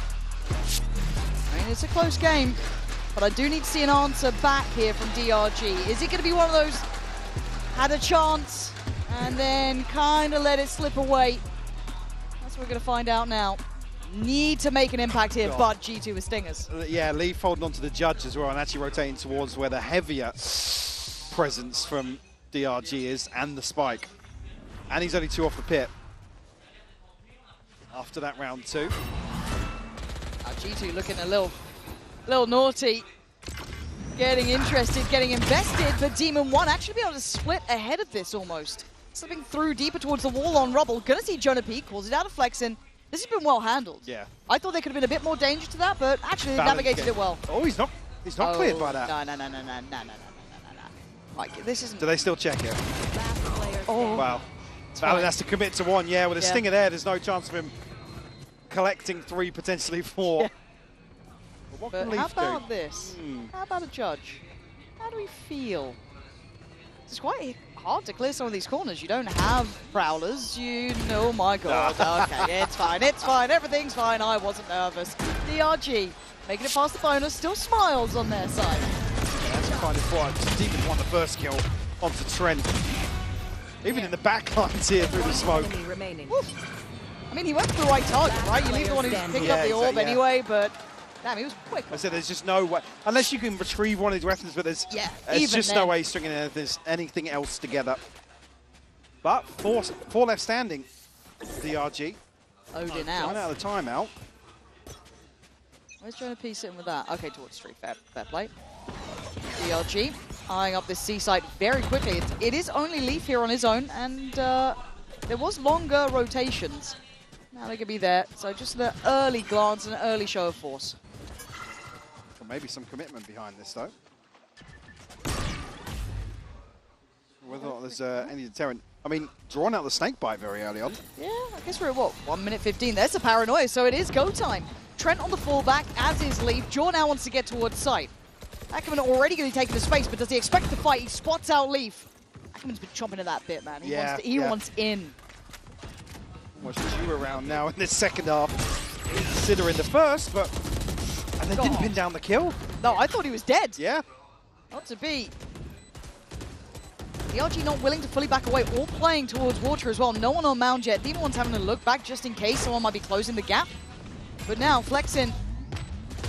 I mean, it's a close game, but I do need to see an answer back here from DRG. Is it going to be one of those had a chance and then kind of let it slip away? That's what we're going to find out now. Need to make an impact here, but G2 with stingers. Yeah, Leaf holding on to the judge as well and actually rotating towards where the heavier presence from DRG is and the spike. And he's only 2 off the pit. After that round 2. G2 looking a little naughty. Getting interested, getting invested, but Demon 1 actually be able to split ahead of this almost. Slipping through deeper towards the wall on Rubble. Gonna see Jonah P, calls it out of Flexin. This has been well handled. Yeah. I thought there could have been a bit more danger to that, but actually they navigated it well. Oh, he's not cleared by that. No. Like, this isn't... Do they still check it? Oh. Wow. Valorant has to commit to 1, yeah, with a stinger there, there's no chance of him collecting 3, potentially 4. Yeah. But what But can how Leaf do? about this? How about a judge? How do we feel? It's quite hard to clear some of these corners. You don't have prowlers. Oh my god. Okay, it's fine, everything's fine. I wasn't nervous. DRG making it past the bonus, still smiles on their side. Yeah, that's kind of fun. Demon won the first kill onto Trent. Even in the back lines here through the smoke. I mean, he went for the right target, right? You leave the one who's picked up the orb anyway, but damn, he was quick. I said there's just no way, unless you can retrieve one of these weapons, but there's just no way stringing anything else together. But 4 left standing. DRG. Odin out. Right out of the timeout. Where's Jonah P sitting with that? Okay, towards 3. Fair play. DRG eyeing up this C site very quickly. It is only Leaf here on his own, and there was longer rotations. Now they could be there. So just an early glance and an early show of force. Well, maybe some commitment behind this, though. Whether or not there's any deterrent. I mean, drawing out the snake bite very early on. Yeah, I guess we're at, what, 1 minute 15. There's the paranoia, so it is go time. Trent on the fallback, as is Leaf. Jaw now wants to get towards site. Ackerman already going to be taking the space, but does he expect to fight? He spots out Leaf. Ackerman's been chomping at that bit, man. He wants in. Much due around now in this second half. Considering the first, but... And they didn't pin down the kill. No, I thought he was dead. Yeah. Not to be. The RG not willing to fully back away, all playing towards water as well. No one on mound yet. Demon One's having to look back just in case someone might be closing the gap. But now, Flexin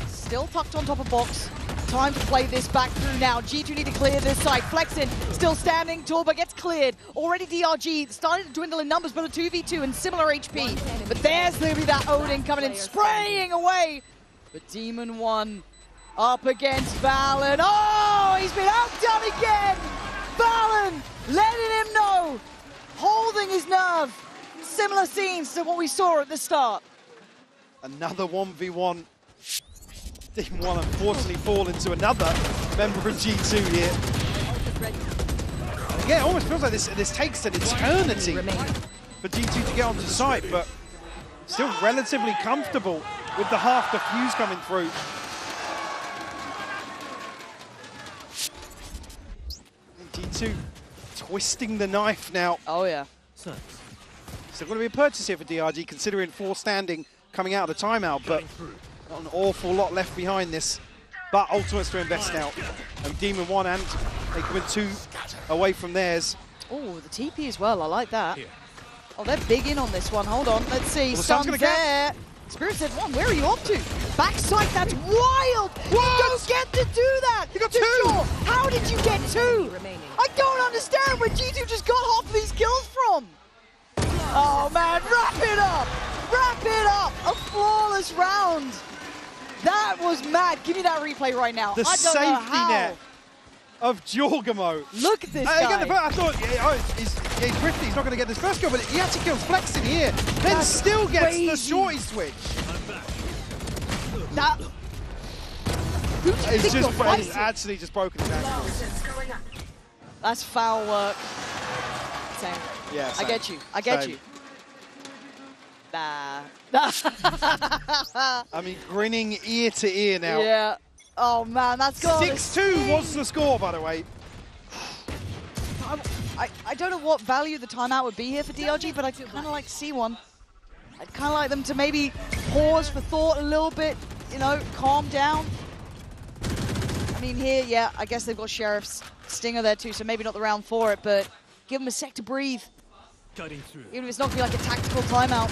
still tucked on top of box. Time to play this back through now. G2 need to clear this side. Flexin still standing. Torba gets cleared. Already DRG starting to dwindle in numbers, but a 2v2 and similar HP. But there's literally that Odin coming in, spraying away. But Demon One up against Valen. Oh, he's been outdone again. Valen letting him know, holding his nerve. Similar scenes to what we saw at the start. Another 1v1. Demon One unfortunately fall into another member of G2 here. And again, it almost feels like this takes an eternity for G2 to get onto site, but still relatively comfortable with the half defuse coming through. And G2 twisting the knife now. Oh yeah. Still going to be a purchase here for DRG, considering 4 standing coming out of the timeout, but not an awful lot left behind this. But Ultimates to invest now. And Demon 1 and they come in 2 away from theirs. Oh, the TP as well. I like that. Oh, they're big in on this one. Hold on. Let's see. Well, Sun's there. Spirit said 1. Where are you off to? Backside. That's wild. What? You don't get to do that. You got 2. Sure. How did you get 2? I don't understand where G2 just got half of these kills from. Oh, man. Wrap it up. Wrap it up. A flawless round. That was mad. Give me that replay right now. The I don't know safety how. net of Jorgamo. Look at this guy. Again, I thought, he's drifty, he's not going to get this first goal, but he actually kills Flex in here, then That's still gets crazy. the shorty switch. That... It's actually just broken his ankle. That's foul work. Same. Yeah, same. I get you. I get Same. you. Nah. I mean, grinning ear to ear now. Yeah. Oh, man, that's got 6-2 was the score, by the way. I don't know what value the timeout would be here for DRG, but I'd kind of like to see one. I'd kind of like them to maybe pause for thought a little bit, you know, calm down. I mean, here, yeah, I guess they've got Sheriff's Stinger there too, so maybe not the round for it, but give them a sec to breathe. Even if it's not going to be like a tactical timeout.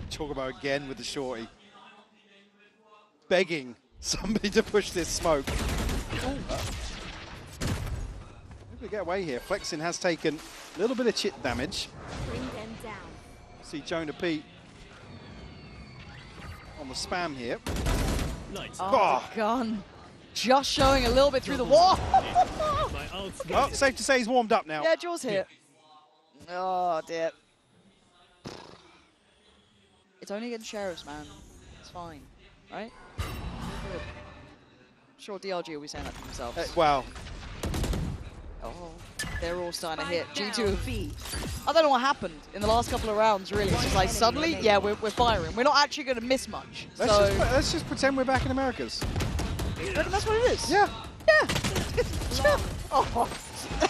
Jorgamo again with the shorty. Begging somebody to push this smoke. Maybe we get away here. Flexin has taken a little bit of chip damage. Bring them down. See Jonah P on the spam here. Oh, gun. Just showing a little bit through the wall. Well, safe to say he's warmed up now. Yeah, Jaws here. Oh, dear. It's only against Sheriffs, man. It's fine, right? I'm sure DRG will be saying that to themselves. Wow. Oh, they're all starting to hit. G2. I don't know what happened in the last couple of rounds, really. It's just like suddenly, yeah, we're firing. We're not actually going to miss much. Let's just pretend we're back in Americas. You reckon that's what it is? Yeah. Yeah. Oh,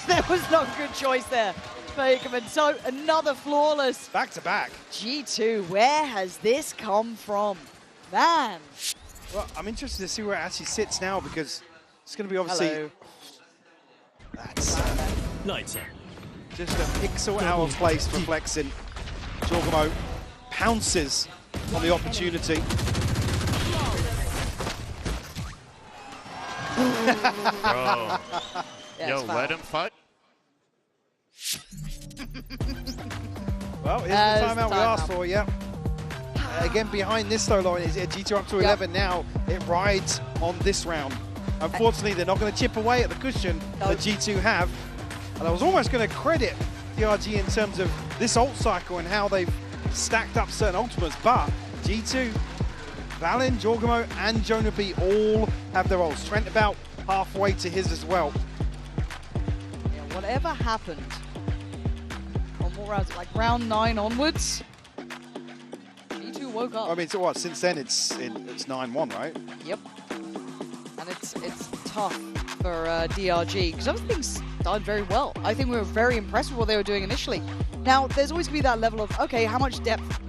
there was not a good choice there. Bakerman. So another flawless. Back to back. G2, where has this come from? Man. Well, I'm interested to see where it actually sits now because it's going to be obviously... Hello. That's just a pixel out of place for Flexin. Jorgamo pounces on the opportunity. Bro. Yeah, Yo, let him fight. Well, here's the timeout we asked for, yeah. Again, behind this though, Lauren, is G2 up to 11 now. It rides on this round. Unfortunately, they're not going to chip away at the cushion that G2 have. And I was almost going to credit DRG in terms of this ult cycle and how they've stacked up certain ultimates, but G2, Valen, Jorgamo, and Jonah B all have their ults. Trent about halfway to his as well. Yeah, whatever happened on more rounds, like round 9 onwards, G2 woke up. I mean, so what? Since then, it's 9-1, right? Yep. And it's tough for DRG because everything's done very well. I think we were very impressed with what they were doing initially. Now, there's always going to be that level of, okay, how much depth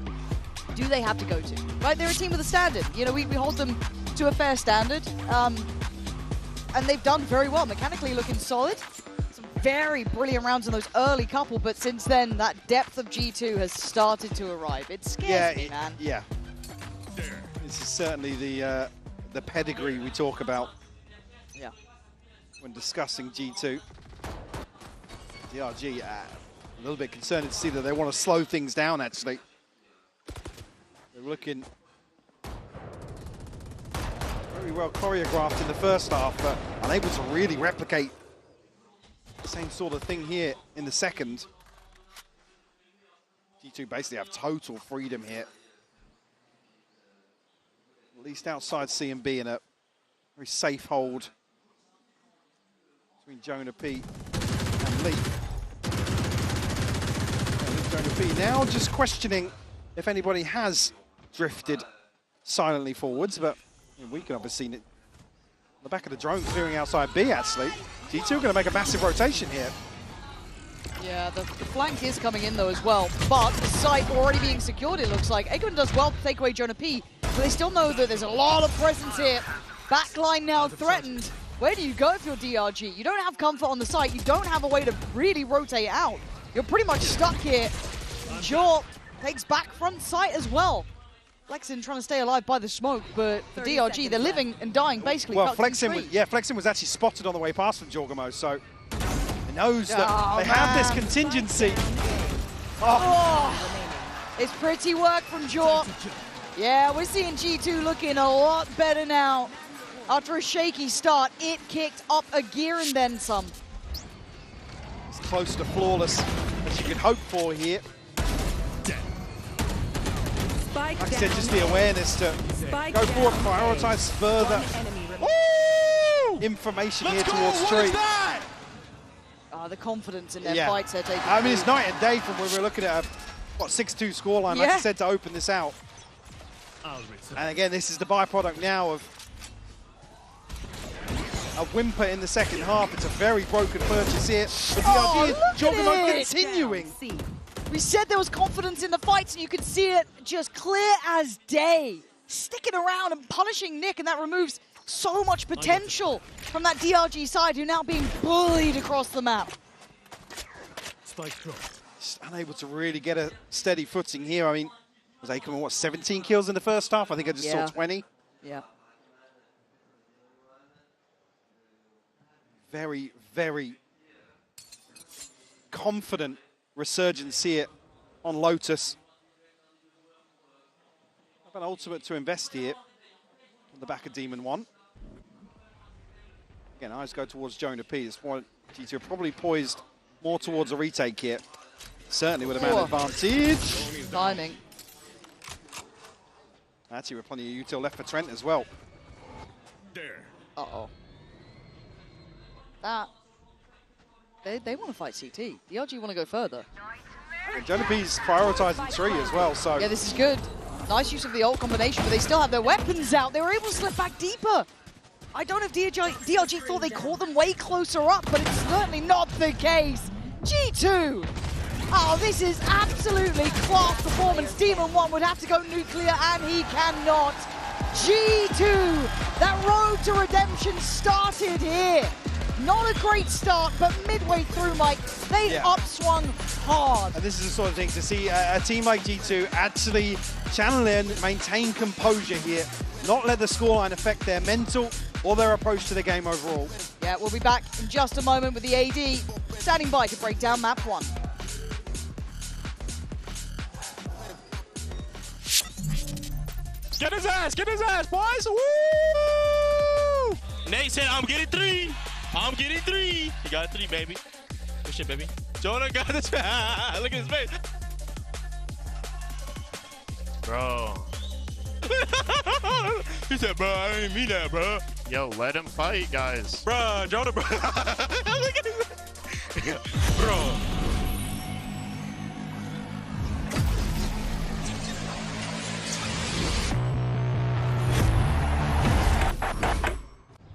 do they have to go to? Right, they're a team with a standard. You know, we hold them to a fair standard. And they've done very well, mechanically looking solid. Some very brilliant rounds in those early couple, but since then, that depth of G2 has started to arrive. It scares me, man. Yeah. This is certainly the pedigree we talk about. Yeah. When discussing G2. DRG, a little bit concerned to see that they want to slow things down, actually. They're looking very well choreographed in the first half, but unable to really replicate the same sort of thing here in the second. G2 basically have total freedom here. At least outside C and B in a very safe hold between Jonah P and Lee. Jonah P now just questioning if anybody has drifted silently forwards, but we can obviously the back of the drone clearing outside B, actually. G2 going to make a massive rotation here. Yeah, the flank is coming in though as well, but the site already being secured, it looks like. Eggman does well to take away Jonah P, but they still know that there's a lot of presence here. Backline now threatened. Where do you go if you're DRG? You don't have comfort on the site, you don't have a way to really rotate out. You're pretty much stuck here. Jaw takes back front site as well. Flexin trying to stay alive by the smoke, but for DRG, they're living and dying basically. Well, Flexin was actually spotted on the way past from Jorgamo, so he knows that they have this contingency. It's pretty work from Jaw. Yeah, we're seeing G2 looking a lot better now. After a shaky start, it kicked up a gear and then some. It's close to flawless as you could hope for here. Like I said, just the awareness to go forward, prioritize further information here towards Tree. The confidence in their fights they're taking. I mean, it's night and day from when we're looking at a 6-2 scoreline, like I said, to open this out. And again, this is the byproduct now of a whimper in the second half. It's a very broken purchase here. But the idea is Jorgamo continuing. We said there was confidence in the fights, and you could see it just clear as day. Sticking around and punishing Nick, and that removes so much potential from that DRG side, who are now being bullied across the map. Just unable to really get a steady footing here. I mean, was Aikman, what, 17 kills in the first half? I think I just saw 20. Yeah. Very, very confident resurgence here on Lotus. Have an ultimate to invest here on the back of Demon 1. Again, eyes go towards Jonah P. This one, G2 are probably poised more towards a retake here. Certainly with a man advantage. Timing. Actually, with plenty of util left for Trent as well. Uh-oh. They want to fight CT. The LG want to go further. And Jonah P's prioritizing Tree as well, so... Yeah, this is good. Nice use of the ult combination, but they still have their weapons out. They were able to slip back deeper. I don't know if DRG thought they called them way closer up, but it's certainly not the case. G2! Oh, this is absolutely class performance. Demon 1 would have to go nuclear, and he cannot. G2! That road to redemption started here. Not a great start, but midway through, Mike, they upswung hard. And this is the sort of thing to see a team like G2 actually channel in, maintain composure here, not let the scoreline affect their mental or their approach to the game overall. Yeah, we'll be back in just a moment with the AD standing by to break down map 1. Get his ass, boys! Woo! Nate said, I'm getting 3. I'm getting 3. He got 3, baby. Good shit, baby. Jonah got this. Look at his face. Bro. He said, bro, I ain't mean that, bro. Yo, let him fight, guys. Bro, Jonah, bro. Look at his bro.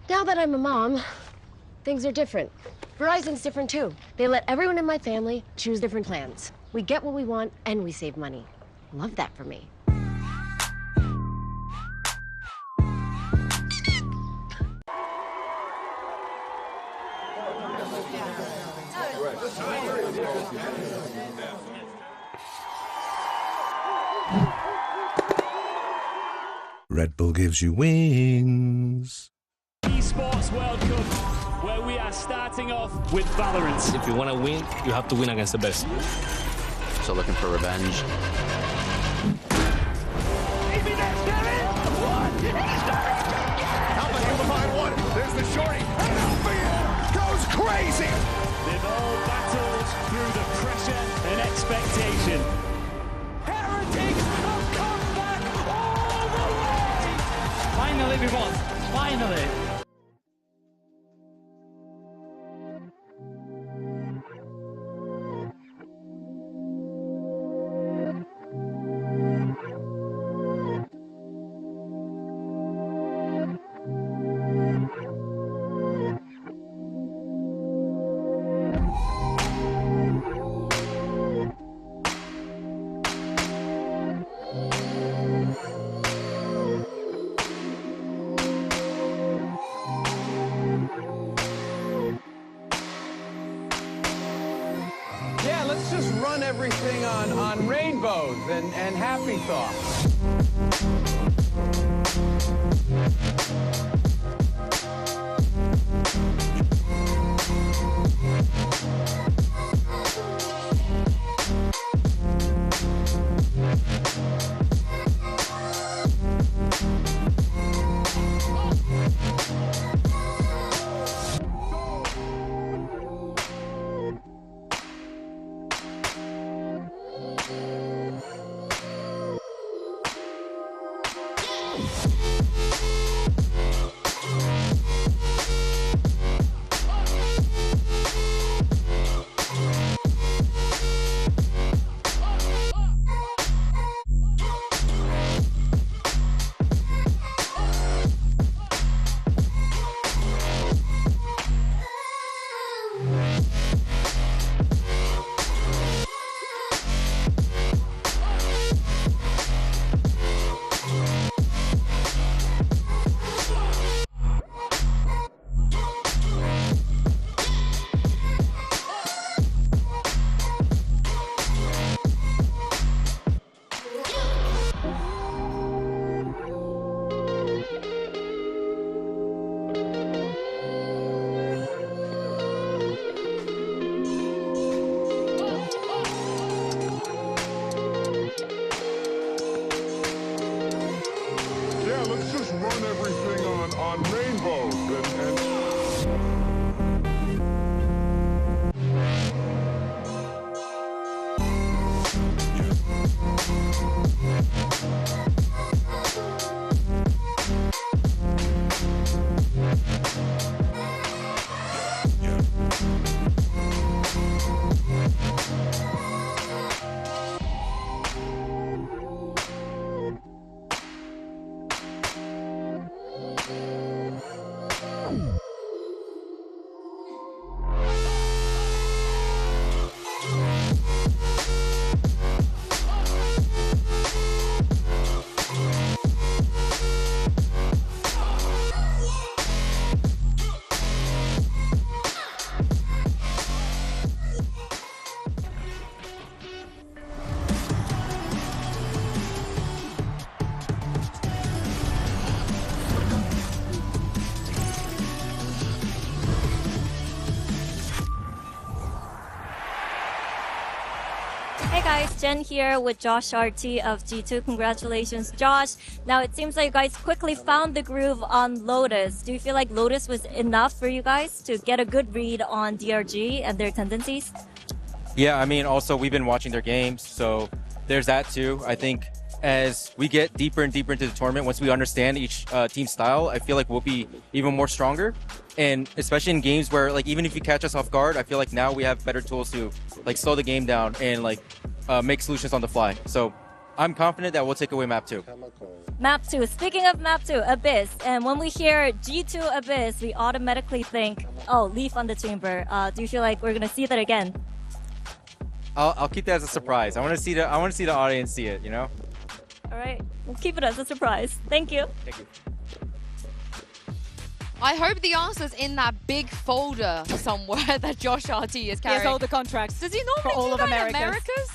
Now that I'm a mom, things are different. Verizon's different too. They let everyone in my family choose different plans. We get what we want and we save money. Love that for me. Red Bull gives you wings. Esports World Cup, where we are starting off with VALORANT. If you want to win, you have to win against the best. So looking for revenge. There's the shorty. Goes crazy. They've all battled through the pressure and expectation. Heretics have come back all the way. Finally, we won. Finally. everything on rainbows and happy thoughts. Hey guys, Jen here with Josh RT of G2. Congratulations, Josh. Now it seems like you guys quickly found the groove on Lotus. Do you feel like Lotus was enough for you guys to get a good read on DRG and their tendencies? Yeah, I mean, also we've been watching their games, so there's that too. I think as we get deeper and deeper into the tournament, once we understand each team's style, I feel like we'll be even more stronger. And especially in games where, like, even if you catch us off guard, I feel like now we have better tools to, like, slow the game down and, like, make solutions on the fly. So I'm confident that we'll take away map 2. Map 2. Speaking of map 2, Abyss. And when we hear G2 Abyss, we automatically think, oh, Leaf on the chamber. Do you feel like we're going to see that again? I'll keep that as a surprise. I want to see the audience see it, you know? All right. We'll keep it as a surprise. Thank you. Thank you. I hope the answer's in that big folder somewhere that Josh RT is carrying. He has all the contracts. Does he normally for all do of that in Americas?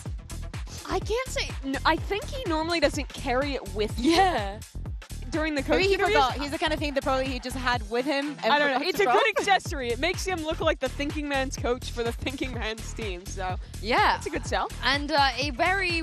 I can't say. No, I think he normally doesn't carry it with him. Yeah. During the coaching Maybe he interviews. forgot. He's the kind of thing that probably he just had with him. And I don't know. forgot It's to a throw. good accessory. It makes him look like the thinking man's coach for the thinking man's team. So yeah, it's a good sell. And it very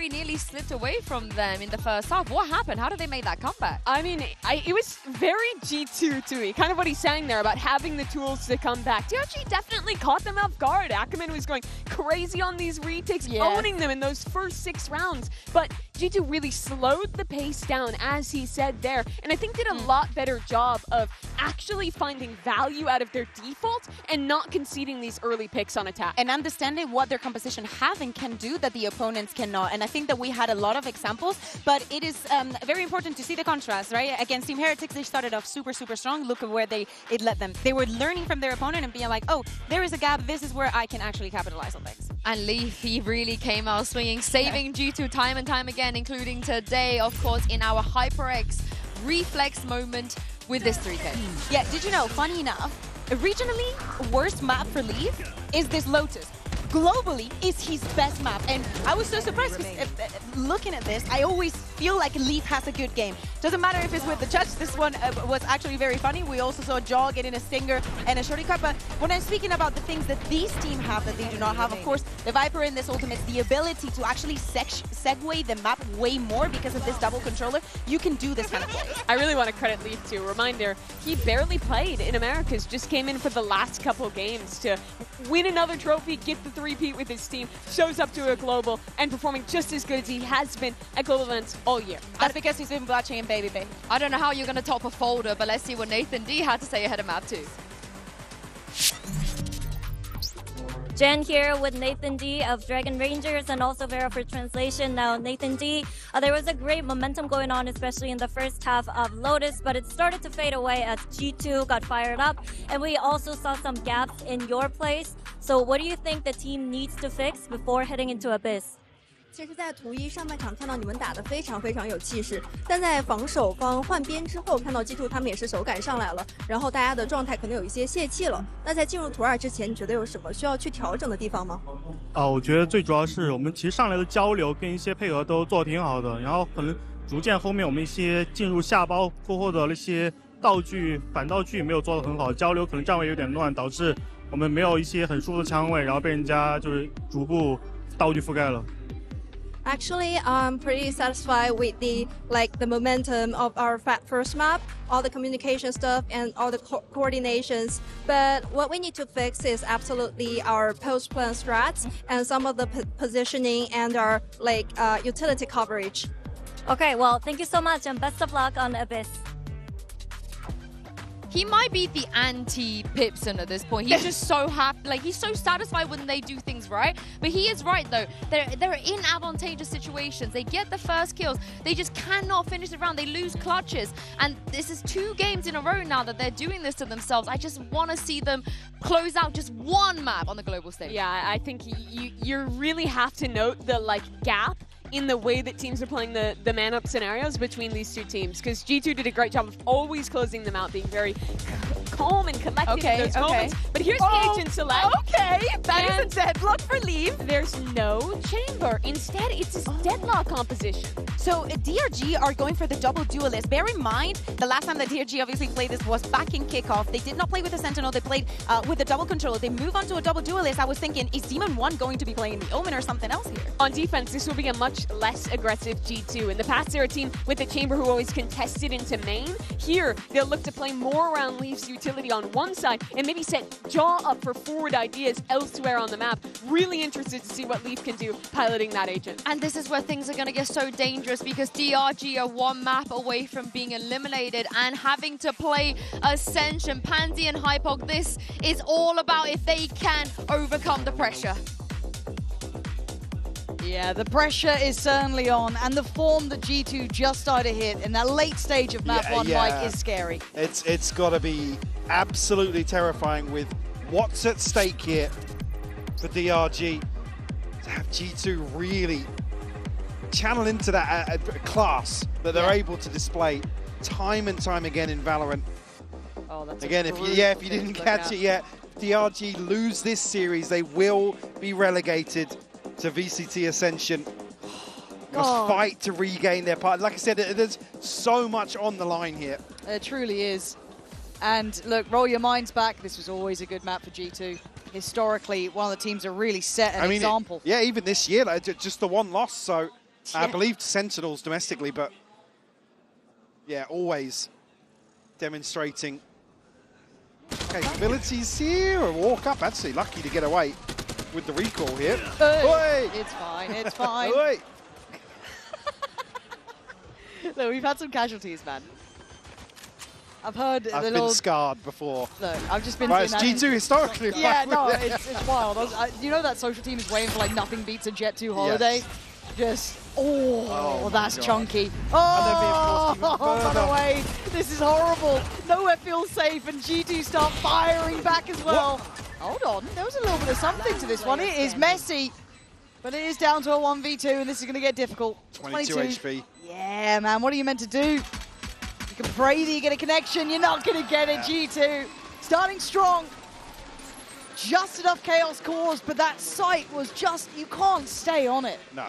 nearly slipped away from them in the first half. What happened? How did they make that comeback? I mean, it was very G2 to me. Kind of what he's saying there about having the tools to come back. DRG definitely caught them off guard. Ackerman was going crazy on these retakes, owning them in those first 6 rounds. But G2 really slowed the pace down, as he said there. And I think did a lot better job of actually finding value out of their default and not conceding these early picks on attack. And understanding what their composition have and can do that the opponents cannot. And I think that we had a lot of examples, but it is very important to see the contrast, right? Against Team Heretics, they started off super, super strong. Look at where it led them. They were learning from their opponent and being like, oh, there is a gap. This is where I can actually capitalize on things. And Leaf, he really came out swinging, saving G2 time and time again, including today, of course, in our HyperX reflex moment with this 3K. Yeah, did you know, funny enough, originally, worst map for Leaf is this Lotus. globally is his best map. And I was so surprised because looking at this, I always feel like Leaf has a good game. Doesn't matter if it's with the judge. This one was actually very funny. We also saw Jaw getting a stinger and a shorty cut. But when I'm speaking about the things that these teams have that they do not have, of course, the Viper in this ultimate, the ability to actually segue the map way more because of this double controller. You can do this kind of play. I really want to credit Leaf too. Reminder, he barely played in Americas, just came in for the last couple games to win another trophy, get the 3-peat with his team, shows up to a global, and performing just as good as he has been at global events all year. That's because he's been watching Baby Bay. I don't know how you're going to top a folder, but let's see what Nathan D had to say ahead of map 2. Jen here with Nathan D of Dragon Rangers and also Vera for translation. Now, Nathan D, there was a great momentum going on, especially in the first half of Lotus, but it started to fade away as G2 got fired up, and we also saw some gaps in your place. So what do you think the team needs to fix before heading into Abyss? 其实在图一上半场看到你们打得非常有气势，但在防守方换边之后，看到G2他们也是手感上来了，然后大家的状态可能有一些泄气了。那在进入图2之前，你觉得有什么需要去调整的地方吗？我觉得最主要是我们其实上来的交流跟一些配合都做得挺好的，然后可能逐渐后面我们一些进入下包过后的那些道具反道具没有做得很好，交流可能站位有点乱，导致我们没有一些很舒服的枪位，然后被人家就是逐步道具覆盖了。Actually, I'm pretty satisfied with the momentum of our first map, all the communication stuff and all the coordinations. But what we need to fix is absolutely our post-plan strats and some of the positioning and our utility coverage. Okay, well, thank you so much and best of luck on Abyss. He might be the anti-Pipson at this point. He's just so happy, he's so satisfied when they do things right. But he is right though. They're in advantageous situations. They get the first kills. They just cannot finish the round. They lose clutches. And this is 2 games in a row now that they're doing this to themselves. I just want to see them close out just one map on the global stage. Yeah, I think you really have to note the gap in the way that teams are playing the man-up scenarios between these two teams, because G2 did a great job of always closing them out, being very calm and collected in those moments. But here's the agent select. Okay, that is a deadlock for Leaf. There's no chamber. Instead, it's a deadlock composition. So DRG are going for the double duelist. Bear in mind, the last time that DRG obviously played this was back in kickoff. They did not play with the Sentinel. They played with the double controller. They move on to a double duelist. I was thinking, is Demon 1 going to be playing the Omen or something else here? On defense, this will be a much less aggressive G2. In the past, they're a team with a chamber who always contested into main. Here, they'll look to play more around Leaf's utility on one side and maybe set Jaw up for forward ideas elsewhere on the map. Really interested to see what Leaf can do piloting that agent. And this is where things are going to get so dangerous, because DRG are 1 map away from being eliminated and having to play Ascension. Pansy and Hypog, this is all about if they can overcome the pressure. Yeah, the pressure is certainly on, and the form that G2 just started to hit in that late stage of map 1, Mike, is scary. It's got to be absolutely terrifying with what's at stake here for DRG. To have G2 really channel into that class that they're able to display time and time again in Valorant. Oh, that's again, if you didn't catch it yet, DRG lose this series, they will be relegated to VCT Ascension. Must fight to regain their part. Like I said, there's so much on the line here. It truly is. And look, roll your minds back. This was always a good map for G2. Historically, one of the teams that really set an example. Even this year, just the 1 loss. So I believe Sentinels domestically, but yeah, always demonstrating capabilities here. A walk up, actually lucky to get away with the recall here. It's fine, it's fine. Look, we've had some casualties, man. I've been scarred before. Look, I've just been it's G2 historically. Yeah, no, it's wild. You know that social team is waiting for nothing beats a Jet 2 holiday? Just, that's chunky. By the way, this is horrible. Nowhere feels safe, and G2 start firing back as well. Hold on, there was a little bit of something to this one. It is messy, but it is down to a 1v2, and this is going to get difficult. 22 HP. Yeah, man, what are you meant to do? You can pray that you get a connection. You're not going to get it, G2. Starting strong. just enough chaos caused, but that site was just, you can't stay on it. No.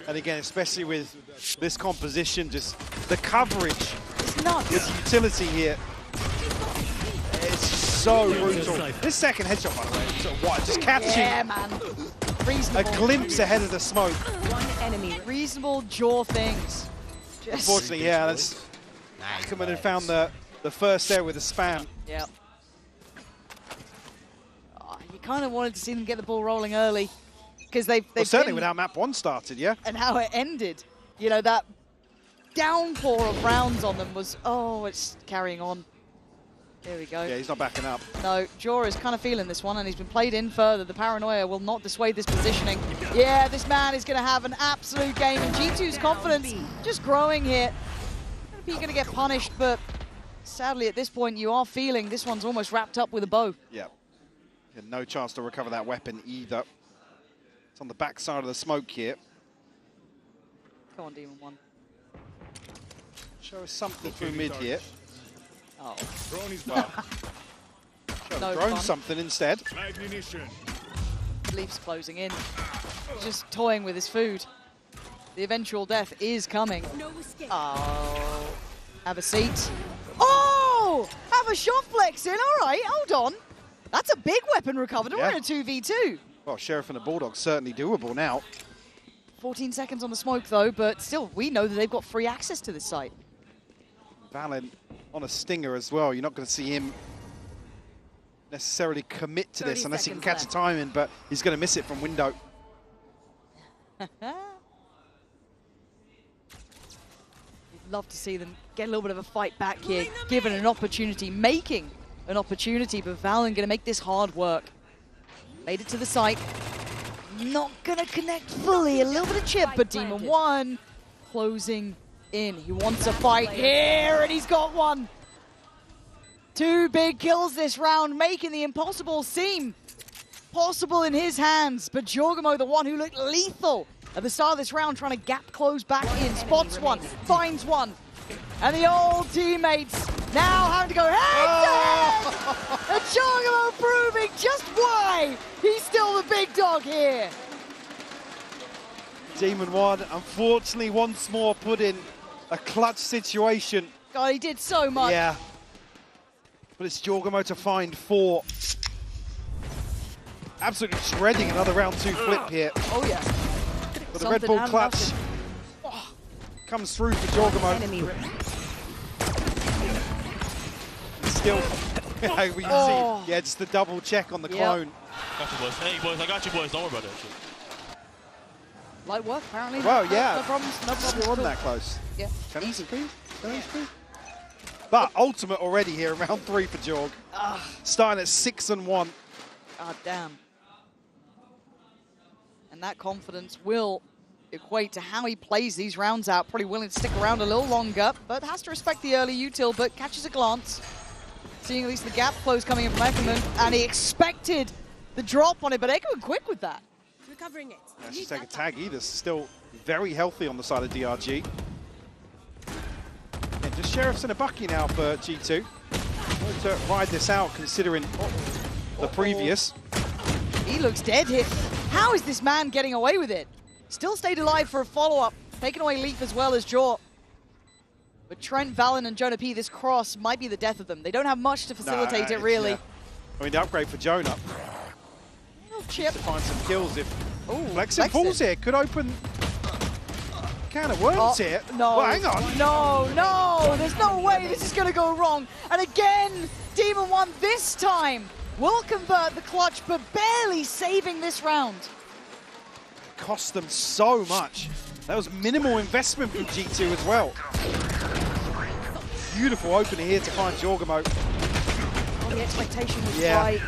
And again, especially with this composition, just the coverage. It's nuts. With utility here. It's so brutal. This second headshot, by the way, so what? Just catching. Yeah, man. Reasonable. A glimpse ahead of the smoke. One enemy. Reasonable jaw things. Just Unfortunately, yeah, that's Ackerman had found the first there with a spam. Yep. Oh, you kind of wanted to see them get the ball rolling early, because they've certainly been, with how map 1 started, yeah. and how it ended. You know, that downpour of rounds on them was, oh, it's carrying on. There we go. Yeah, he's not backing up. No, Jaw is kind of feeling this one, and he's been played in further. The paranoia will not dissuade this positioning. Yeah, this man is going to have an absolute game, and G2's confidence just growing here. You're going to get punished, but sadly at this point you are feeling this one's almost wrapped up with a bow. Yeah. No chance to recover that weapon either. It's on the back side of the smoke here. Come on, Demon One. Show us something through mid here. Oh. Well, No drone fun. something instead. Leaf's closing in. Just toying with his food. The eventual death is coming. Oh. Have a seat. Oh! Have a shot flex in. All right, hold on. That's a big weapon recovered. Yeah. We're in a 2v2. Well, Sheriff and the Bulldogs certainly doable now. 14 seconds on the smoke, though, but still, we know that they've got free access to this site. Valen on a stinger as well. You're not going to see him necessarily commit to this unless he can catch a timing, but he's going to miss it from window. We'd love to see them get a little bit of a fight back here, given an opportunity, making an opportunity, but Valen going to make this hard work. Made it to the site. Not going to connect fully. A little bit of chip, but Demon One closing in. He wants a fight here, and he's got one. 2 big kills this round, making the impossible seem possible in his hands. But Jorgamo, the one who looked lethal at the start of this round, trying to gap close back in, spots one, finds one. And the old teammates now having to go head-to-head! And Jorgamo proving just why he's still the big dog here. Demon One, unfortunately, once more put in a clutch situation. God, he did so much. Yeah. But it's Jorgamo to find 4. Absolutely shredding another round 2 flip here. Oh, yeah. But the Red Bull clutch comes through for Jorgamo. Still, we can see, yeah, just the double check on the clone. Got you, boys. Hey, boys, I got you, boys. Don't worry about that shit. Light work, apparently. Well, yeah. No problems, no problems. Still wasn't that close. Yeah. Easy. But ultimate already here in round 3 for Jorg. Starting at 6-1. God damn. And that confidence will equate to how he plays these rounds out. Probably willing to stick around a little longer, but has to respect the early util, but catches a glance. Seeing at least the gap close coming in from Eckerman, and he expected the drop on it, but Eckerman quick with that. Recovering it. Yeah, she's taking a tag either. Still very healthy on the side of DRG. Yeah, just Sheriff's in a bucky now for G2. Going to ride this out considering the previous. He looks dead here. How is this man getting away with it? Still stayed alive for a follow-up. Taking away Leaf as well as Jaw. But Trent, Valen, and Jonah P, this cross might be the death of them. They don't have much to facilitate it, really. Yeah. I mean, the upgrade for Jonah. Little chip. To find some kills if Ooh, Flexing falls here. Could open can of worms here. No. Well, hang on. No. There's no way this is going to go wrong. And again, Demon One this time will convert the clutch, but barely saving this round. Cost them so much. That was minimal investment from G2 as well. Beautiful opener here to find Jorgamo. Oh, the expectation was Yeah. right.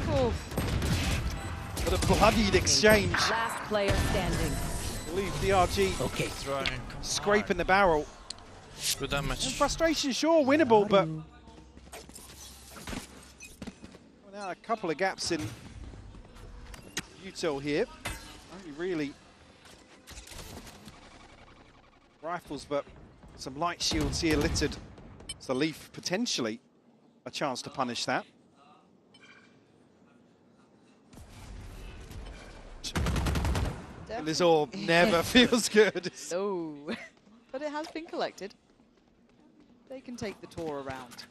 Oh. But a bloodied exchange. Last player standing. I believe DRG scraping the barrel. Good damage. And frustration, sure, winnable, but now a couple of gaps in util here. Only really rifles, but some light shields here littered. So Leaf potentially a chance to punish that. this orb never feels good. No. But it has been collected. They can take the tour around.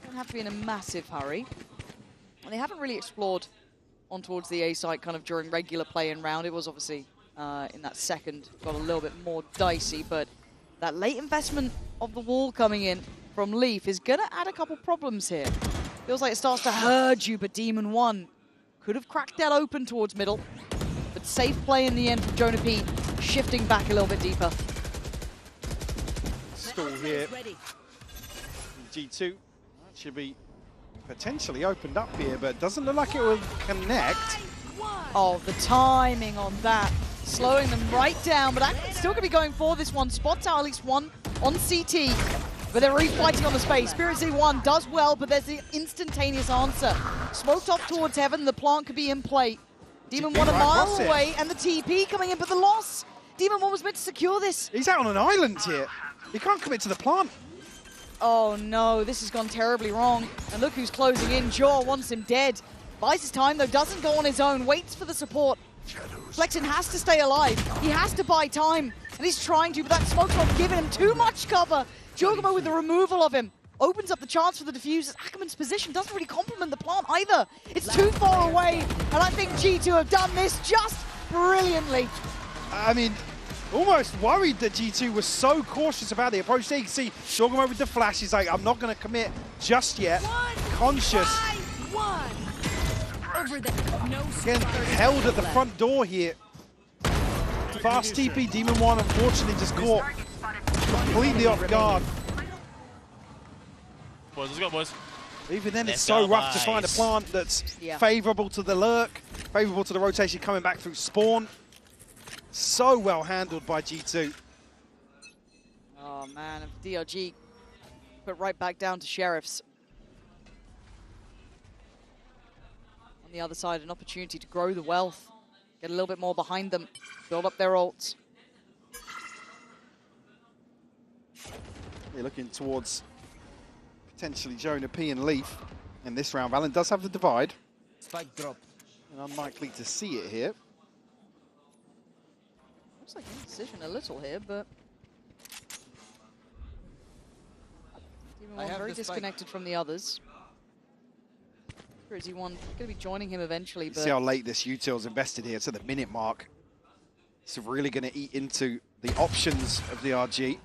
Don't have to be in a massive hurry. And they haven't really explored on towards the A site kind of during regular play and round. It was obviously in that second got a little bit more dicey, but that late investment of the wall coming in from Leaf is going to add a couple problems here. Feels like it starts to herd you, but Demon 1 could have cracked that open towards middle. But safe play in the end from Jonah P, shifting back a little bit deeper. Stall here. G2 should be potentially opened up here, but doesn't look like it will connect. Oh, the timing on that. Slowing them right down, but actually still going to be going for this one. Spots out at least one on CT, but they're refighting on the space. Spirit Z1 does well, but there's the instantaneous answer. Smoked off towards heaven, the plant could be in play. Demon 1 a mile away, and the TP coming in, but the loss. Demon 1 was meant to secure this. He's out on an island here. He can't commit to the plant. Oh no, this has gone terribly wrong. And look who's closing in. Jaw wants him dead. Buys his time though, doesn't go on his own, waits for the support. Flexen has to stay alive. He has to buy time. And he's trying to, but that smoke's not giving him too much cover. Jogamo with the removal of him opens up the chance for the defuse. Ackerman's position doesn't really complement the plant either. It's too far away. And I think G2 have done this just brilliantly. I mean, almost worried that G2 was so cautious about the approach. There you can see Jogamo with the flash. He's like, I'm not going to commit just yet. Conscious. Again, held at the front door here. Fast TP, Demon 1 unfortunately just caught completely off guard. Boys, let's go, boys. Even then, it's so rough to find a plant that's favorable to the lurk, favorable to the rotation coming back through spawn. So well handled by G2. Oh man, DRG put right back down to Sheriffs. On the other side, an opportunity to grow the wealth, get a little bit more behind them, build up their ults. They're looking towards potentially Jonah P and Leaf in this round. Valorant does have the divide. Spike drop. And unlikely to see it here. Looks like indecision a little here, but Demon 1 very disconnected from the others. Spirit Z1 going to be joining him eventually. But See how late this util's invested here to the minute mark. It's really going to eat into the options of the RG.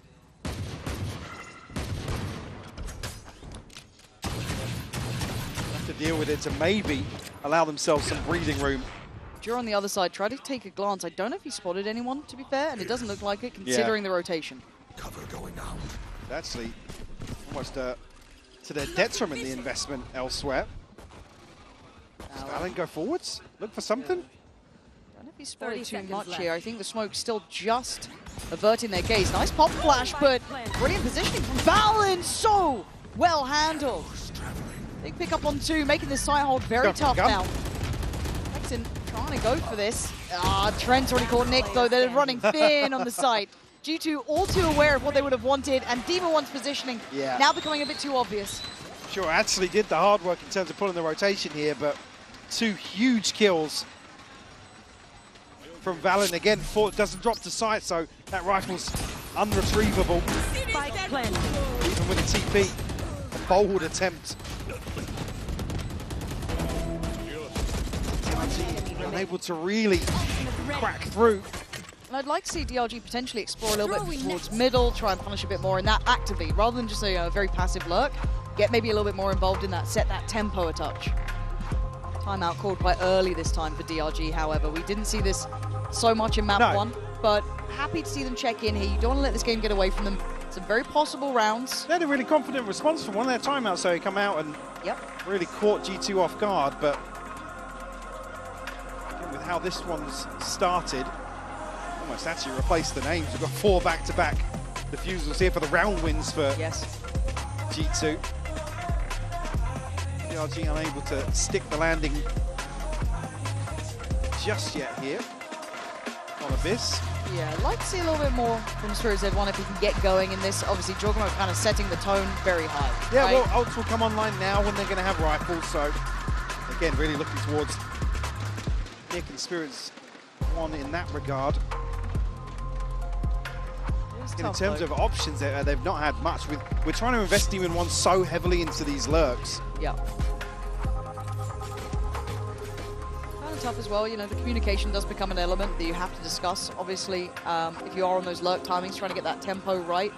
Have to deal with it to maybe allow themselves some breathing room. Jura on the other side tried to take a glance. I don't know if he spotted anyone, to be fair, and it doesn't look like it, considering the rotation. Cover going out. Actually, almost to their detriment in the investment elsewhere. Does Valen go forwards? Look for something? I don't know if he spotted too much here. I think the smoke's still just averting their gaze. Nice pop flash, but brilliant positioning from Valen. So well handled. Big pick up on 2, making this side hold very tough now. Flexen trying to go for this. Trent's already caught Nick, though. They're running thin on the side. G2 all too aware of what they would have wanted, and Demon 1's positioning now becoming a bit too obvious. Sure, actually did the hard work in terms of pulling the rotation here, but 2 huge kills from Valen. Again, doesn't drop to sight, so that rifle's unretrievable. Even with a TP, a bold attempt. Unable to really crack through. And I'd like to see DRG potentially explore a little bit towards middle, try and punish a bit more in that actively, rather than just a very passive lurk. Get maybe a little bit more involved in that, set that tempo a touch. Timeout called quite early this time for DRG, however. We didn't see this so much in map 1, but happy to see them check in here. You don't want to let this game get away from them. Some very possible rounds. They had a really confident response from one of their timeouts, so he come out and really caught G2 off guard, but with how this one's started, almost actually replaced the names. We've got 4 back-to-back defusals here for the round wins for G2. DRG unable to stick the landing just yet here on Abyss. Yeah, I'd like to see a little bit more from Spirit Z1 if he can get going in this. Obviously, Jogamo kind of setting the tone very high. Yeah, well, ults will come online now when they're going to have rifles, so again, really looking towards Nick and Spirit's one in that regard. In terms of options, they've not had much. We're trying to invest Demon One so heavily into these lurks. Yeah. Kind of tough as well. You know, the communication does become an element that you have to discuss. Obviously, if you are on those lurk timings, trying to get that tempo right.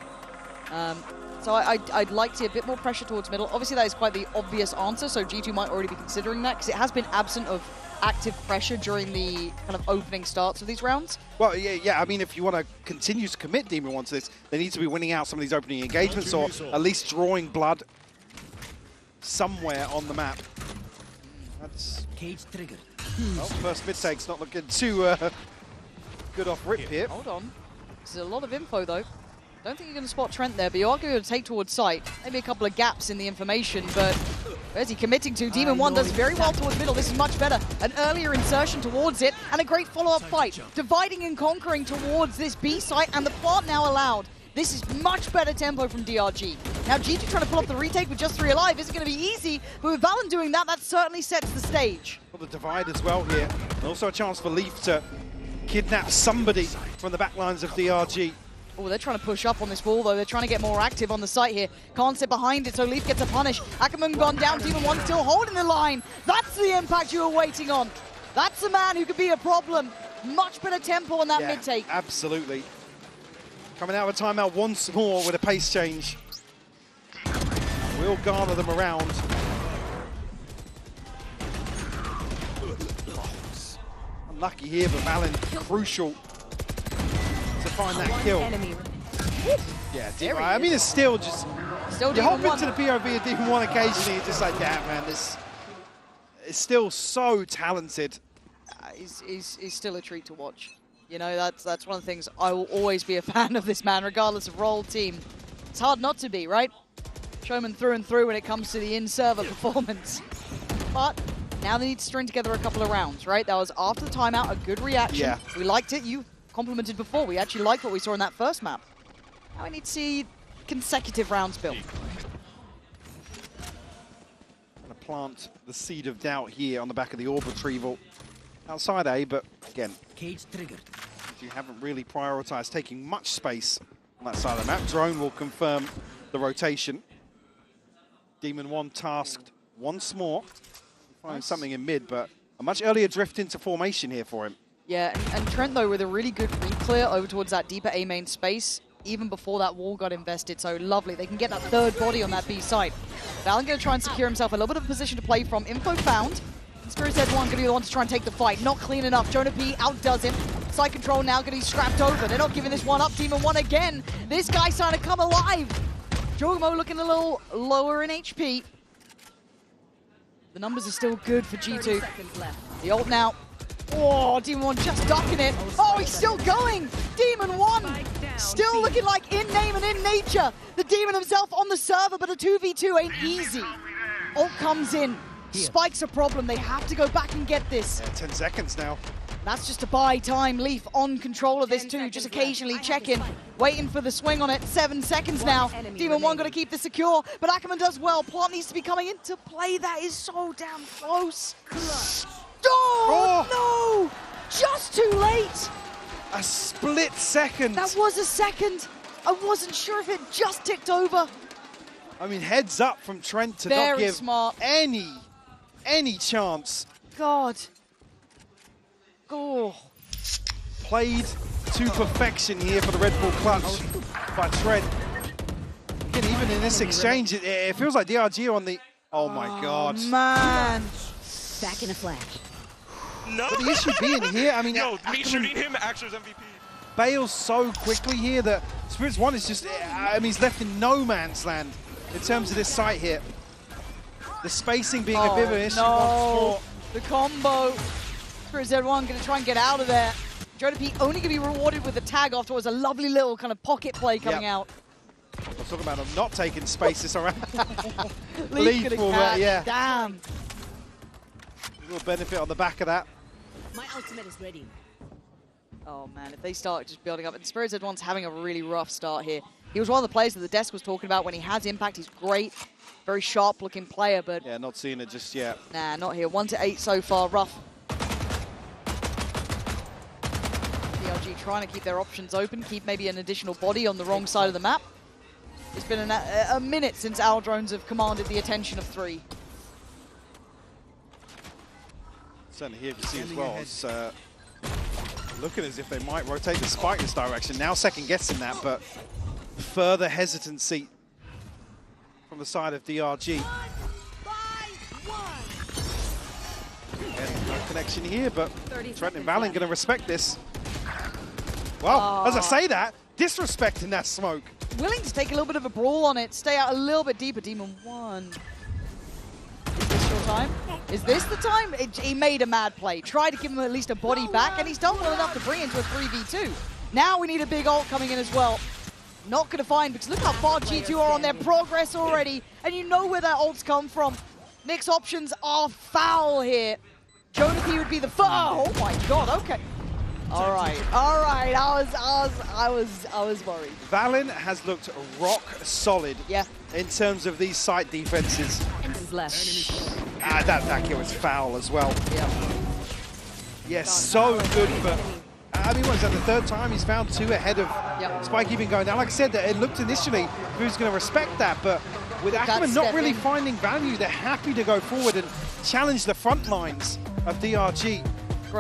So I'd like to see a bit more pressure towards middle. Obviously, that is quite the obvious answer, so G2 might already be considering that, because it has been absent of active pressure during the kind of opening starts of these rounds. Well, yeah. I mean, if you want to continue to commit Demon One to this, they need to be winning out some of these opening engagements, or at least drawing blood somewhere on the map. That's cage trigger. Well, first mid take's not looking too good off rip here. Hold on. There's a lot of info though. Don't think you're going to spot Trent there, but you are going to take towards site. Maybe a couple of gaps in the information, but where's he committing to? Demon One does very well towards middle. This is much better. An earlier insertion towards it, and a great follow-up fight. Dividing and conquering towards this B site, and the plant now allowed. This is much better tempo from DRG. Now G2 trying to pull up the retake with just 3 alive isn't going to be easy, but with VALORANT doing that, that certainly sets the stage. Well, the divide as well here. And also a chance for Leaf to kidnap somebody from the back lines of DRG. Oh, they're trying to push up on this wall, though. They're trying to get more active on the site here. Can't sit behind it, so Leaf gets a punish. Ackerman gone down, Demon One still holding the line. That's the impact you were waiting on. That's the man who could be a problem. Much better tempo on that mid-take. Absolutely. Coming out of a timeout once more with a pace change. We'll garner them around. Unlucky here, but Valen crucial to find that kill. Yeah, I mean, it's still just... you hop into the POV of Demon One occasionally, it's just like, yeah, man, this is still so talented. He's still a treat to watch. You know, that's one of the things. I will always be a fan of this man, regardless of role, team. It's hard not to be, right? Showman through and through when it comes to the in-server performance. But now they need to string together a couple of rounds, right? That was after the timeout, a good reaction. Yeah. We liked it. You complimented before. We actually liked what we saw in that first map. Now we need to see consecutive rounds built. Gonna plant the seed of doubt here on the back of the orb retrieval. Outside A, but again, cage triggered. You haven't really prioritized taking much space on that side of the map. Drone will confirm the rotation. Demon One tasked once more. Find something in mid, but a much earlier drift into formation here for him. Yeah, and Trent, though, with a really good re-clear over towards that deeper A main space, even before that wall got invested, so lovely. They can get that third body on that B side. Valen going to try and secure himself a little bit of a position to play from. Info found. Spirit's Head 1 going to be the one to try and take the fight. Not clean enough. Jonah P outdoes him. Side control now going to be scrapped over. They're not giving this one up. Demon One again. This guy's trying to come alive. Jogamo looking a little lower in HP. The numbers are still good for G2. The ult now. Oh, Demon One just ducking it. Oh, he's still going. Demon One still looking like in name and in nature. The Demon himself on the server, but a 2v2 ain't easy. Ult comes in. Spike's a problem. They have to go back and get this. Yeah, 10 seconds now. That's just to buy time. Leaf on control of this too, just occasionally checking, waiting for the swing on it. 7 seconds now. Demon One got to keep this secure, but Ackerman does well. Plant needs to be coming into play. That is so damn close. Oh, no! Just too late. A split second. That was a second. I wasn't sure if it just ticked over. I mean, heads up from Trent to Very not give smart. any chance. God. Oh. Played to perfection here for the Red Bull clutch by Trent. Again, even in this exchange, it feels like DRG on the... Oh my God. Man. Back in a flash. No. But the issue being here, I mean... Yo, me shooting him, Axer's MVP. Bails so quickly here that Spirits One is just... I mean, he's left in no man's land in terms of this site here. The spacing being a bit of an issue once more. The combo. Spirit's Head 1 going to try and get out of there. Jonah P only going to be rewarded with the tag afterwards. A lovely little kind of pocket play coming out. I was talking about him not taking space this around. Leaf gonna catch. Yeah. Damn. A little benefit on the back of that. My ultimate is ready. Oh man, if they start just building up. And Spirit's Head 1's having a really rough start here. He was one of the players that the desk was talking about when he has impact. He's great. Very sharp looking player, but... Yeah, not seeing it just yet. Nah, not here. 1 to 8 so far. Rough. DRG trying to keep their options open, keep maybe an additional body on the wrong side of the map. It's been a minute since our drones have commanded the attention of 3. Certainly here you see as well. It's looking as if they might rotate the spike this direction. Now second guessing that, but further hesitancy from the side of DRG. No connection here, but Trent and Valen going to respect this. Well, as I say that, disrespecting that smoke. Willing to take a little bit of a brawl on it, stay out a little bit deeper. Demon 1. Is this your time? Is this the time? He made a mad play. Tried to give him at least a body back, and he's done well enough to bring it into a 3v2. Now we need a big ult coming in as well. Not going to find, because look how far G2 are on their progress already, and you know where their ults come from. Nick's options are foul here. Jonathan would be the first. Oh my god, okay. All right. I was worried. Valen has looked rock solid in terms of these site defenses. That kill was foul as well. Yes, so good for... I mean, what is that, the third time he's found 2 ahead of Spike even going down. Like I said, it looked initially who's going to respect that, but with Ackerman not really finding value, they're happy to go forward and challenge the front lines of DRG,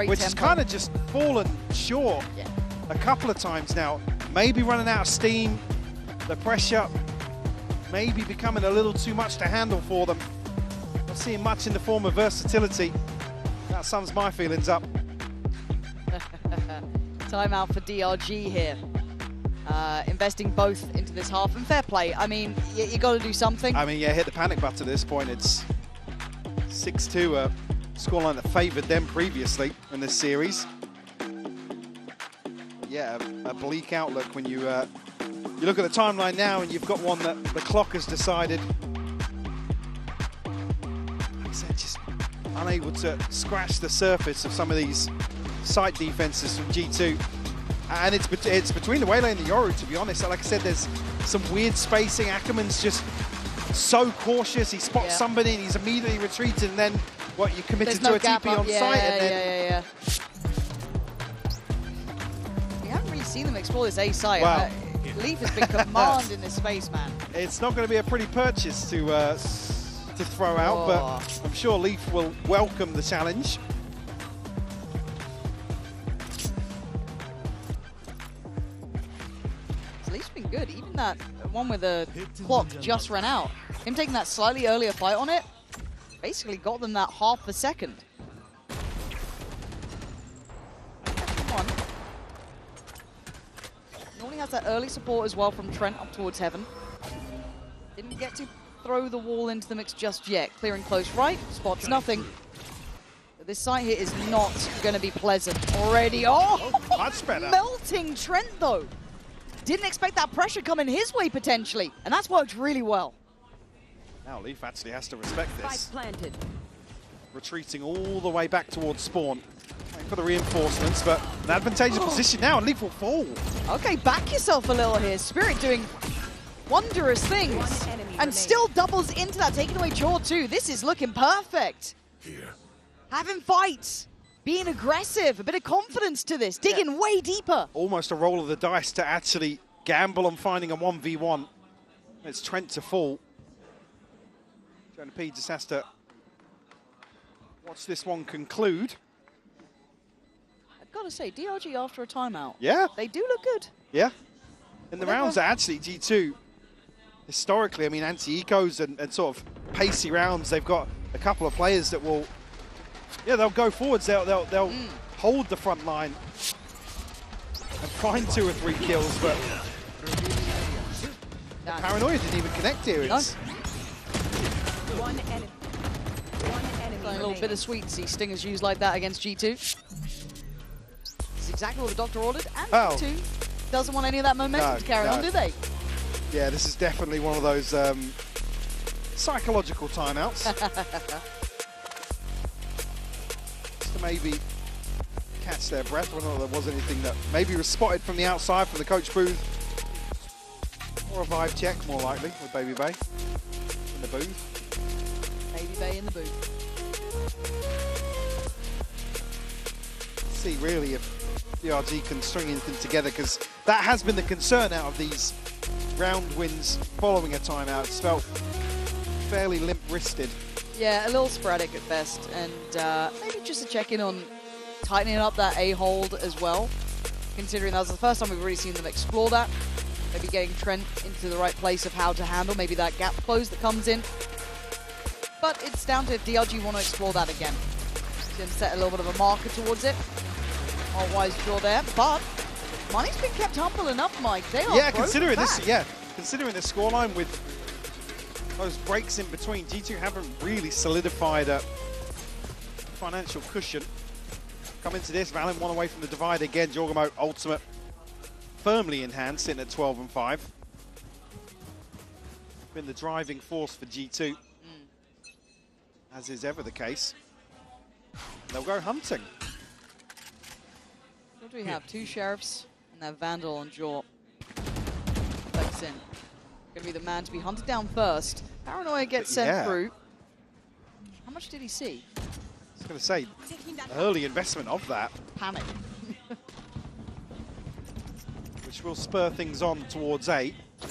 which has kind of just fallen short a couple of times now. Maybe running out of steam, the pressure maybe becoming a little too much to handle for them. Not seeing much in the form of versatility. That sums my feelings up. Timeout for DRG here. Investing both into this half, and fair play. I mean, you got to do something. I mean, yeah, hit the panic button at this point. It's 6-2, a scoreline that favoured them previously in this series. Yeah, a bleak outlook when you look at the timeline now, and you've got one that the clock has decided. Like I said, just unable to scratch the surface of some of these site defenses from G2. And it's between the Waylay and the Yoru, to be honest. Like I said, there's some weird spacing. Ackerman's just so cautious. He spots somebody and he's immediately retreated, and then what, you committed to a TP on site, and then... We haven't really seen them explore this A site. Wow. Leaf has been command in this space, man. It's not going to be a pretty purchase to throw out, but I'm sure Leaf will welcome the challenge. Leaf's been good. Even that one with the clock just ran out. Him taking that slightly earlier fight on it basically got them that half a second. Come on. Normally has that early support as well from Trent up towards Heaven. Didn't get to throw the wall into the mix just yet. Clearing close right, spots nothing. But this site here is not going to be pleasant already. Oh, much better. Melting Trent though. Didn't expect that pressure coming his way potentially, and that's worked really well. Now Leaf actually has to respect this. Retreating all the way back towards spawn. Waiting for the reinforcements, but an advantageous position now, and Leaf will fall. Okay, back yourself a little here. Spirit doing wondrous things, and still doubles into that, taking away Jaw too. This is looking perfect. Having fights. Being aggressive, a bit of confidence to this, digging way deeper. Almost a roll of the dice to actually gamble on finding a 1v1. It's Trent to fall. Jonah P just has to watch this one conclude. I've got to say, DRG after a timeout. Yeah. They do look good. Yeah. In the rounds that actually G2, historically, I mean, anti-ecos and sort of pacey rounds, they've got a couple of players that will... Yeah, they'll go forwards, they'll hold the front line and find 2 or 3 kills, but Paranoia didn't even connect here. It's One enemy. A little bittersweet to see Stingers used like that against G2. This is exactly what the doctor ordered, and G2 doesn't want any of that momentum to carry on, do they? Yeah, this is definitely one of those psychological timeouts. To maybe catch their breath. I don't know if there was anything that maybe was spotted from the outside from the coach booth. Or a vibe check, more likely, with Baby Bay in the booth. Baby Bay in the booth. see really if DRG can string anything together, because that has been the concern out of these round wins following a timeout. It's felt fairly limp-wristed. Yeah, a little sporadic at best, and maybe just a check-in on tightening up that A hold as well, considering that was the first time we've really seen them explore that. Maybe getting Trent into the right place of how to handle maybe that gap close that comes in. But it's down to if DRG want to explore that again. Can set a little bit of a marker towards it. Otherwise, draw there, but money's been kept humble enough, Mike. They are considering back. considering the scoreline with those breaks in between, G2 haven't really solidified a financial cushion. Come into this, Valen one away from the divide again. Jorgamo ultimate firmly in hand, sitting at 12 and 5. Been the driving force for G2, as is ever the case. They'll go hunting. What do we have? 2 Sheriffs and that Vandal on Jaw. Flex in. Gonna be the man to be hunted down first. Paranoia gets sent through. How much did he see? I was going to say, early investment of that. Panic. Which will spur things on towards A.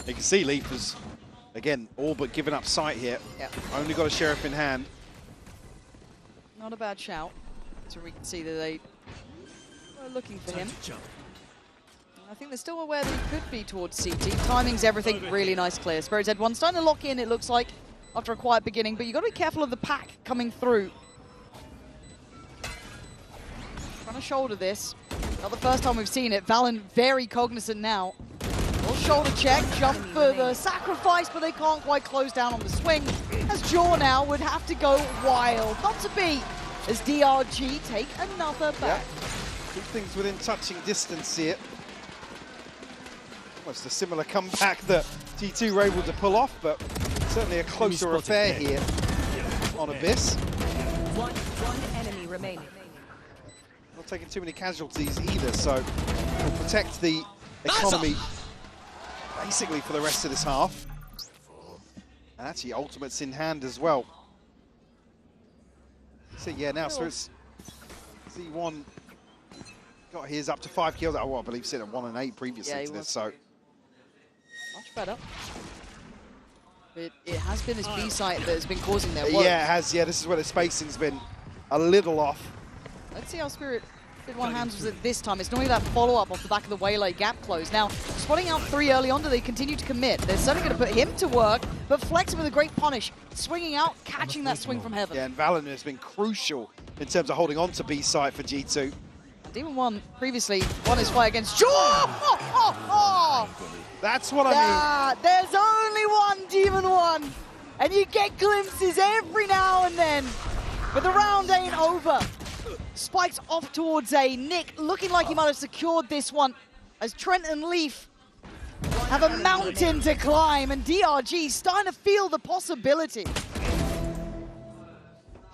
You can see Leaf has, again, all but given up sight here. Yep. Only got a Sheriff in hand. Not a bad shout. So we can see that they were looking for him. I think they're still aware that he could be towards CT. Timing's everything. Really nice clear. Spirit's Head 1 starting to lock in, it looks like, after a quiet beginning. But you've got to be careful of the pack coming through. Trying to shoulder this. Not the first time we've seen it. Valen very cognizant now. Little shoulder check. Jump for the sacrifice, but they can't quite close down on the swing. As Jaw now would have to go wild. Not to be. As DRG take another back. Keep things within touching distance here. Almost a similar comeback that G2 were able to pull off, but certainly a closer affair here on Abyss. One enemy remaining. Not taking too many casualties either, so will protect the economy basically for the rest of this half. And actually, ultimate's in hand as well. So yeah, now so it's Z1 got his up to 5 kills. Oh, well, I believe sitting at 1 and 8 previously to this, so much better. But it has been his B site that has been causing their woes. Yeah, it has. Yeah, this is where the spacing's been a little off. Let's see how Spirit did one handles it this time. It's normally that follow-up off the back of the Waylay gap close. Now, spotting out 3 early on, do they continue to commit? They're certainly going to put him to work, but Flex with a great punish, swinging out, catching that swing from heaven. Yeah, and Valen has been crucial in terms of holding on to B site for G2. Demon 1 previously won his fight against Jaw! That's what I mean. There's only one Demon 1, and you get glimpses every now and then, but the round ain't over. Spikes off towards A. Nick looking like he might have secured this one, as Trent and Leaf have a mountain to climb, and DRG starting to feel the possibility.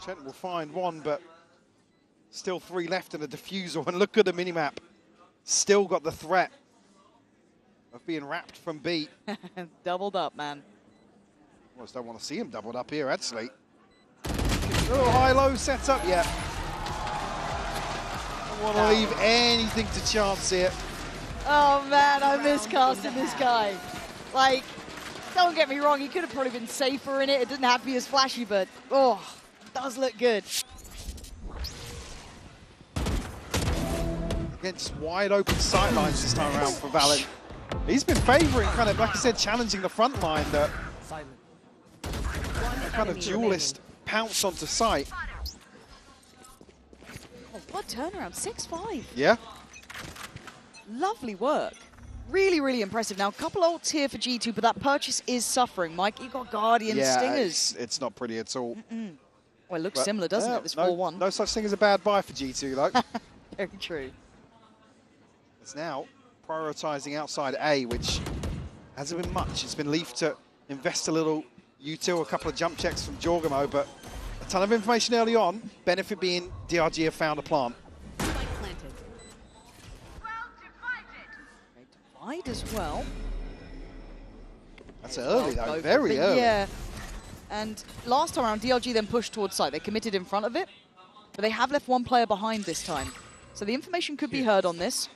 Trent will find one, but still 3 left in the diffusal, and look at the minimap. Still got the threat of being wrapped from B. Doubled up, man. I just don't want to see him doubled up here, actually. Oh, high-low setup, yeah. Don't want to leave anything to chance here. Oh man, I miss casting this guy. Like, don't get me wrong, he could have probably been safer in it. It didn't have to be as flashy, but oh, it does look good. Against wide open sightlines this time around for Valen. He's been favouring, kind of, like I said, challenging the front line, that kind of duelist pounce onto sight. Oh, what turnaround, 6-5. Yeah. Lovely work. Really, really impressive. Now, a couple ults here for G2, but that purchase is suffering. Mike, you got Guardian Stingers. It's not pretty at all. Well, it looks similar, doesn't it, this 4-1? No such thing as a bad buy for G2, though. Very true. It's now prioritising outside A, which hasn't been much. It's been Leaf to invest a little U2, a couple of jump checks from Jorgamo, but a ton of information early on. Benefit being DRG have found a plant. Divide as well. That's early, though. Very early. Yeah. And last time around, DRG then pushed towards side. They committed in front of it, but they have left one player behind this time. So the information could be heard on this.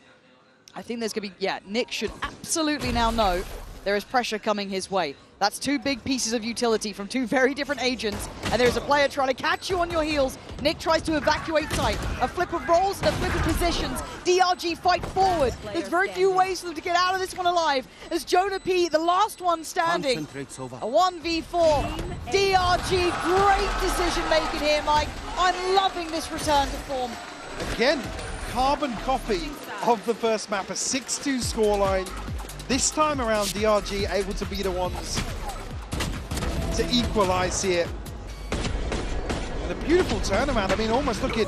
I think there's going to be, yeah, Nick should absolutely now know there is pressure coming his way. That's two big pieces of utility from two very different agents, and there's a player trying to catch you on your heels. Nick tries to evacuate site. A flip of roles and a flip of positions. DRG fight forward. There's very few ways for them to get out of this one alive. As Jonah P, the last one standing. A 1v4. DRG, great decision making here, Mike. I'm loving this return to form. Again, carbon copy of the first map, a 6-2 scoreline. This time around, DRG able to be the ones to equalize here. And a beautiful turnaround. I mean, almost looking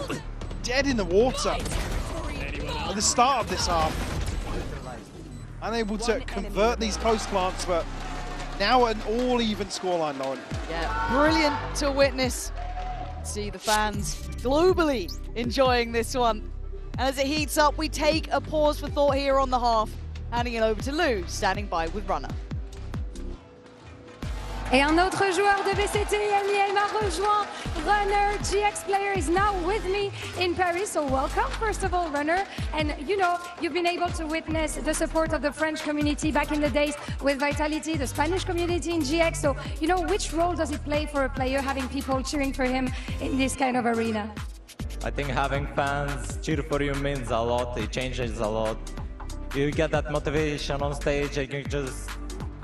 dead in the water at the start of this half. Unable to convert these post plants, but now an all-even scoreline, Lauren. Yeah, brilliant to witness. See the fans globally enjoying this one. And as it heats up, we take a pause for thought here on the half. Handing it over to Lou, standing by with Runner. Et un autre joueur de VCT, Amiel, m'a rejoint. Runner, GX player, is now with me in Paris. So welcome, first of all, Runner. And you know, you've been able to witness the support of the French community back in the days with Vitality, the Spanish community in GX. So, you know, which role does it play for a player having people cheering for him in this kind of arena? I think having fans cheer for you means a lot. It changes a lot. You get that motivation on stage and you just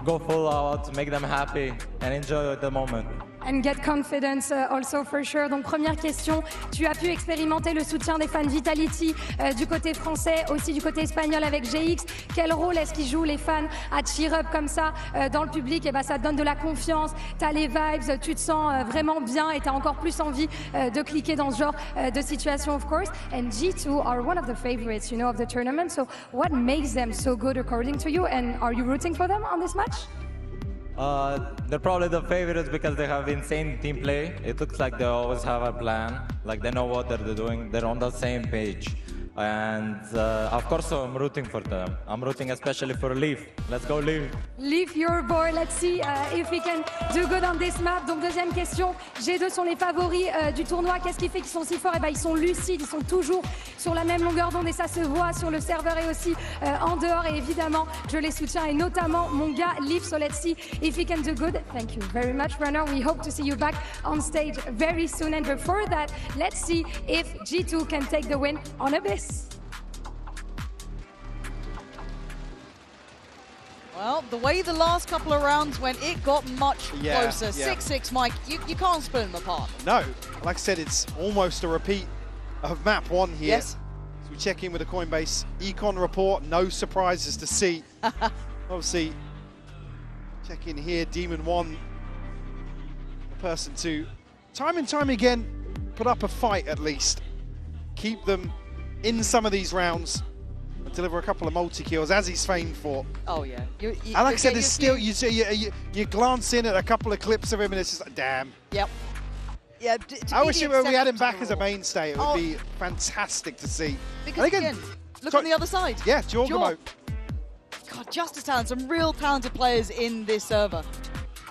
go full out, make them happy and enjoy the moment. And get confidence also for sure. Donc première question, tu as pu expérimenter le soutien des fans Vitality du côté français, aussi du côté espagnol avec GX. Quel rôle est-ce qu'ils jouent les fans à cheer up comme ça dans le public? Et ben ça te donne de la confiance, tu as les vibes, tu te sens vraiment bien et tu as encore plus envie de cliquer dans ce genre de situation, of course. And G2 are one of the favorites, you know, of the tournament. So what makes them so good according to you? And are you rooting for them on this match? They're probably the favorites because they have insane team play. It looks like they always have a plan, like they know what they're doing, they're on the same page. And of course I'm rooting for them. I'm rooting especially for Leaf. Let's go Leaf. Leaf, your boy. Let's see if we can do good on this map. Donc deuxième question, G2 sont les favoris du tournoi. Qu'est-ce qui fait qu'ils sont si forts? Eh ben, ils sont lucides, ils sont toujours sur la même longueur d'onde et ça se voit sur le serveur et aussi en dehors. Et évidemment, je les soutiens et notamment mon gars Leaf. So let's see if we can do good. Thank you very much, Runner. We hope to see you back on stage very soon. And before that, let's see if G2 can take the win on Abyss. Well, the way the last couple of rounds went, it got much closer. 6-6, Mike. You can't split them apart. No. Like I said, it's almost a repeat of map one here. Yes. So we check in with the Coinbase Econ report. No surprises to see. Obviously, check in here. Demon 1, the person to, time and time again, put up a fight at least. Keep them in some of these rounds. Deliver a couple of multi-kills, as he's famed for. Oh, yeah. And like I said, there's still, you glance in at a couple of clips of him and it's just like, damn. Yep. Yeah, I wish we had him back as a mainstay. It would be fantastic to see. Because again, look on the other side. Yeah, Jorgamo. God, just as talented. Some real talented players in this server.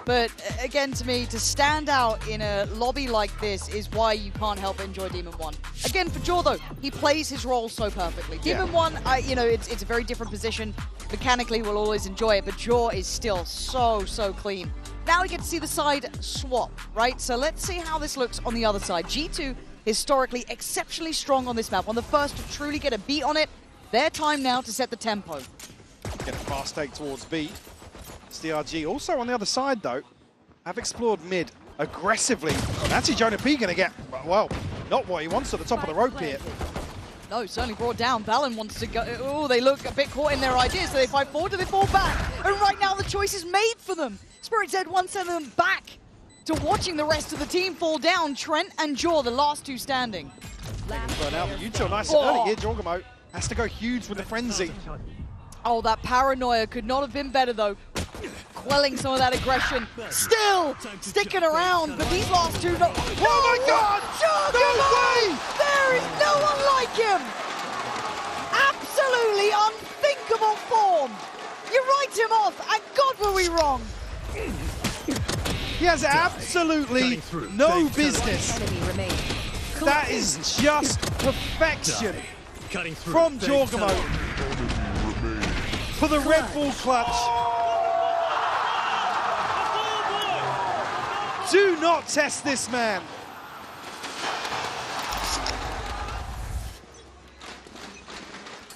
But again, to me, to stand out in a lobby like this is why you can't help but enjoy Demon 1. Again, for Jaw, though, he plays his role so perfectly. Demon 1, you know, it's a very different position. Mechanically, we'll always enjoy it, but Jaw is still so clean. Now we get to see the side swap, right? So let's see how this looks on the other side. G2, historically exceptionally strong on this map. One of the first to truly get a beat on it. Their time now to set the tempo. Get a fast take towards B. It's DRG. Also on the other side, though, have explored mid aggressively. Actually, Jonah P going to get, well, not what he wants at the top of the rope here. No, certainly brought down. Balin wants to go. Oh, they look a bit caught in their ideas. So they fight forward, do they fall back? And right now the choice is made for them. Spirit Z wants to send them back to watching the rest of the team fall down. Trent and Jaw, the last two standing. Burn out. Util nice and early here. Jorgamo has to go huge with the frenzy. Oh, that paranoia could not have been better, though. Quelling some of that aggression. Still sticking around, but these last two... Oh my God! No way! There is no one like him! Absolutely unthinkable form! You write him off, and God were we wrong! He has absolutely no business. That is just perfection. from Jorgamo for the Red Bull clutch. Do not test this man.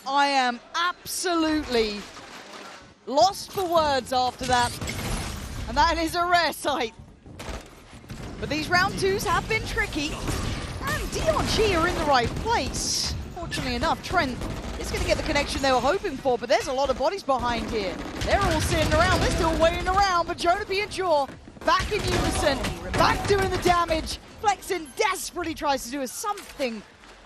I am absolutely lost for words after that. And that is a rare sight. But these round twos have been tricky. And DRG are in the right place. Fortunately enough, Trent is going to get the connection they were hoping for, but there's a lot of bodies behind here. They're all sitting around. They're still waiting around, but Jonapi and Jaw back in unison, back doing the damage. Flexin desperately tries to do something.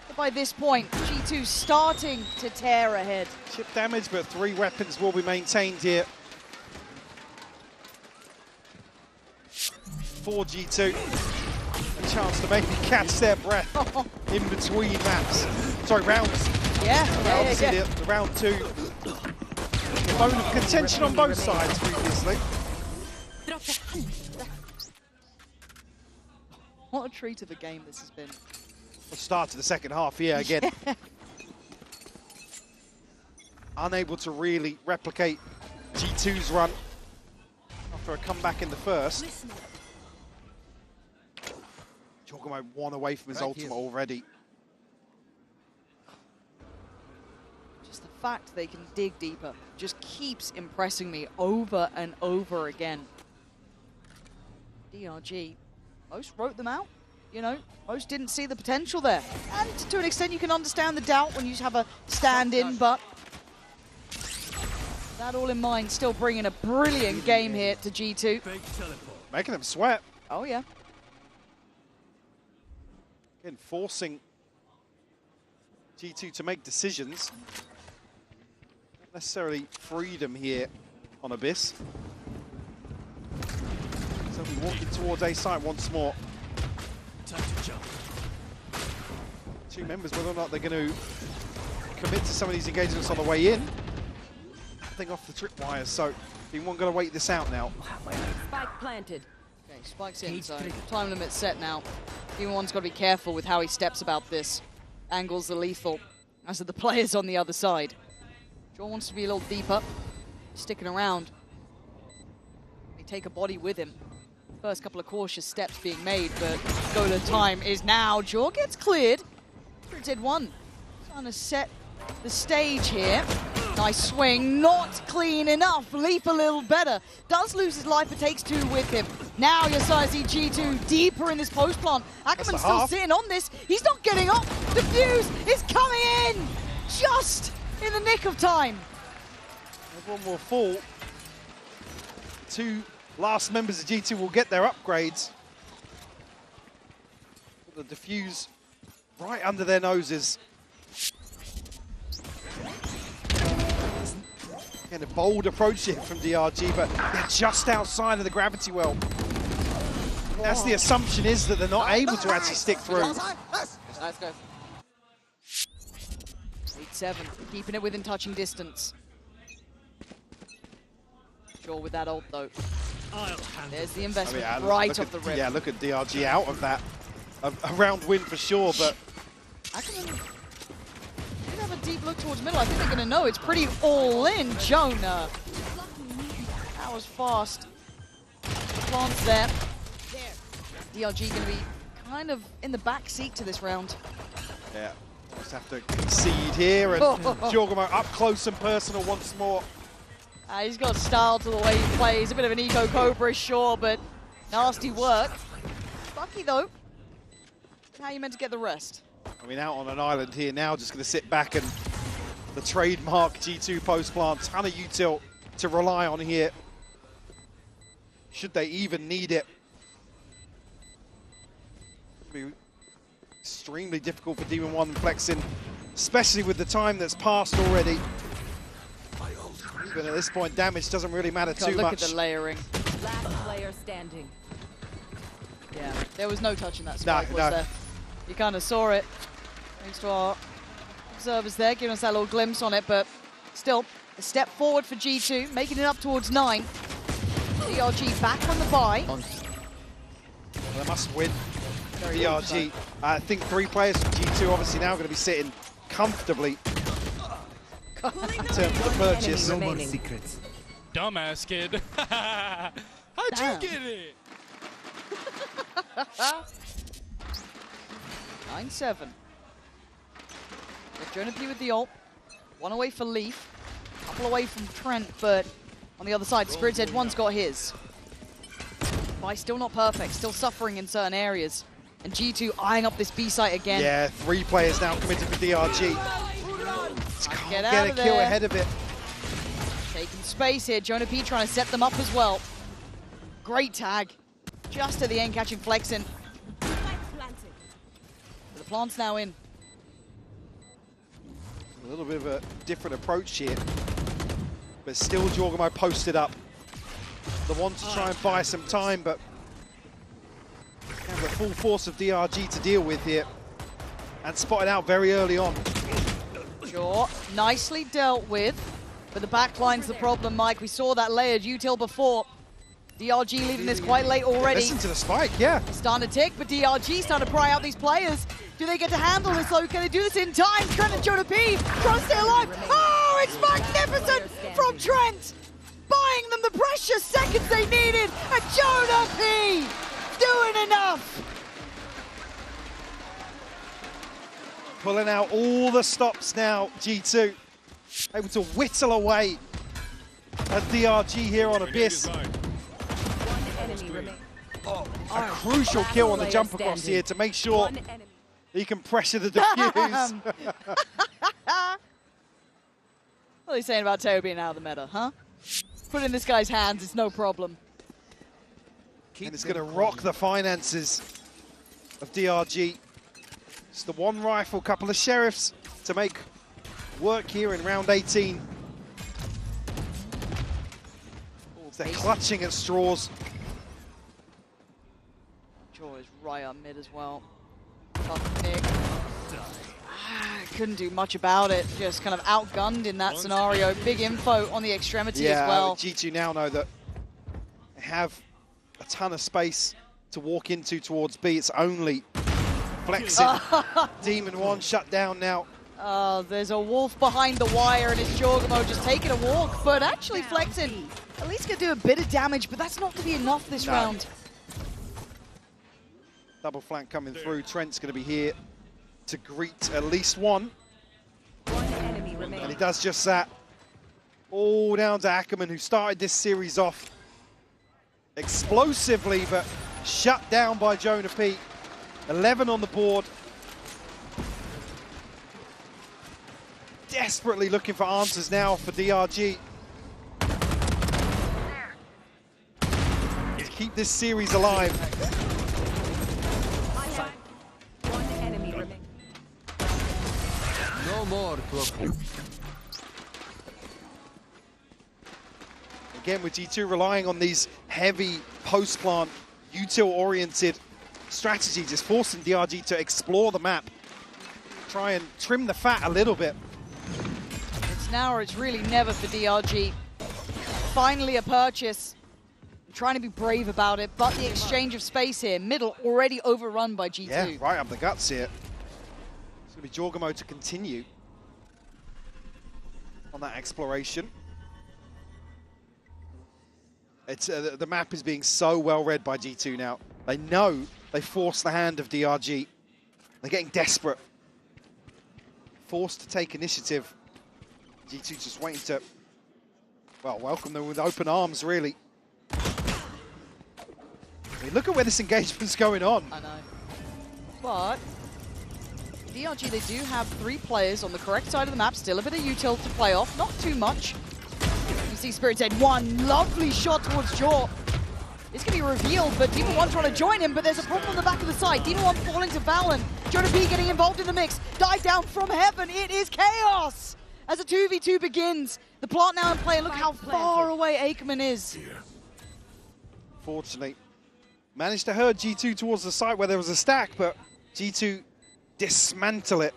But by this point, G2 starting to tear ahead. Chip damage, but 3 weapons will be maintained here. For G2, a chance to maybe catch their breath in between maps. Sorry, rounds. Yeah. The round 2. Bone of contention on both sides previously. What a treat of a game this has been. The start of the second half here again. Yeah. Unable to really replicate G2's run after a comeback in the first. Jorgamo 1 away from his ultimate already. Just the fact they can dig deeper just keeps impressing me over and over again. DRG, most wrote them out. You know, most didn't see the potential there. And to an extent, you can understand the doubt when you have a stand-in, but that all in mind, still bringing a brilliant game here to G2. Making them sweat. Oh, yeah. Again, forcing G2 to make decisions. Not necessarily freedom here on Abyss. So we're walking towards A site once more. Time to jump. 2 members, whether or not they're going to commit to some of these engagements on the way in. Nothing off the tripwires, so Team 1 going to wait this out now. Spike planted. Okay, Spike's in, so time limit set now. Team 1's got to be careful with how he steps about this. Angles are lethal, as are the players on the other side. John wants to be a little deeper, sticking around. They take a body with him. First couple of cautious steps being made, but Gola time is now. Jaw gets cleared. Did 1. Trying to set the stage here. Nice swing, not clean enough. Leap a little better. Does lose his life, but takes 2 with him. Now you're starting to see G2 deeper in this post plant. Ackerman's still sitting on this. He's not getting up. The fuse is coming in just in the nick of time. Everyone will fall. 2 last members of G2 will get their upgrades. The defuse right under their noses. And a bold approach here from DRG, but they're just outside of the gravity well. That's the assumption, is that they're not able to actually stick through. Nice, guys. 8-7, keeping it within touching distance. Sure with that ult though. There's the investment right off the rip. Yeah, look at DRG out of that. A round win for sure, but Ackerman did have a deep look towards middle. I think they're going to know it's pretty all in. Jonah. That was fast. Plants there. DRG going to be kind of in the back seat to this round. Yeah, just have to concede here, and Jorgamo up close and personal once more. He's got style to the way he plays. A bit of an eco Cobra, sure, but nasty work. Lucky though. How are you meant to get the rest? I mean, out on an island here now, just going to sit back, and the trademark G2 post plant, ton of util to rely on here. Should they even need it. It'll be extremely difficult for Demon 1 and Flexin, especially with the time that's passed already. But at this point, damage doesn't really matter too much. Look at the layering. Last player standing. Yeah, there was no touching that spike, was there? You kind of saw it. Thanks to our observers there, giving us that little glimpse on it, but still, a step forward for G2, making it up towards 9. DRG back on the buy. Well, they must win. DRG. I think 3 players from G2 obviously now going to be sitting comfortably in terms of the purchase. No more secrets. Dumbass kid. How'd Damn. you get it? 9-7. Jonah P with the ult. One away for Leaf. Couple away from Trent, but on the other side, Spirit's Edge 1's got his. Buy still not perfect, still suffering in certain areas. And G2 eyeing up this B site again. Yeah, 3 players now committed for DRG. Just can't Get get out a of kill there. ahead of it. Taking space here. Jonah P trying to set them up as well. Great tag. Just at the end, catching Flexin. The plant's now in. A little bit of a different approach here. But still Jorgamo posted up. The one to try and buy some time, but have the full force of DRG to deal with here. And spotted out very early on. Sure, nicely dealt with. But the backline's the problem, Mike. We saw that layered util before. DRG leading this quite late already. Listen to the spike, yeah. It's starting to tick, but DRG starting to pry out these players. Do they get to handle this though? Can they do this in time? Trent and Jonah P trying to stay alive. Oh, it's magnificent from Trent! Buying them the precious seconds they needed, and Jonah P doing enough! Pulling out all the stops now, G2. Able to whittle away at DRG here on Abyss. A crucial kill on the jump across here to make sure he can pressure the defuse. What are you saying about Teo being out of the meta, huh? Put in this guy's hands, it's no problem. And it's going to rock the finances of DRG. It's the one rifle, couple of sheriffs to make work here in round 18. They're clutching at straws. Jaw is right up mid as well. Tough pick. Couldn't do much about it. Just kind of outgunned in that scenario. Big info on the extremity as well. G2 now know that they have a ton of space to walk into towards B. It's only Flexing. Demon 1 shut down now. There's a wolf behind the wire and it's Jorgamo just taking a walk, but actually Flexing at least gonna do a bit of damage, but that's not gonna be enough this round. Double flank coming through. Trent's gonna be here to greet at least one. And he does just that. All down to Ackerman, who started this series off explosively, but shut down by Jonah P. 11 on the board. Desperately looking for answers now for DRG. To keep this series alive. One enemy remaining. No more to Again, with G2 relying on these heavy post-plant, util-oriented strategies, just forcing DRG to explore the map. Try and trim the fat a little bit. It's now or it's really never for DRG. Finally a purchase. I'm trying to be brave about it, but the exchange of space here, middle already overrun by G2. Yeah, right up the guts here. It's going to be Jorgamo to continue on that exploration. It's the map is being so well read by G2 now. They know they forced the hand of DRG. They're getting desperate. Forced to take initiative. G2 just waiting to, well, welcome them with open arms, really. I mean, look at where this engagement's going on. I know. But DRG, they do have 3 players on the correct side of the map. Still a bit of util to play off. Not too much. You see Spirit's Edge 1. Lovely shot towards Jaw. It's going to be revealed, but Demon 1 trying to join him, but there's a problem on the back of the side. Demon 1 falling to Valen. Jonah P getting involved in the mix. Dive down from heaven. It is chaos as a 2v2 begins. The plant now in play, and look how far away Aikman is. Fortunately, managed to herd G2 towards the site where there was a stack, but G2 dismantle it.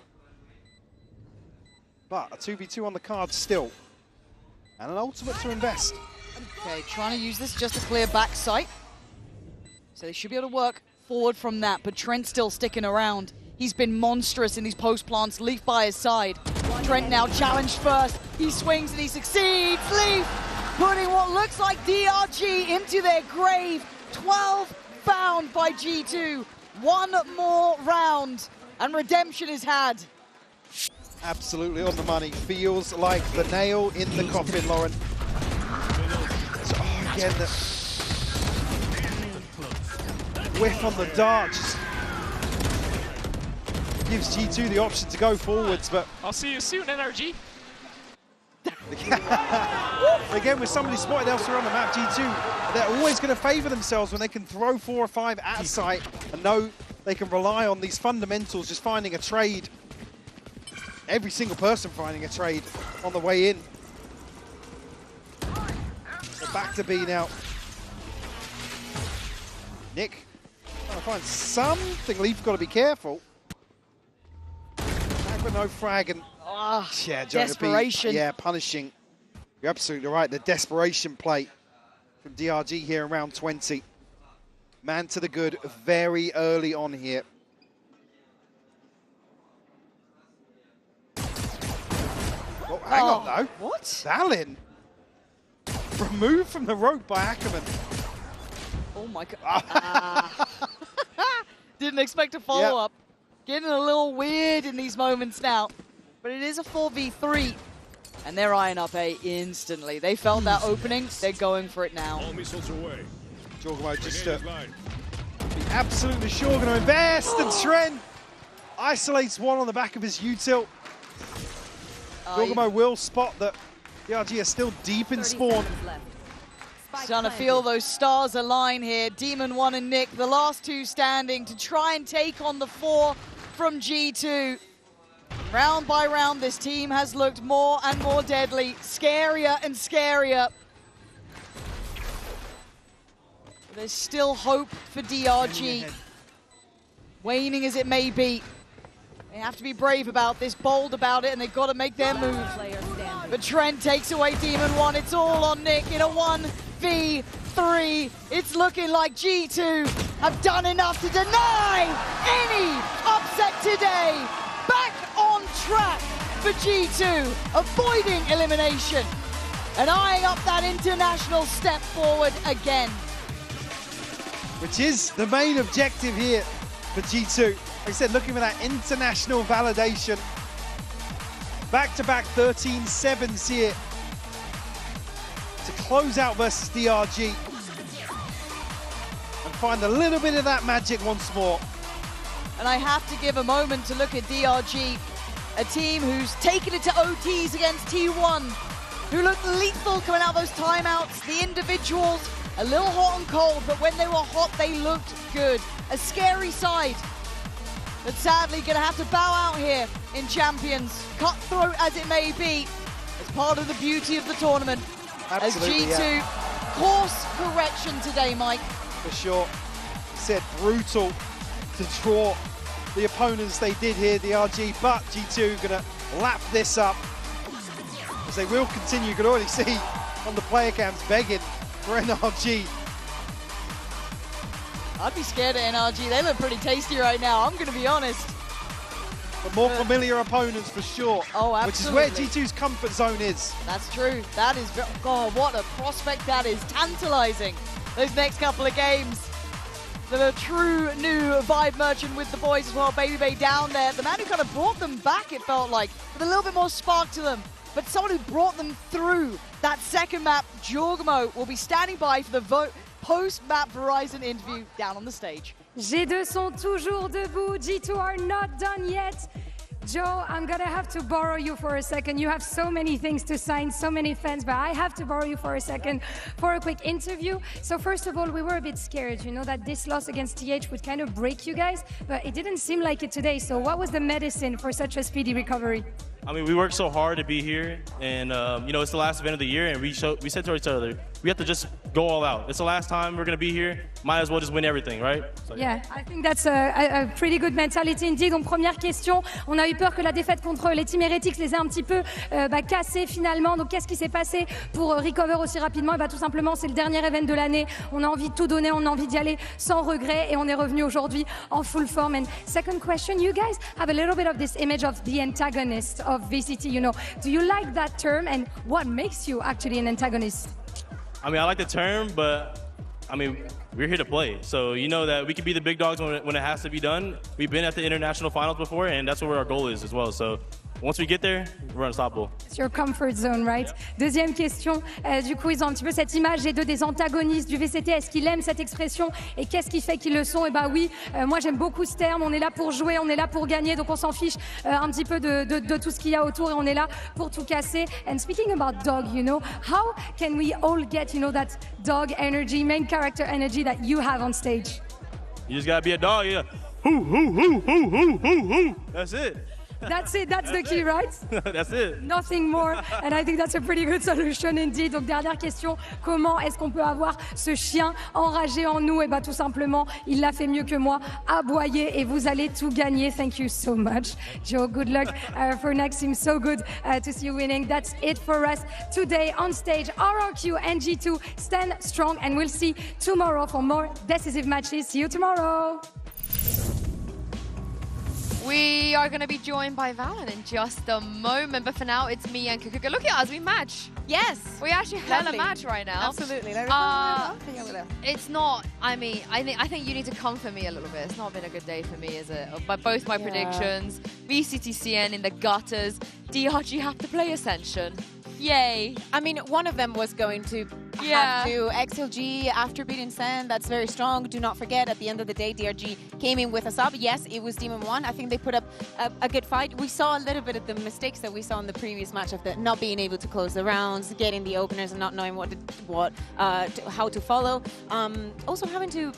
But a 2v2 on the card still. And an ultimate to invest. Okay, trying to use this just to clear back sight. So they should be able to work forward from that, but Trent still sticking around. He's been monstrous in these post plants. Leaf by his side. Trent now challenged first. He swings and he succeeds. Leaf putting what looks like DRG into their grave. 12 found by G2. One more round and redemption is had. Absolutely on the money. Feels like the nail in the coffin, Lauren. So, again, the whiff on the dart just gives G2 the option to go forwards, but I'll see you soon, NRG. again, with somebody spotted elsewhere on the map, G2, they're always going to favour themselves when they can throw 4 or 5 at sight and know they can rely on these fundamentals, just finding a trade. Every single person finding a trade on the way in. So back to B now. Nick trying to find something. Leaf got to be careful. Frag but no frag, and yeah, desperation. Yeah, punishing. You're absolutely right. The desperation play from DRG here in round 20. Man to the good very early on here. Oh, hang on though. What? Valen removed from the rope by Ackerman. Oh my god. Didn't expect a follow-up. Getting a little weird in these moments now. But it is a 4v3. And they're eyeing up A instantly. They felt that opening. They're going for it now. All missiles away. Jorgamo just be absolutely sure going to invest, and Trent isolates one on the back of his util. Jorgamo will spot that DRG are still deep in spawn. Starting to feel those stars align here. Demon 1 and Nick, the last two standing to try and take on the 4 from G2. Round by round, this team has looked more and more deadly, scarier and scarier. There's still hope for DRG, waning as it may be. They have to be brave about this, bold about it, and they've got to make their move. But Trent takes away Demon 1. It's all on Nick in a 1v3. It's looking like G2 have done enough to deny any upset today. Back on track for G2, avoiding elimination and eyeing up that international step forward again. Which is the main objective here for G2. Like I said, looking for that international validation. Back-to-back 13-7s here to close out versus DRG and find a little bit of that magic once more. And I have to give a moment to look at DRG, a team who's taken it to OTs against T1, who looked lethal coming out of those timeouts. The individuals, a little hot and cold, but when they were hot, they looked good. A scary side, but sadly gonna have to bow out here in Champions, cutthroat as it may be, as part of the beauty of the tournament. Absolutely, as G2, course correction today, Mike. For sure. Said brutal to draw the opponents they did here, DRG, but G2 gonna lap this up as they will continue. You can already see on the player cams begging for NRG. I'd be scared of NRG. They look pretty tasty right now, I'm gonna be honest. But more familiar opponents for sure. Oh, absolutely. Which is where G2's comfort zone is. That's true. That is, God, what a prospect that is. Tantalizing, those next couple of games. The true new vibe merchant with the boys as well, Baby Bay down there. The man who kind of brought them back, it felt like, with a little bit more spark to them. But someone who brought them through that second map. Jorgamo will be standing by for the post-map Verizon interview down on the stage. G2 sont toujours debout. G2 are not done yet. Joe, I'm gonna have to borrow you for a second. You have so many things to sign, so many fans, but I have to borrow you for a second for a quick interview. So first of all, we were a bit scared, you know, that this loss against TH would kind of break you guys, but it didn't seem like it today. So what was the medicine for such a speedy recovery? I mean, we worked so hard to be here, and you know, it's the last event of the year, and we said to each other, we have to just go all out. It's the last time we're going to be here. Might as well just win everything, right? So, Yeah, I think that's a pretty good mentality indeed. Donc première question, on a eu peur que la défaite contre les Team Heretics les ait un petit peu cassés finalement. Donc qu'est-ce qui s'est passé pour recover aussi rapidement? Et tout simplement, c'est le dernier event de l'année. On a envie de tout donner, on a envie d'y aller sans regret et on est revenu aujourd'hui en full form. And second question, you guys have a little bit of this image of the antagonist of VCT, you know. Do you like that term and what makes you actually an antagonist? I mean, I like the term, but I mean, we're here to play. So you know that we can be the big dogs when it has to be done. We've been at the international finals before, and that's where our goal is as well. So once we get there, we're unstoppable. It's your comfort zone, right? Deuxième question, du coup, ils ont un petit peu cette image des deux des antagonistes du VCT. Est-ce qu'ils aiment cette expression et qu'est-ce qui fait qu'ils le sont? Et oui, moi j'aime beaucoup ce terme. On est là pour jouer, on est là pour gagner, donc on s'en fiche un petit peu de tout ce qu'il y a autour et on est là pour tout casser. And speaking about dog, you know, how can we all get, you know, that dog energy, main character energy that you have on stage? You just gotta be a dog, yeah. Hoo, hoo, hoo, hoo, hoo, hoo, hoo. That's it. That's it, that's the key, right? That's it. Nothing more, and I think that's a pretty good solution indeed. Donc dernière question, comment est-ce qu'on peut avoir ce chien enragé en nous? Et tout simplement, il l'a fait mieux que moi, aboyer et vous allez tout gagner. Thank you so much, Joe. Good luck for next team. So good to see you winning. That's it for us today on stage. RRQ and G2 stand strong, and we'll see tomorrow for more decisive matches. See you tomorrow. We are going to be joined by Valen in just a moment, but for now, it's me and Kukuka. Look at us, we match. Yes. We actually had a match right now. Absolutely. It's not, I mean, I think you need to come for me a little bit. It's not been a good day for me, is it? But both my predictions, VCTCN in the gutters, DRG have to play Ascension. Yay. I mean, one of them was going to have to XLG after beating Sen. That's very strong. Do not forget, at the end of the day, DRG came in with a sub. Yes, it was Demon 1. I think they put up a good fight. We saw a little bit of the mistakes that we saw in the previous match of the not being able to close the rounds, getting the openers and not knowing how to follow. Also having to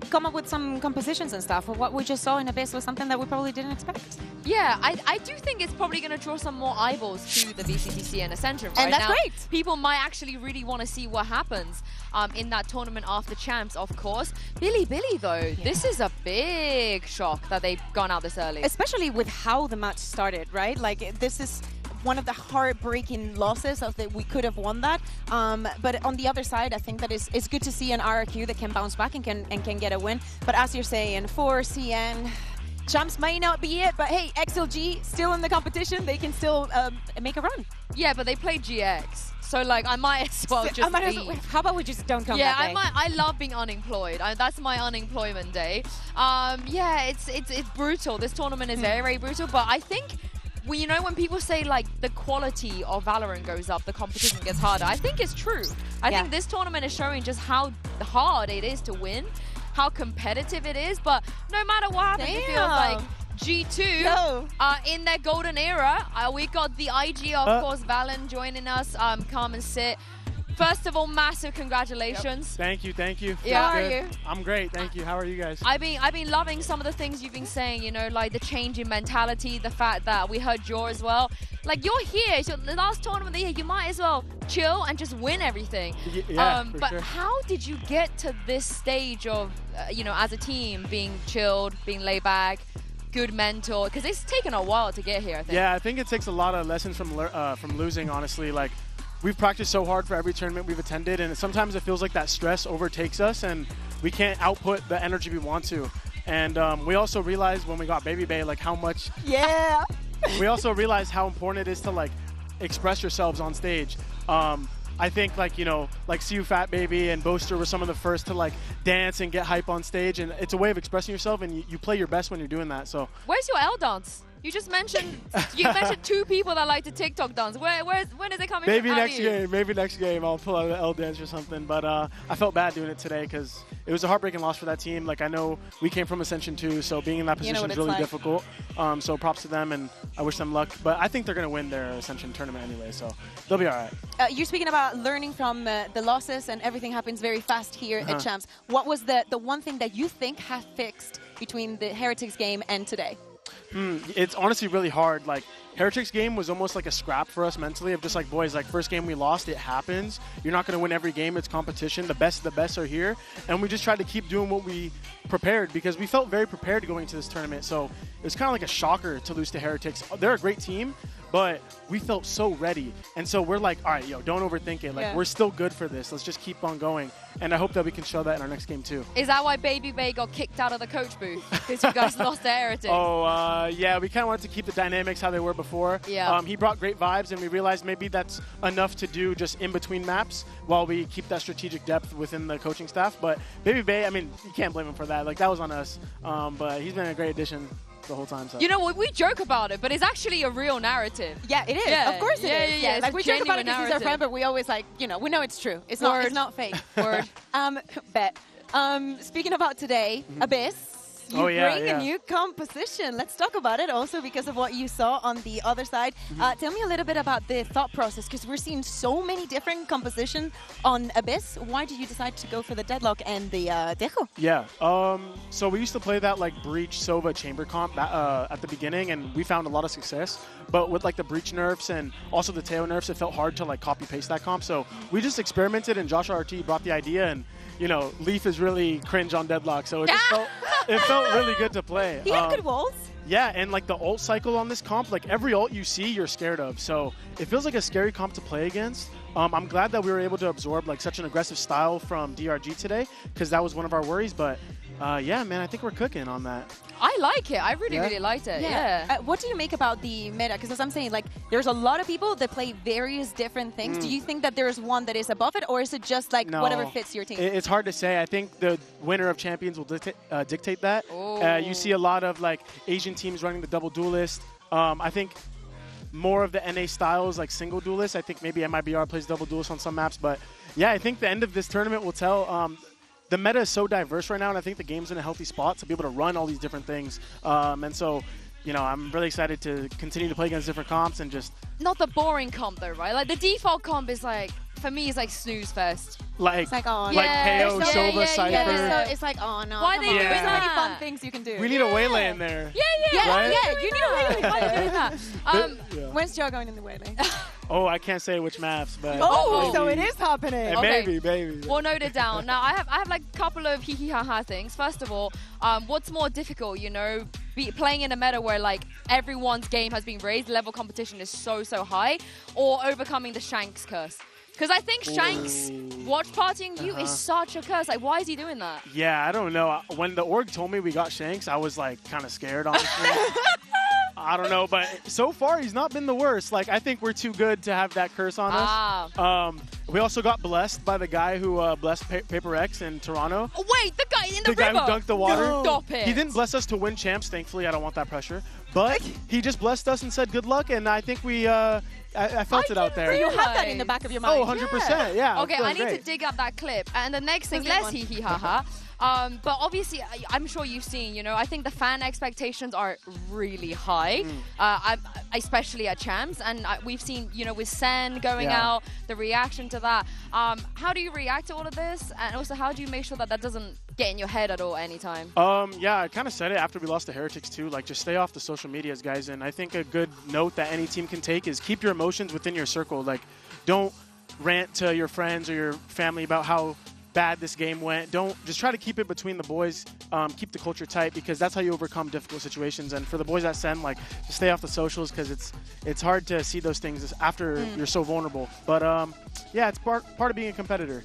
come up with some compositions and stuff. What we just saw in Abyss was something that we probably didn't expect. Yeah, I do think it's probably going to draw some more eyeballs to the VCTC and Ascension right and that's now. Great. People might actually really want to see what happens in that tournament after Champs, of course. Billy, though, this is a big shock that they've gone out this early. Especially with how the match started, right? Like, this is one of the heartbreaking losses of that we could have won that. But on the other side, I think that it's good to see an RRQ that can bounce back and can get a win. But as you're saying, for CN, Champs may not be it, but hey, XLG still in the competition. They can still make a run. Yeah, but they play GX. So, like, I might as well just leave. How about we just don't come that day? Yeah, I love being unemployed. That's my unemployment day. Yeah, it's brutal. This tournament is very, very brutal. But I think, well, you know, when people say, like, the quality of Valorant goes up, the competition gets harder, I think it's true. I think this tournament is showing just how hard it is to win, how competitive it is. But no matter what happens, it feels like G2 in their golden era. We got the IG, of course, Valen joining us. Come and sit. First of all, massive congratulations. Thank you. Yeah. How are you? I'm great, thank you. How are you guys? I've been loving some of the things you've been saying, you know, like the change in mentality, the fact that we heard Jor as well. Like, you're here, it's the last tournament of the year, you might as well chill and just win everything. But sure. How did you get to this stage of, you know, as a team, being chilled, being laid back, good mentor? Because it's taken a while to get here, I think. Yeah, I think it takes a lot of lessons from losing, honestly. Like, we've practiced so hard for every tournament we've attended, and sometimes it feels like that stress overtakes us and we can't output the energy we want to. And we also realized when we got Baby Bay, like, how much... Yeah! We also realized how important it is to, like, express yourselves on stage. I think, like, you know, like CU Fat Baby and Boaster were some of the first to, like, dance and get hype on stage, and it's a way of expressing yourself, and you play your best when you're doing that. So where's your L dance? You just mentioned two people that like to TikTok dance. When is it coming? Maybe next game I'll pull out an L dance or something. But I felt bad doing it today because it was a heartbreaking loss for that team. Like, I know we came from Ascension too, so being in that position is really difficult. So props to them, and I wish them luck. But I think they're gonna win their Ascension tournament anyway, so they'll be all right. You're speaking about learning from the losses, and everything happens very fast here at Champs. What was the one thing that you think has fixed between the Heretics game and today? It's honestly really hard. Like, Heretics game was almost like a scrap for us mentally of just like, boys, like first game we lost, it happens. You're not going to win every game. It's competition. The best of the best are here. And we just tried to keep doing what we prepared because we felt very prepared going into this tournament. So it was kind of like a shocker to lose to Heretics. They're a great team, but we felt so ready. And so we're like, all right, yo, don't overthink it. Like, we're still good for this. Let's just keep on going. And I hope that we can show that in our next game too. Is that why Baby Bay got kicked out of the coach booth? Because you guys lost to Heretics? Yeah, we kind of wanted to keep the dynamics how they were before. Yeah. He brought great vibes, and we realized maybe that's enough to do just in between maps while we keep that strategic depth within the coaching staff. But Baby Bay, I mean, you can't blame him for that. Like, that was on us. But he's been a great addition the whole time. So. You know what? We joke about it, but it's actually a real narrative. Yeah, it is. Yeah. Of course it is. Yeah. Like, we joke about it because he's our friend, but we always like, you know, we know it's true. It's not fake. Word. Bet. Speaking about today, Abyss. You bring a new composition. Let's talk about it also because of what you saw on the other side. Tell me a little bit about the thought process because we're seeing so many different compositions on Abyss. Why did you decide to go for the Deadlock and the Dejo? Yeah. So we used to play that like Breach Sova chamber comp at the beginning, and we found a lot of success. But with like the Breach nerfs and also the Teo nerfs, it felt hard to like copy paste that comp. So we just experimented, and Joshua RT brought the idea, and you know, Leaf is really cringe on Deadlock, so it just felt really good to play. He had good walls. Yeah, and like the ult cycle on this comp, like every ult you see, you're scared of. So it feels like a scary comp to play against. I'm glad that we were able to absorb like such an aggressive style from DRG today, because that was one of our worries. But yeah, man, I think we're cooking on that. I like it. I really liked it. Yeah. What do you make about the meta? Because as I'm saying, like, there's a lot of people that play various different things. Do you think that there's one that is above it, or is it just like whatever fits your team? It's hard to say. I think the winner of Champions will dictate that. You see a lot of like Asian teams running the double duelist. I think more of the NA styles like single duelist. I think maybe MIBR plays double duelist on some maps. But yeah, I think the end of this tournament will tell. The meta is so diverse right now, and I think the game's in a healthy spot to be able to run all these different things. And so, you know, I'm really excited to continue to play against different comps and just... Not the boring comp, though, right? Like, the default comp is like, for me, it's like snooze fest. Like, it's like, oh, like KO, Sova, Cypher. Yeah, so it's like, oh, no. Why are they doing There's so many that? fun things you can do. We need a Waylay in there. Yeah, you need a Waylay. Why are you doing that? Yeah. When's Joe going in the Waylay? Oh, I can't say which maps, but... Oh, so it is happening. Okay. Maybe. We'll note it down. Now, I have like a couple of hee-hee-ha-ha things. First of all, what's more difficult, you know, playing in a meta where like everyone's game has been raised, level competition is so high, or overcoming the Shanks curse? Because I think Shanks watch partying you is such a curse. Like, why is he doing that? Yeah, I don't know. When the org told me we got Shanks, I was like kind of scared, honestly. I don't know, but so far he's not been the worst. Like, I think we're too good to have that curse on us. We also got blessed by the guy who blessed Paper X in Toronto. Oh, wait, the guy in the river. The guy who dunked the water. No. Stop it. He didn't bless us to win champs, thankfully. I don't want that pressure. But he just blessed us and said good luck, and I think we... I felt it out there. You have that in the back of your mind. Oh, 100%, yeah. Okay, I need to dig up that clip. And the next thing, less hee-hee-ha-ha. But obviously, I'm sure you've seen, you know, I think the fan expectations are really high, especially at Champs. And we've seen, you know, with Sen going out, the reaction to that. How do you react to all of this? And also, how do you make sure that that doesn't get in your head at all anytime? Yeah, I kind of said it after we lost to Heretics too. Like, just stay off the social medias, guys. And I think a good note that any team can take is keep your emotions within your circle. Like, don't rant to your friends or your family about how bad this game went. Don't just try to keep it between the boys. Keep the culture tight, because that's how you overcome difficult situations. And for the boys at Sen, like, just stay off the socials, because it's hard to see those things after you're so vulnerable. But yeah, it's part of being a competitor.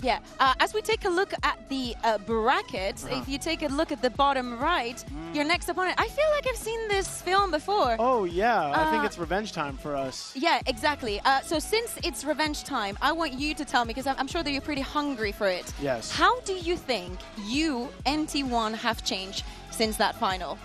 Yeah, as we take a look at the bracket, if you take a look at the bottom right, your next opponent, I feel like I've seen this film before. Oh, yeah. I think it's revenge time for us. Yeah, exactly. So since it's revenge time, I want you to tell me, because I'm sure that you're pretty hungry for it. Yes. How do you think you and T1 have changed since that final?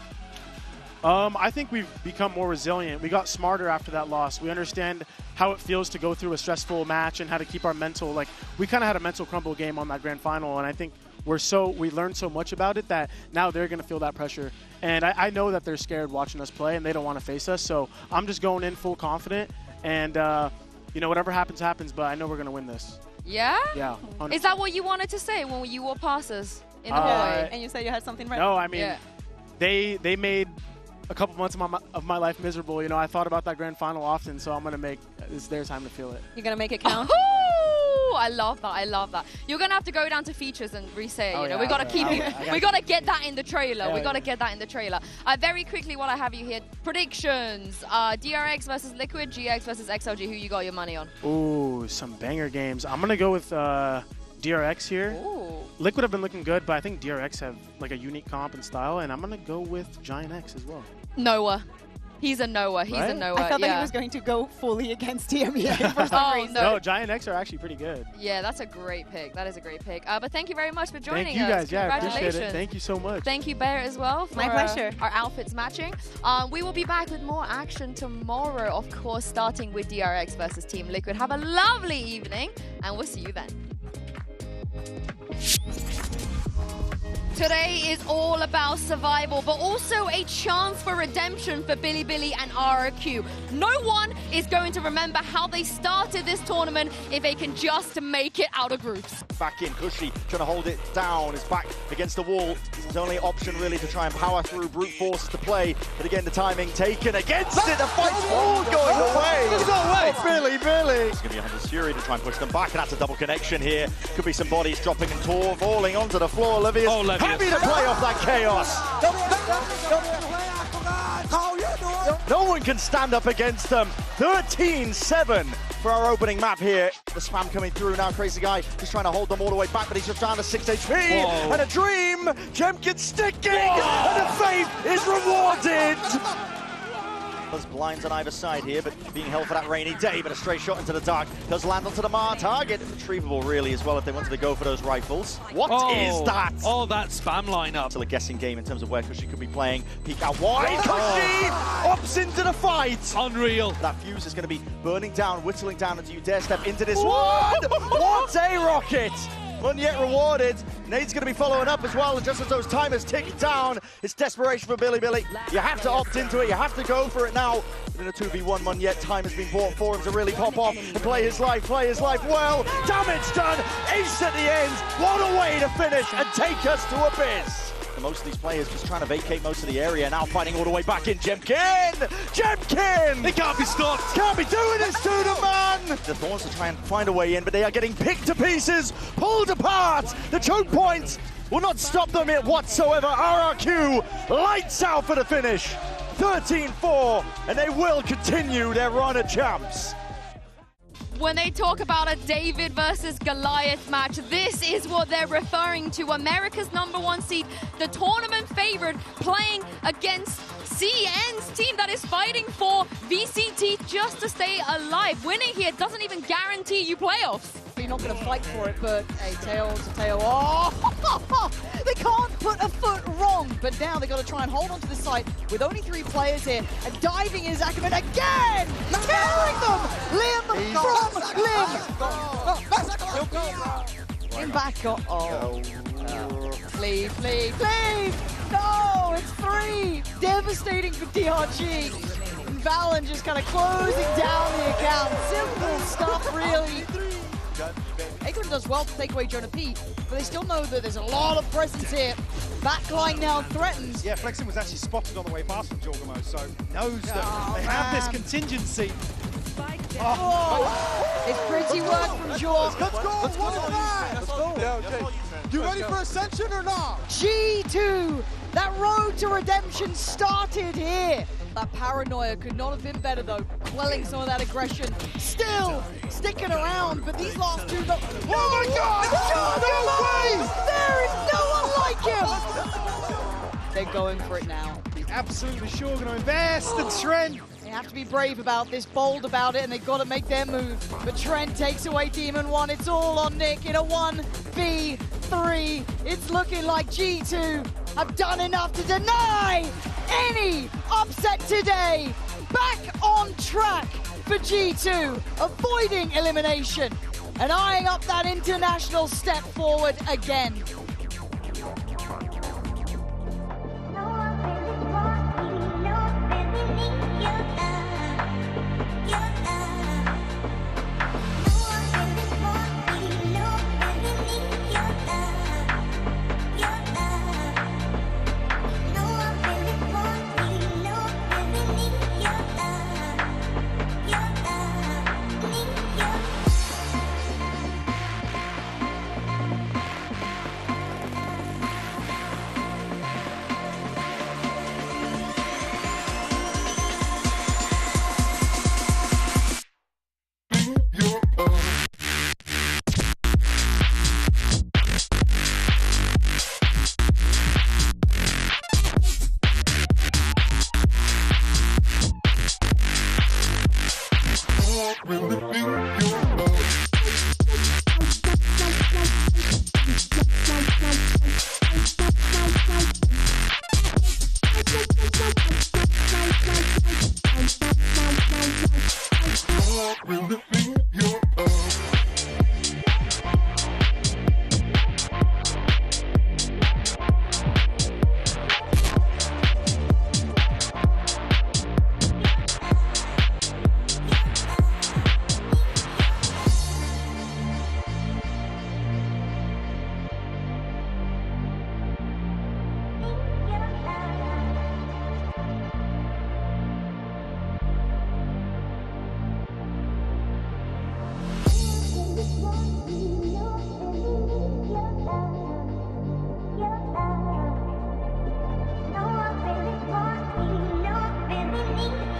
I think we've become more resilient. We got smarter after that loss. We understand how it feels to go through a stressful match and how to keep our mental. Like, we kind of had a mental crumble game on that grand final, and I think we learned so much about it that now they're going to feel that pressure. And I know that they're scared watching us play, and they don't want to face us. So I'm just going in full confident, and you know, whatever happens, happens. But I know we're going to win this. Yeah? Yeah. 100%. Is that what you wanted to say when you were passes in the hallway? And you said you had something right? No, I mean, they made a couple months of my life miserable. You know, I thought about that grand final often, so I'm going to make this their time to feel it. You're going to make it count? I love that. I love that. You're gonna have to go down to features and re-say it. Oh, You know, yeah, we gotta keep you. We gotta get that in the trailer. Yeah, We gotta get that in the trailer. Very quickly, while I have you here, predictions: DRX versus Liquid, GX versus XLG. Who you got your money on? Ooh, some banger games. I'm gonna go with DRX here. Ooh. Liquid have been looking good, but I think DRX have like a unique comp and style, and I'm gonna go with Giant X as well. Noah. He's a Noah. He's a Noah. I thought that yeah. he was going to go fully against TMEA for some Oh, reason. No, Giant X are actually pretty good. Yeah, that's a great pick. That is a great pick. But thank you very much for joining us. Thank you guys. Yeah, I Congratulations. appreciate it. Thank you so much. Thank you, Bear, as well, for My pleasure. Our outfits matching. We will be back with more action tomorrow, of course, starting with DRX versus Team Liquid. Have a lovely evening, and we'll see you then. Today is all about survival, but also a chance for redemption for Bilibili and RRQ. No one is going to remember how they started this tournament if they can just make it out of groups. Back in, Cushy trying to hold it down, is back against the wall. His only option really to try and power through, brute force to play. But again, the timing taken against it, the fight's all going away. Oh, Billy. It's going to be Hunter's Fury to try and push them back, and that's a double connection here. Could be some bodies dropping and falling onto the floor. Livius happy to play off that chaos. No one can stand up against them. 13-7 for our opening map here. The spam coming through now. Crazy Guy just trying to hold them all the way back, but he's just down to 6 HP. Whoa. And a dream. Jemkin's sticking, and the faith is rewarded. There's blinds on either side here, but being held for that rainy day, but a stray shot into the dark does land onto the Mar target. Retrievable really as well if they wanted to go for those rifles. What is that? Oh, that spam lineup. Still a guessing game in terms of where Cushy could be playing. Peek out wide, Cushy opts into the fight. Unreal. That fuse is going to be burning down, whittling down, and do you dare step into this one? What a rocket! One yet rewarded. Nade's going to be following up as well, and just as those timers tick down, it's desperation for Bilibili. You have to opt into it, you have to go for it now. But in a 2v1, one yet time has been bought for him to really pop off and play his life well. Damage done, ace at the end. What a way to finish and take us to Abyss. Most of these players just trying to vacate most of the area, now fighting all the way back in. Jemkin! They can't be stopped! Can't be doing this to the man! The Thorns are trying to find a way in, but they are getting picked to pieces, pulled apart! The choke points will not stop them whatsoever. RRQ lights out for the finish. 13-4, and they will continue their run of champs. When they talk about a David versus Goliath match, this is what they're referring to. America's #1 seed, the tournament favorite, playing against CN's team that is fighting for VCT just to stay alive. Winning here doesn't even guarantee you playoffs. You're not going to fight for it, but a tail's a tail. Oh, they can't put a foot wrong, but now they've got to try and hold on to the site with only 3 players here. And diving is Ackerman again, tearing them limb from limb. In back, please. No, it's 3. Devastating for DRG. Valen just kind of closing down the account. Simple stuff, really. Akron does well to take away Jonah P, but they still know that there's a lot of presence here. Backline now threatens. Yeah, Flexing was actually spotted on the way past from Jorgamo, so knows that they have this contingency. It's pretty work from Jorg. Let's go. You ready for Ascension or not? G2, that road to redemption started here. That paranoia could not have been better though, quelling some of that aggression. Still sticking around, but these last 2 go. Oh my God! There is no one like him! They're going for it now. He's absolutely sure going to invest, and Trent. They have to be brave about this, bold about it, and they've got to make their move. But Trent takes away Demon 1. It's all on Nick in a 1v3. It's looking like G2 have done enough to deny any upset today. Back on track for G2, avoiding elimination and eyeing up that international step forward again.